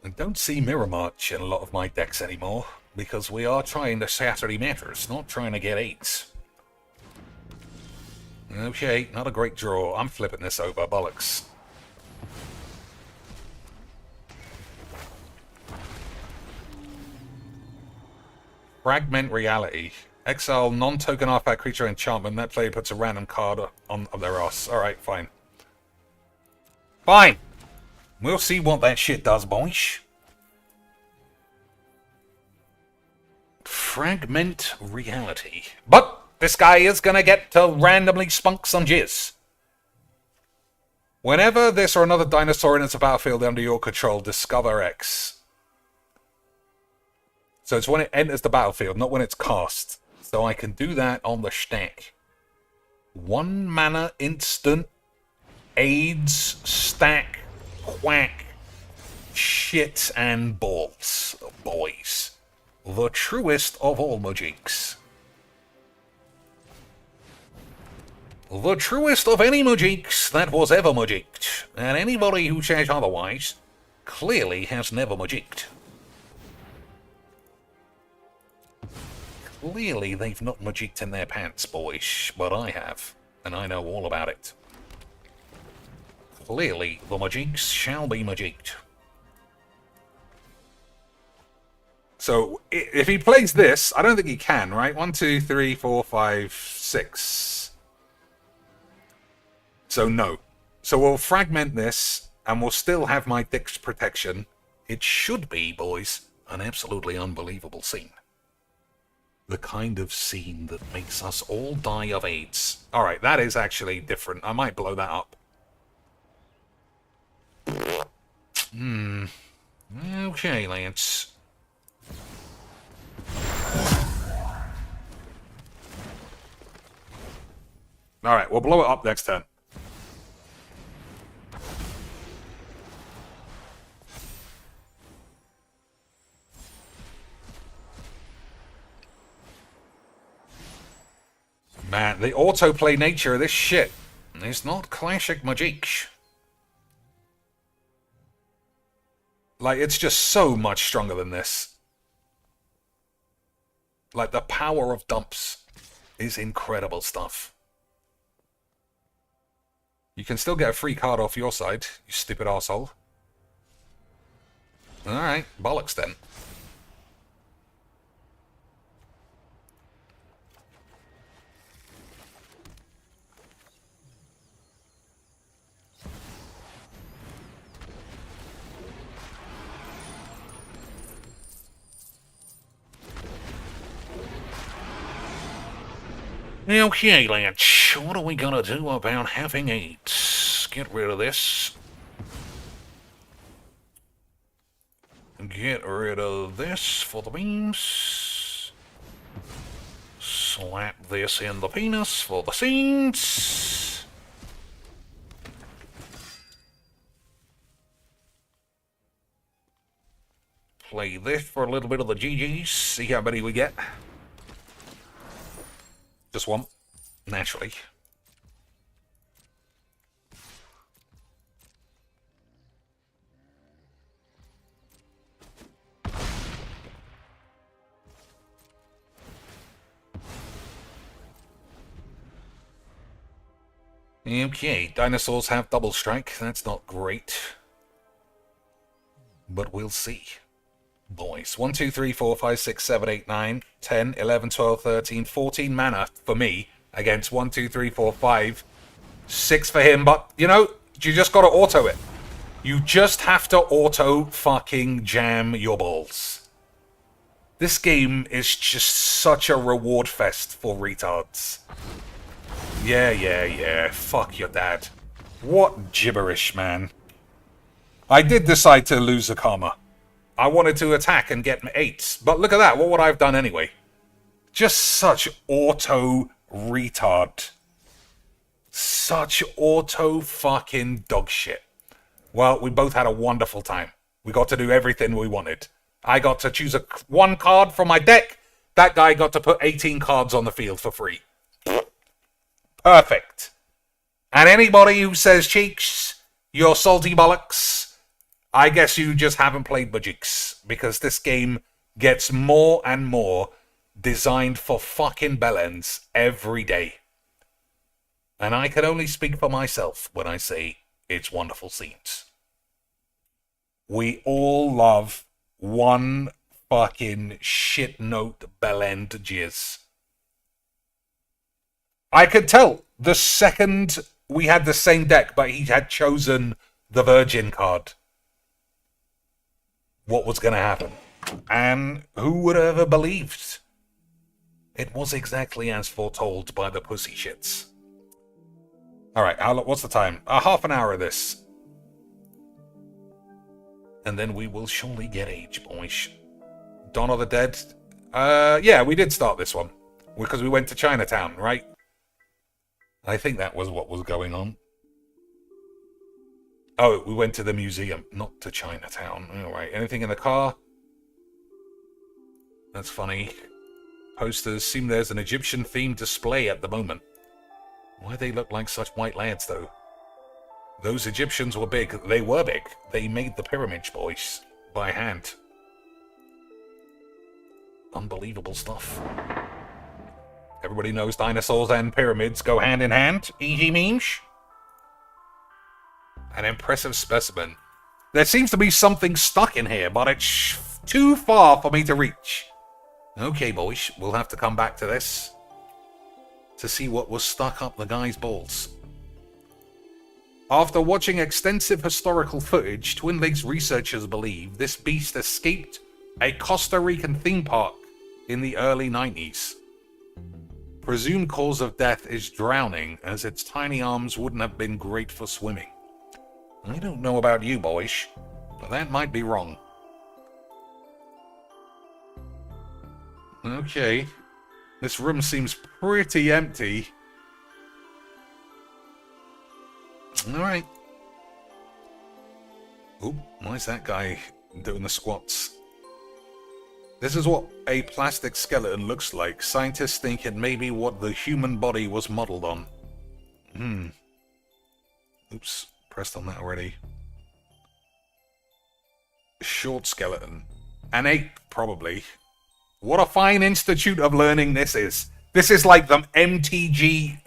I don't see Mirror March in a lot of my decks anymore, because we are trying to Saturday matters, not trying to get 8s. Okay, not a great draw. I'm flipping this over, bollocks. Fragment Reality. Exile non-token artifact creature enchantment. That player puts a random card on their ass. Alright, fine. Fine! We'll see what that shit does, boys. Fragment Reality. But this guy is gonna get to randomly spunk some jizz. Whenever this or another dinosaur enters a battlefield under your control, discover X. So it's when it enters the battlefield, not when it's cast. So I can do that on the stack. 1 mana instant AIDS stack quack shit and balls, boys. The truest of all Mujiks. The truest of any Mujiks that was ever Mujiked. And anybody who says otherwise clearly has never Mujiked. Clearly they've not Mujiked in their pants, boys, but I have, and I know all about it. Clearly the Mujiks shall be Mujiked. So, if he plays this, I don't think he can, right? 1, 2, 3, 4, 5, 6. So, no. So, we'll fragment this, and we'll still have my dick's protection. It should be, boys, an absolutely unbelievable scene. The kind of scene that makes us all die of AIDS. Alright, that is actually different. I might blow that up. Okay, Lance. Alright, we'll blow it up next turn. Man, the autoplay nature of this shit is not classic Majik. Like, it's just so much stronger than this. Like, the power of dumps is incredible stuff. You can still get a free card off your side, you stupid arsehole. Alright, bollocks then. Okay, lads, what are we gonna do about having AIDS? Get rid of this. Get rid of this for the beans. Slap this in the penis for the seeds. Play this for a little bit of the GGs. See how many we get. Just one, naturally. Okay, dinosaurs have double strike. That's not great. But we'll see. Boys, 1, 2, 3, 4, 5, 6, 7, 8, 9, 10, 11, 12, 13, 14 mana for me against 1, 2, 3, 4, 5, 6 for him. But, you know, you just gotta auto it. You just have to auto fucking jam your balls. This game is just such a reward fest for retards. Yeah. Fuck your dad. What gibberish, man. I did decide to lose a karma. I wanted to attack and get 8s, but look at that, what would I have done anyway? Just such auto retard. Such auto fucking dog shit. Well, we both had a wonderful time. We got to do everything we wanted. I got to choose one card from my deck. That guy got to put 18 cards on the field for free. Perfect. And anybody who says, Cheeks, you're salty bollocks, I guess you just haven't played Bajix, because this game gets more and more designed for fucking bellends every day. And I can only speak for myself when I say it's wonderful scenes. We all love one fucking shit note bellend jizz. I could tell the second we had the same deck, but he had chosen the Virgin card, what was going to happen. And who would have ever believed? It was exactly as foretold by the pussy shits. Alright, what's the time? Half an hour of this. And then we will surely get age, boys. Dawn of the Dead? Yeah, we did start this one. Because we went to Chinatown, right? I think that was what was going on. Oh, we went to the museum, not to Chinatown. Alright, anything in the car? That's funny. Posters seem there's an Egyptian-themed display at the moment. Why they look like such white lads, though? Those Egyptians were big. They were big. They made the pyramids, boys, by hand. Unbelievable stuff. Everybody knows dinosaurs and pyramids go hand in hand. E.g. memes. An impressive specimen. There seems to be something stuck in here, but it's too far for me to reach. Okay, boys, we'll have to come back to this to see what was stuck up the guy's balls. After watching extensive historical footage, Twin Lakes researchers believe this beast escaped a Costa Rican theme park in the early 90s. Presumed cause of death is drowning, as its tiny arms wouldn't have been great for swimming. I don't know about you, boys, but that might be wrong. Okay. This room seems pretty empty. Alright. Oop, why is that guy doing the squats? This is what a plastic skeleton looks like. Scientists think it may be what the human body was modeled on. Oops, pressed on that already. Short skeleton. An ape, probably. What a fine institute of learning this is. This is like the MTG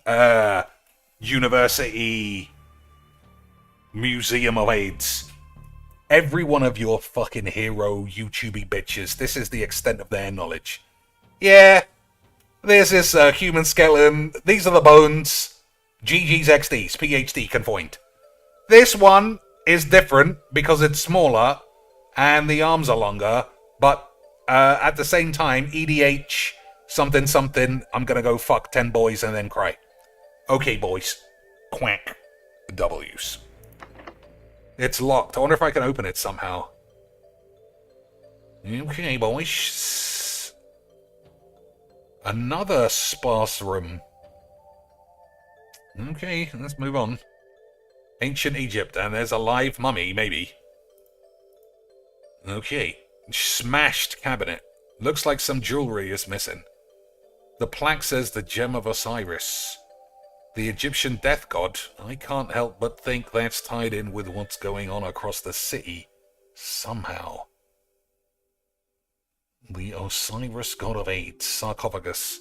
University Museum of AIDS. Every one of your fucking hero YouTubey bitches, this is the extent of their knowledge. Yeah, this is a human skeleton. These are the bones. GG's XD's, PhD conjoined. This one is different because it's smaller and the arms are longer, but at the same time, EDH something, something, I'm gonna go fuck 10 boys and then cry. Okay, boys. Quack. W's. It's locked. I wonder if I can open it somehow. Okay, boys. Another sparse room. Okay, let's move on. Ancient Egypt, and there's a live mummy, maybe. Okay. Smashed cabinet. Looks like some jewelry is missing. The plaque says the Gem of Osiris. The Egyptian death god. I can't help but think that's tied in with what's going on across the city. Somehow. The Osiris god of AIDS. Sarcophagus.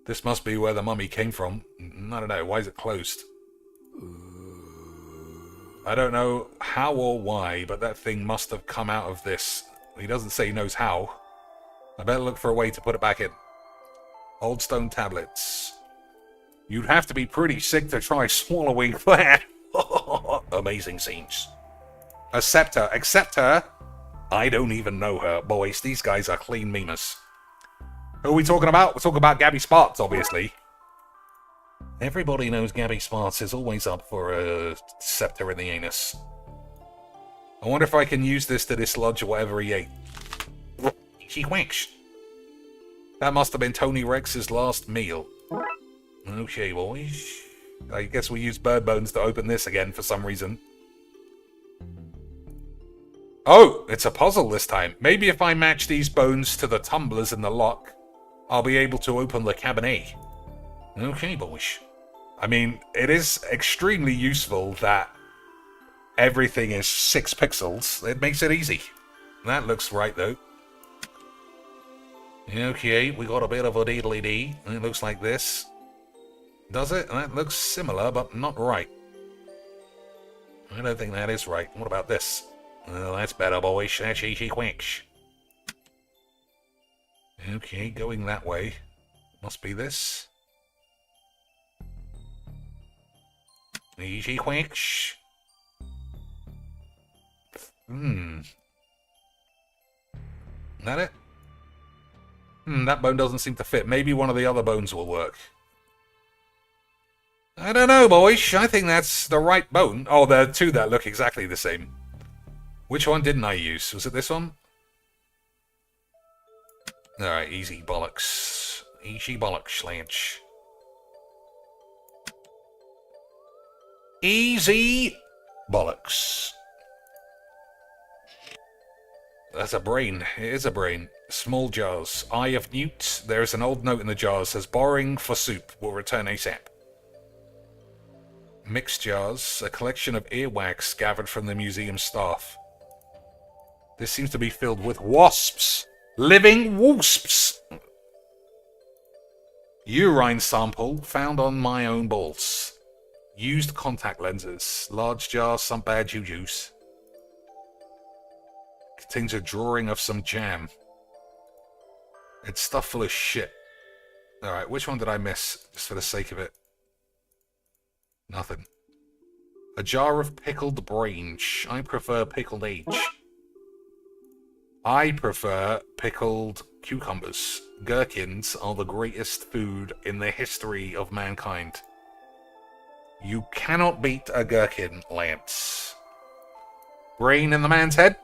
This must be where the mummy came from. I don't know. Why is it closed? I don't know how or why, but that thing must have come out of this. He doesn't say he knows how. I better look for a way to put it back in. Old stone tablets. You'd have to be pretty sick to try swallowing that. Amazing scenes. A scepter. Accept her? I don't even know her. Boys, these guys are clean memers. Who are we talking about? We're talking about Gabby Sparks, obviously. Everybody knows Gabby Sparks is always up for a scepter in the anus. I wonder if I can use this to dislodge whatever he ate. He quacks. That must have been Tony Rex's last meal. Okay, boys. I guess we use bird bones to open this again for some reason. Oh, it's a puzzle this time. Maybe if I match these bones to the tumblers in the lock, I'll be able to open the cabinet. Okay, boys. I mean, it is extremely useful that everything is 6 pixels. It makes it easy. That looks right, though. Okay, we got a bit of a deedly-dee. It looks like this. Does it? That looks similar, but not right. I don't think that is right. What about this? Well, that's better, boys. That's easy quicks. Okay, going that way. Must be this. Easy quicks. That it? That bone doesn't seem to fit. Maybe one of the other bones will work. I don't know, boys. I think that's the right bone. Oh, there are 2 that look exactly the same. Which one didn't I use? Was it this one? Alright, easy bollocks. Easy bollocks, Slanch. Easy bollocks. That's a brain. It is a brain. Small jars. Eye of Newt. There is an old note in the jar that says, borrowing for soup. Will return ASAP. Mixed jars. A collection of earwax gathered from the museum staff. This seems to be filled with wasps. Living wasps. Urine sample found on my own balls. Used contact lenses. Large jar, some bad juju's. Contains a drawing of some jam. It's stuffed full of shit. Alright, which one did I miss? Just for the sake of it. Nothing. A jar of pickled brains. I prefer pickled age. I prefer pickled cucumbers. Gherkins are the greatest food in the history of mankind. You cannot beat a gherkin, Lance. Brain in the man's head?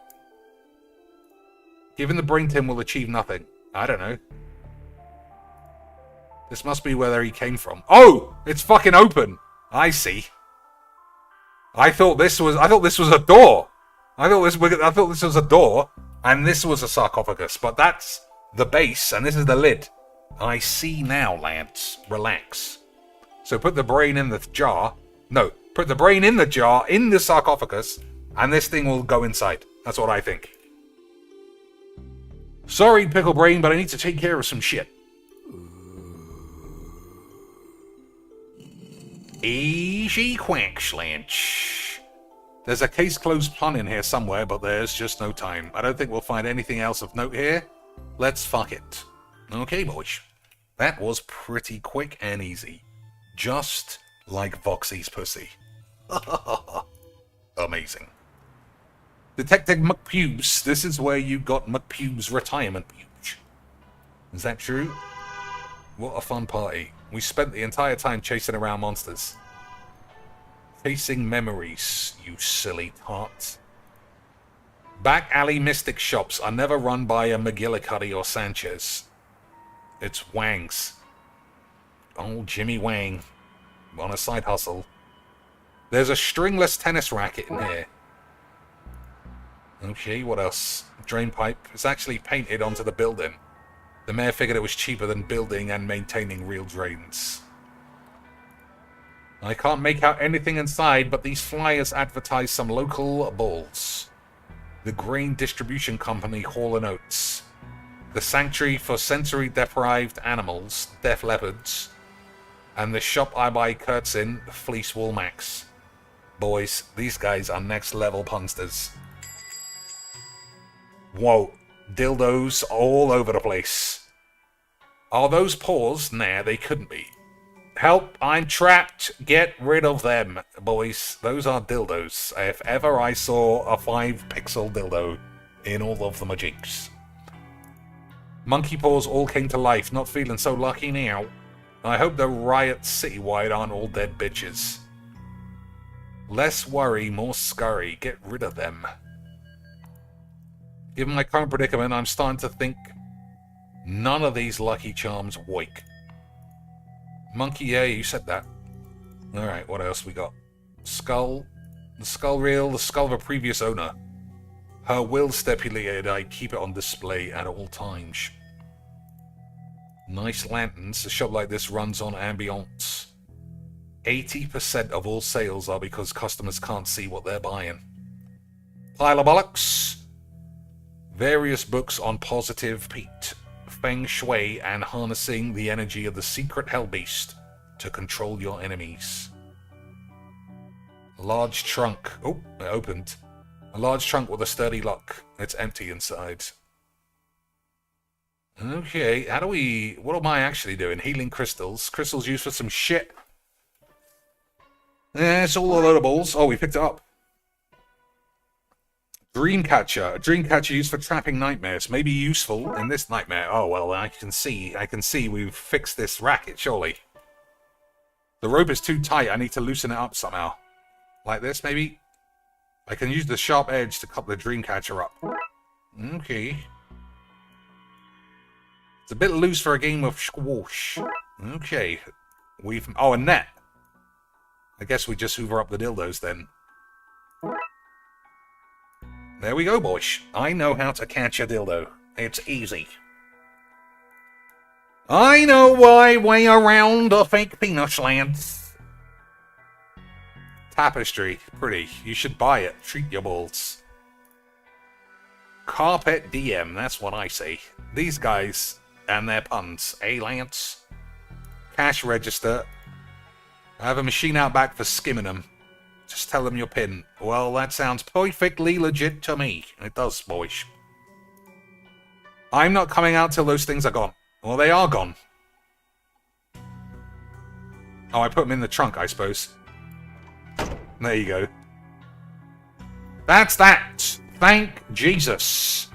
Given the brain tin will achieve nothing. I don't know. This must be where he came from. Oh! It's fucking open! I see. I thought this was a door. I thought this was a door, and this was a sarcophagus, but that's the base, and this is the lid. I see now, Lance. Relax. So put the brain in the jar. No, put the brain in the jar, in the sarcophagus, and this thing will go inside. That's what I think. Sorry, Pickle Brain, but I need to take care of some shit. Easy Quackslanch. There's a case closed pun in here somewhere, but there's just no time. I don't think we'll find anything else of note here. Let's fuck it. Okay, boys. That was pretty quick and easy. Just like Voxy's pussy. Amazing. Detective McPubes, this is where you got McPubes' retirement pubes. Is that true? What a fun party. We spent the entire time chasing around monsters. Chasing memories, you silly tart. Back alley mystic shops are never run by a McGillicuddy or Sanchez. It's Wang's. Old Jimmy Wang. On a side hustle. There's a stringless tennis racket in here. Okay, what else? Drain pipe. It's actually painted onto the building. The mayor figured it was cheaper than building and maintaining real drains. I can't make out anything inside, but these flyers advertise some local balls. The Grain Distribution Company Hall & Oates. The Sanctuary for Sensory Deprived Animals, Deaf Leopards. And the shop I buy Kurtz in, Fleece Wool Max. Boys, these guys are next level punsters. Whoa, dildos all over the place. Are those paws? Nah, they couldn't be. Help, I'm trapped. Get rid of them, boys. Those are dildos. If ever I saw a 5-pixel dildo in all of the majinks. Monkey paws all came to life. Not feeling so lucky now. I hope the riots citywide aren't all dead bitches. Less worry, more scurry. Get rid of them. Given my current predicament, I'm starting to think none of these Lucky Charms wake. Monkey, yeah, you said that. Alright, what else we got? Skull. The skull reel, the skull of a previous owner. Her will stipulated I keep it on display at all times. Nice lanterns. A shop like this runs on ambiance. 80% of all sales are because customers can't see what they're buying. Pile of bollocks. Various books on positive Pete, Feng Shui, and harnessing the energy of the secret hell beast to control your enemies. A large trunk. Oh, it opened. A large trunk with a sturdy lock. It's empty inside. Okay, how do we... What am I actually doing? Healing crystals. Crystals used for some shit. Yeah, it's all a load of balls. Oh, we picked it up. Dreamcatcher. A dreamcatcher used for trapping nightmares. May be useful in this nightmare. Oh, well, I can see we've fixed this racket, surely. The rope is too tight. I need to loosen it up somehow. Like this, maybe? I can use the sharp edge to cut the dreamcatcher up. Okay. It's a bit loose for a game of squash. Okay. Oh, a net. I guess we just hoover up the dildos then. There we go, boys. I know how to catch a dildo. It's easy. I know my way around a fake penis land. Tapestry. Pretty. You should buy it. Treat your balls. Carpet DM. That's what I say. These guys and their puns. Eh, Lance? Cash register. I have a machine out back for skimming them. Just tell them your PIN. Well, that sounds perfectly legit to me. It does, boys. I'm not coming out till those things are gone. Well, they are gone. Oh, I put them in the trunk, I suppose. There you go. That's that. Thank Jesus.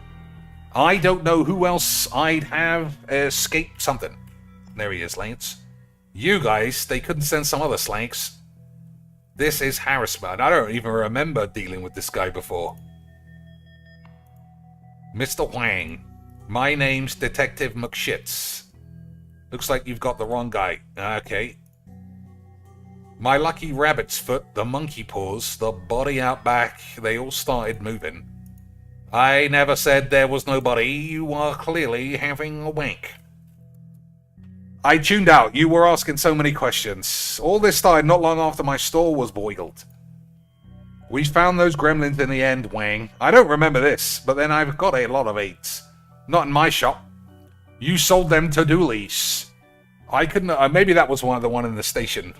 I don't know who else I'd have escaped something. There he is, Lance. You guys, they couldn't send some other slanks. This is harassment. I don't even remember dealing with this guy before. Mr. Wang. My name's Detective McShits. Looks like you've got the wrong guy. Okay. My lucky rabbit's foot, the monkey paws, the body out back, they all started moving. I never said there was nobody. You are clearly having a wank. I tuned out. You were asking so many questions. All this started not long after my store was boiled. We found those gremlins in the end, Wang. I don't remember this, but then I've got a lot of 8s. Not in my shop. You sold them to Doolies. I couldn't... maybe that was the one in the station.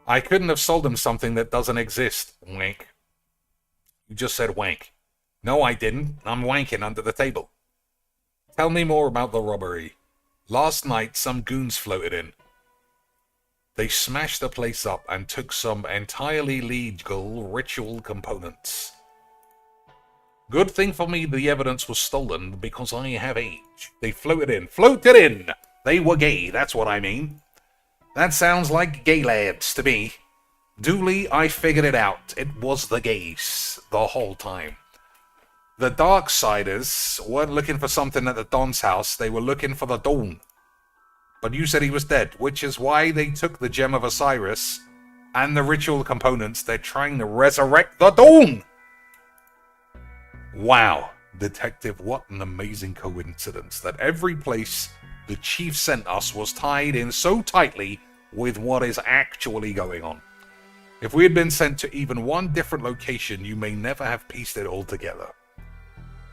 I couldn't have sold them something that doesn't exist, wank. You just said wank. No, I didn't. I'm wanking under the table. Tell me more about the robbery. Last night, some goons floated in. They smashed the place up and took some entirely legal ritual components. Good thing for me the evidence was stolen because I have age. They floated in. Floated in! They were gay, that's what I mean. That sounds like gay lads to me. Duly, I figured it out. It was the gays the whole time. The Darksiders weren't looking for something at the Don's house. They were looking for the Dawn. But you said he was dead, which is why they took the Gem of Osiris and the ritual components. They're trying to resurrect the Dawn! Wow, Detective, what an amazing coincidence that every place the Chief sent us was tied in so tightly with what is actually going on. If we had been sent to even one different location, you may never have pieced it all together.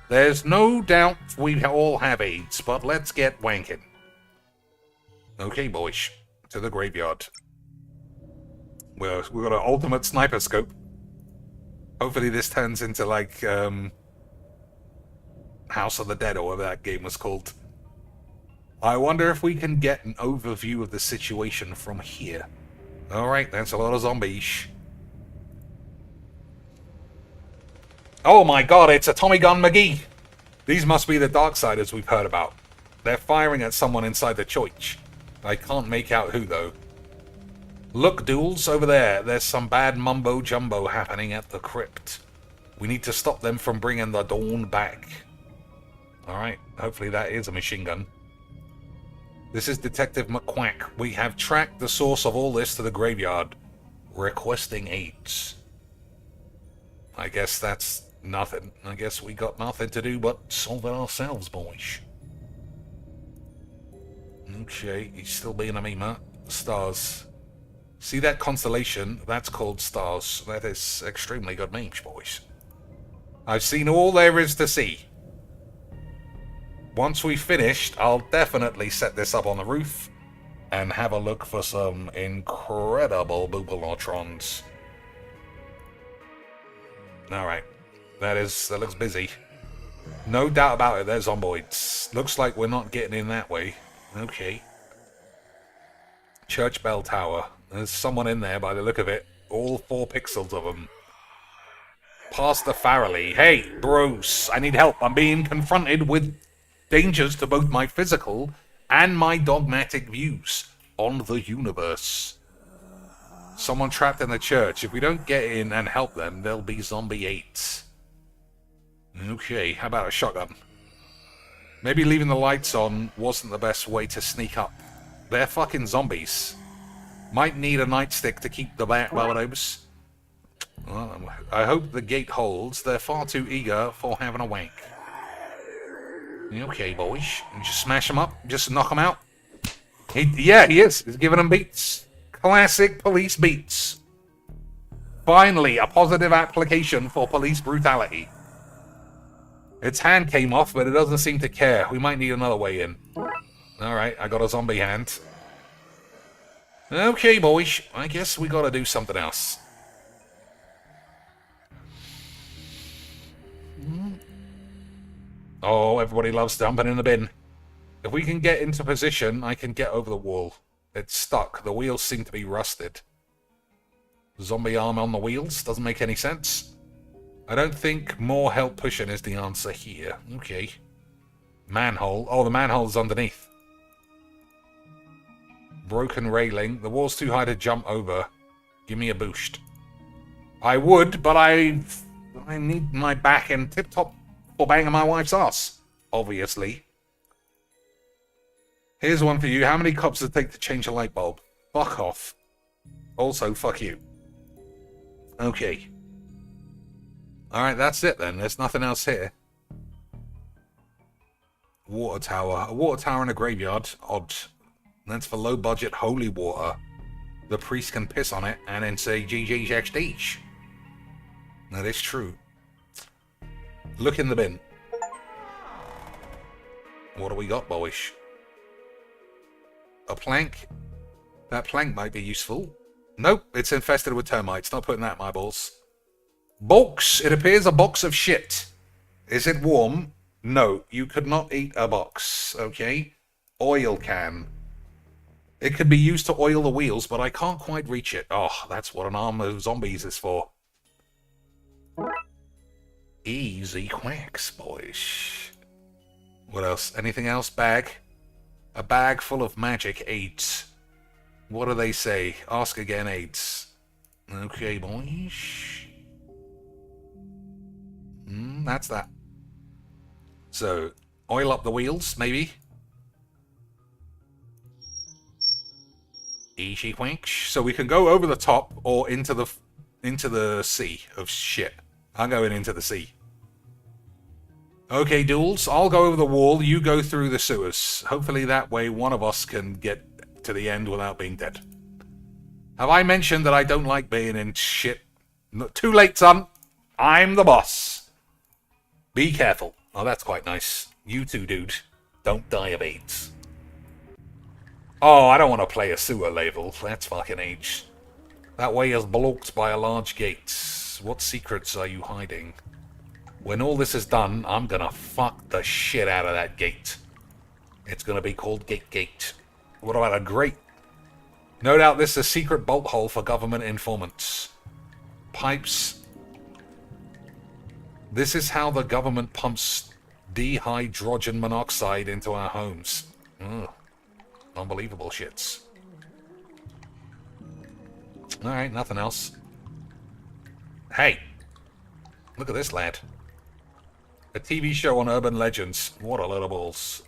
There's no doubt we all have AIDS, but let's get wanking. Okay, boys, to the graveyard. We've got an ultimate sniper scope. Hopefully this turns into like, House of the Dead or whatever that game was called. I wonder if we can get an overview of the situation from here. Alright, that's a lot of zombies. Oh my god, it's a Tommy Gun McGee! These must be the Darksiders we've heard about. They're firing at someone inside the church. I can't make out who, though. Look, duels, over there. There's some bad mumbo-jumbo happening at the crypt. We need to stop them from bringing the Dawn back. Alright, hopefully that is a machine gun. This is Detective McQuack. We have tracked the source of all this to the graveyard. Requesting aids. I guess that's nothing. I guess we got nothing to do but solve it ourselves, boys. Okay, he's still being a memer. Stars. See that constellation? That's called stars. That is extremely good memes, boys. I've seen all there is to see. Once we've finished, I'll definitely set this up on the roof and have a look for some incredible boopalotrons. Alright, that looks busy. No doubt about it, there's zomboids. Looks like we're not getting in that way. Okay. Church bell tower. There's someone in there by the look of it. All 4 pixels of them. Pastor Farrelly. Hey, bros, I need help. I'm being confronted with dangers to both my physical and my dogmatic views on the universe. Someone trapped in the church. If we don't get in and help them, there'll be zombie 8s. Okay, how about a shotgun? Maybe leaving the lights on wasn't the best way to sneak up. They're fucking zombies. Might need a nightstick to keep the vibes. Well, I hope the gate holds. They're far too eager for having a wank. Okay, boys. Just smash them up. Just knock them out. Yeah, he is. He's giving them beats. Classic police beats. Finally, a positive application for police brutality. Its hand came off, but it doesn't seem to care. We might need another way in. Alright, I got a zombie hand. Okay, boys. I guess we gotta do something else. Oh, everybody loves dumping in the bin. If we can get into position, I can get over the wall. It's stuck. The wheels seem to be rusted. Zombie arm on the wheels? Doesn't make any sense. I don't think more help pushing is the answer here. Okay. Manhole. Oh, the manhole's underneath. Broken railing. The wall's too high to jump over. Give me a boost. I would, but I need my back in tip-top for banging my wife's ass, obviously. Here's one for you. How many cops does it take to change a light bulb? Fuck off. Also, fuck you. Okay. Alright, that's it then. There's nothing else here. Water tower. A water tower in a graveyard. Odd. That's for low-budget holy water. The priest can piss on it and then say GG's XD's. That is true. Look in the bin. What do we got, boyish? A plank? That plank might be useful. Nope, it's infested with termites. Not putting that in my balls. Box. It appears a box of shit. Is it warm? No, you could not eat a box. Okay. Oil can. It could be used to oil the wheels, but I can't quite reach it. Oh, that's what an arm of zombies is for. Easy quacks, boys. What else? Anything else? Bag? A bag full of magic aids. What do they say? Ask again, aids. Okay, boys. That's that. So, oil up the wheels, maybe? Easy quacks. So we can go over the top or into the sea of shit. I'm going into the sea. Okay, duels, I'll go over the wall, you go through the sewers. Hopefully that way one of us can get to the end without being dead. Have I mentioned that I don't like being in shit? Too late, son. I'm the boss. Be careful. Oh, that's quite nice. You too, dude. Don't die of AIDS. Oh, I don't want to play a sewer level. That's fucking age. That way is blocked by a large gate. What secrets are you hiding? When all this is done, I'm gonna fuck the shit out of that gate. It's gonna be called Gate. What about a grate? No doubt this is a secret bolt hole for government informants. Pipes. This is how the government pumps dihydrogen monoxide into our homes. Ugh. Unbelievable shits. Alright, nothing else. Hey! Look at this lad. A TV show on urban legends. What a load of balls.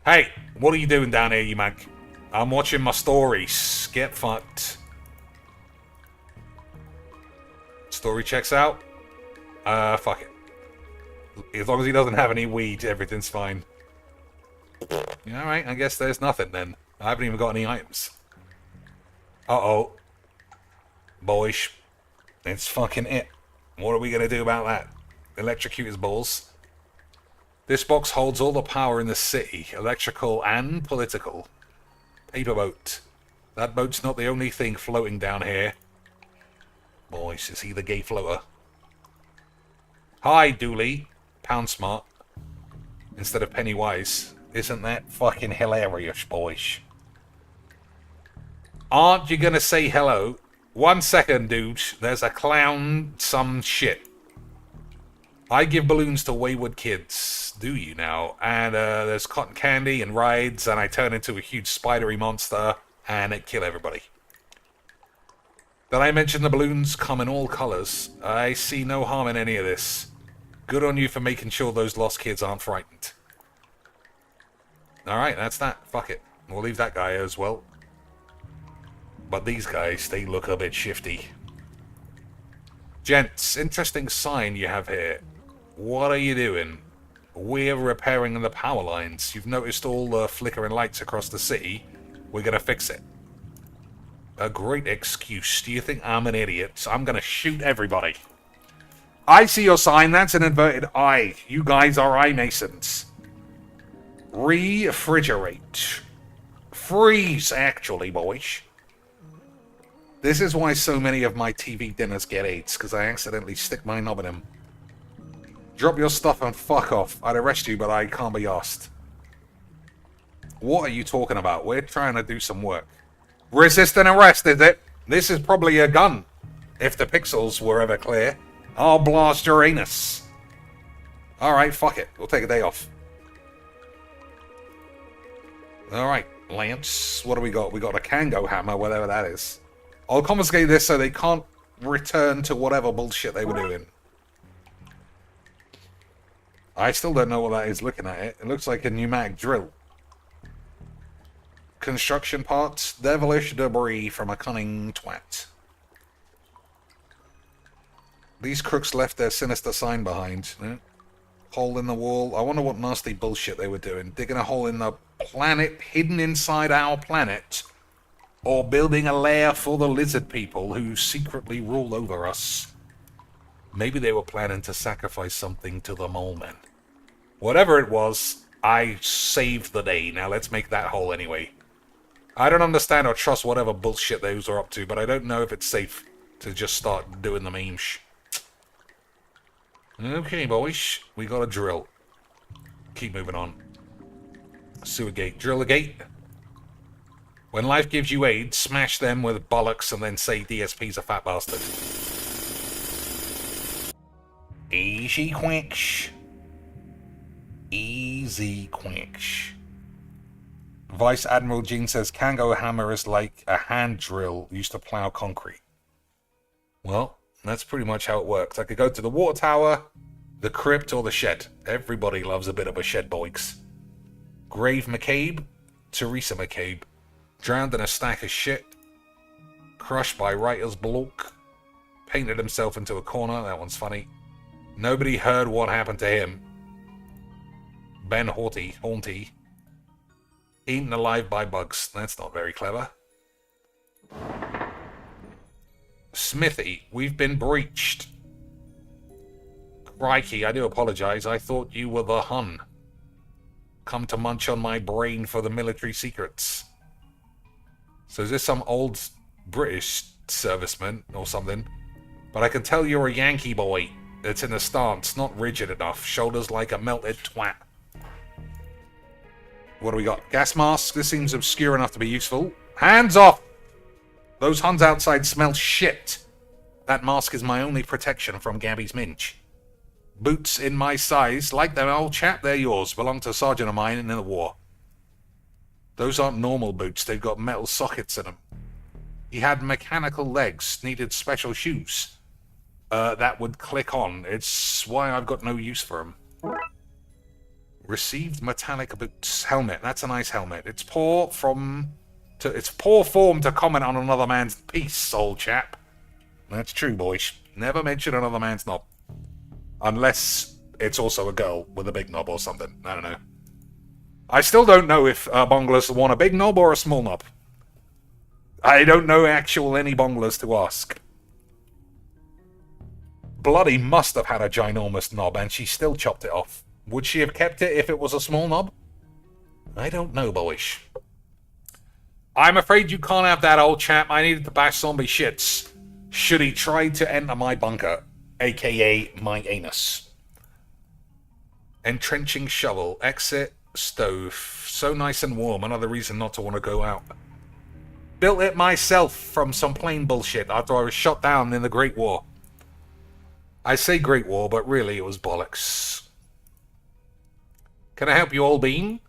Hey! What are you doing down here, you mag? I'm watching my stories. Get fucked. Story checks out. Fuck it. As long as he doesn't have any weed, everything's fine. Alright, I guess there's nothing then. I haven't even got any items. Uh-oh. Boys. It's fucking it. What are we gonna do about that? Electrocute his balls. This box holds all the power in the city, electrical and political. Paper boat. That boat's not the only thing floating down here. Boys, is he the gay floater? Hi, Dooley. Pound smart. Instead of Pennywise. Isn't that fucking hilarious, boys? Aren't you gonna say hello? 1 second, dude. There's a clown some shit. I give balloons to wayward kids. Do you now? And there's cotton candy and rides, and I turn into a huge spidery monster, and it kill everybody. Did I mention the balloons come in all colors? I see no harm in any of this. Good on you for making sure those lost kids aren't frightened. Alright, that's that. Fuck it. We'll leave that guy as well. But these guys, they look a bit shifty. Gents, interesting sign you have here. What are you doing? We're repairing the power lines. You've noticed all the flickering lights across the city. We're gonna fix it. A great excuse. Do you think I'm an idiot? I'm gonna shoot everybody. I see your sign. That's an inverted eye. You guys are eye masons. Refrigerate. Freeze, actually, boys. This is why so many of my TV dinners get AIDS, because I accidentally stick my knob in them. Drop your stuff and fuck off. I'd arrest you, but I can't be asked. What are you talking about? We're trying to do some work. Resist an arrest, is it? This is probably a gun. If the pixels were ever clear. I'll blast your anus. Alright, fuck it. We'll take a day off. Alright, Lance. What do we got? We got a Kango hammer, whatever that is. I'll confiscate this so they can't return to whatever bullshit they were doing. I still don't know what that is looking at it. It looks like a pneumatic drill. Construction parts. Devilish debris from a cunning twat. These crooks left their sinister sign behind. Hole in the wall. I wonder what nasty bullshit they were doing. Digging a hole in the planet hidden inside our planet. Or building a lair for the lizard people who secretly rule over us. Maybe they were planning to sacrifice something to the mole men. Whatever it was, I saved the day. Now let's make that hole anyway. I don't understand or trust whatever bullshit those are up to, but I don't know if it's safe to just start doing the memes. Okay, boys. We got a drill. Keep moving on. Sewer gate. Drill the gate. When life gives you AIDS, smash them with bollocks and then say DSP's a fat bastard. Easy quench. Easy quench. Vice Admiral Jean says Kango hammer is like a hand drill used to plow concrete. Well, that's pretty much how it works. I could go to the water tower, the crypt, or the shed. Everybody loves a bit of a shed, boys. Grave McCabe, Teresa McCabe, drowned in a stack of shit, crushed by writer's block, painted himself into a corner. That one's funny. Nobody heard what happened to him. Ben Haunty, eaten alive by bugs. That's not very clever. Smithy, we've been breached. Crikey, I do apologize. I thought you were the Hun. Come to munch on my brain for the military secrets. So is this some old British serviceman or something? But I can tell you're a Yankee boy. It's in a stance, not rigid enough. Shoulders like a melted twat. What do we got? Gas mask. This seems obscure enough to be useful. Hands off! Those Huns outside smell shit. That mask is my only protection from Gabby's minge. Boots in my size. Like them, old chap, they're yours. Belong to a sergeant of mine in the war. Those aren't normal boots. They've got metal sockets in them. He had mechanical legs. Needed special shoes. That would click on. It's why I've got no use for them. Received metallic boots. Helmet. That's a nice helmet. It's poor form to comment on another man's piece, old chap. That's true, boys. Never mention another man's knob. Unless it's also a girl with a big knob or something. I don't know. I still don't know if bonglers want a big knob or a small knob. I don't know any bonglers to ask. Bloody must have had a ginormous knob and she still chopped it off. Would she have kept it if it was a small knob? I don't know, boys. I'm afraid you can't have that, old chap. I needed to bash zombie shits. Should he try to enter my bunker, aka my anus. Entrenching shovel. Exit stove. So nice and warm. Another reason not to want to go out. Built it myself from some plain bullshit after I was shot down in the Great War. I say Great War, but really it was bollocks. Can I help you, old bean?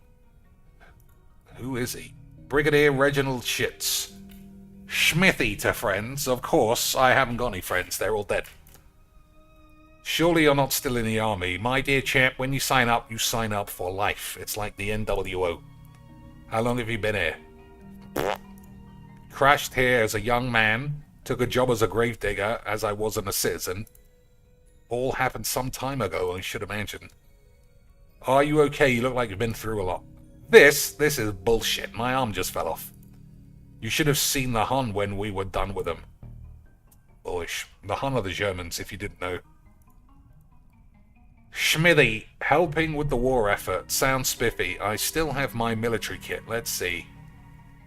Who is he? Brigadier Reginald Shits. Schmithy to friends. Of course, I haven't got any friends. They're all dead. Surely you're not still in the army. My dear chap, when you sign up for life. It's like the NWO. How long have you been here? Crashed here as a young man. Took a job as a gravedigger, as I wasn't a citizen. All happened some time ago, I should imagine. Are you okay? You look like you've been through a lot. This is bullshit. My arm just fell off. You should have seen the Hun when we were done with them. Bullish. The Hun are the Germans, if you didn't know. Schmithy, helping with the war effort. Sounds spiffy. I still have my military kit. Let's see.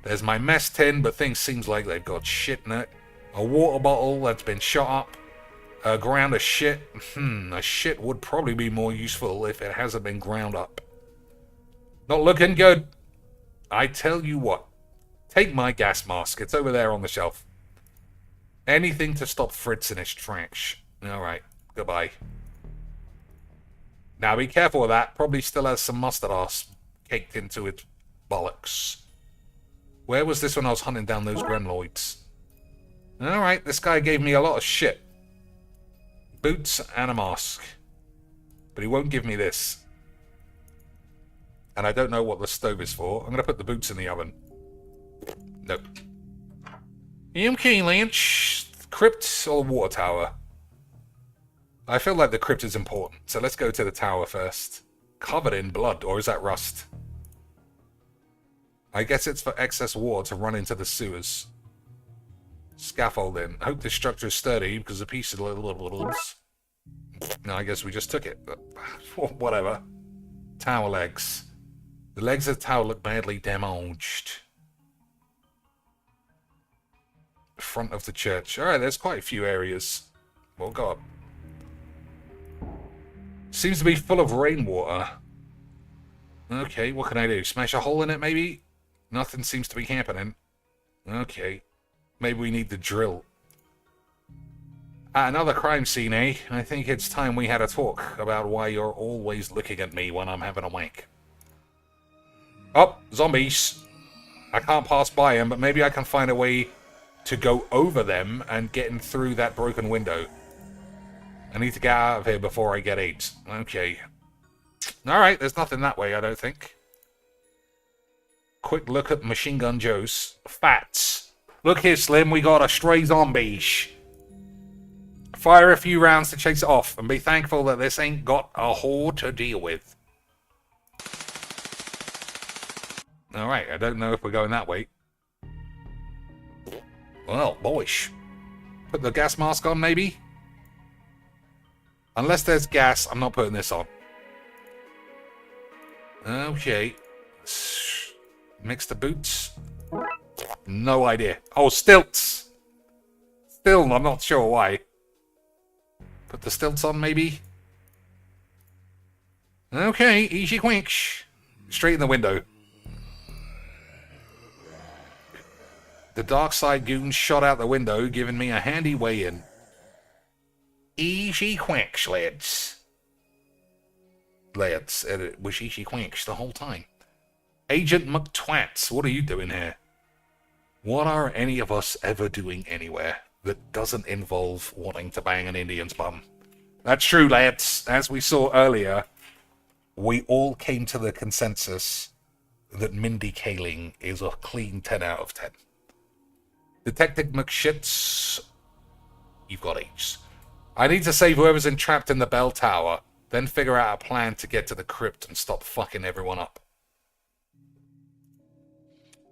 There's my mess tin, but things seems like they've got shit in it. A water bottle that's been shot up. A ground of shit. A shit would probably be more useful if it hasn't been ground up. Not looking good. I tell you what. Take my gas mask. It's over there on the shelf. Anything to stop Fritz in his trash. Alright. Goodbye. Now be careful with that. Probably still has some mustard ass caked into its bollocks. Where was this when I was hunting down those Gremloids? Alright, this guy gave me a lot of shit. Boots and a mask. But he won't give me this. And I don't know what the stove is for. I'm going to put the boots in the oven. Nope. Okay, Lynch. Crypt or water tower? I feel like the crypt is important, so let's go to the tower first. Covered in blood, or is that rust? I guess it's for excess water to run into the sewers. Scaffolding. I hope this structure is sturdy, because the piece is little. No, I guess we just took it. Whatever. Tower legs. The legs of the tower look badly damaged. Front of the church. Alright, there's quite a few areas. We'll go up. Seems to be full of rainwater. Okay, what can I do? Smash a hole in it, maybe? Nothing seems to be happening. Okay. Maybe we need the drill. At another crime scene, eh? I think it's time we had a talk about why you're always looking at me when I'm having a wank. Oh, zombies. I can't pass by them, but maybe I can find a way to go over them and get in through that broken window. I need to get out of here before I get ate. Okay. Alright, there's nothing that way, I don't think. Quick look at Machine Gun Joe's. Fats. Look here, Slim, we got a stray zombie. Fire a few rounds to chase it off, and be thankful that this ain't got a horde to deal with. Alright, I don't know if we're going that way. Well, boyish. Put the gas mask on, maybe? Unless there's gas, I'm not putting this on. Okay. Mix the boots. No idea. Oh, stilts! Still, I'm not sure why. Put the stilts on, maybe? Okay, easy quick. Straight in the window. The dark side goon shot out the window, giving me a handy way in. Easy quacks, lads. Lads, it was easy quacks the whole time. Agent McTwats, what are you doing here? What are any of us ever doing anywhere that doesn't involve wanting to bang an Indian's bum? That's true, lads. As we saw earlier, we all came to the consensus that Mindy Kaling is a clean 10 out of 10. Detective McShits, you've got H. I need to save whoever's entrapped in the bell tower, then figure out a plan to get to the crypt and stop fucking everyone up.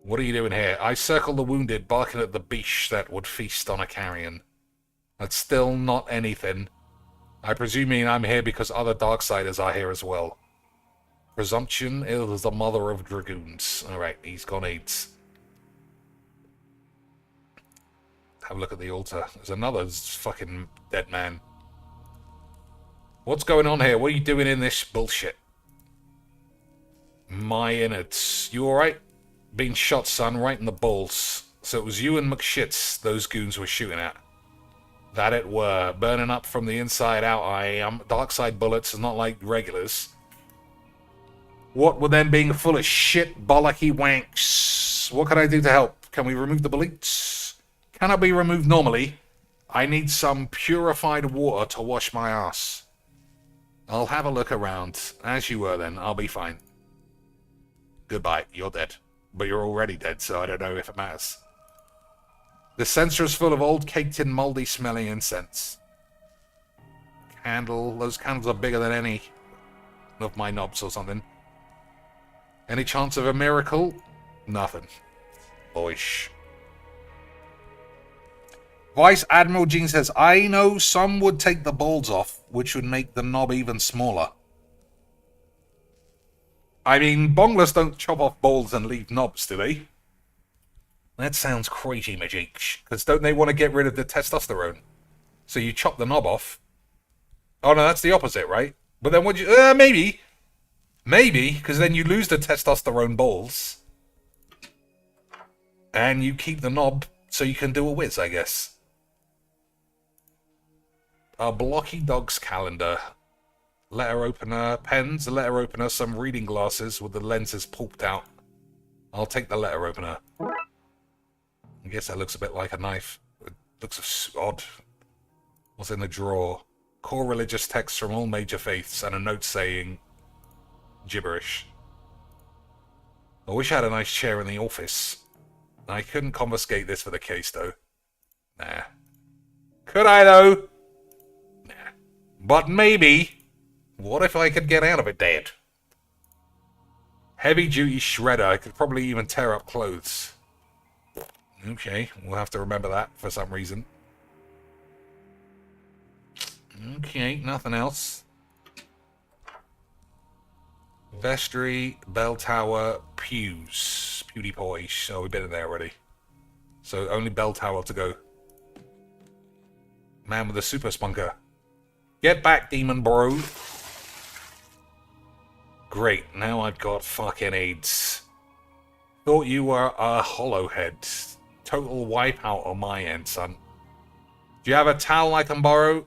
What are you doing here? I circle the wounded, barking at the beast that would feast on a carrion. That's still not anything. I presume I'm here because other Darksiders are here as well. Presumption is the mother of dragoons. Alright, he's gone AIDS. Have a look at the altar. There's another fucking dead man. What's going on here? What are you doing in this bullshit? My innards. You alright? Being shot, son, right in the balls. So it was you and McShits those goons were shooting at. That it were. Burning up from the inside out, I am. Dark side bullets is not like regulars. What with them being full of shit, bollocky wanks? What can I do to help? Can we remove the bullets? Cannot be removed normally. I need some purified water to wash my ass. I'll have a look around. As you were then, I'll be fine. Goodbye, you're dead. But you're already dead, so I don't know if it matters. The censer is full of old caked in mouldy smelling incense. Candle. Those candles are bigger than any of my knobs or something. Any chance of a miracle? Nothing. Boyish. Vice Admiral Jean says, I know some would take the balls off, which would make the knob even smaller. I mean, bonglers don't chop off balls and leave knobs, do they? That sounds crazy, Majik. Because don't they want to get rid of the testosterone? So you chop the knob off. Oh no, that's the opposite, right? But then what you... maybe. Maybe, because then you lose the testosterone balls. And you keep the knob so you can do a whiz, I guess. A blocky dog's calendar. Letter opener, pens, a letter opener, some reading glasses with the lenses pulped out. I'll take the letter opener. I guess that looks a bit like a knife. It looks odd. What's in the drawer? Core religious texts from all major faiths and a note saying gibberish. I wish I had a nice chair in the office. I couldn't confiscate this for the case, though. Nah. Could I, though? Nah. But maybe... What if I could get out of it dead? Heavy-duty shredder. I could probably even tear up clothes. Okay, we'll have to remember that for some reason. Okay, nothing else. Vestry, bell tower, pews. PewDiePie. Oh, we've been in there already. So only bell tower to go. Man with a super spunker. Get back, demon bro. Great, now I've got fucking AIDS. Thought you were a hollowhead. Total wipeout on my end, son. Do you have a towel I can borrow?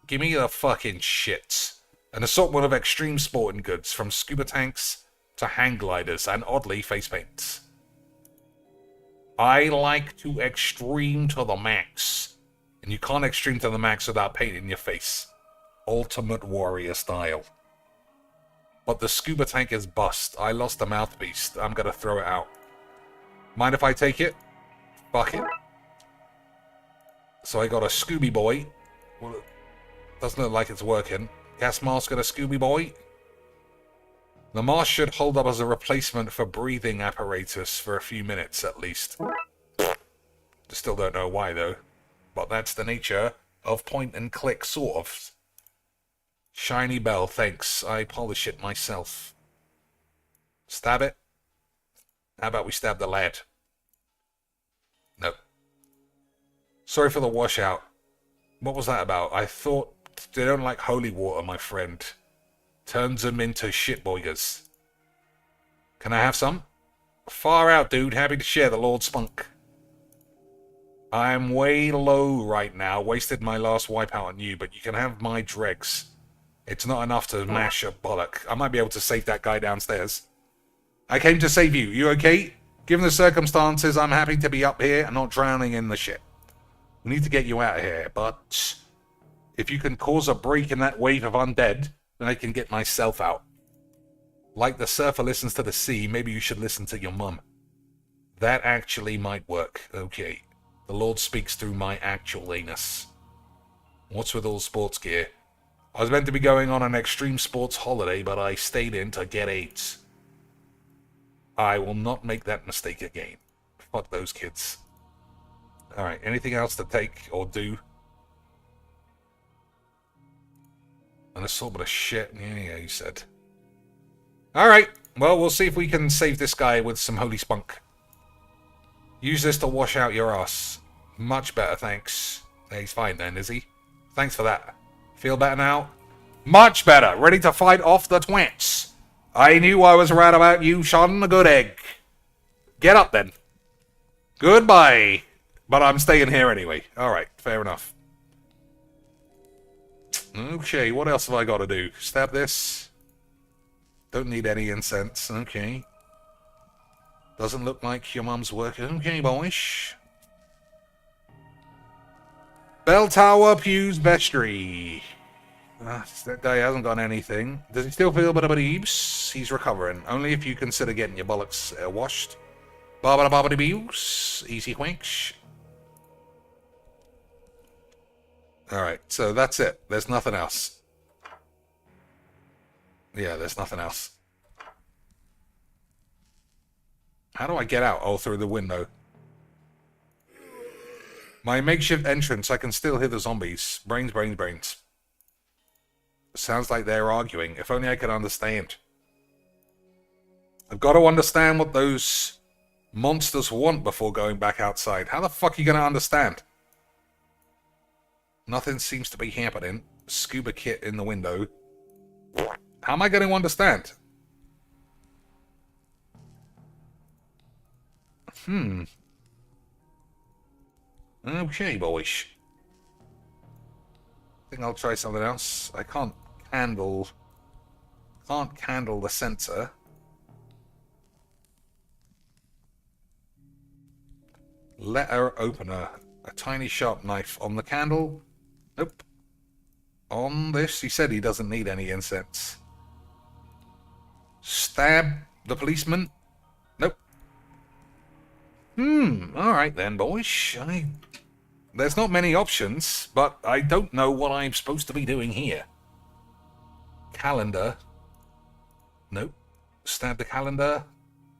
Give me the fucking shit. An assortment of extreme sporting goods, from scuba tanks to hang gliders, and oddly, face paints. I like to extreme to the max. And you can't extreme to the max without painting your face. Ultimate warrior style. But the scuba tank is bust. I lost the mouthpiece. I'm gonna throw it out. Mind if I take it? Fuck it. So I got a Scooby Boy. Well, it doesn't look like it's working. Gas mask and a Scooby Boy. The mask should hold up as a replacement for breathing apparatus for a few minutes at least. Still don't know why though. But that's the nature of point and click, sort of. Shiny bell, thanks. I polish it myself. Stab it? How about we stab the lad? No. Sorry for the washout. What was that about? I thought they don't like holy water, my friend. Turns them into shitboygers. Can I have some? Far out, dude. Happy to share the Lord's spunk. I'm way low right now. Wasted my last wipeout on you, but you can have my dregs. It's not enough to mash a bollock. I might be able to save that guy downstairs. I came to save you. You okay? Given the circumstances, I'm happy to be up here and not drowning in the shit. We need to get you out of here, but if you can cause a break in that wave of undead, then I can get myself out. Like the surfer listens to the sea, maybe you should listen to your mum. That actually might work. Okay. The Lord speaks through my actual anus. What's with all sports gear? I was meant to be going on an extreme sports holiday, but I stayed in to get AIDS. I will not make that mistake again. Fuck those kids. Alright, anything else to take or do? An assortment of shit. Yeah, you said. Alright, well, we'll see if we can save this guy with some holy spunk. Use this to wash out your ass. Much better, thanks. He's fine then, is he? Thanks for that. Feel better now? Much better. Ready to fight off the twits. I knew I was right about you, Sean, a good egg. Get up then. Goodbye. But I'm staying here anyway. Alright, fair enough. Okay, what else have I got to do? Stab this. Don't need any incense. Okay. Doesn't look like your mum's working. Okay, boyish. Bell Tower, Pew's Vestry. That guy hasn't got anything. Does he still feel a bit of eebs? He's recovering. Only if you consider getting your bollocks washed. Bobbity bews. Easy winks. Alright, so that's it. There's nothing else. Yeah, there's nothing else. How do I get out? Oh, through the window. My makeshift entrance, I can still hear the zombies. Brains, brains, brains. Sounds like they're arguing. If only I could understand. I've got to understand what those monsters want before going back outside. How the fuck are you going to understand? Nothing seems to be happening. Scuba kit in the window. How am I going to understand? Okay, boys. I think I'll try something else. I can't handle the sensor. Letter opener. A tiny sharp knife on the candle. Nope. On this, he said he doesn't need any incense. Stab the policeman. Nope. Alright then, boys. There's not many options, but I don't know what I'm supposed to be doing here. Calendar. Nope. Stab the calendar.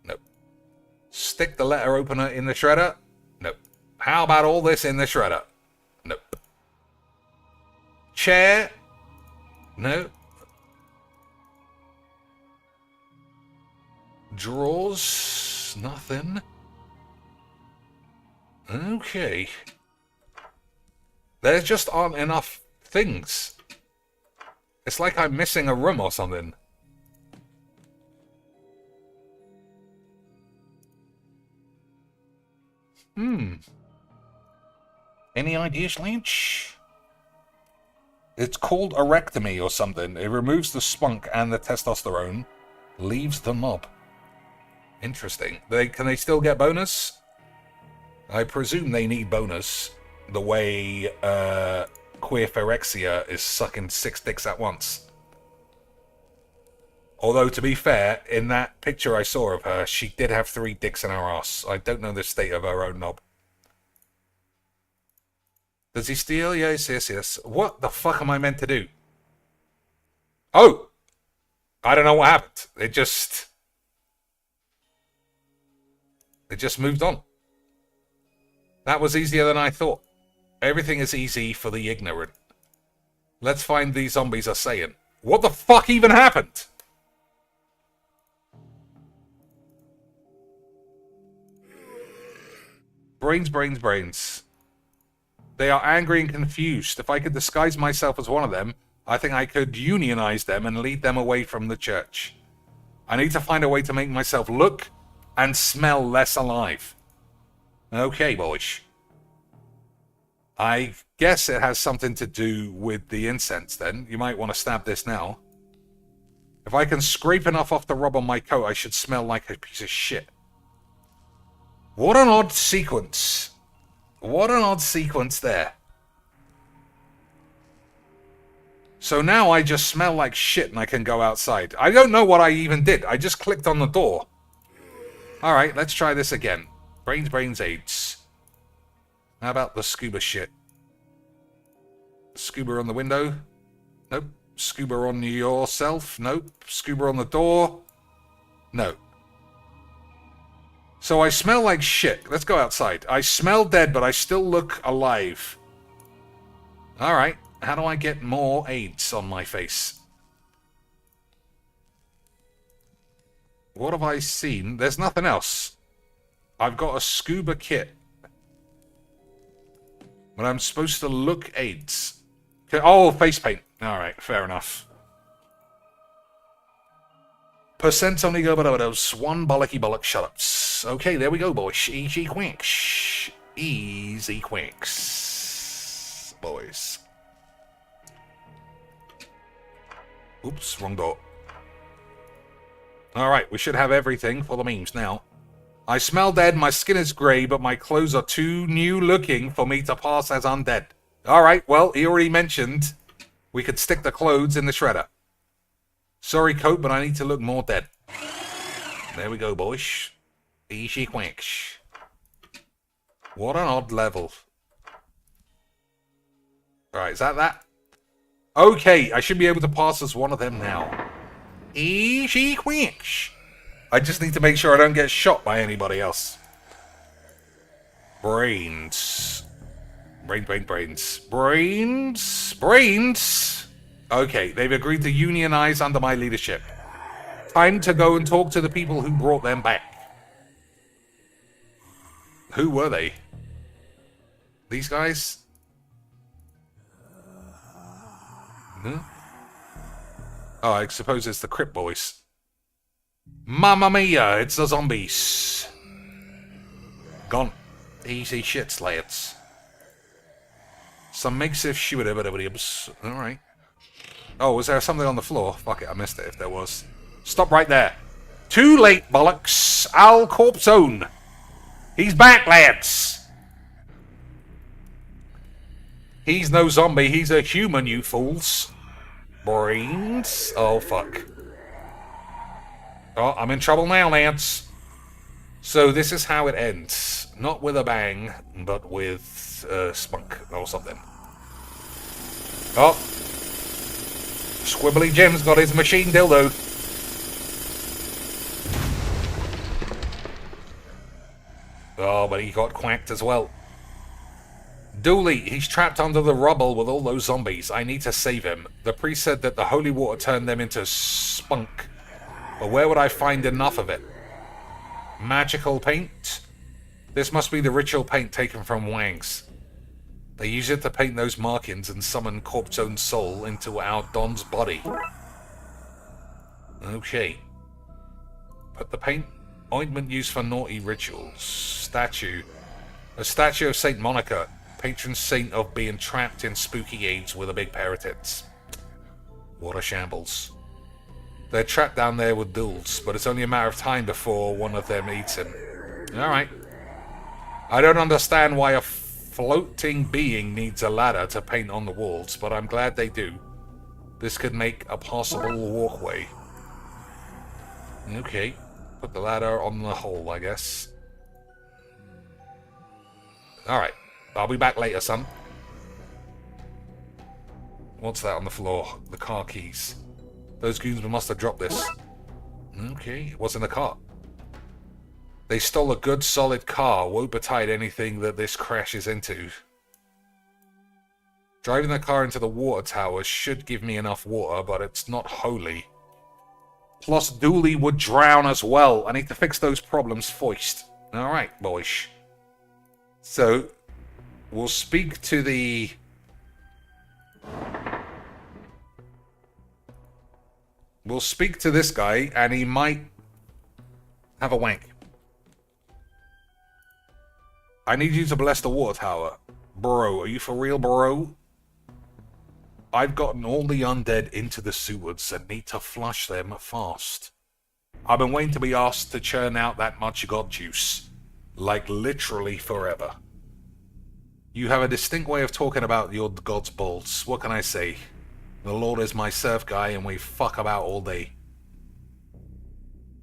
Nope. Stick the letter opener in the shredder. Nope. How about all this in the shredder? Nope. Chair. Nope. Drawers. Nothing. Okay. There just aren't enough things. It's like I'm missing a room or something. Any ideas, Lynch? It's called erectomy or something. It removes the spunk and the testosterone, leaves the knob. Interesting. Can they still get bonus? I presume they need bonus. The way queer phyrexia is sucking 6 dicks at once. Although, to be fair, in that picture I saw of her, she did have 3 dicks in her ass. I don't know the state of her own knob. Does he steal? Yes, yes, yes. What the fuck am I meant to do? Oh! I don't know what happened. It just moved on. That was easier than I thought. Everything is easy for the ignorant. Let's find these zombies are saying. What the fuck even happened? Brains, brains, brains. They are angry and confused. If I could disguise myself as one of them, I think I could unionize them and lead them away from the church. I need to find a way to make myself look and smell less alive. Okay, boys. I guess it has something to do with the incense then. You might want to stab this now. If I can scrape enough off the rub on my coat, I should smell like a piece of shit. What an odd sequence. What an odd sequence there. So now I just smell like shit and I can go outside. I don't know what I even did. I just clicked on the door. Alright, let's try this again. Brains, brains, AIDS. How about the scuba shit? Scuba on the window? Nope. Scuba on yourself? Nope. Scuba on the door? No. So I smell like shit. Let's go outside. I smell dead, but I still look alive. Alright. How do I get more AIDS on my face? What have I seen? There's nothing else. I've got a scuba kit. But I'm supposed to look AIDS. Oh, face paint. Alright, fair enough. Percent only go but one bollocky bollock shut-ups. Okay, there we go, boys. Easy quinks. Easy quinks. Boys. Oops, wrong door. Alright, we should have everything for the memes now. I smell dead, my skin is grey, but my clothes are too new-looking for me to pass as undead. Alright, well, he already mentioned we could stick the clothes in the shredder. Sorry, coat, but I need to look more dead. There we go, boys. Easy quinks. What an odd level. Alright, is that? Okay, I should be able to pass as one of them now. Easy quinks. I just need to make sure I don't get shot by anybody else. Brains. Brains. Okay, they've agreed to unionize under my leadership. Time to go and talk to the people who brought them back. Who were they? These guys? Huh? Oh, I suppose it's the Crypt Boys. Mamma mia, it's the zombies. Gone. Easy shits, lads. Some makeshift shibba-dibba-dibba-dibs. Alright. Oh, was there something on the floor? Fuck it, I missed it if there was. Stop right there. Too late, bollocks. Al Corpzone. He's back, lads. He's no zombie, he's a human, you fools. Brains. Oh, fuck. Oh, I'm in trouble now, lads. So this is how it ends. Not with a bang, but with spunk or something. Oh. Squibbly Jim's got his machine dildo. Oh, but he got quacked as well. Dooley, he's trapped under the rubble with all those zombies. I need to save him. The priest said that the holy water turned them into spunk. But where would I find enough of it? Magical paint? This must be the ritual paint taken from Wang's. They use it to paint those markings and summon Corpzone's soul into our Don's body. Okay. Put the paint. Ointment used for naughty rituals. Statue. A statue of Saint Monica. Patron saint of being trapped in spooky age with a big pair of tits. What a shambles. They're trapped down there with duels, but it's only a matter of time before one of them eats him. Alright. I don't understand why a floating being needs a ladder to paint on the walls, but I'm glad they do. This could make a possible walkway. Okay. Put the ladder on the hole, I guess. Alright. I'll be back later, son. What's that on the floor? The car keys. Those goons must have dropped this. Okay, what's in the car? They stole a good solid car. Won't betide anything that this crashes into. Driving the car into the water tower should give me enough water, but it's not holy. Plus, Dooley would drown as well. I need to fix those problems first. Alright, boys. So, we'll speak to the... We'll speak to this guy, and he might have a wank. I need you to bless the water tower. Bro, are you for real, bro? I've gotten all the undead into the sewers and need to flush them fast. I've been waiting to be asked to churn out that much god juice. Like, literally forever. You have a distinct way of talking about your god's balls. What can I say? The Lord is my surf guy and we fuck about all day.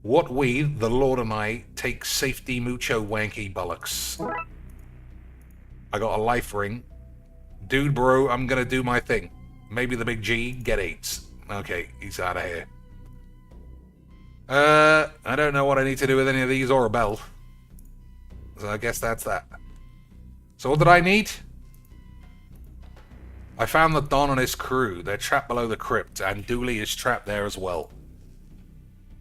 What we, the Lord and I, take safety mucho wanky bollocks. I got a life ring. Dude, bro, I'm gonna do my thing. Maybe the big G, get AIDS. Okay, he's out of here. I don't know what I need to do with any of these or a bell. So I guess that's that. So what did I need? I found the Don and his crew. They're trapped below the crypt, and Dooley is trapped there as well.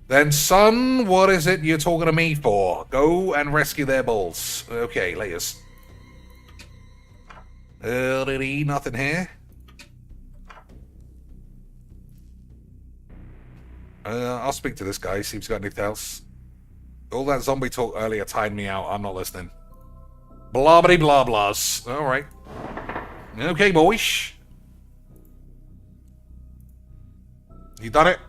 Then, son, what is it you're talking to me for? Go and rescue their balls. Okay, laters. Nothing here. I'll speak to this guy, see if he's got anything else. All that zombie talk earlier tired me out. I'm not listening. Blobbity blah blahs. Alright. Okay, boys. You done it?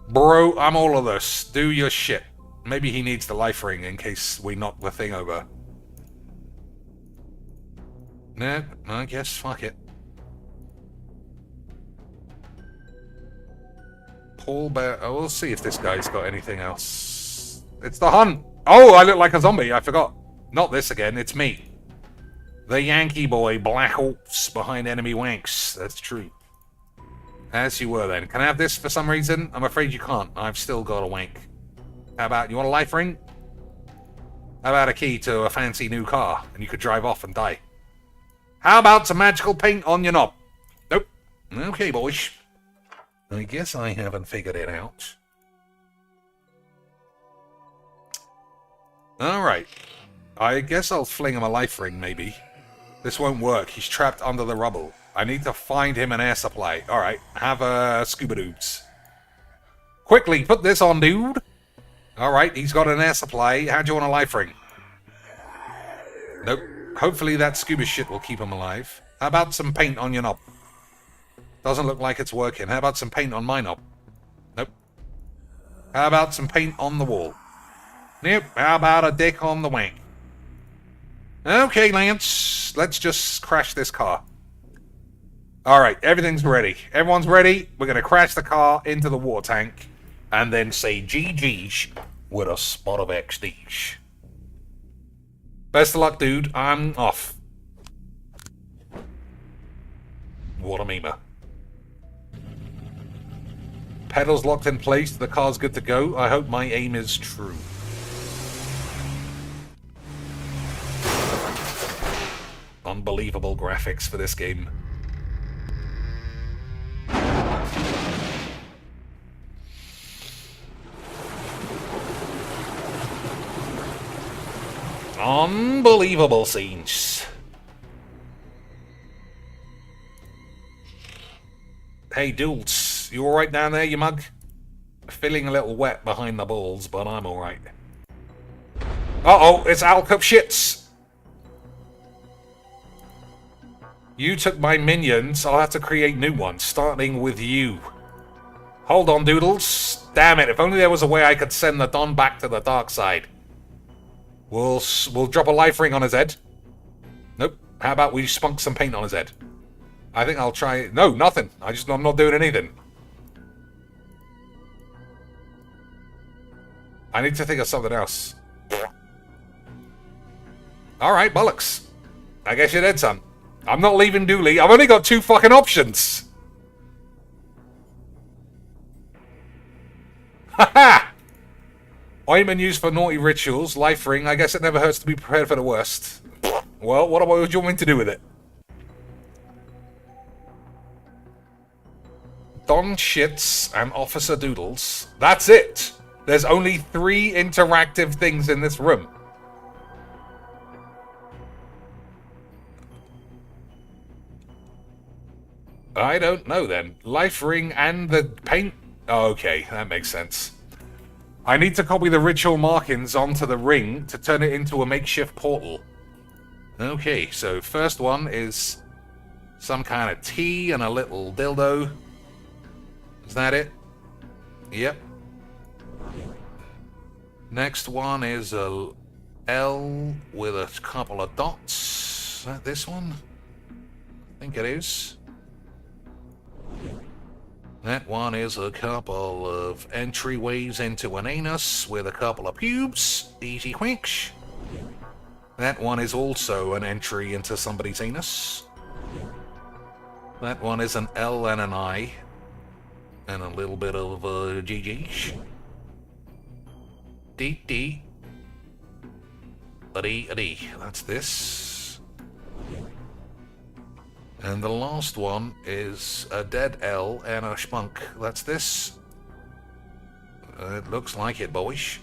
Bro, I'm all of this. Do your shit. Maybe he needs the life ring in case we knock the thing over. Nah, I guess fuck it. Paul Bear. Oh, we'll see if this guy's got anything else. It's the Hun. Oh, I look like a zombie. I forgot. Not this again. It's me. The Yankee boy, Black Ops behind enemy wanks. That's true. As you were then. Can I have this for some reason? I'm afraid you can't. I've still got a wank. How about, you want a life ring? How about a key to a fancy new car? And you could drive off and die. How about some magical paint on your knob? Nope. Okay, boys. I guess I haven't figured it out. Alright. I guess I'll fling him a life ring, maybe. This won't work. He's trapped under the rubble. I need to find him an air supply. Alright, have a scuba dudes. Quickly, put this on, dude. Alright, he's got an air supply. How do you want a life ring? Nope. Hopefully that scuba shit will keep him alive. How about some paint on your knob? Doesn't look like it's working. How about some paint on my knob? Nope. How about some paint on the wall? Nope. How about a dick on the wank? Okay, Lance. Let's just crash this car. Alright, everything's ready. Everyone's ready. We're going to crash the car into the water tank and then say GG's with a spot of XD's. Best of luck, dude. I'm off. What a memer. Pedals locked in place. The car's good to go. I hope my aim is true. Unbelievable graphics for this game. Unbelievable scenes. Hey, dudes, you alright down there, you mug? Feeling a little wet behind the balls, but I'm alright. Uh-oh, it's Al Cup Shits. You took my minions. I'll have to create new ones, starting with you. Hold on, Doodles. Damn it, if only there was a way I could send the Don back to the dark side. We'll drop a life ring on his head. Nope. How about we spunk some paint on his head? I think I'll try... No, nothing. I'm not doing anything. I need to think of something else. Alright, bollocks. I guess you're dead, son. I'm not leaving Dooley. I've only got 2 fucking options. Haha! Ointment used for naughty rituals. Life ring. I guess it never hurts to be prepared for the worst. Well, what do you want me to do with it? Don Shits and Officer Doodles. That's it! There's only 3 interactive things in this room. I don't know then. Life ring and the paint... Oh, okay, that makes sense. I need to copy the ritual markings onto the ring to turn it into a makeshift portal. Okay, so first one is some kind of T and a little dildo. Is that it? Yep. Next one is a L with a couple of dots. Is that this one? I think it is. That one is a couple of entryways into an anus with a couple of pubes. Easy quicks. That one is also an entry into somebody's anus. That one is an L and an I. And a little bit of GG. D. A D. That's this. And the last one is a dead L and a spunk. That's this. It looks like it, boys.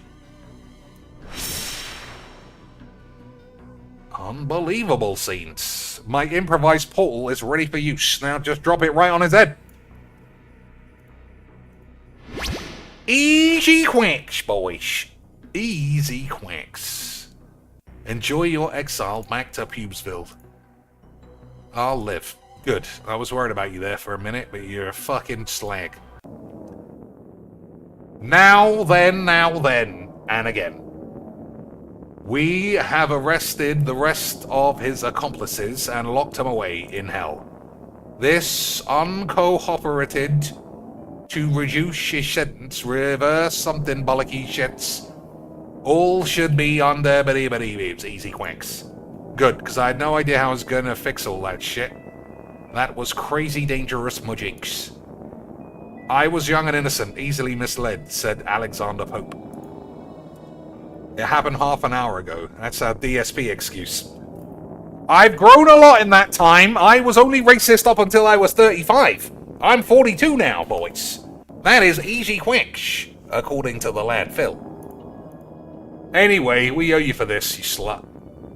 Unbelievable scenes. My improvised portal is ready for use. Now just drop it right on his head. Easy quacks, boys. Easy quacks. Enjoy your exile back to Pubesville. I'll live. Good. I was worried about you there for a minute, but you're a fucking slag. Now then, and again. We have arrested the rest of his accomplices and locked him away in hell. This uncooperated to reduce his sentence, reverse something bollocky shits. All should be under bitty easy quacks. Good, because I had no idea how I was gonna fix all that shit. That was crazy dangerous mujinks. I was young and innocent, easily misled, said Alexander Pope. It happened half an hour ago. That's a DSP excuse. I've grown a lot in that time. I was only racist up until I was 35. I'm 42 now, boys. That is easy quicks, according to the lad Phil. Anyway, we owe you for this, you slut.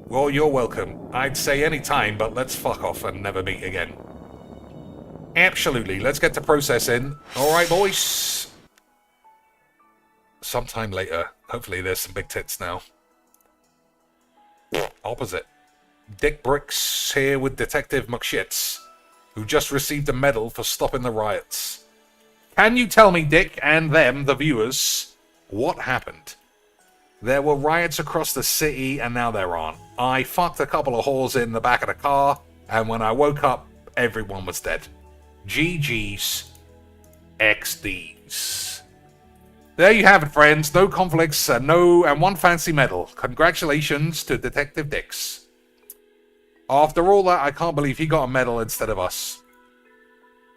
Well, you're welcome. I'd say any time, but let's fuck off and never meet again. Absolutely. Let's get to processing. Alright, boys. Sometime later. Hopefully there's some big tits now. Opposite. Dick Bricks here with Detective McShits, who just received a medal for stopping the riots. Can you tell me, Dick, and them, the viewers, what happened? There were riots across the city, and now there aren't. I fucked a couple of whores in the back of the car, and when I woke up, everyone was dead. GG's. XD's. There you have it, friends. No conflicts, and one fancy medal. Congratulations to Detective Dix. After all that, I can't believe he got a medal instead of us.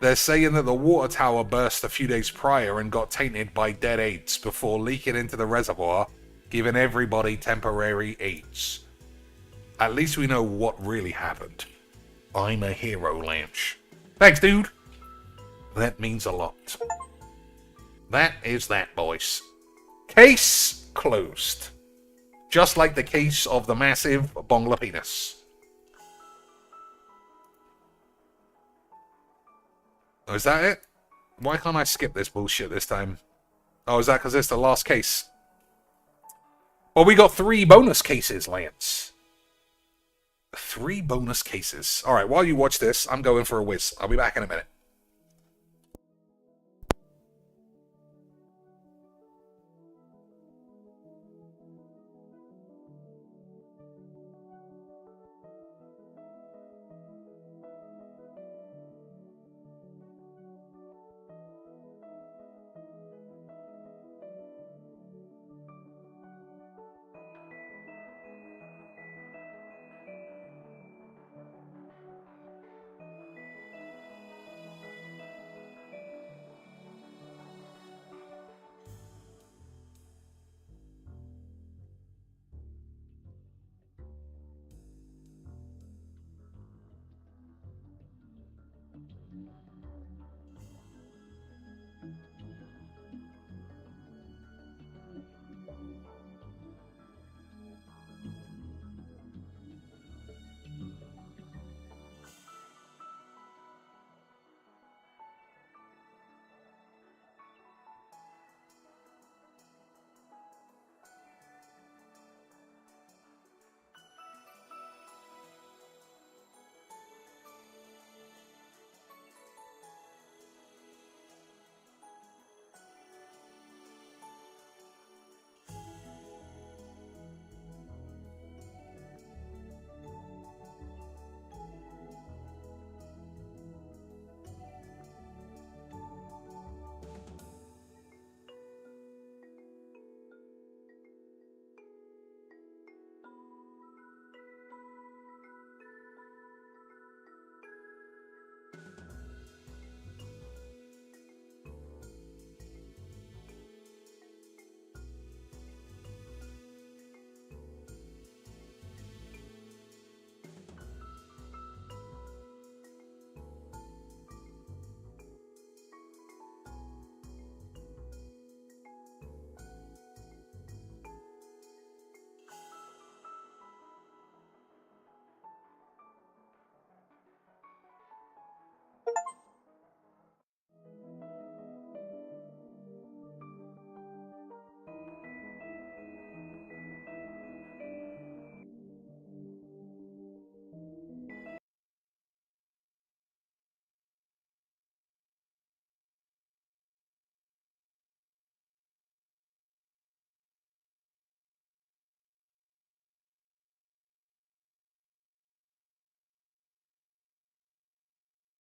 They're saying that the water tower burst a few days prior and got tainted by dead AIDS before leaking into the reservoir, giving everybody temporary AIDS. At least we know what really happened. I'm a hero, Lance. Thanks, dude. That means a lot. That is that, boys. Case closed. Just like the case of the massive Bongler penis. Oh, is that it? Why can't I skip this bullshit this time? Oh, is that because it's the last case? Well, we got 3 bonus cases, Lance. 3 bonus cases. All right, while you watch this, I'm going for a whiz. I'll be back in a minute.